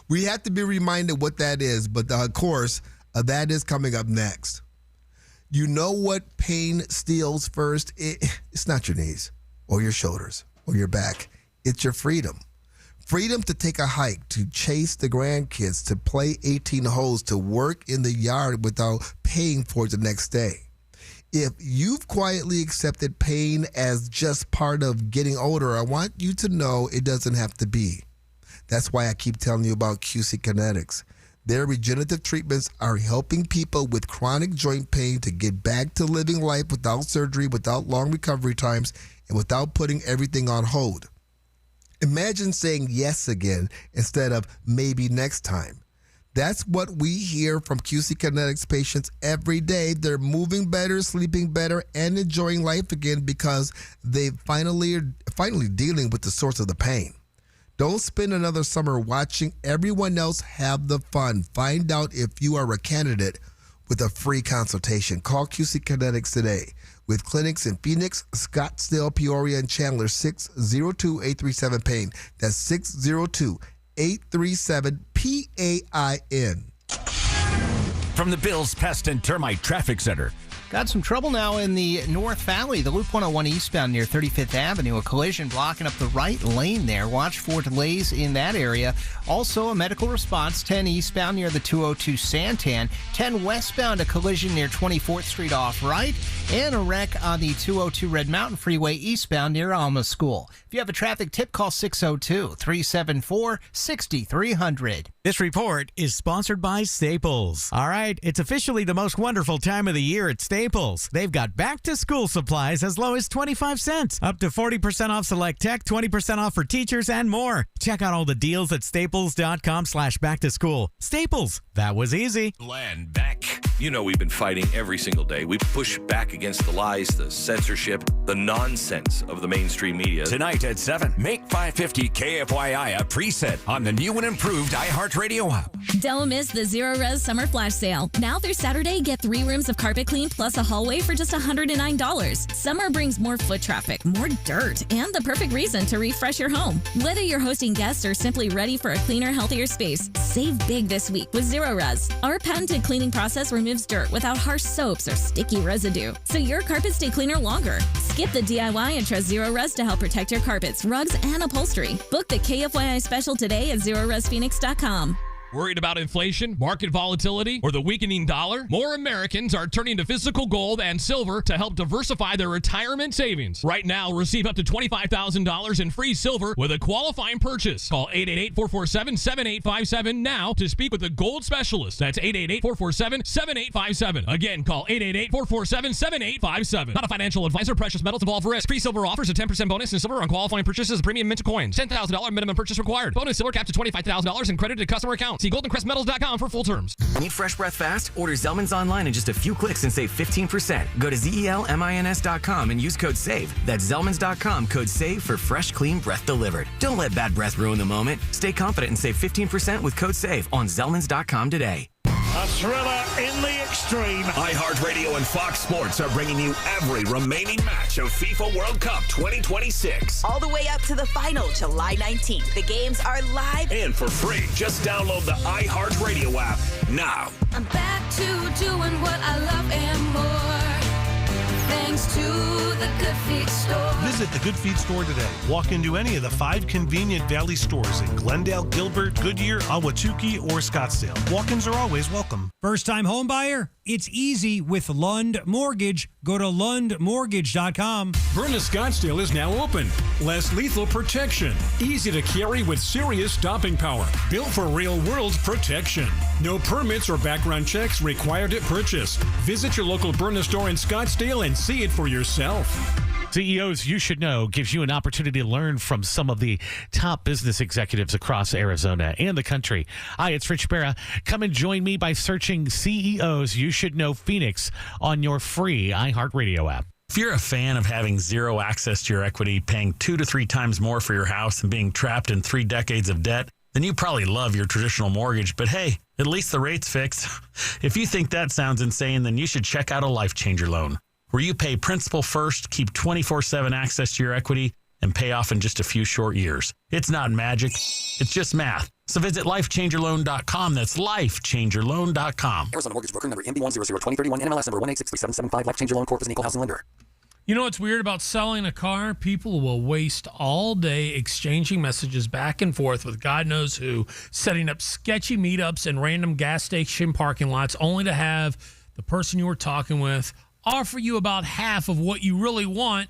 Speaker 4: We have to be reminded what that is, but of course, that is coming up next. You know what pain steals first? It's not your knees or your shoulders or your back. It's your freedom. Freedom to take a hike, to chase the grandkids, to play 18 holes, to work in the yard without paying for it the next day. If you've quietly accepted pain as just part of getting older, I want you to know it doesn't have to be. That's why I keep telling you about QC Kinetics. Their regenerative treatments are helping people with chronic joint pain to get back to living life without surgery, without long recovery times, and without putting everything on hold. Imagine saying yes again instead of maybe next time. That's what we hear from QC Kinetics patients every day. They're moving better, sleeping better, and enjoying life again because they finally dealing with the source of the pain. Don't spend another summer watching everyone else have the fun. Find out if you are a candidate with a free consultation. Call QC Kinetics today. With clinics in Phoenix, Scottsdale, Peoria, and Chandler, 602-837-PAIN. That's 602-837-PAIN.
Speaker 3: From the Bills Pest and Termite Traffic Center.
Speaker 6: Got some trouble now in the North Valley, the Loop 101 eastbound near 35th Avenue. A collision blocking up the right lane there. Watch for delays in that area. Also, a medical response, 10 eastbound near the 202 Santan. 10 westbound, a collision near 24th Street off right. And a wreck on the 202 Red Mountain Freeway eastbound near Alma School. If you have a traffic tip, call 602-374-6300.
Speaker 22: This report is sponsored by Staples. All right, it's officially the most wonderful time of the year at Staples. They've got back-to-school supplies as low as 25 cents, up to 40% off select tech, 20% off for teachers, and more. Check out all the deals at staples.com/back-to-school. Staples, that was easy.
Speaker 3: Glenn Beck.
Speaker 13: You know we've been fighting every single day. We push back against the lies, the censorship, the nonsense of the mainstream media.
Speaker 3: Tonight at 7, make 550 KFYI a preset on the new and improved iHeartRadio app.
Speaker 1: Don't miss the Zero Res Summer Flash Sale. Now through Saturday, get 3 rooms of carpet clean plus a hallway for just $109. Summer brings more foot traffic, more dirt, and the perfect reason to refresh your home. Whether you're hosting guests or simply ready for a cleaner, healthier space, save big this week with Zero Res. Our patented cleaning process removes dirt without harsh soaps or sticky residue, so your carpets stay cleaner longer. Skip the DIY and trust Zero Res to help protect your carpets, rugs, and upholstery. Book the KFYI special today at ZeroResPhoenix.com.
Speaker 2: Worried about inflation, market volatility, or the weakening dollar? More Americans are turning to physical gold and silver to help diversify their retirement savings. Right now, receive up to $25,000 in free silver with a qualifying purchase. Call 888-447-7857 now to speak with a gold specialist. That's 888-447-7857. Again, call 888-447-7857. Not a financial advisor. Precious metals involve risk. Free silver offers a 10% bonus in silver on qualifying purchases of premium mint coins. $10,000 minimum purchase required. Bonus silver capped to $25,000 and credited to customer account. See goldencrestmetals.com for full terms.
Speaker 21: Need fresh breath fast? Order Zellman's online in just a few clicks and save 15%. Go to ZELMINS.com and use code SAVE. That's Zellman's.com, code SAVE for fresh, clean breath delivered. Don't let bad breath ruin the moment. Stay confident and save 15% with code SAVE on Zellman's.com today.
Speaker 5: A thriller in the extreme.
Speaker 9: iHeartRadio and Fox Sports are bringing you every remaining match of FIFA World Cup 2026.
Speaker 23: All the way up to the final, July 19th. The games are live
Speaker 9: and for free. Just download the iHeartRadio app now.
Speaker 1: I'm back to doing what I love and more. Thanks to the Good Feet store.
Speaker 24: Visit the Good Feet store today. Walk into any of the 5 convenient Valley stores in Glendale, Gilbert, Goodyear, Ahwatukee, or Scottsdale. Walk-ins are always welcome.
Speaker 25: First-time home buyer? It's easy with Lund Mortgage. Go to lundmortgage.com.
Speaker 26: Byrna Scottsdale is now open. Less lethal protection. Easy to carry with serious stopping power. Built for real-world protection. No permits or background checks required at purchase. Visit your local Byrna store in Scottsdale and see it for yourself.
Speaker 27: CEOs You Should Know gives you an opportunity to learn from some of the top business executives across Arizona and the country. Hi, it's Rich Barra. Come and join me by searching CEOs You Should Know Phoenix on your free iHeartRadio app.
Speaker 28: If you're a fan of having zero access to your equity, paying 2 to 3 times more for your house, and being trapped in 3 decades of debt, then you probably love your traditional mortgage. But hey, at least the rate's fixed. If you think that sounds insane, then you should check out a Life Changer loan, where you pay principal first, keep 24/7 access to your equity, and pay off in just a few short years. It's not magic. It's just math. So visit lifechangerloan.com. That's lifechangerloan.com.
Speaker 29: Arizona Mortgage Broker number MB1002031, NMLS number 1863775. Life Changer Loan Corp is an equal housing lender.
Speaker 19: You know what's weird about selling a car? People will waste all day exchanging messages back and forth with God knows who, setting up sketchy meetups in random gas station parking lots, only to have the person you were talking with offer you about half of what you really want,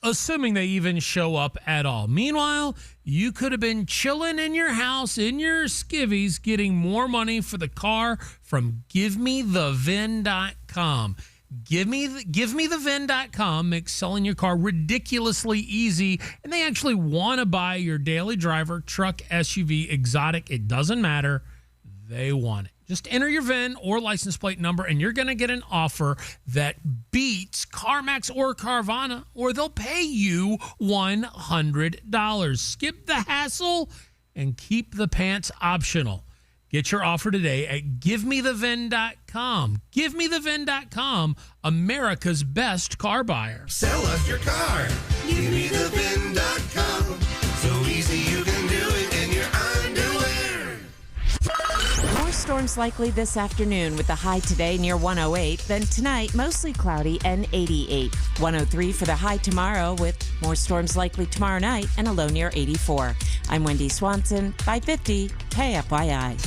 Speaker 19: assuming they even show up at all. Meanwhile, you could have been chilling in your house, in your skivvies, getting more money for the car from GiveMeTheVin.com. GiveMeTheVin.com makes selling your car ridiculously easy, and they actually want to buy your daily driver, truck, SUV, exotic. It doesn't matter. They want it. Just enter your VIN or license plate number, and you're going to get an offer that beats CarMax or Carvana, or they'll pay you $100. Skip the hassle and keep the pants optional. Get your offer today at GiveMeTheVin.com. GiveMeTheVin.com, America's best car buyer.
Speaker 30: Sell us your car. GiveMeTheVin.com. So easy you can do it in your underwear.
Speaker 31: More storms likely this afternoon with the high today near 108. Then tonight, mostly cloudy and 88. 103 for the high tomorrow with more storms likely tomorrow night and a low near 84. I'm Wendy Swanson, 550 KFYI.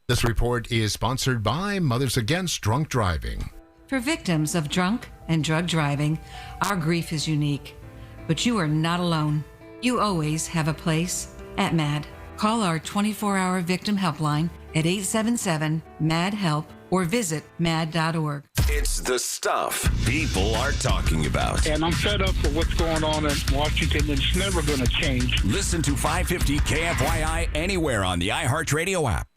Speaker 32: This report is sponsored by Mothers Against Drunk Driving.
Speaker 33: For victims of drunk and drug driving, our grief is unique. But you are not alone. You always have a place at MAD. Call our 24-hour victim helpline at 877-MAD-HELP or visit mad.org.
Speaker 3: It's the stuff people are talking about.
Speaker 34: And I'm fed up with what's going on in Washington. It's never going to change.
Speaker 3: Listen to 550 KFYI anywhere on the iHeartRadio app.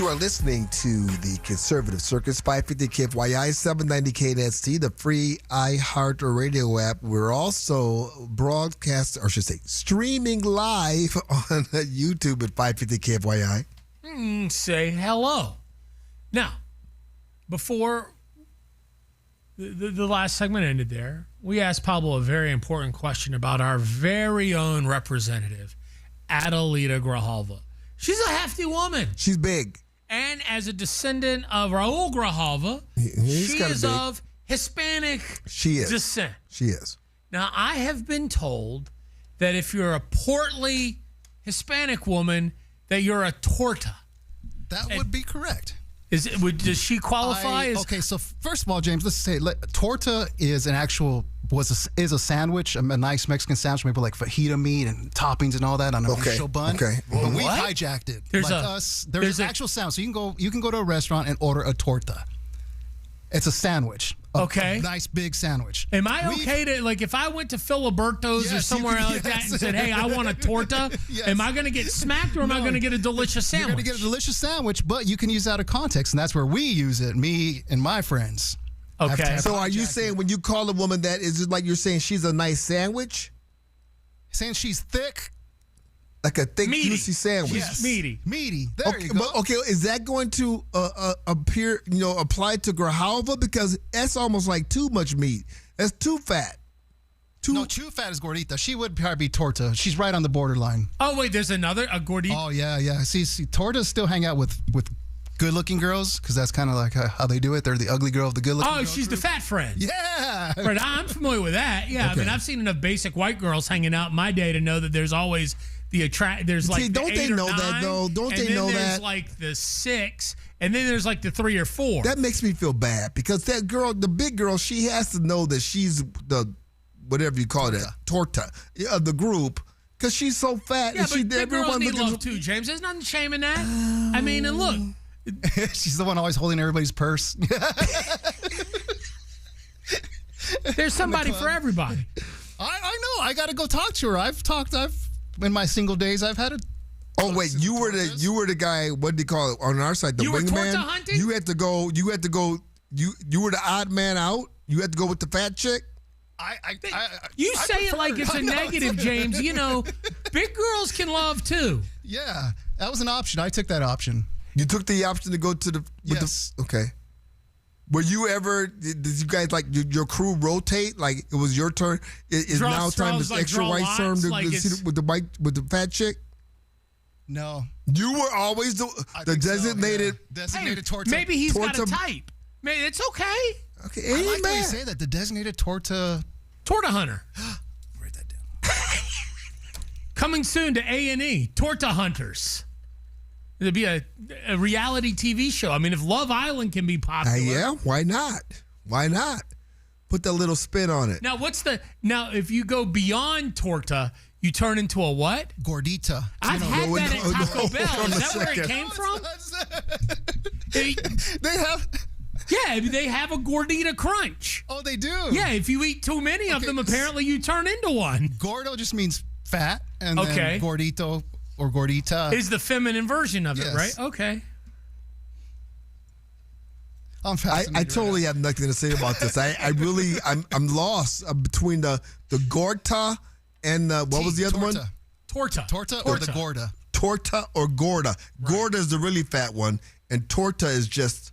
Speaker 4: You are listening to the Conservative Circus, 550 KFYI, 790 KNST, the free iHeart Radio app. We're also streaming live on YouTube at 550 KFYI.
Speaker 19: Say hello. Now, before the last segment ended there, we asked Pablo a very important question about our very own representative, Adelita Grijalva. She's a hefty woman.
Speaker 4: She's big.
Speaker 19: And as a descendant of Raul Grijalva, she is of Hispanic descent.
Speaker 4: She is.
Speaker 19: Now, I have been told that if you're a portly Hispanic woman, that you're a torta.
Speaker 6: That would be correct.
Speaker 19: Does she qualify?
Speaker 6: Okay, so first of all, James, let's say torta is is a sandwich, a nice Mexican sandwich, maybe like fajita meat and toppings and all that on a micho bun.
Speaker 4: Okay,
Speaker 6: but we hijacked it. There's an actual sandwich. So you can go to a restaurant and order a torta. It's a sandwich.
Speaker 19: Okay.
Speaker 6: Nice big sandwich.
Speaker 19: Am I okay to, like, if I went to Filiberto's or somewhere like that and said, hey, I want a torta, am I going to get smacked or am I going to get a delicious sandwich?
Speaker 6: You're going to get a delicious sandwich, but you can use it out of context, and that's where we use it, me and my friends.
Speaker 19: Okay.
Speaker 4: So are you saying when you call a woman that, is it like you're saying she's a nice sandwich?
Speaker 6: Saying she's thick?
Speaker 4: Like a thick, juicy sandwich.
Speaker 19: She's meaty.
Speaker 6: Meaty. There you go.
Speaker 4: But, okay, is that going to apply to Grijalva? Because that's almost like too much meat. That's too fat.
Speaker 6: No, too fat is gordita. She would probably be torta. She's right on the borderline.
Speaker 19: Oh, wait, there's a gordita?
Speaker 6: Oh, yeah. See, tortas still hang out with good-looking girls because that's kind of like how they do it. They're the ugly girl of the good-looking girl.
Speaker 19: Oh, she's the fat friend.
Speaker 6: Yeah.
Speaker 19: Right, I'm familiar with that. Yeah, okay. I mean, I've seen enough basic white girls hanging out in my day to know that there's always there's like
Speaker 4: don't they know that though? Don't they know that?
Speaker 19: There's like the 6, and then there's like the 3 or 4.
Speaker 4: That makes me feel bad because that girl, the big girl, she has to know that she's the whatever you call it, torta of the group because she's so fat.
Speaker 19: Yeah,
Speaker 4: and
Speaker 19: but big girls need love too, James. There's nothing shame in that. I mean, and look,
Speaker 6: she's the one always holding everybody's purse.
Speaker 19: There's somebody for everybody.
Speaker 6: I know. I got to go talk to her. In my single days, I've had it.
Speaker 4: Oh wait, you were the guy. What do you call it on our side? The wingman.
Speaker 19: Hunting?
Speaker 4: You had to go. You were the odd man out. You had to go with the fat chick.
Speaker 19: You say it like it's a negative, James. You know, big girls can love too.
Speaker 6: Yeah, that was an option. I took that option.
Speaker 4: You took the option to go to the. Okay. Were you ever? Did you guys like your crew rotate? Like it was your turn. Is now time this extra white term to see with the fat chick?
Speaker 6: No.
Speaker 4: You were always the designated
Speaker 6: torta.
Speaker 19: Maybe he's got a type. Maybe it's okay.
Speaker 4: Okay,
Speaker 6: I like the way you say that. The designated torta
Speaker 19: hunter.
Speaker 6: Write that down.
Speaker 19: Coming soon to A&E. Torta Hunters. There'd be a reality TV show. I mean, if Love Island can be popular.
Speaker 4: Yeah, why not? Why not? Put that little spin on it.
Speaker 19: Now, if you go beyond torta, you turn into a what?
Speaker 6: Gordita.
Speaker 19: I've had that at Taco Bell. Is that where it came from?
Speaker 6: They have...
Speaker 19: Yeah, they have a gordita crunch.
Speaker 6: Oh, they do?
Speaker 19: Yeah, if you eat too many of them, apparently you turn into one.
Speaker 6: Gordo just means fat, and then gordito or gordita
Speaker 19: is the feminine version of it, right? Okay.
Speaker 6: I'm fascinated.
Speaker 4: I totally have nothing to say about this. I'm lost between the gorta and what was the other one?
Speaker 19: Torta
Speaker 6: or the gorda.
Speaker 4: Torta or gorda. Right. Gorda is the really fat one, and torta is just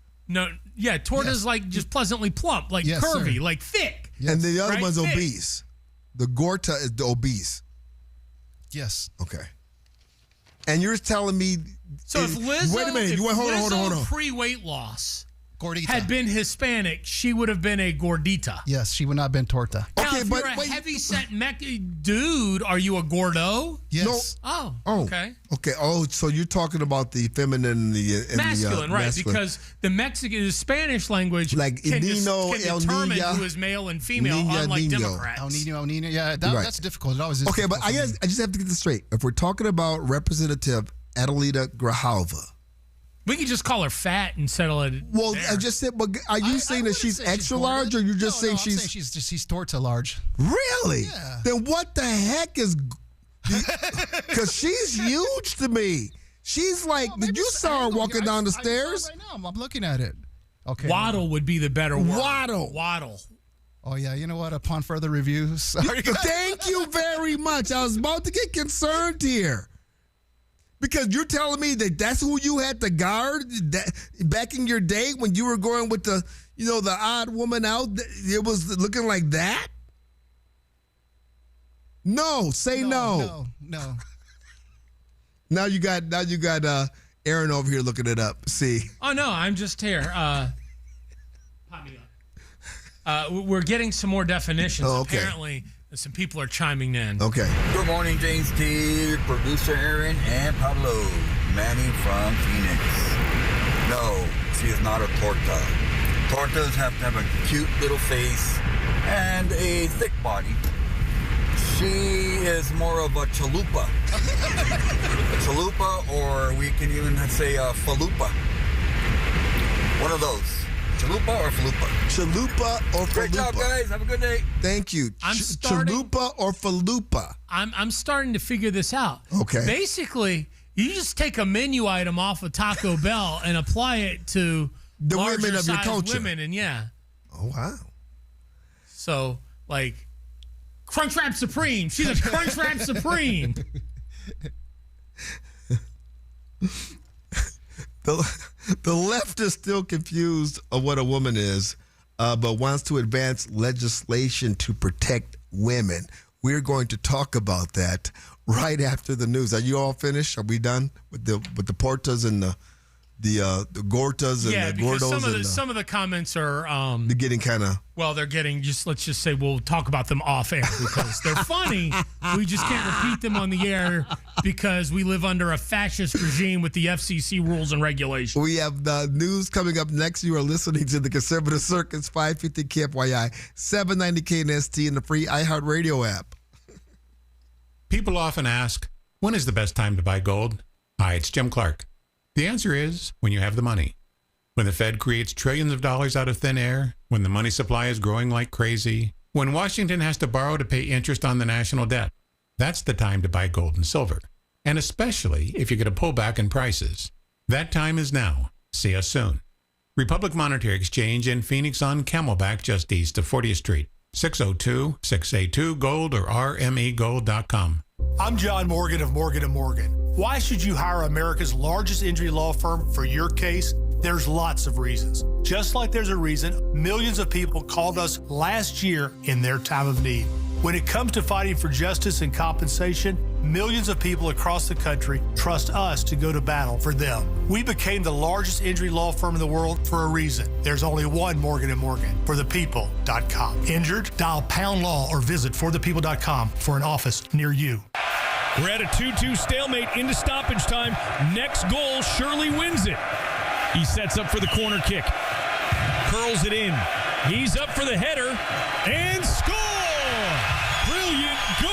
Speaker 19: torta's like just pleasantly plump, like curvy, like thick.
Speaker 4: Yes. And the other one's obese. The gorta is the obese.
Speaker 6: Yes.
Speaker 4: Okay. And you're telling me...
Speaker 19: So if Lizzo,
Speaker 4: wait a minute. Hold on.
Speaker 19: Pre-weight loss
Speaker 6: gordita
Speaker 19: had been Hispanic, she would have been a gordita.
Speaker 6: Yes, she would not have been torta.
Speaker 19: Now, if you're a heavy-set dude, are you a gordo?
Speaker 6: Yes.
Speaker 19: No. Oh, okay.
Speaker 4: Okay. Oh, so you're talking about the feminine and the
Speaker 19: masculine, right?
Speaker 4: Masculine.
Speaker 19: Because the Spanish language
Speaker 4: like
Speaker 19: can
Speaker 4: El
Speaker 19: determine
Speaker 4: Niña,
Speaker 19: who is male and female, unlike Democrats.
Speaker 6: El Niño. Yeah, that's difficult. It always is.
Speaker 4: Okay, but I just have to get this straight. If we're talking about Representative Adelita Grijalva,
Speaker 19: we could just call her fat and settle it.
Speaker 4: Well,
Speaker 19: there.
Speaker 4: I just said, but are you saying that she's extra large, or you're just saying she's?
Speaker 6: She's torta large.
Speaker 4: Really?
Speaker 6: Yeah.
Speaker 4: Then what the heck is? Because she's huge to me. She's like, did you saw her walking down the stairs?
Speaker 6: Right now, I'm looking at it. Okay.
Speaker 19: Waddle would be the better word.
Speaker 4: Waddle.
Speaker 6: Oh, yeah. You know what? Upon further review.
Speaker 4: Thank you very much. I was about to get concerned here. Because you're telling me that that's who you had to guard back in your day when you were going with the odd woman out? It was looking like that? No. Say no.
Speaker 6: No.
Speaker 4: Now you got Aaron over here looking it up. See?
Speaker 19: Oh no, I'm just here. Pop me up. We're getting some more definitions.
Speaker 4: Oh, okay.
Speaker 19: Apparently, some people are chiming in.
Speaker 4: Okay.
Speaker 2: Good morning, James T, producer Aaron, and Pablo, Manny from Phoenix. No, she is not a torta. Tortas have to have a cute little face and a thick body. She is more of a chalupa. Chalupa, or we can even say falupa. One of those. Chalupa or falupa?
Speaker 4: Chalupa or falupa.
Speaker 2: Great job, guys. Have a good day.
Speaker 4: Thank you. Chalupa or falupa?
Speaker 19: I'm starting to figure this out.
Speaker 4: Okay.
Speaker 19: Basically, you just take a menu item off of Taco Bell and apply it to
Speaker 4: the women of your culture.
Speaker 19: Women, and yeah.
Speaker 4: Oh, wow.
Speaker 19: So, like, Crunchwrap Supreme. She's a Crunchwrap Supreme.
Speaker 4: The left is still confused of what a woman is, but wants to advance legislation to protect women. We're going to talk about that right after the news. Are you all finished? Are we done with the portas and the gortas and the gordos?
Speaker 19: Some of the comments are
Speaker 4: they're getting kind of
Speaker 19: they're getting let's just say we'll talk about them off air because they're funny. We just can't repeat them on the air because we live under a fascist regime with the FCC rules and regulations.
Speaker 4: We have the news coming up next. You are listening to the Conservative Circus, 550 KFYI, 790 KNST, and the free iHeartRadio app.
Speaker 7: People often ask, when is the best time to buy gold? Hi, it's Jim Clark. The answer is when you have the money. When the Fed creates trillions of dollars out of thin air, when the money supply is growing like crazy, when Washington has to borrow to pay interest on the national debt, that's the time to buy gold and silver. And especially if you get a pullback in prices. That time is now. See us soon. Republic Monetary Exchange in Phoenix on Camelback just east of 40th Street. 602-682-GOLD or rmegold.com.
Speaker 8: I'm John Morgan of Morgan & Morgan. Why should you hire America's largest injury law firm for your case? There's lots of reasons. Just like there's a reason millions of people called us last year in their time of need. When it comes to fighting for justice and compensation, millions of people across the country trust us to go to battle for them. We became the largest injury law firm in the world for a reason. There's only one Morgan & Morgan, forthepeople.com. Injured? Dial #law or visit forthepeople.com for an office near you.
Speaker 5: We're at a 2-2 stalemate into stoppage time. Next goal surely wins it. He sets up for the corner kick. Curls it in. He's up for the header and score! Brilliant goal!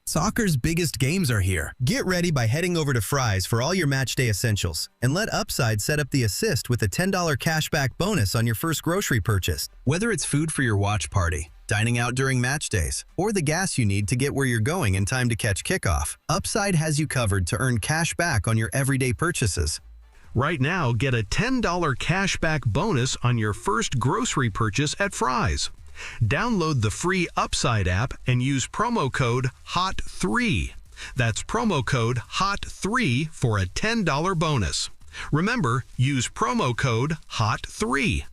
Speaker 10: Soccer's biggest games are here. Get ready by heading over to Fry's for all your match day essentials and let Upside set up the assist with a $10 cashback bonus on your first grocery purchase. Whether it's food for your watch party, dining out during match days, or the gas you need to get where you're going in time to catch kickoff, Upside has you covered to earn cash back on your everyday purchases.
Speaker 11: Right now, get a $10 cashback bonus on your first grocery purchase at Fry's. Download the free Upside app and use promo code HOT3. That's promo code HOT3 for a $10 bonus. Remember, use promo code HOT3.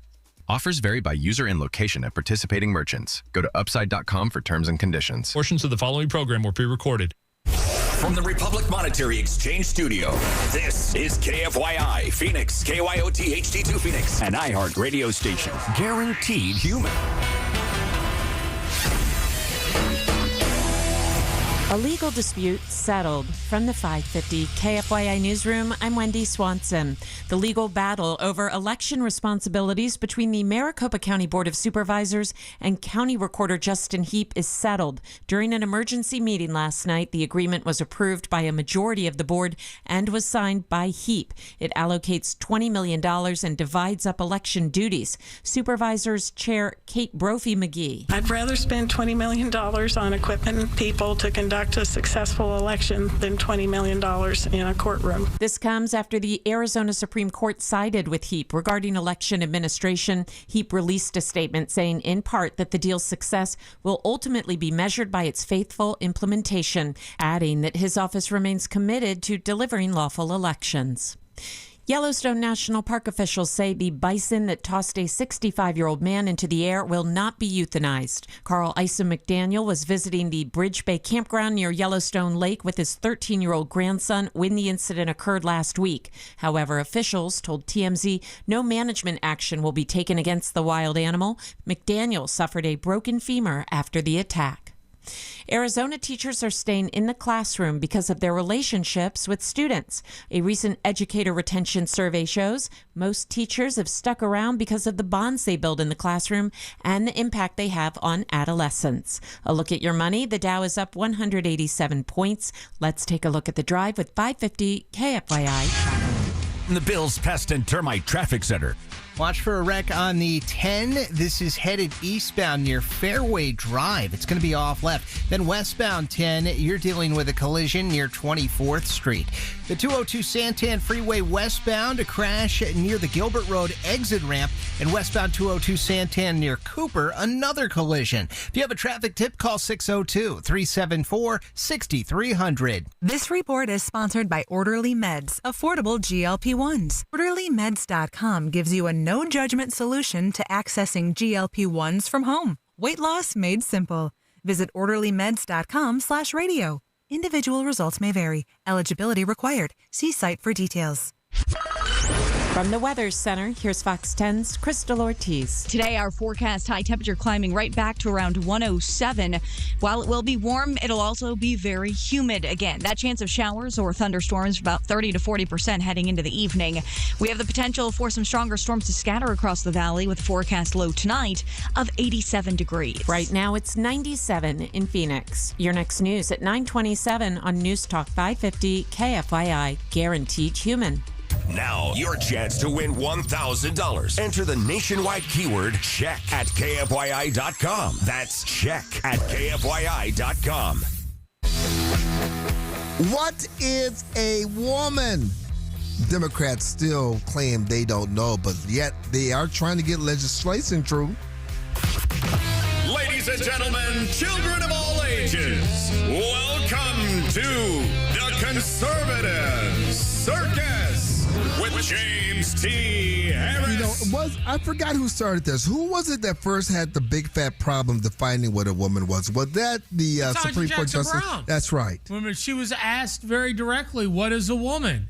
Speaker 12: Offers vary by user and location at participating merchants. Go to upside.com for terms and conditions.
Speaker 5: Portions of the following program were pre-recorded.
Speaker 3: From the Republic Monetary Exchange Studio, this is KFYI Phoenix, KYOT HD2 Phoenix, an iHeart radio station. Guaranteed human.
Speaker 31: A legal dispute settled. From the 550 KFYI Newsroom, I'm Wendy Swanson. The legal battle over election responsibilities between the Maricopa County Board of Supervisors and County Recorder Justin Heap is settled. During an emergency meeting last night, the agreement was approved by a majority of the board and was signed by Heap. It allocates $20 million and divides up election duties. Supervisors Chair Kate Brophy-McGee.
Speaker 13: I'd rather spend $20 million on equipment and people to conduct
Speaker 1: conduct a successful election than $20 million in a courtroom.
Speaker 31: This comes after the Arizona Supreme Court sided with HEAP regarding election administration. HEAP released a statement saying, in part, that the deal's success will ultimately be measured by its faithful implementation, adding that his office remains committed to delivering lawful elections. Yellowstone National Park officials say the bison that tossed a 65-year-old man into the air will not be euthanized. Carl Ison McDaniel was visiting the Bridge Bay campground near Yellowstone Lake with his 13-year-old grandson when the incident occurred last week. However, officials told TMZ no management action will be taken against the wild animal. McDaniel suffered a broken femur after the attack. Arizona teachers are staying in the classroom because of their relationships with students. A recent educator retention survey shows most teachers have stuck around because of the bonds they build in the classroom and the impact they have on adolescents. A look at your money. The Dow is up 187 points. Let's take a look at the drive with 550 KFYI.
Speaker 3: The Bills Pest and Termite Traffic Center.
Speaker 9: Watch for a wreck on the 10. This is headed eastbound near Fairway Drive. It's going to be off left. Then westbound 10, you're dealing with a collision near 24th Street. The 202 Santan Freeway westbound, a crash near the Gilbert Road exit ramp. And westbound 202 Santan near Cooper, another collision. If you have a traffic tip, call 602-374-6300.
Speaker 13: This report is sponsored by Orderly Meds, affordable GLP-1s. OrderlyMeds.com gives you a no-judgment solution to accessing GLP-1s from home. Weight loss made simple. Visit orderlymeds.com/radio. Individual results may vary. Eligibility required. See site for details.
Speaker 31: From the Weather Center, here's Fox 10's Crystal Ortiz.
Speaker 14: Today, our forecast high temperature climbing right back to around 107. While it will be warm, it'll also be very humid again. That chance of showers or thunderstorms about 30 to 40% heading into the evening. We have the potential for some stronger storms to scatter across the valley with a forecast low tonight of 87 degrees.
Speaker 31: Right now, it's 97 in Phoenix. Your next news at 9:27 on News Talk 550 KFYI. Guaranteed human.
Speaker 3: Now, your chance to win $1,000. Enter the nationwide keyword check at KFYI.com. That's check at KFYI.com.
Speaker 4: What is a woman? Democrats still claim they don't know, but yet they are trying to get legislation through.
Speaker 3: Ladies and gentlemen, children of all ages, welcome to the Conservative Circus with James T. Harris.
Speaker 4: I forgot who started this. Who was it that first had the big fat problem defining what a woman was? Was that the Supreme Court Justice?
Speaker 19: Brown.
Speaker 4: That's right.
Speaker 19: Remember, she was asked very directly, what is a woman?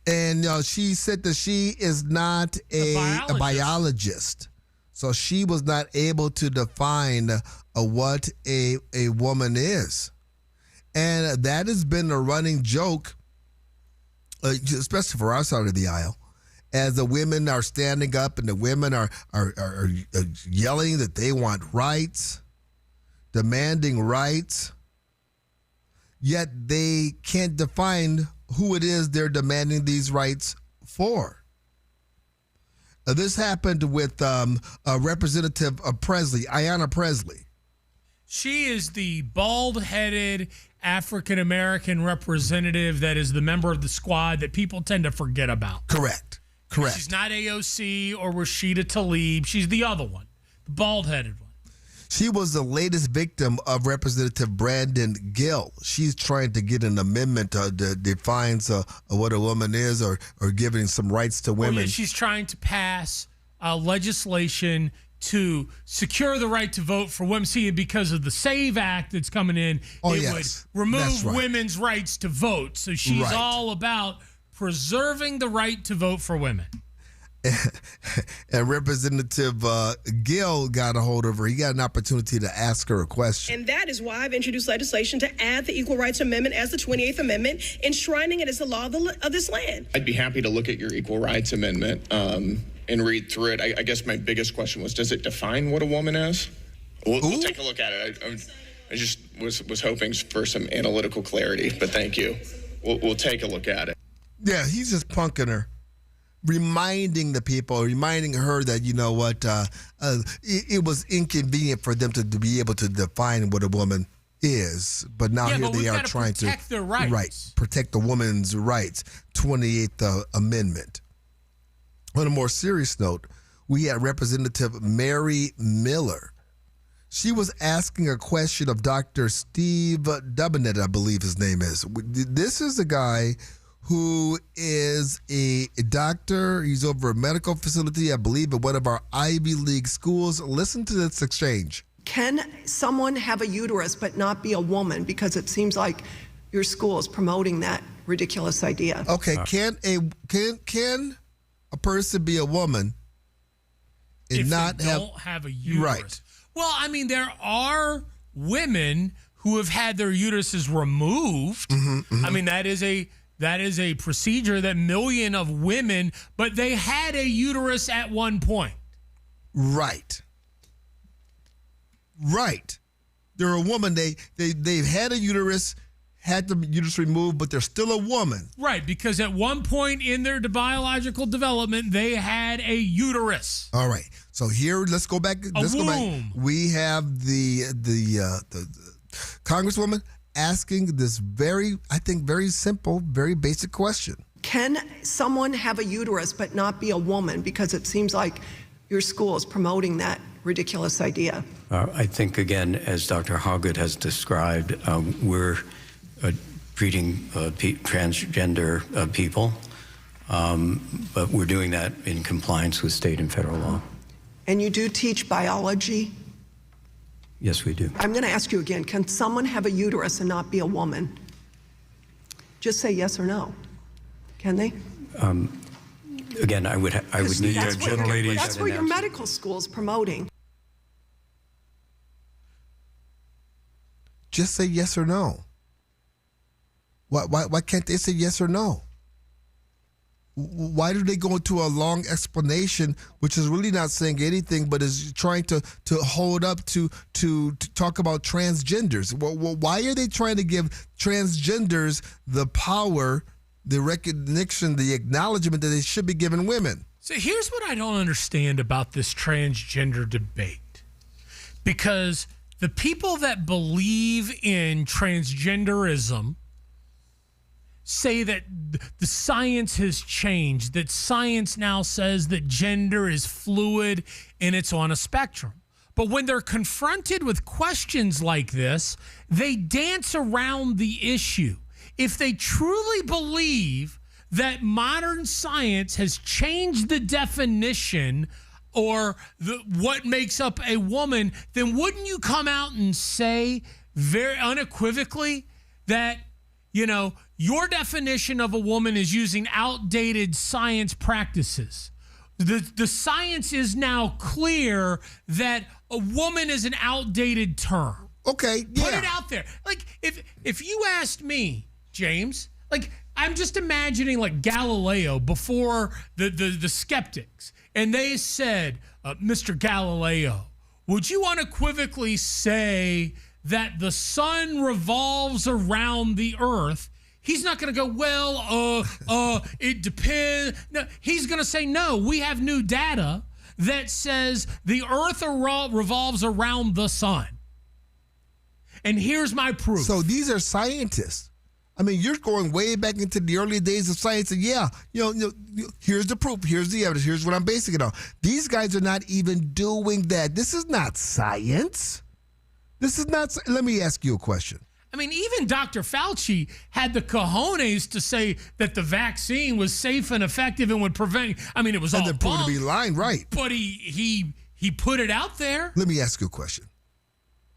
Speaker 4: And she said that she is not a biologist. So she was not able to define what a woman is. And that has been a running joke, especially for our side of the aisle, as the women are standing up and the women are yelling that they want rights, demanding rights, yet they can't define who it is they're demanding these rights for. This happened with Representative Presley, Ayanna Presley.
Speaker 19: She is the bald-headed African-American representative that is the member of the squad that people tend to forget about.
Speaker 4: Correct.
Speaker 19: She's not AOC or Rashida Tlaib. She's the other one, the bald-headed one.
Speaker 4: She was the latest victim of Representative Brandon Gill. She's trying to get an amendment that defines what a woman is or giving some rights to women.
Speaker 19: Yeah, she's trying to pass legislation to secure the right to vote for women. See, because of the SAVE Act that's coming in, would remove women's rights to vote. So she's all about preserving the right to vote for women.
Speaker 4: And Representative Gill got a hold of her. He got an opportunity to ask her a question.
Speaker 15: And that is why I've introduced legislation to add the Equal Rights Amendment as the 28th Amendment, enshrining it as the law of this land.
Speaker 16: I'd be happy to look at your Equal Rights Amendment and read through it. I guess my biggest question was, does it define what a woman is? We'll take a look at it. I just was hoping for some analytical clarity, but thank you. We'll take a look at it.
Speaker 4: Yeah, he's just punking her. Reminding her that, you know what, it was inconvenient for them to be able to define what a woman is, but now here they are trying to
Speaker 19: protect their rights.
Speaker 4: Protect the woman's rights. 28th Amendment. On a more serious note, we had Representative Mary Miller. She was asking a question of Dr. Steve Dubenet, I believe his name is. This is a guy who is a doctor. He's over a medical facility, I believe, at one of our Ivy League schools. Listen to this exchange.
Speaker 17: Can someone have a uterus but not be a woman? Because it seems like your school is promoting that ridiculous idea.
Speaker 4: Okay, can a person be a woman and
Speaker 19: if
Speaker 4: not
Speaker 19: they don't have a uterus?
Speaker 4: Right.
Speaker 19: Well, I mean, there are women who have had their uteruses removed. I mean, that is a procedure that million of women, but they had a uterus at one point.
Speaker 4: Right. They're a woman. They've had a uterus, had the uterus removed, but they're still a woman.
Speaker 19: Right, because at one point in their biological development, they had a uterus.
Speaker 4: All right. So here, let's go back. Let's go back. We have the Congresswoman asking this very simple, very basic question.
Speaker 17: Can someone have a uterus but not be a woman? Because it seems like your school is promoting that ridiculous idea.
Speaker 18: I think, again, as Dr. Hoggett has described, we're treating transgender people, but we're doing that in compliance with state and federal law.
Speaker 17: And you do teach biology?
Speaker 18: Yes, we do.
Speaker 17: I'm going to ask you again. Can someone have a uterus and not be a woman? Just say yes or no. Can they?
Speaker 18: Again, I would need
Speaker 17: that's
Speaker 18: gentle ladies.
Speaker 17: That's what your medical school is promoting.
Speaker 4: Just say yes or no. Why can't they say yes or no? Why do they go into a long explanation, which is really not saying anything, but is trying to hold up to talk about transgenders? Why are they trying to give transgenders the power, the recognition, the acknowledgement that they should be giving women?
Speaker 19: So here's what I don't understand about this transgender debate. Because the people that believe in transgenderism say that the science has changed, that science now says that gender is fluid and it's on a spectrum. But when they're confronted with questions like this, they dance around the issue. If they truly believe that modern science has changed the definition or what makes up a woman, then wouldn't you come out and say very unequivocally that, your definition of a woman is using outdated science practices? The science is now clear that a woman is an outdated term.
Speaker 4: Okay, yeah.
Speaker 19: Put it out there. Like, if you asked me, James, like, I'm just imagining like Galileo before the skeptics, and they said, Mr. Galileo, would you unequivocally say that the sun revolves around the earth? He's not going to go, it depends. No, he's going to say, no, we have new data that says the earth revolves around the sun. And here's my proof.
Speaker 4: So these are scientists. I mean, you're going way back into the early days of science, and here's the proof, here's the evidence, here's what I'm basing it on. These guys are not even doing that. This is not science. Let me ask you a question.
Speaker 19: I mean, even Dr. Fauci had the cojones to say that the vaccine was safe and effective and would prevent. I mean, it was all
Speaker 4: proven to be lying, right?
Speaker 19: But he put it out there.
Speaker 4: Let me ask you a question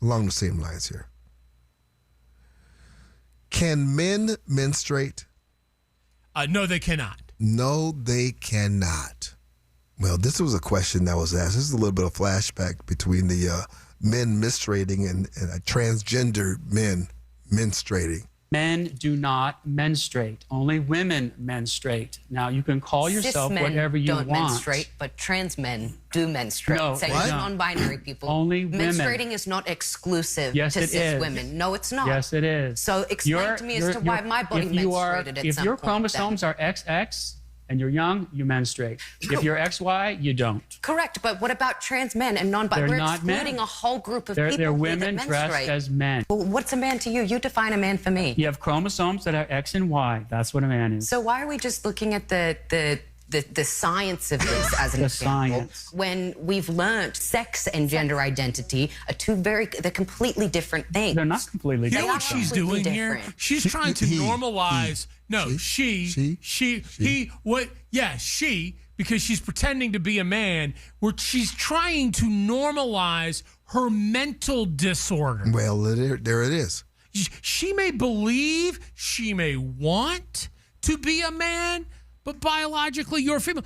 Speaker 4: along the same lines here. Can men menstruate?
Speaker 19: No, they cannot.
Speaker 4: No, they cannot. Well, this was a question that was asked. This is a little bit of flashback between the men menstruating and transgender men menstruating.
Speaker 20: Men do not menstruate. Only women menstruate. Now, you can call yourself whatever you want.
Speaker 21: Cis men don't menstruate, but trans men do menstruate.
Speaker 20: No,
Speaker 21: Same as non-binary people.
Speaker 20: Only women.
Speaker 21: Menstruating is not exclusive to cis women. No, it's not.
Speaker 20: Yes, it is.
Speaker 21: So explain to me as to why my body menstruated at some point.
Speaker 20: If your chromosomes are XX, and you're young, you menstruate. If you're XY, you don't.
Speaker 21: Correct, but what about trans men and non-binary? We're
Speaker 20: not
Speaker 21: excluding
Speaker 20: men.
Speaker 21: a whole group of people
Speaker 20: They're
Speaker 21: here
Speaker 20: women
Speaker 21: that
Speaker 20: dressed
Speaker 21: menstruate.
Speaker 20: as men.
Speaker 21: Well, what's a man to you? You define a man for me.
Speaker 20: You have chromosomes that are X and Y. That's what a man is.
Speaker 21: So why are we just looking at the science of this as an example?
Speaker 20: Science.
Speaker 21: When we've learned sex and gender identity are they're completely different things.
Speaker 20: They're not completely
Speaker 19: You know
Speaker 20: different.
Speaker 19: what she's doing here? She's trying to normalize. She, because she's pretending to be a man, where she's trying to normalize her mental disorder.
Speaker 4: Well, there it is.
Speaker 19: She may believe, she may want to be a man, but biologically you're a female.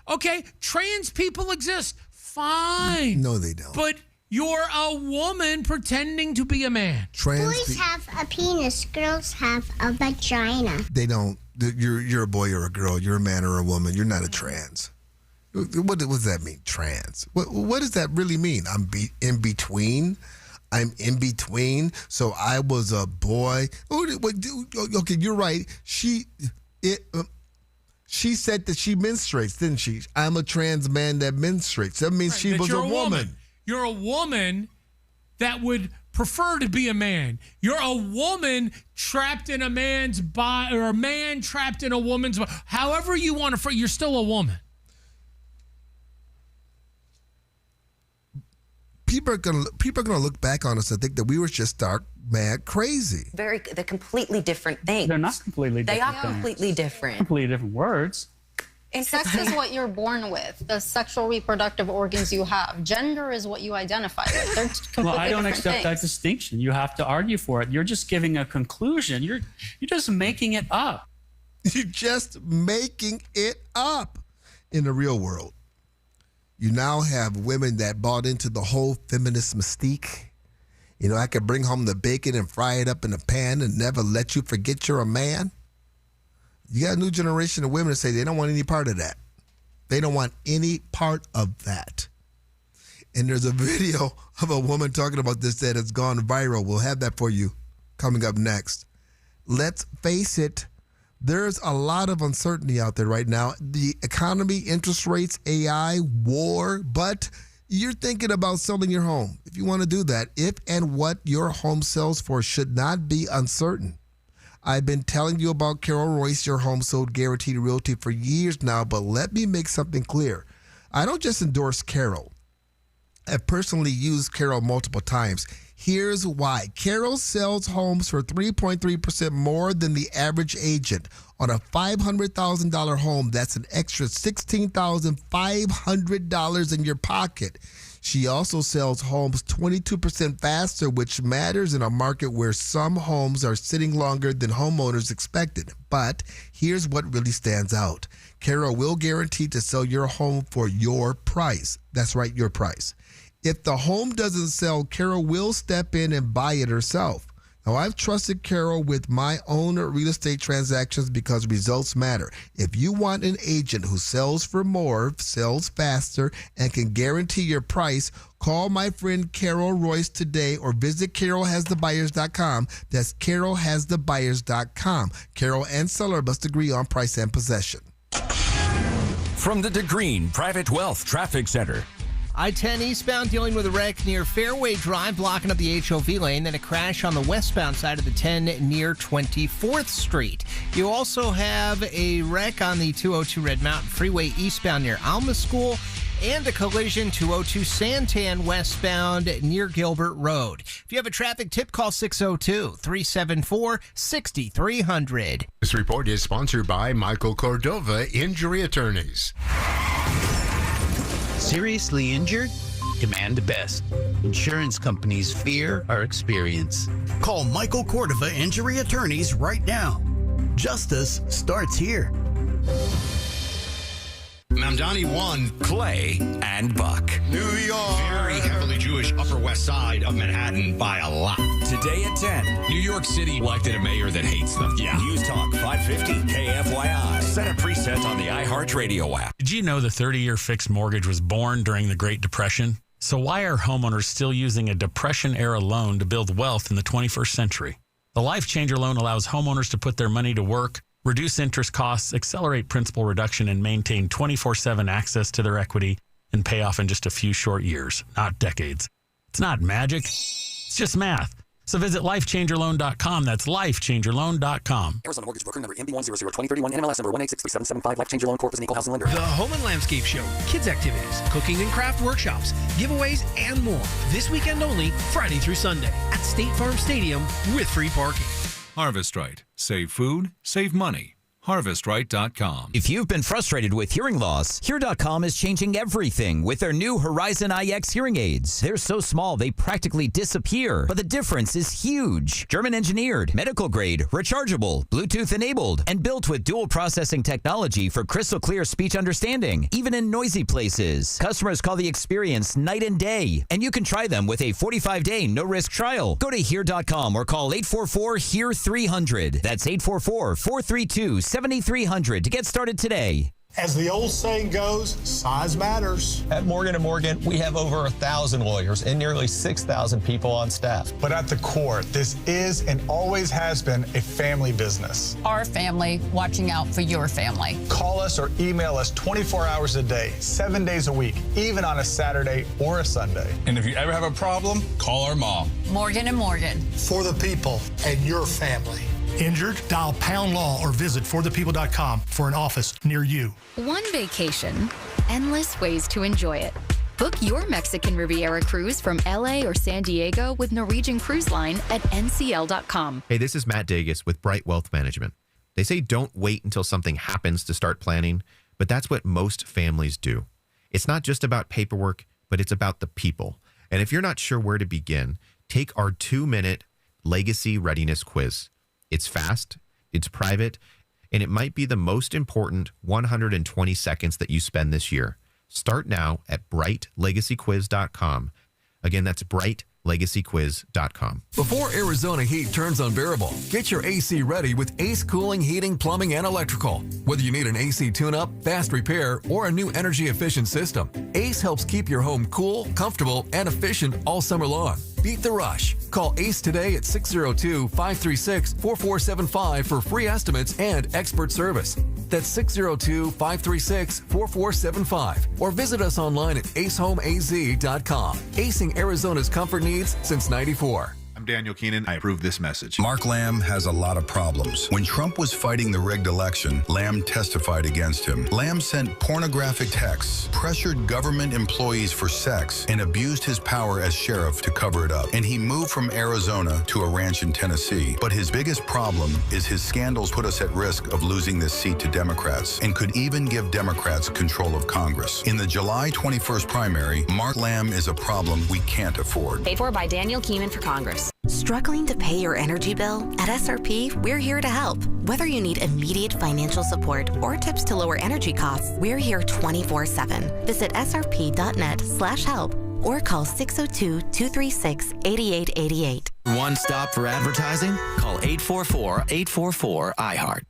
Speaker 19: Okay, trans people exist. Fine.
Speaker 4: No, they don't.
Speaker 19: But you're a woman pretending to be a man.
Speaker 2: Boys have a penis, girls have a vagina.
Speaker 4: They don't. You're a boy or a girl. You're a man or a woman. You're not a trans. What does that mean, trans? What does that really mean? I'm in between. I'm in between. So I was a boy. Okay, you're right. She said that she menstruates, didn't she? I'm a trans man that menstruates. That means she was a woman.
Speaker 19: You're a woman that would prefer to be a man. You're a woman trapped in a man's body, or a man trapped in a woman's body. However you want to, you're still a woman.
Speaker 4: People are gonna look back on us and think that we were just stark mad crazy.
Speaker 21: They're completely different things.
Speaker 20: They're not completely different.
Speaker 21: They are completely different.
Speaker 20: Completely different words.
Speaker 6: Sex is what you're born with, the sexual reproductive organs you have. Gender is what you identify with. They're completely
Speaker 20: Well, I don't
Speaker 6: different
Speaker 20: accept that
Speaker 6: things.
Speaker 20: distinction. You have to argue for it. You're just giving a conclusion. You're just making it up.
Speaker 4: You're just making it up. In the real world, you now have women that bought into the whole feminist mystique. You know, I could bring home the bacon and fry it up in a pan and never let you forget you're a man. You got a new generation of women that say they don't want any part of that. They don't want any part of that. And there's a video of a woman talking about this that has gone viral. We'll have that for you coming up next. Let's face it, there's a lot of uncertainty out there right now. The economy, interest rates, AI, war, but you're thinking about selling your home. If you want to do that, if and what your home sells for should not be uncertain. I've been telling you about Carol Royce, Your Home Sold Guaranteed Realty, for years now, but let me make something clear. I don't just endorse Carol. I've personally used Carol multiple times. Here's why. Carol sells homes for 3.3% more than the average agent. On a $500,000 home, that's an extra $16,500 in your pocket. She also sells homes 22% faster, which matters in a market where some homes are sitting longer than homeowners expected. But here's what really stands out. Carol will guarantee to sell your home for your price. That's right, your price. If the home doesn't sell, Carol will step in and buy it herself. Now, I've trusted Carol with my own real estate transactions because results matter. If you want an agent who sells for more, sells faster, and can guarantee your price, call my friend Carol Royce today or visit carolhasthebuyers.com. That's carolhasthebuyers.com. Carol and seller must agree on price and possession.
Speaker 3: From the DeGreen Private Wealth Traffic Center.
Speaker 9: I-10 eastbound dealing with a wreck near Fairway Drive, blocking up the HOV lane, then a crash on the westbound side of the 10 near 24th Street. You also have a wreck on the 202 Red Mountain Freeway eastbound near Alma School, and a collision 202 Santan westbound near Gilbert Road. If you have a traffic tip, call 602-374-6300.
Speaker 22: This report is sponsored by Michael Cordova Injury Attorneys.
Speaker 23: Seriously injured? Demand the best. Insurance companies fear our experience.
Speaker 24: Call Michael Cordova Injury Attorneys right now. Justice starts here.
Speaker 3: Mamdani 1, Clay and Buck.
Speaker 25: New York. Very heavily Jewish Upper West Side of Manhattan by a lot.
Speaker 3: Today at 10.
Speaker 25: New York City elected a mayor that hates them.
Speaker 3: Yeah. News Talk 550 KFYI. Set a preset on the iHeartRadio app.
Speaker 26: Did you know the 30-year fixed mortgage was born during the Great Depression? So why are homeowners still using a Depression-era loan to build wealth in the 21st century? The Life Changer loan allows homeowners to put their money to work reduce interest costs, accelerate principal reduction, and maintain 24/7 access to their equity and pay off in just a few short years, not decades. It's not magic. It's just math. So visit lifechangerloan.com. That's lifechangerloan.com.
Speaker 1: Arizona Mortgage Broker number MB1002031, NMLS number 1863775. Life Changer Loan Corp is an equal housing lender.
Speaker 5: The Home and Landscape Show, kids activities, cooking and craft workshops, giveaways, and more. This weekend only, Friday through Sunday, at State Farm Stadium with free parking.
Speaker 7: Harvest Right. Save food, save money. HarvestRight.com.
Speaker 8: If you've been frustrated with hearing loss, Hear.com is changing everything with their new Horizon IX hearing aids. They're so small they practically disappear, but the difference is huge. German engineered, medical grade, rechargeable, Bluetooth enabled, and built with dual processing technology for crystal clear speech understanding, even in noisy places. Customers call the experience night and day, and you can try them with a 45-day no-risk trial. Go to Hear.com or call 844-HEAR-300. That's 844-432-7300 to get started today.
Speaker 10: As the old saying goes, size matters.
Speaker 11: At Morgan & Morgan, we have over 1,000 lawyers and nearly 6,000 people on staff.
Speaker 10: But at the core, this is and always has been a family business.
Speaker 12: Our family watching out for your family.
Speaker 10: Call us or email us 24 hours a day, 7 days a week, even on a Saturday or a Sunday.
Speaker 11: And if you ever have a problem, call our mom.
Speaker 12: Morgan & Morgan.
Speaker 10: For the people and your family. Injured? Dial Pound Law or visit forthepeople.com for an office near you.
Speaker 27: One vacation, endless ways to enjoy it. Book your Mexican Riviera cruise from LA or San Diego with Norwegian Cruise Line at ncl.com.
Speaker 28: Hey, this is Matt Dagus with Bright Wealth Management. They say don't wait until something happens to start planning, but that's what most families do. It's not just about paperwork, but it's about the people. And if you're not sure where to begin, take our 2-minute Legacy Readiness Quiz. It's fast, it's private, and it might be the most important 120 seconds that you spend this year. Start now at brightlegacyquiz.com. Again, that's brightlegacyquiz.com.
Speaker 29: Before Arizona heat turns unbearable, get your AC ready with Ace Cooling, Heating, Plumbing, and Electrical. Whether you need an AC tune-up, fast repair, or a new energy-efficient system, Ace helps keep your home cool, comfortable, and efficient all summer long. Beat the rush. Call Ace today at 602-536-4475 for free estimates and expert service. That's 602-536-4475. Or visit us online at acehomeaz.com. Acing Arizona's comfort needs since '94.
Speaker 30: I'm Daniel Keenan. I approve this message. Mark Lamb has a lot of problems. When Trump was fighting the rigged election, Lamb testified against him. Lamb sent pornographic texts, pressured government employees for sex, and abused his power as sheriff to cover it up. And he moved from Arizona to a ranch in Tennessee. But his biggest problem is his scandals put us at risk of losing this seat to Democrats and could even give Democrats control of Congress. In the July 21st primary, Mark Lamb is a problem we can't afford.
Speaker 31: Paid for by Daniel Keenan for Congress. Struggling to pay your energy bill? At SRP, we're here to help. Whether you need immediate financial support or tips to lower energy costs, we're here 24/7. Visit srp.net/help or call 602-236-8888.
Speaker 32: One stop for advertising? Call 844-844-iHeart.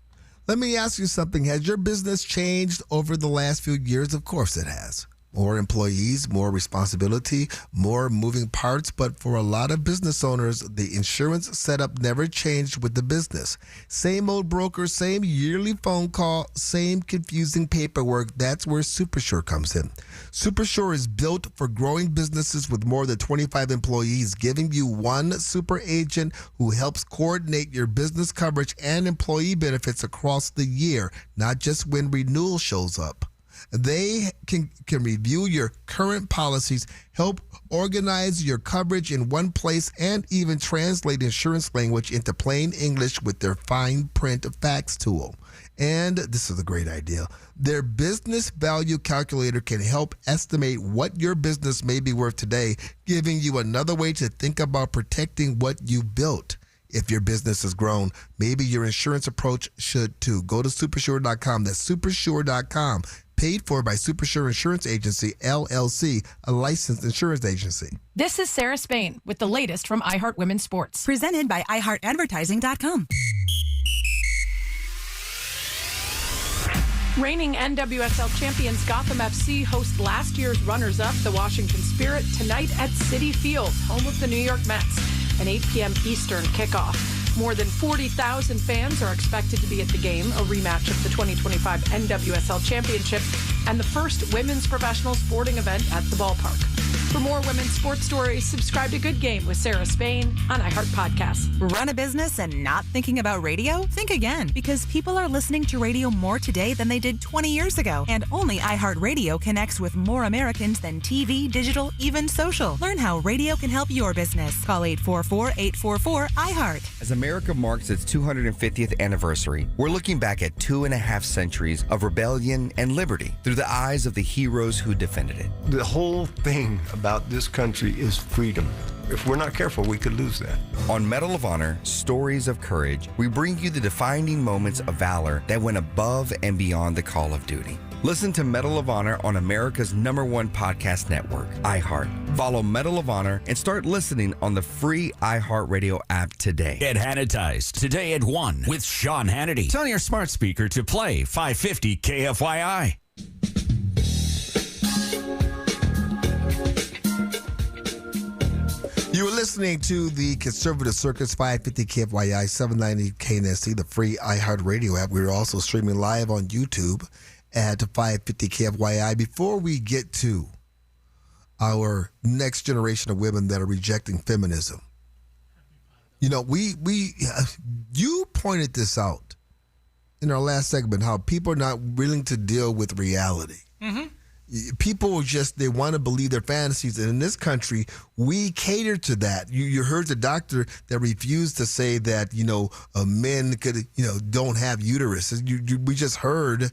Speaker 4: Let me ask you something. Has your business changed over the last few years? Of course it has. More employees, more responsibility, more moving parts. But for a lot of business owners, the insurance setup never changed with the business. Same old broker, same yearly phone call, same confusing paperwork. That's where SuperSure comes in. SuperSure is built for growing businesses with more than 25 employees, giving you one super agent who helps coordinate your business coverage and employee benefits across the year, not just when renewal shows up. They can review your current policies, help organize your coverage in one place, and even translate insurance language into plain English with their fine print fax tool. And this is a great idea. Their business value calculator can help estimate what your business may be worth today, giving you another way to think about protecting what you built. If your business has grown, maybe your insurance approach should too. Go to supersure.com. That's supersure.com. Paid for by SuperSure Insurance Agency, LLC, a licensed insurance agency.
Speaker 33: This is Sarah Spain with the latest from iHeart Women's Sports.
Speaker 13: Presented by iHeartAdvertising.com.
Speaker 33: Reigning NWSL champions Gotham FC host last year's runners-up, the Washington Spirit, tonight at Citi Field, home of the New York Mets, an 8 p.m. Eastern kickoff. More than 40,000 fans are expected to be at the game, a rematch of the 2025 NWSL Championship and the first women's professional sporting event at the ballpark. For more women's sports stories, subscribe to Good Game with Sarah Spain on iHeart Podcasts.
Speaker 13: Run a business and not thinking about radio? Think again, because people are listening to radio more today than they did 20 years ago. And only iHeartRadio connects with more Americans than TV, digital, even social. Learn how radio can help your business. Call 844-844-iHeart.
Speaker 2: As America marks its 250th anniversary, we're looking back at 2.5 centuries of rebellion and liberty through the eyes of the heroes who defended it.
Speaker 6: The whole thing about this country is freedom. If we're not careful, we could lose that.
Speaker 2: On Medal of Honor, Stories of Courage, we bring you the defining moments of valor that went above and beyond the call of duty. Listen to Medal of Honor on America's #1 podcast network, iHeart. Follow Medal of Honor and start listening on the free iHeartRadio app today.
Speaker 3: Get Hannitized today at 1 with Sean Hannity. Tell your smart speaker to play 550 KFYI.
Speaker 4: You are listening to the Conservative Circus, 550 KFYI, 790 KNSC, the free iHeartRadio app. We're also streaming live on YouTube at 550 KFYI. Before we get to our next generation of women that are rejecting feminism, you know, you pointed this out in our last segment, how people are not willing to deal with reality. Mm-hmm. People they want to believe their fantasies. And in this country, we cater to that. You heard the doctor that refused to say that, men could, don't have uterus. We just heard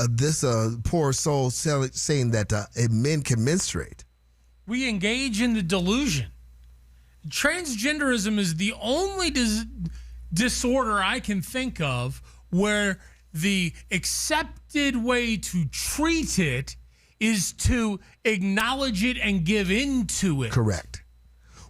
Speaker 4: this poor soul saying that men can menstruate.
Speaker 9: We engage in the delusion. Transgenderism is the only disorder I can think of where the accepted way to treat it is to acknowledge it and give into it.
Speaker 4: Correct.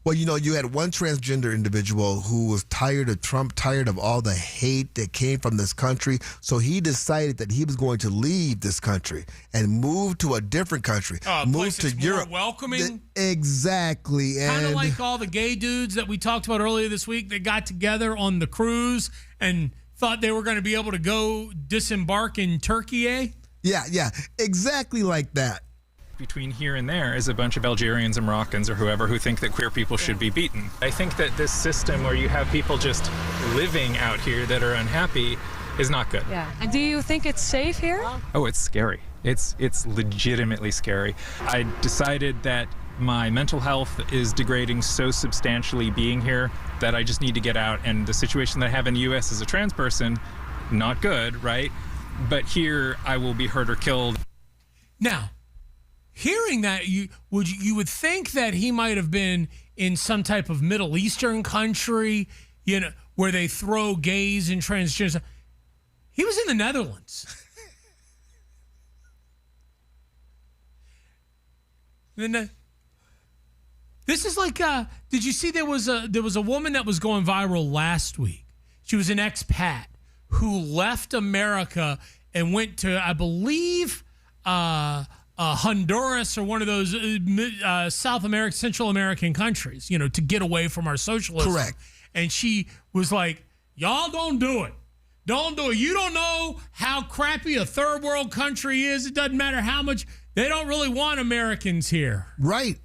Speaker 4: Well, you had one transgender individual who was tired of Trump, tired of all the hate that came from this country. So he decided that he was going to leave this country and move to a different country. Move to Europe.
Speaker 9: More welcoming.
Speaker 4: Exactly.
Speaker 9: Kind of like all the gay dudes that we talked about earlier this week that got together on the cruise and thought they were going to be able to go disembark in Turkey, eh?
Speaker 4: Yeah, exactly like that.
Speaker 14: Between here and there is a bunch of Algerians and Moroccans or whoever who think that queer people should be beaten. I think that this system where you have people just living out here that are unhappy is not good.
Speaker 15: Yeah. And do you think it's safe here?
Speaker 14: Oh, it's scary. It's legitimately scary. I decided that my mental health is degrading so substantially being here that I just need to get out. And the situation that I have in the U.S. as a trans person, not good, right? But here I will be hurt or killed.
Speaker 9: Now, hearing that, you would think that he might have been in some type of Middle Eastern country, where they throw gays and transgenders. He was in the Netherlands. Then this is like, did you see there was a woman that was going viral last week? She was an expat who left America and went to, I believe, Honduras or one of those South American, Central American countries, to get away from our socialism.
Speaker 4: Correct.
Speaker 9: And she was like, y'all don't do it. Don't do it. You don't know how crappy a third world country is. It doesn't matter how much. They don't really want Americans here.
Speaker 4: Right.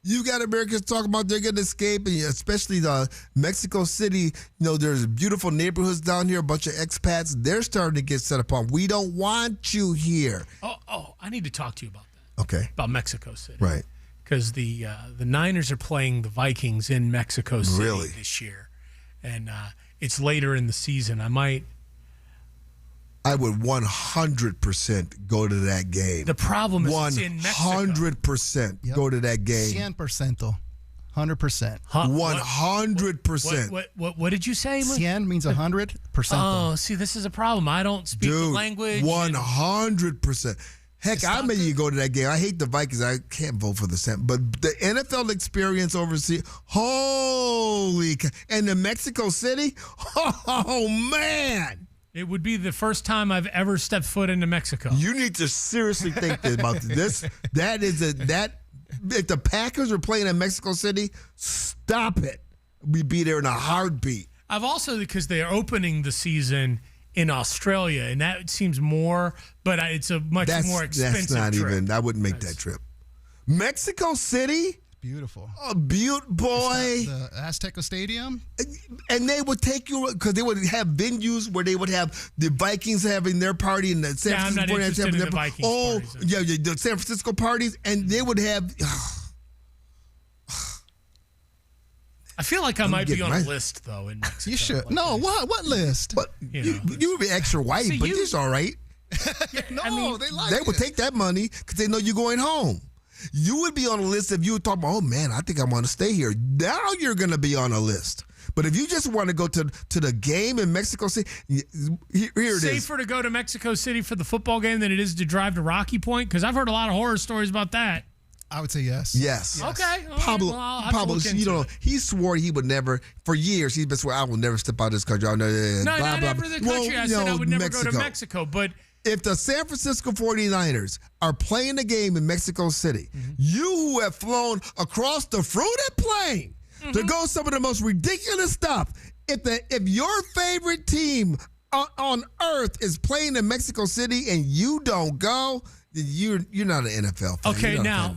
Speaker 4: You got Americans talking about they're going to escape, and especially the Mexico City. There's beautiful neighborhoods down here, a bunch of expats. They're starting to get set upon. We don't want you here.
Speaker 9: Oh, I need to talk to you about that.
Speaker 4: Okay.
Speaker 9: About Mexico City.
Speaker 4: Right.
Speaker 9: Because the Niners are playing the Vikings in Mexico City this year. And it's later in the season.
Speaker 4: I would 100% go to that game.
Speaker 9: The problem is it's in Mexico.
Speaker 4: 100% go to that game.
Speaker 16: 100%. 100%.
Speaker 4: 100%.
Speaker 9: What did you say?
Speaker 16: 100 means 100%.
Speaker 9: Oh, see, this is a problem. I don't speak the language.
Speaker 4: 100%. Heck, I may you go to that game. I hate the Vikings. I can't vote for the Saints. But the NFL experience overseas, holy cow. And the Mexico City, oh, man.
Speaker 9: It would be the first time I've ever stepped foot into Mexico.
Speaker 4: You need to seriously think about this. If the Packers are playing in Mexico City, stop it. We'd be there in a heartbeat.
Speaker 9: I've also, because they're opening the season in Australia, and that seems more, but it's a much more expensive
Speaker 4: That's not
Speaker 9: trip.
Speaker 4: even, I wouldn't make that trip. Mexico City?
Speaker 16: Beautiful.
Speaker 4: Oh, boy.
Speaker 16: The Azteca Stadium.
Speaker 4: And they would take you, because they would have venues where they would have the Vikings having their party and the San Francisco
Speaker 9: I'm not interested in the Vikings parties.
Speaker 4: Yeah, the San Francisco parties, and they would have...
Speaker 9: I feel like I might be on a list, though, in Mexico.
Speaker 16: You should. No, what list?
Speaker 4: But you would be extra white, but it's all right.
Speaker 16: No,
Speaker 4: they would take that money because they know you're going home. You would be on a list if you would talk about, oh, man, I think I want to stay here. Now you're going to be on a list. But if you just want to go to the game in Mexico City, here it is.
Speaker 9: Safer to go to Mexico City for the football game than it is to drive to Rocky Point? Because I've heard a lot of horror stories about that.
Speaker 16: I would say yes.
Speaker 4: Yes.
Speaker 9: Okay.
Speaker 4: Pablo, he swore he would never, for years, he's been swearing, I will never step out of this country.
Speaker 9: No, not ever the country. I said I would never go to Mexico, but...
Speaker 4: If the San Francisco 49ers are playing a game in Mexico City, you who have flown across the fruited plain to go some of the most ridiculous stuff, if your favorite team on earth is playing in Mexico City and you don't go, then you're not an NFL fan.
Speaker 9: Okay, now,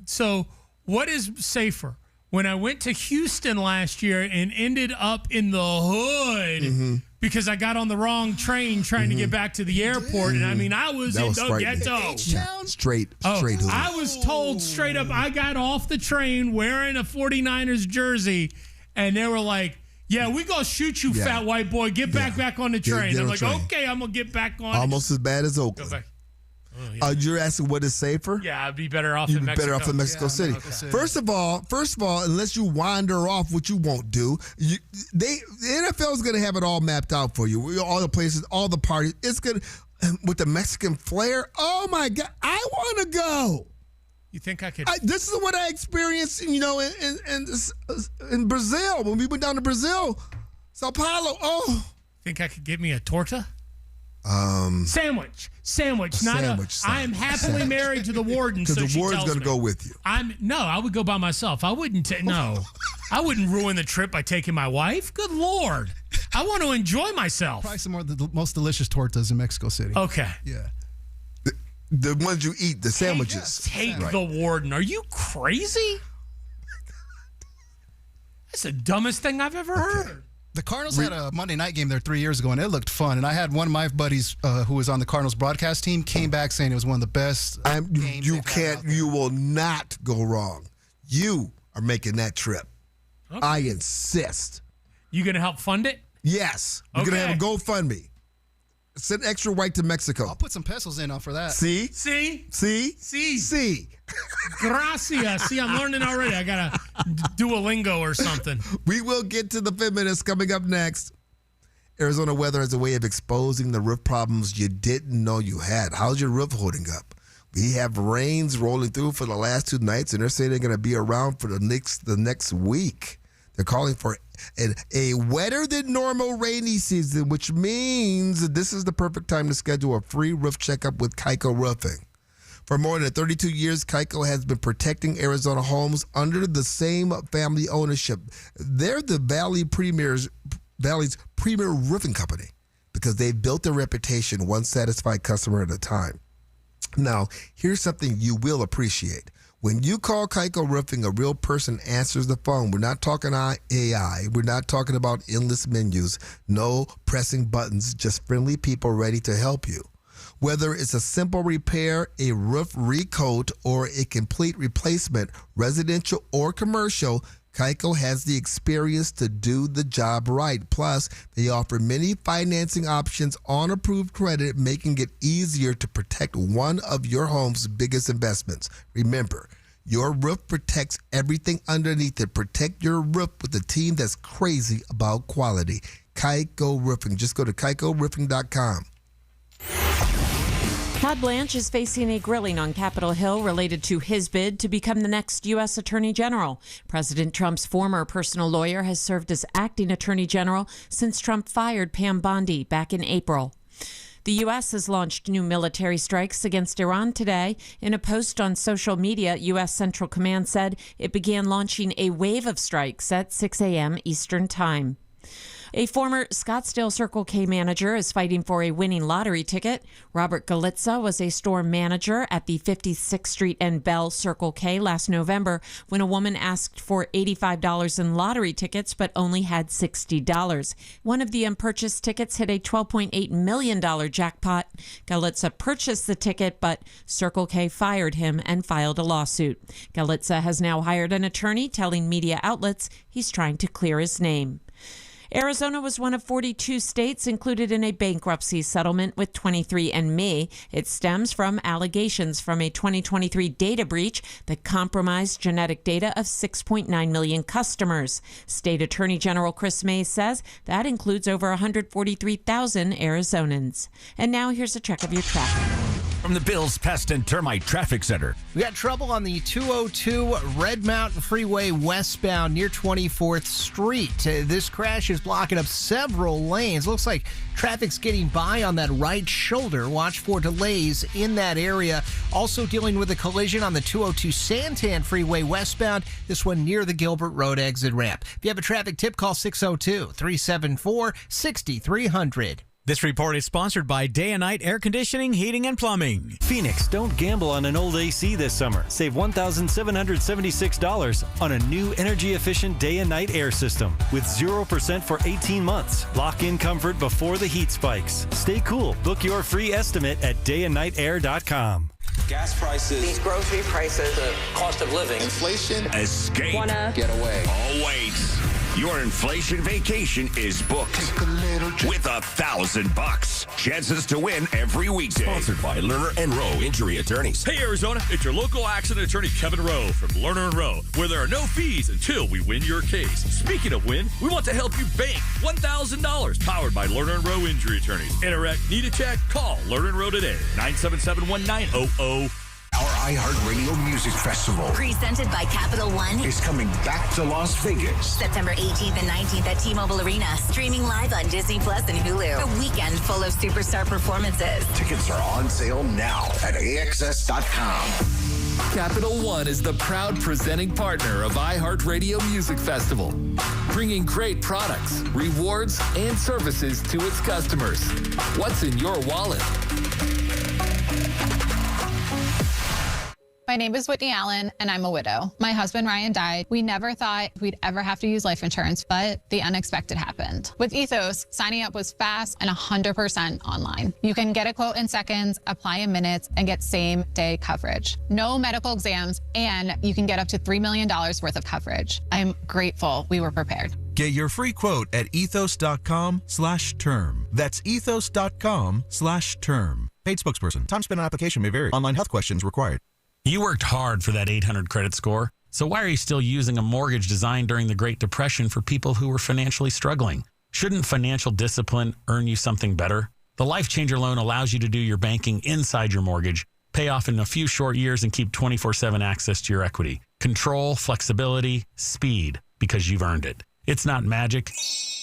Speaker 9: so what is safer? When I went to Houston last year and ended up in the hood because I got on the wrong train trying to get back to the airport, and I mean, I was in the ghetto.
Speaker 4: Straight hood.
Speaker 9: I was told straight up, I got off the train wearing a 49ers jersey, and they were like, yeah, we gonna shoot you, fat white boy. Get back on the train.
Speaker 4: Get
Speaker 9: I'm
Speaker 4: on
Speaker 9: like,
Speaker 4: train.
Speaker 9: okay, I'm gonna get back on.
Speaker 4: Almost as bad as Oakland.
Speaker 9: Go back. Oh, yeah.
Speaker 4: You're asking what is safer?
Speaker 9: Yeah, I'd be better off
Speaker 4: You'd
Speaker 9: in
Speaker 4: be
Speaker 9: Mexico.
Speaker 4: better off in Mexico City. First of all, unless you wander off, which you won't do, the NFL is going to have it all mapped out for you. All the places, all the parties. It's going to, with the Mexican flair. Oh my God, I want to go.
Speaker 9: You think I could?
Speaker 4: This is what I experienced, in Brazil when we went down to Brazil, Sao Paulo. Oh,
Speaker 9: think I could get me a torta? Sandwich. I am happily married to the warden.
Speaker 4: Because the warden's going to go with you.
Speaker 9: I would go by myself. I wouldn't. I wouldn't ruin the trip by taking my wife. Good Lord, I want to enjoy myself.
Speaker 16: Probably some of the most delicious tortas in Mexico City.
Speaker 9: Okay.
Speaker 16: Yeah.
Speaker 4: The ones you eat, the sandwiches.
Speaker 9: Take the warden. Are you crazy? That's the dumbest thing I've ever heard.
Speaker 16: The Cardinals had a Monday night game there 3 years ago, and it looked fun. And I had one of my buddies who was on the Cardinals broadcast team came back saying it was one of the best games.
Speaker 4: You will not go wrong. You are making that trip. Okay. I insist.
Speaker 9: You going to help fund it?
Speaker 4: Yes. We're going to have a GoFundMe. Send extra white to Mexico.
Speaker 16: I'll put some pesos in for that.
Speaker 4: See?
Speaker 9: Gracias. See, I'm learning already. I got to Duolingo or something.
Speaker 4: We will get to the feminists coming up next. Arizona weather has a way of exposing the roof problems you didn't know you had. How's your roof holding up? We have rains rolling through for the last 2 nights, and they're saying they're going to be around for the next week. They're calling for a wetter than normal rainy season, which means that this is the perfect time to schedule a free roof checkup with Keiko Roofing. For more than 32 years, Keiko has been protecting Arizona homes under the same family ownership. They're the Valley's premier roofing company because they've built a reputation one satisfied customer at a time. Now, here's something you will appreciate. When you call Keiko Roofing, a real person answers the phone. We're not talking AI. We're not talking about endless menus. No pressing buttons, just friendly people ready to help you. Whether it's a simple repair, a roof recoat, or a complete replacement, residential or commercial, Keiko has the experience to do the job right. Plus, they offer many financing options on approved credit, making it easier to protect one of your home's biggest investments. Remember, your roof protects everything underneath it. Protect your roof with a team that's crazy about quality. Keiko Roofing. Just go to KeikoRoofing.com.
Speaker 31: Todd Blanche is facing a grilling on Capitol Hill related to his bid to become the next U.S. Attorney General. President Trump's former personal lawyer has served as acting Attorney General since Trump fired Pam Bondi back in April. The U.S. has launched new military strikes against Iran today. In a post on social media, U.S. Central Command said it began launching a wave of strikes at 6 a.m. Eastern Time. A former Scottsdale Circle K manager is fighting for a winning lottery ticket. Robert Galitza was a store manager at the 56th Street and Bell Circle K last November when a woman asked for $85 in lottery tickets but only had $60. One of the unpurchased tickets hit a $12.8 million jackpot. Galitza purchased the ticket, but Circle K fired him and filed a lawsuit. Galitza has now hired an attorney, telling media outlets he's trying to clear his name. Arizona was one of 42 states included in a bankruptcy settlement with 23andMe. It stems from allegations from a 2023 data breach that compromised genetic data of 6.9 million customers. State Attorney General Chris Mays says that includes over 143,000 Arizonans. And now here's a check of your traffic.
Speaker 3: From the Bills Pest and Termite Traffic Center.
Speaker 1: We got trouble on the 202 Red Mountain Freeway westbound near 24th Street. This crash is blocking up several lanes. Looks like traffic's getting by on that right shoulder. Watch for delays in that area. Also dealing with a collision on the 202 Santan Freeway westbound. This one near the Gilbert Road exit ramp. If you have a traffic tip, call 602-374-6300.
Speaker 5: This report is sponsored by Day and Night Air Conditioning, Heating, and Plumbing.
Speaker 7: Phoenix, don't gamble on an old AC this summer. Save $1,776 on a new energy-efficient day and night air system with 0% for 18 months. Lock in comfort before the heat spikes. Stay cool. Book your free estimate at dayandnightair.com.
Speaker 17: Gas prices, these grocery prices, the cost of living, inflation.
Speaker 3: Escape.
Speaker 17: Get away.
Speaker 3: Oh, wait. Your inflation vacation is booked with $1,000. Chances to win every weekday.
Speaker 18: Sponsored by Lerner and Rowe Injury Attorneys.
Speaker 19: Hey, Arizona, it's your local accident attorney, Kevin Rowe from Lerner and Rowe, where there are no fees until we win your case. Speaking of win, we want to help you bank $1,000. Powered by Lerner and Rowe Injury Attorneys. Interact, need a check? Call Lerner and Rowe today, 977-1900.
Speaker 20: Our iHeartRadio Music Festival,
Speaker 21: presented by Capital One,
Speaker 20: is coming back to Las Vegas.
Speaker 21: September 18th and 19th at T-Mobile Arena. Streaming live on Disney Plus and Hulu. A weekend full of superstar performances.
Speaker 20: Tickets are on sale now at AXS.com.
Speaker 22: Capital One is the proud presenting partner of iHeartRadio Music Festival, bringing great products, rewards, and services to its customers. What's in your wallet?
Speaker 23: My name is Whitney Allen, and I'm a widow. My husband, Ryan, died. We never thought we'd ever have to use life insurance, but the unexpected happened. With Ethos, signing up was fast and 100% online. You can get a quote in seconds, apply in minutes, and get same-day coverage. No medical exams, and you can get up to $3 million worth of coverage. I'm grateful we were prepared.
Speaker 24: Get your free quote at ethos.com/term. That's ethos.com/term. Paid spokesperson. Time spent on application may vary. Online health questions required.
Speaker 25: You worked hard for that 800 credit score, so why are you still using a mortgage designed during the Great Depression for people who were financially struggling? Shouldn't financial discipline earn you something better? The Life Changer loan allows you to do your banking inside your mortgage, pay off in a few short years, and keep 24/7 access to your equity. Control, flexibility, speed, because you've earned it. It's not magic,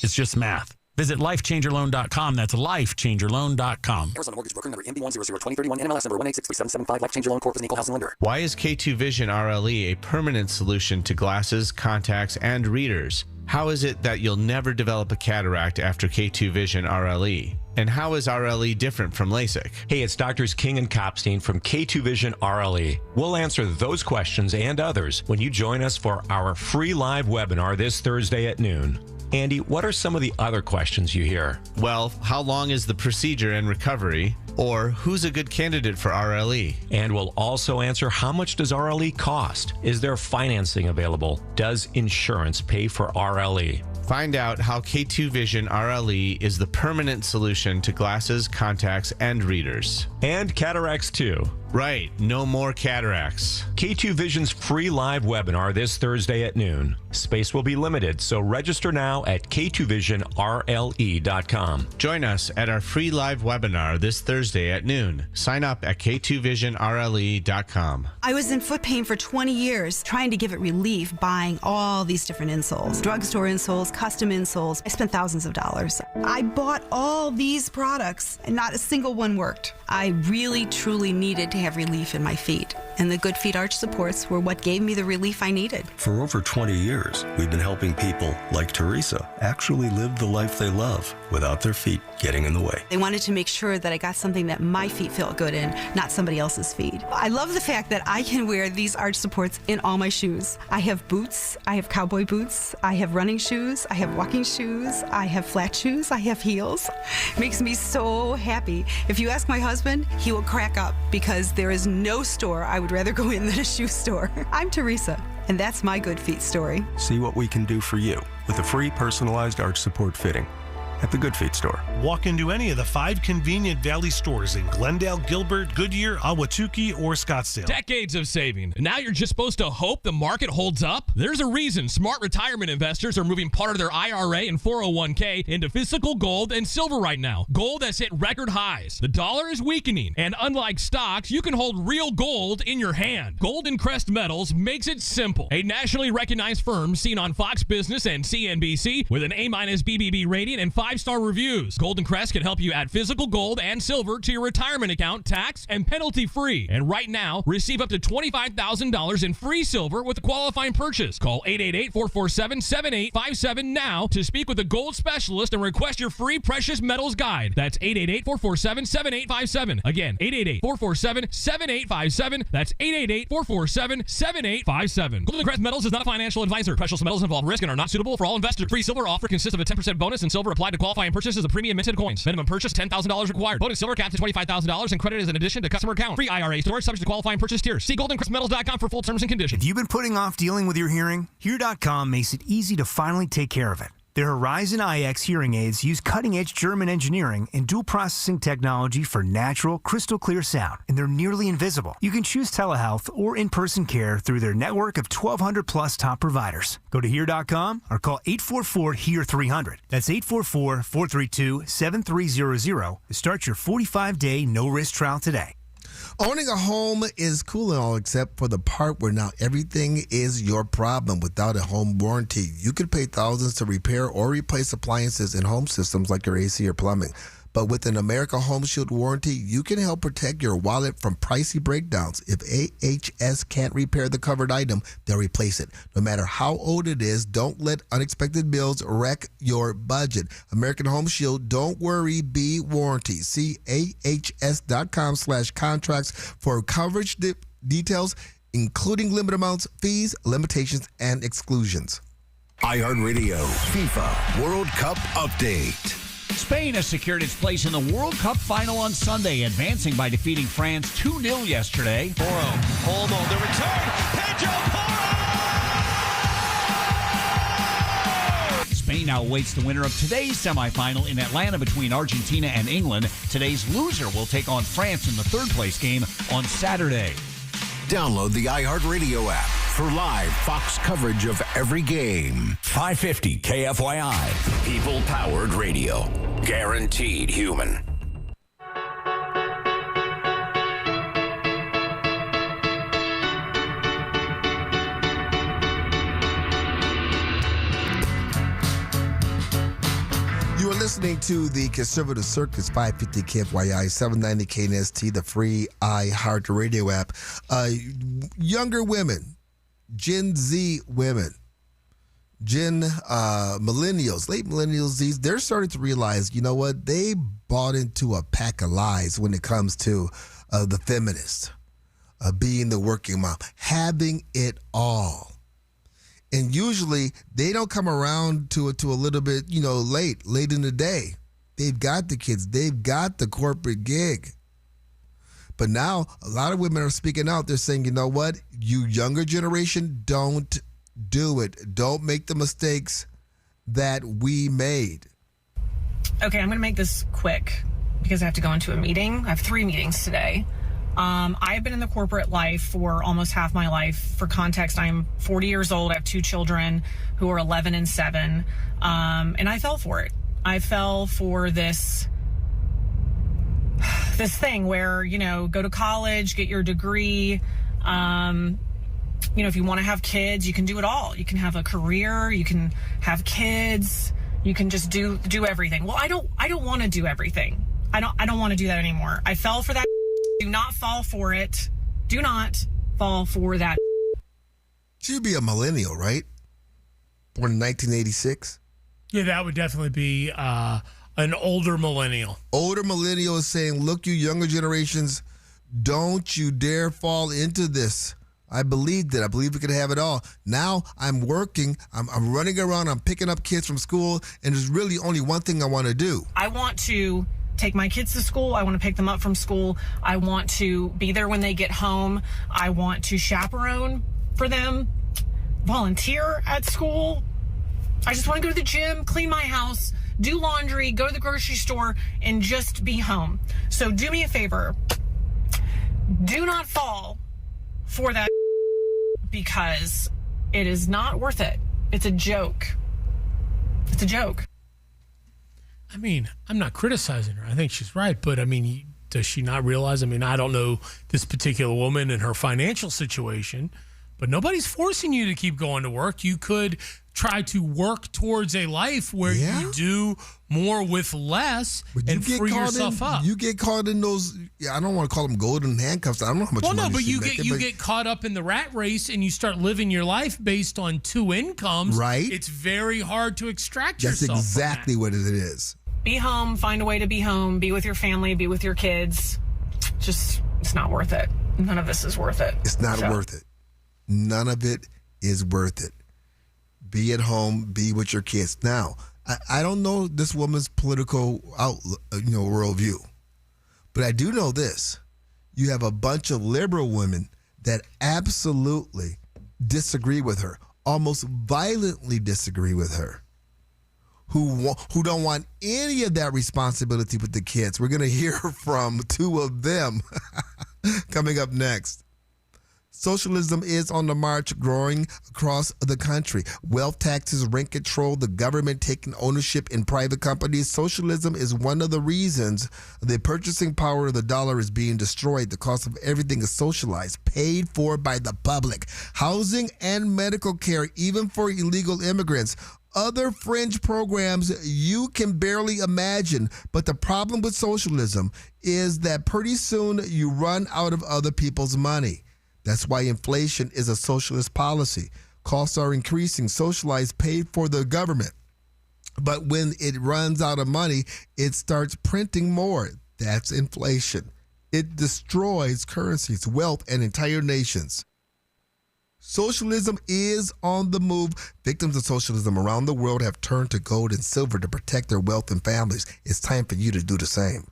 Speaker 25: it's just math. Visit lifechangerloan.com. That's lifechangerloan.com.
Speaker 18: Arizona Mortgage Broker number MB1002031, NMLS number 1863775. Life Changer Loan Corp is an equal housing lender.
Speaker 26: Why is K2 Vision RLE a permanent solution to glasses, contacts, and readers? How is it that you'll never develop a cataract after K2 Vision RLE? And how is RLE different from LASIK?
Speaker 34: Hey, it's Doctors King and Kopstein from K2 Vision RLE. We'll answer those questions and others when you join us for our free live webinar this Thursday at noon. Andy, what are some of the other questions you hear?
Speaker 26: Well, how long is the procedure and recovery? Or who's a good candidate for RLE?
Speaker 34: And we'll also answer, how much does RLE cost? Is there financing available? Does insurance pay for RLE?
Speaker 26: Find out how K2 Vision RLE is the permanent solution to glasses, contacts, and readers.
Speaker 34: And cataracts too.
Speaker 26: Right, no more cataracts.
Speaker 34: K2 Vision's free live webinar this Thursday at noon. Space will be limited, so register now at k2visionrle.com.
Speaker 26: Join us at our free live webinar this Thursday at noon. Sign up at k2visionrle.com.
Speaker 35: I was in foot pain for 20 years, trying to give it relief, buying all these different insoles. Drugstore insoles, custom insoles. I spent thousands of dollars. I bought all these products, and not a single one worked. I really, truly needed to have relief in my feet. And the Good Feet arch supports were what gave me the relief I needed.
Speaker 2: For over 20 years, we've been helping people like Teresa actually live the life they love without their feet getting in the way.
Speaker 35: They wanted to make sure that I got something that my feet felt good in, not somebody else's feet. I love the fact that I can wear these arch supports in all my shoes. I have boots, I have cowboy boots, I have running shoes, I have walking shoes, I have flat shoes, I have heels. It makes me so happy. If you ask my husband, he will crack up because there is no store I would rather go in than a shoe store. I'm Teresa, and that's my Good Feet story.
Speaker 2: See what we can do for you with a free personalized arch support fitting at the Good Feet store.
Speaker 6: Walk into any of the 5 convenient Valley stores in Glendale, Gilbert, Goodyear, Ahwatukee, or Scottsdale.
Speaker 8: Decades of saving, and now you're just supposed to hope the market holds up? There's a reason smart retirement investors are moving part of their IRA and 401k into physical gold and silver right now. Gold has hit record highs. The dollar is weakening, and unlike stocks, you can hold real gold in your hand. Golden Crest Metals makes it simple. A nationally recognized firm seen on Fox Business and CNBC with an A- BBB rating and 5-star reviews. Golden Crest can help you add physical gold and silver to your retirement account, tax and penalty free. And right now, receive up to $25,000 in free silver with a qualifying purchase. Call 888-447-7857 now to speak with a gold specialist and request your free precious metals guide. That's 888-447-7857. Again, 888-447-7857. That's 888-447-7857. Golden Crest Metals is not a financial advisor. Precious metals involve risk and are not suitable for all investors. Free silver offer consists of a 10% bonus and silver applied to qualifying purchases of premium minted coins. Minimum purchase $10,000 required. Bonus silver capped to $25,000 and credit is in addition to customer account. Free IRA storage subject to qualifying purchase tiers. See goldencrestmetals.com for full terms and conditions.
Speaker 10: If you've been putting off dealing with your hearing, Here.com makes it easy to finally take care of it. Their Horizon IX hearing aids use cutting-edge German engineering and dual processing technology for natural, crystal clear sound, and they're nearly invisible. You can choose telehealth or in-person care through their network of 1,200-plus top providers. Go to Here.com or call 844-HEAR-300. That's 844-432-7300 to start your 45-day no-risk trial today.
Speaker 4: Owning a home is cool and all except for the part where now everything is your problem. Without a home warranty, you could pay thousands to repair or replace appliances and home systems like your AC or plumbing. But with an America Home Shield warranty, you can help protect your wallet from pricey breakdowns. If AHS can't repair the covered item, they'll replace it. No matter how old it is, don't let unexpected bills wreck your budget. American Home Shield, don't worry, be warranty. See ahs.com/contracts for coverage details, including limit amounts, fees, limitations, and exclusions.
Speaker 20: iHeartRadio FIFA World Cup Update.
Speaker 11: Spain has secured its place in the World Cup final on Sunday, advancing by defeating France 2-0 yesterday.
Speaker 19: Hold on, the return. Pedro Porro!
Speaker 11: Spain now awaits the winner of today's semifinal in Atlanta between Argentina and England. Today's loser will take on France in the third-place game on Saturday.
Speaker 20: Download the iHeartRadio app for live Fox coverage of every game.
Speaker 3: 550 KFYI. People-powered radio. Guaranteed human.
Speaker 4: You are listening to the Conservative Circus, 550 KFYI, 790 KNST, the free iHeartRadio app. Younger women, Gen Z women, millennials, late millennials, they're starting to realize, you know what, they bought into a pack of lies when it comes to the feminist, being the working mom, having it all. And usually they don't come around to it to a little bit, late in the day. They've got the kids. They've got the corporate gig. But now a lot of women are speaking out. They're saying, you know what? You younger generation, don't do it. Don't make the mistakes that we made.
Speaker 12: Okay, I'm going to make this quick because I have to go into a meeting. I have 3 meetings today. I've been in the corporate life for almost half my life. For context, I'm 40 years old. I have 2 children who are 11 and 7. And I fell for it. I fell for this thing where, go to college, get your degree. If you want to have kids, you can do it all. You can have a career, you can have kids, you can just do everything. Well, I don't want to do everything. I don't want to do that anymore. I fell for that. Do not fall for it. Do not. fall for that.
Speaker 4: She'd be a millennial, right? Born in 1986.
Speaker 1: Yeah, that would definitely be an older millennial.
Speaker 4: Older millennial is saying, look, you younger generations, don't you dare fall into this. I believed it. I believe we could have it all. Now I'm working. I'm running around. I'm picking up kids from school. And there's really only one thing I want to do.
Speaker 12: I want to take my kids to school. I want to pick them up from school. I want to be there when they get home. I want to chaperone for them, volunteer at school. I just want to go to the gym, clean my house, do laundry, go to the grocery store, and just be home. So do me a favor. Do not fall for that because it is not worth it. It's a joke. It's a joke.
Speaker 1: I mean, I'm not criticizing her. I think she's right. But, I mean, does she not realize? I mean, I don't know this particular woman and her financial situation, but nobody's forcing you to keep going to work. You could try to work towards a life where you do more with less and free yourself up.
Speaker 4: You get caught in those, I don't want to call them golden handcuffs. I don't know how much money
Speaker 1: but you get caught up in the rat race and you start living your life based on two incomes.
Speaker 4: Right.
Speaker 1: It's very hard to extract
Speaker 4: That's
Speaker 1: yourself.
Speaker 4: That's exactly what it is.
Speaker 12: Be home, find a way to be home, be with your family, be with your kids. Just, it's not worth it. None of this is worth it.
Speaker 4: It's not worth it. None of it is worth it. Be at home, be with your kids. Now, I don't know this woman's political worldview, but I do know this. You have a bunch of liberal women that absolutely disagree with her, almost violently disagree with her, who don't want any of that responsibility with the kids. We're going to hear from two of them coming up next. Socialism is on the march, growing across the country. Wealth taxes, rent control, the government taking ownership in private companies. Socialism is one of the reasons the purchasing power of the dollar is being destroyed. The cost of everything is socialized, paid for by the public. Housing and medical care, even for illegal immigrants. Other fringe programs you can barely imagine. But the problem with socialism is that pretty soon you run out of other people's money. That's why inflation is a socialist policy. Costs are increasing, socialized, paid for the government. But when it runs out of money, it starts printing more. That's inflation. It destroys currencies, wealth, and entire nations. Socialism is on the move. Victims of socialism around the world have turned to gold and silver to protect their wealth and families. It's time for you to do the same.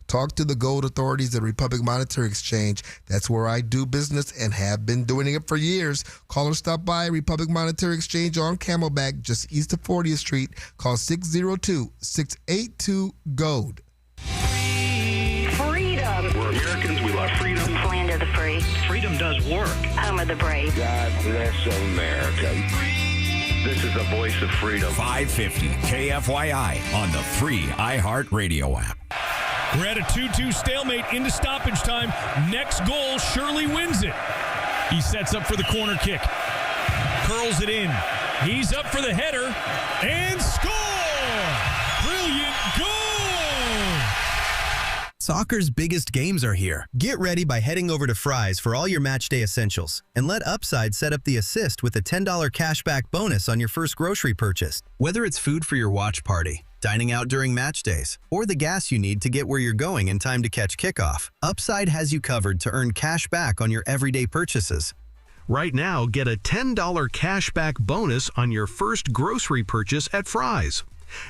Speaker 4: Talk to the gold authorities at Republic Monetary Exchange. That's where I do business and have been doing it for years. Call or stop by Republic Monetary Exchange on Camelback, just east of 40th Street. Call 602-682-GOLD.
Speaker 5: Freedom. We're Americans. We love freedom.
Speaker 21: Land of the free.
Speaker 5: Freedom does work.
Speaker 21: Home of the brave.
Speaker 5: God bless America. This is the voice of freedom.
Speaker 3: 550 KFYI on the free iHeartRadio app.
Speaker 7: We're at a 2-2 stalemate into stoppage time. Next goal surely wins it. He sets up for the corner kick. Curls it in. He's up for the header. And score! Brilliant goal!
Speaker 9: Soccer's biggest games are here. Get ready by heading over to Fry's for all your match day essentials. And let Upside set up the assist with a $10 cashback bonus on your first grocery purchase. Whether it's food for your watch party, dining out during match days, or the gas you need to get where you're going in time to catch kickoff, Upside has you covered to earn cash back on your everyday purchases.
Speaker 13: Right now, get a $10 cashback bonus on your first grocery purchase at Fry's.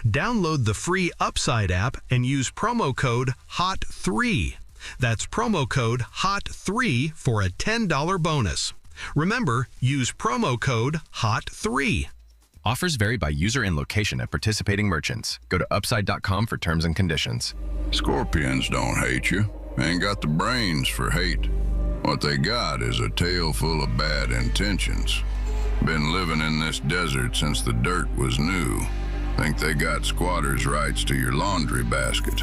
Speaker 13: Download the free Upside app and use promo code HOT3. That's promo code HOT3 for a $10 bonus. Remember, use promo code HOT3.
Speaker 14: Offers vary by user and location at participating merchants. Go to upside.com for terms and conditions.
Speaker 15: Scorpions don't hate you. Ain't got the brains for hate. What they got is a tail full of bad intentions. Been living in this desert since the dirt was new. Think they got squatters' rights to your laundry basket.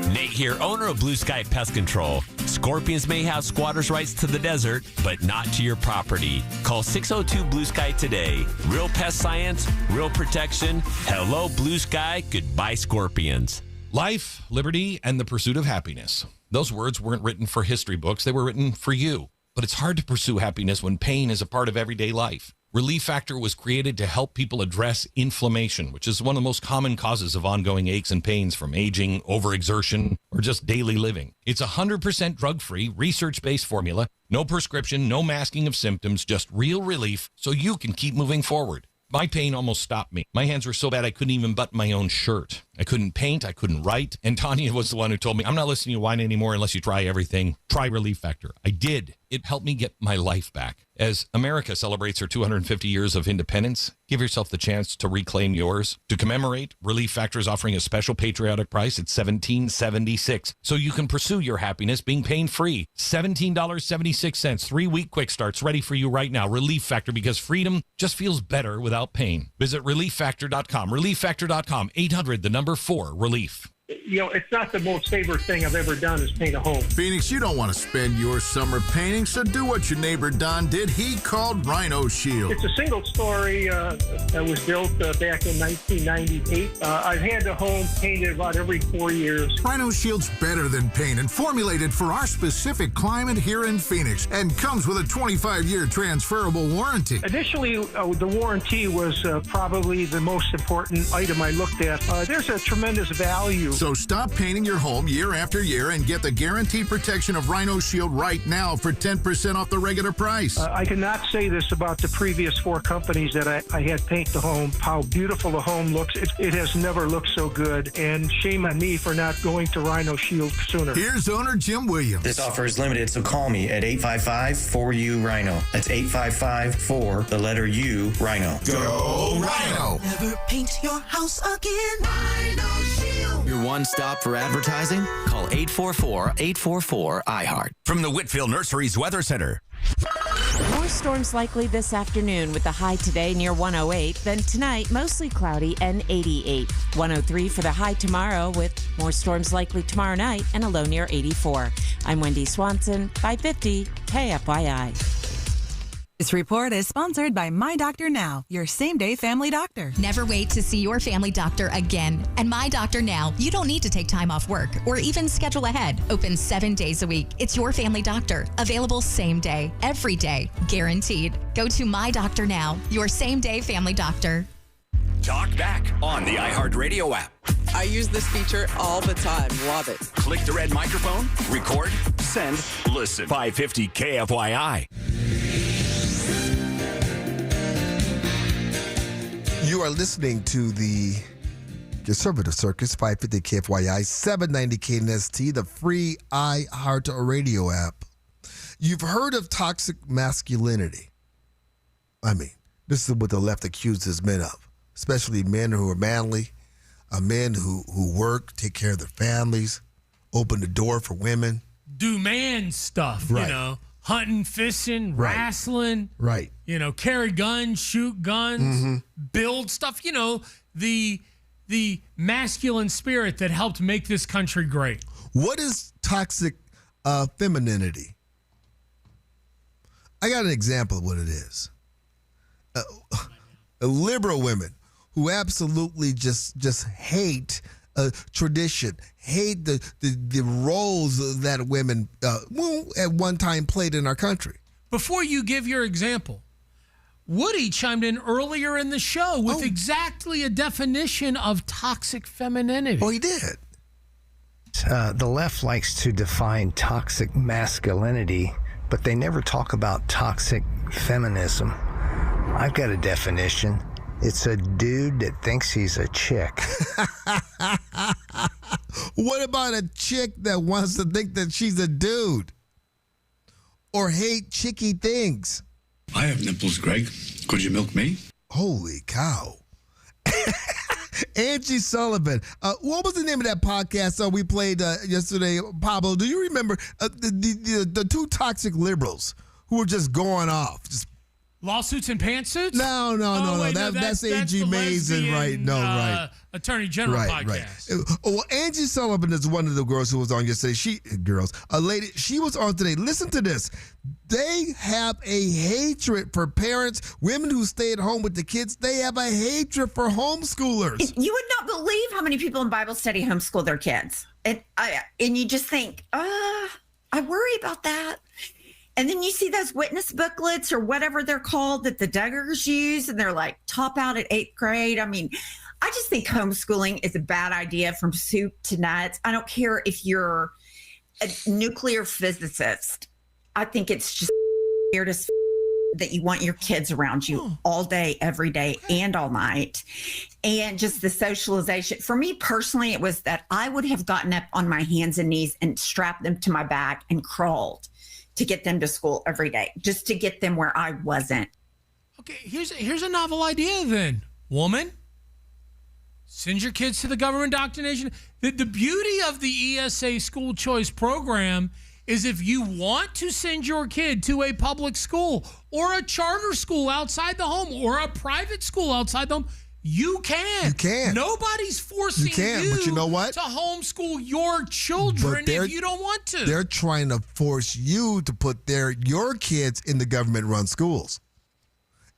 Speaker 16: Nate here, owner of Blue Sky Pest Control. Scorpions may have squatters' rights to the desert, but not to your property. Call 602 Blue Sky today. Real pest science, real protection. Hello, Blue Sky. Goodbye, Scorpions.
Speaker 27: Life, liberty, and the pursuit of happiness. Those words weren't written for history books. They were written for you.
Speaker 17: But it's hard to pursue happiness when pain is a part of everyday life. Relief Factor was created to help people address inflammation, which is one of the most common causes of ongoing aches and pains from aging, overexertion, or just daily living. It's 100% drug-free, research-based formula, no prescription, no masking of symptoms, just real relief so you can keep moving forward. My pain almost stopped me. My hands were so bad I couldn't even button my own shirt. I couldn't paint. I couldn't write. And Tanya was the one who told me, I'm not listening to you whine anymore unless you try everything. Try Relief Factor. I did. It helped me get my life back. As America celebrates her 250 years of independence, give yourself the chance to reclaim yours. To commemorate, Relief Factor is offering a special patriotic price at $17.76, so you can pursue your happiness being pain-free. $17.76, 3-week quick starts ready for you right now. Relief Factor, because freedom just feels better without pain. Visit ReliefFactor.com. ReliefFactor.com. 800-4-RELIEF.
Speaker 18: You know, it's not the most favorite thing I've ever done is paint a home.
Speaker 20: Phoenix, you don't want to spend your summer painting, so do what your neighbor Don did. He called Rhino Shield.
Speaker 18: It's a single story that was built back in 1998. I've had the home painted about every 4 years.
Speaker 20: Rhino Shield's better than paint and formulated for our specific climate here in Phoenix and comes with a 25-year transferable warranty.
Speaker 18: Initially, the warranty was probably the most important item I looked at. There's a tremendous value.
Speaker 20: So stop painting your home year after year and get the guaranteed protection of Rhino Shield right now for 10% off the regular price.
Speaker 18: I cannot say this about the previous 4 companies that I had paint the home, how beautiful the home looks. It has never looked so good, and shame on me for not going to Rhino Shield sooner.
Speaker 20: Here's owner Jim Williams.
Speaker 22: This offer is limited, so call me at 855-4U-RHINO. That's 855-4, the letter U, Rhino.
Speaker 20: Go Rhino!
Speaker 23: Never paint your house again. Rhino Shield.
Speaker 24: Your one stop for advertising? Call 844-844-iHeart.
Speaker 3: From the Whitfield Nurseries Weather Center.
Speaker 25: More storms likely this afternoon with the high today near 108. Then tonight, mostly cloudy and 88. 103 for the high tomorrow with more storms likely tomorrow night and a low near 84. I'm Wendy Swanson, 550 KFYI.
Speaker 26: This report is sponsored by My Doctor Now, your same-day family doctor.
Speaker 27: Never wait to see your family doctor again. And My Doctor Now, you don't need to take time off work or even schedule ahead. Open 7 days a week. It's your family doctor. Available same day, every day, guaranteed. Go to My Doctor Now, your same-day family doctor.
Speaker 3: Talk back on the iHeartRadio app.
Speaker 28: I use this feature all the time. Love it.
Speaker 3: Click the red microphone, record, send, listen. 550 KFYI.
Speaker 4: You are listening to the Conservative Circus, 550 KFYI, 790 KNST, the free iHeartRadio app. You've heard of toxic masculinity. I mean, this is what the left accuses men of, especially men who are manly, men who work, take care of their families, open the door for women.
Speaker 1: Do man stuff,
Speaker 4: Right.
Speaker 1: you know, hunting, fishing,
Speaker 4: Right.
Speaker 1: wrestling.
Speaker 4: Right.
Speaker 1: You know, carry guns, shoot guns, build stuff. You know, the masculine spirit that helped make this country great.
Speaker 4: What is toxic femininity? I got an example of what it is. Liberal women who absolutely just hate tradition, hate the roles that women at one time played in our country.
Speaker 1: Before you give your example, Woody chimed in earlier in the show with exactly a definition of toxic femininity.
Speaker 4: Oh, he did.
Speaker 29: The left likes to define toxic masculinity, but they never talk about toxic feminism. I've got a definition. It's a dude that thinks he's a chick.
Speaker 4: What about a chick that wants to think that she's a dude? Or hate chicky things?
Speaker 35: I have nipples, Greg. Could you milk me?
Speaker 4: Holy cow. Angie Sullivan. What was the name of that podcast we played yesterday? Pablo, do you remember the 2 toxic liberals who were just going off? Just
Speaker 1: Lawsuits and pantsuits?
Speaker 4: No. That's A.G. Mason, right? No, right.
Speaker 1: Attorney General podcast.
Speaker 4: Right. Well, Angie Sullivan is one of the girls who was on yesterday. A lady, she was on today. Listen to this. They have a hatred for parents, women who stay at home with the kids. They have a hatred for homeschoolers.
Speaker 30: You would not believe how many people in Bible study homeschool their kids. And you just think, I worry about that. And then you see those witness booklets or whatever they're called that the Duggars use, and they're like top out at 8th grade. I mean, I just think homeschooling is a bad idea from soup to nuts. I don't care if you're a nuclear physicist. I think it's just weird as that you want your kids around you all day, every day, and all night. And just the socialization. For me personally, it was that I would have gotten up on my hands and knees and strapped them to my back and crawled to get them to school every day, just to get them where I wasn't.
Speaker 1: Okay, here's a novel idea then, woman. Send your kids to the government indoctrination. The beauty of the ESA school choice program is if you want to send your kid to a public school or a charter school outside the home or a private school outside the home, you can.
Speaker 4: You can.
Speaker 1: Nobody's forcing you
Speaker 4: but you know what?
Speaker 1: to homeschool your children if you don't want to.
Speaker 4: They're trying to force you to put your kids in the government-run schools.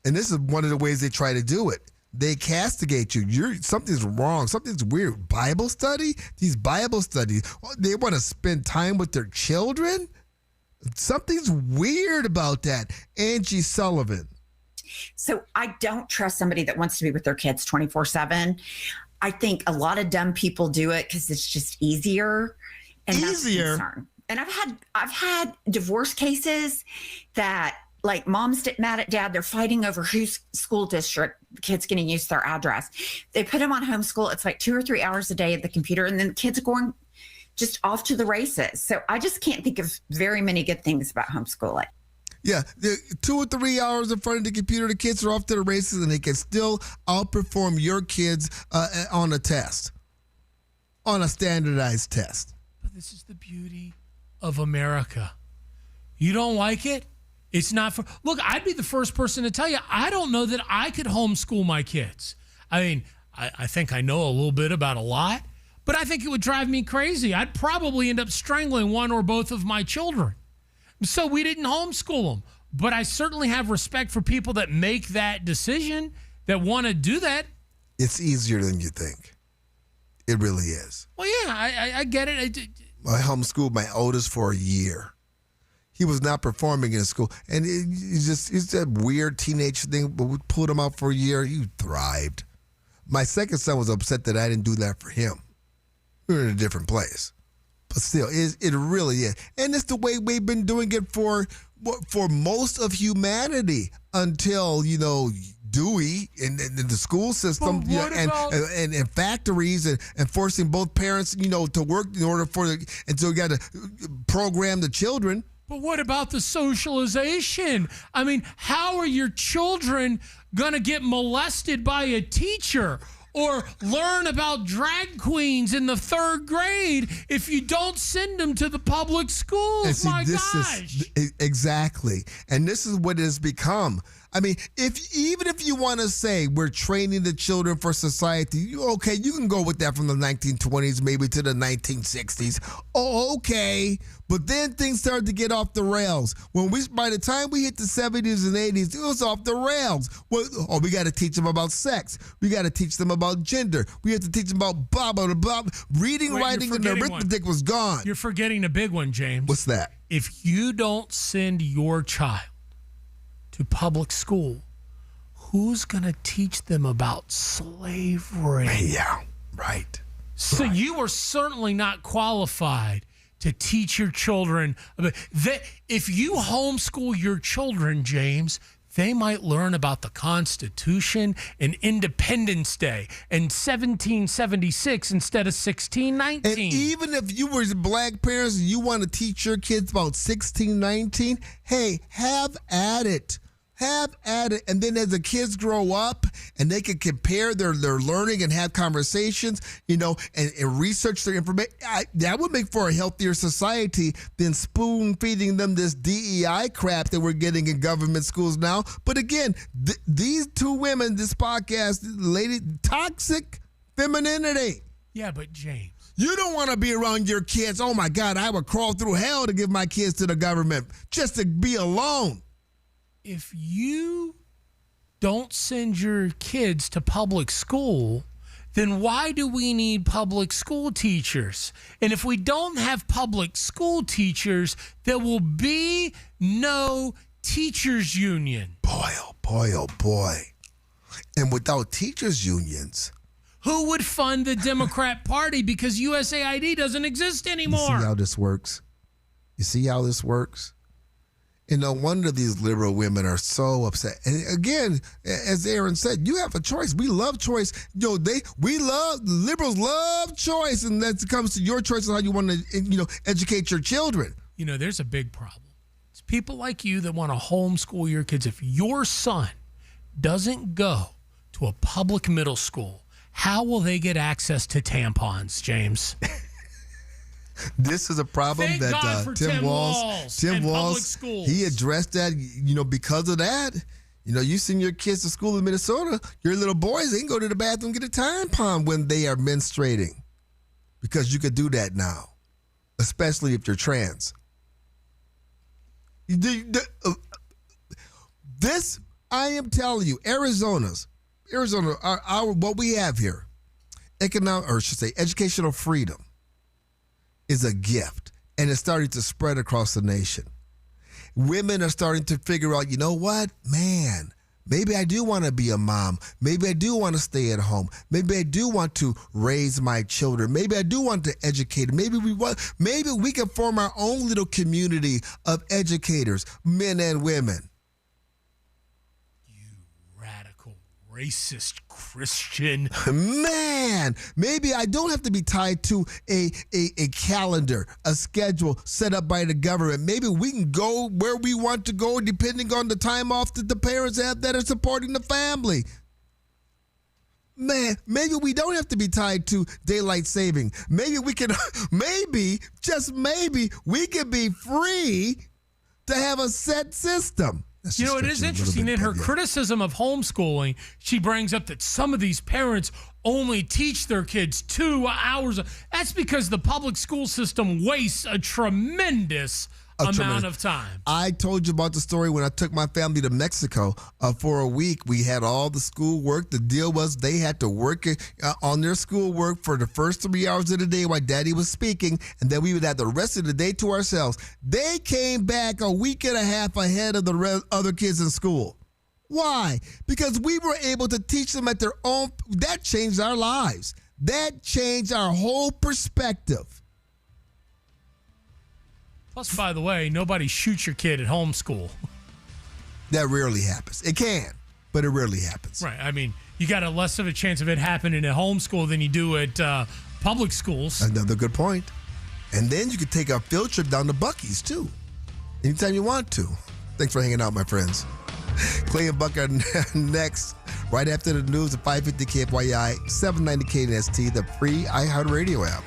Speaker 4: And this is one of the ways they try to do it. They castigate you. Something's wrong. Something's weird. Bible study? These Bible studies, they want to spend time with their children? Something's weird about that. Angie Sullivan.
Speaker 30: So I don't trust somebody that wants to be with their kids 24/7. I think a lot of dumb people do it because it's just easier. And that's the concern. And I've had divorce cases that, like, moms get mad at dad. They're fighting over whose school district the kid's going to use their address. They put them on homeschool. It's like 2 or 3 hours a day at the computer, and then the kids are going just off to the races. So I just can't think of very many good things about homeschooling.
Speaker 4: Yeah, 2 or 3 hours in front of the computer, the kids are off to the races, and they can still outperform your kids on a test, on a standardized test.
Speaker 1: But this is the beauty of America. You don't like it? It's not for... Look, I'd be the first person to tell you, I don't know that I could homeschool my kids. I mean, I think I know a little bit about a lot, but I think it would drive me crazy. I'd probably end up strangling one or both of my children. So we didn't homeschool them. But I certainly have respect for people that make that decision, that want to do that.
Speaker 4: It's easier than you think. It really is.
Speaker 1: Well, yeah, I get it.
Speaker 4: I homeschooled my oldest for a year. He was not performing in school. And it's that weird teenage thing, but we pulled him out for a year. He thrived. My second son was upset that I didn't do that for him. We were in a different place. But still, it really is. And it's the way we've been doing it for most of humanity until, Dewey and the school system and factories and forcing both parents, to work in order until you got to program the children.
Speaker 1: But what about the socialization? I mean, how are your children going to get molested by a teacher or learn about drag queens in the 3rd grade if you don't send them to the public schools?
Speaker 4: See, exactly. And this is what it has become. I mean, even if you want to say we're training the children for society, okay, you can go with that from the 1920s maybe to the 1960s. Oh, okay. But then things started to get off the rails. By the time we hit the 70s and 80s, it was off the rails. We got to teach them about sex. We got to teach them about gender. We have to teach them about blah, blah, blah. Reading, writing, and arithmetic was gone.
Speaker 1: You're forgetting a big one, James.
Speaker 4: What's that?
Speaker 1: If you don't send your child to public school, who's going to teach them about slavery?
Speaker 4: Yeah, right.
Speaker 1: So you are certainly not qualified to teach your children about that. If you homeschool your children, James, they might learn about the Constitution and Independence Day and 1776 instead of 1619.
Speaker 4: And even if you were black parents and you want to teach your kids about 1619, hey, have at it. Have at it. And then as the kids grow up and they can compare their learning and have conversations, and research their information, that would make for a healthier society than spoon feeding them this DEI crap that we're getting in government schools now. But again, these two women, this podcast, lady, toxic femininity.
Speaker 1: Yeah, but James,
Speaker 4: you don't want to be around your kids. Oh my God, I would crawl through hell to give my kids to the government just to be alone.
Speaker 1: If you don't send your kids to public school, then why do we need public school teachers? And if we don't have public school teachers, there will be no teachers union.
Speaker 4: Boy, oh boy. And without teachers unions,
Speaker 1: who would fund the Democrat Party because USAID doesn't exist anymore?
Speaker 4: You see how this works? And no wonder these liberal women are so upset. And again, as Aaron said, you have a choice. We love choice. Liberals love choice, and that comes to your choice on how you want to, educate your children.
Speaker 1: There's a big problem. It's people like you that want to homeschool your kids. If your son doesn't go to a public middle school, how will they get access to tampons, James?
Speaker 4: This is a problem
Speaker 1: Thank
Speaker 4: that
Speaker 1: God for
Speaker 4: Tim Walz, he addressed that, because of that. You send your kids to school in Minnesota, your little boys, they can go to the bathroom and get a tampon when they are menstruating, because you could do that now, especially if you're trans. This, I am telling you, Arizona, what we have here, educational freedom is a gift, and it's starting to spread across the nation. Women are starting to figure out, man, maybe I do want to be a mom. Maybe I do want to stay at home. Maybe I do want to raise my children. Maybe I do want to educate. Maybe we can form our own little community of educators, men and women.
Speaker 1: Racist Christian.
Speaker 4: Man, maybe I don't have to be tied to a calendar, a schedule set up by the government. Maybe we can go where we want to go depending on the time off that the parents have that are supporting the family. Man, maybe we don't have to be tied to daylight saving. Maybe we can, just maybe, we can be free to have a set system.
Speaker 1: It is interesting in her criticism of homeschooling, she brings up that some of these parents only teach their kids 2 hours. That's because the public school system wastes a tremendous amount of time.
Speaker 4: I told you about the story when I took my family to Mexico for a week. We had all the school work. The deal was they had to work on their school work for the first 3 hours of the day while Daddy was speaking, and then we would have the rest of the day to ourselves. They came back a week and a half ahead of the other kids in school. Why? Because we were able to teach them at their own. That changed our lives. That changed our whole perspective.
Speaker 1: Plus, by the way, nobody shoots your kid at homeschool.
Speaker 4: That rarely happens. It can, but it rarely happens.
Speaker 1: Right. I mean, you got a less of a chance of it happening at homeschool than you do at public schools.
Speaker 4: Another good point. And then you could take a field trip down to Buc-ee's, too, anytime you want to. Thanks for hanging out, my friends. Clay and Buck are next, right after the news at 550 KFYI, 790 KNST, the free iHeartRadio app.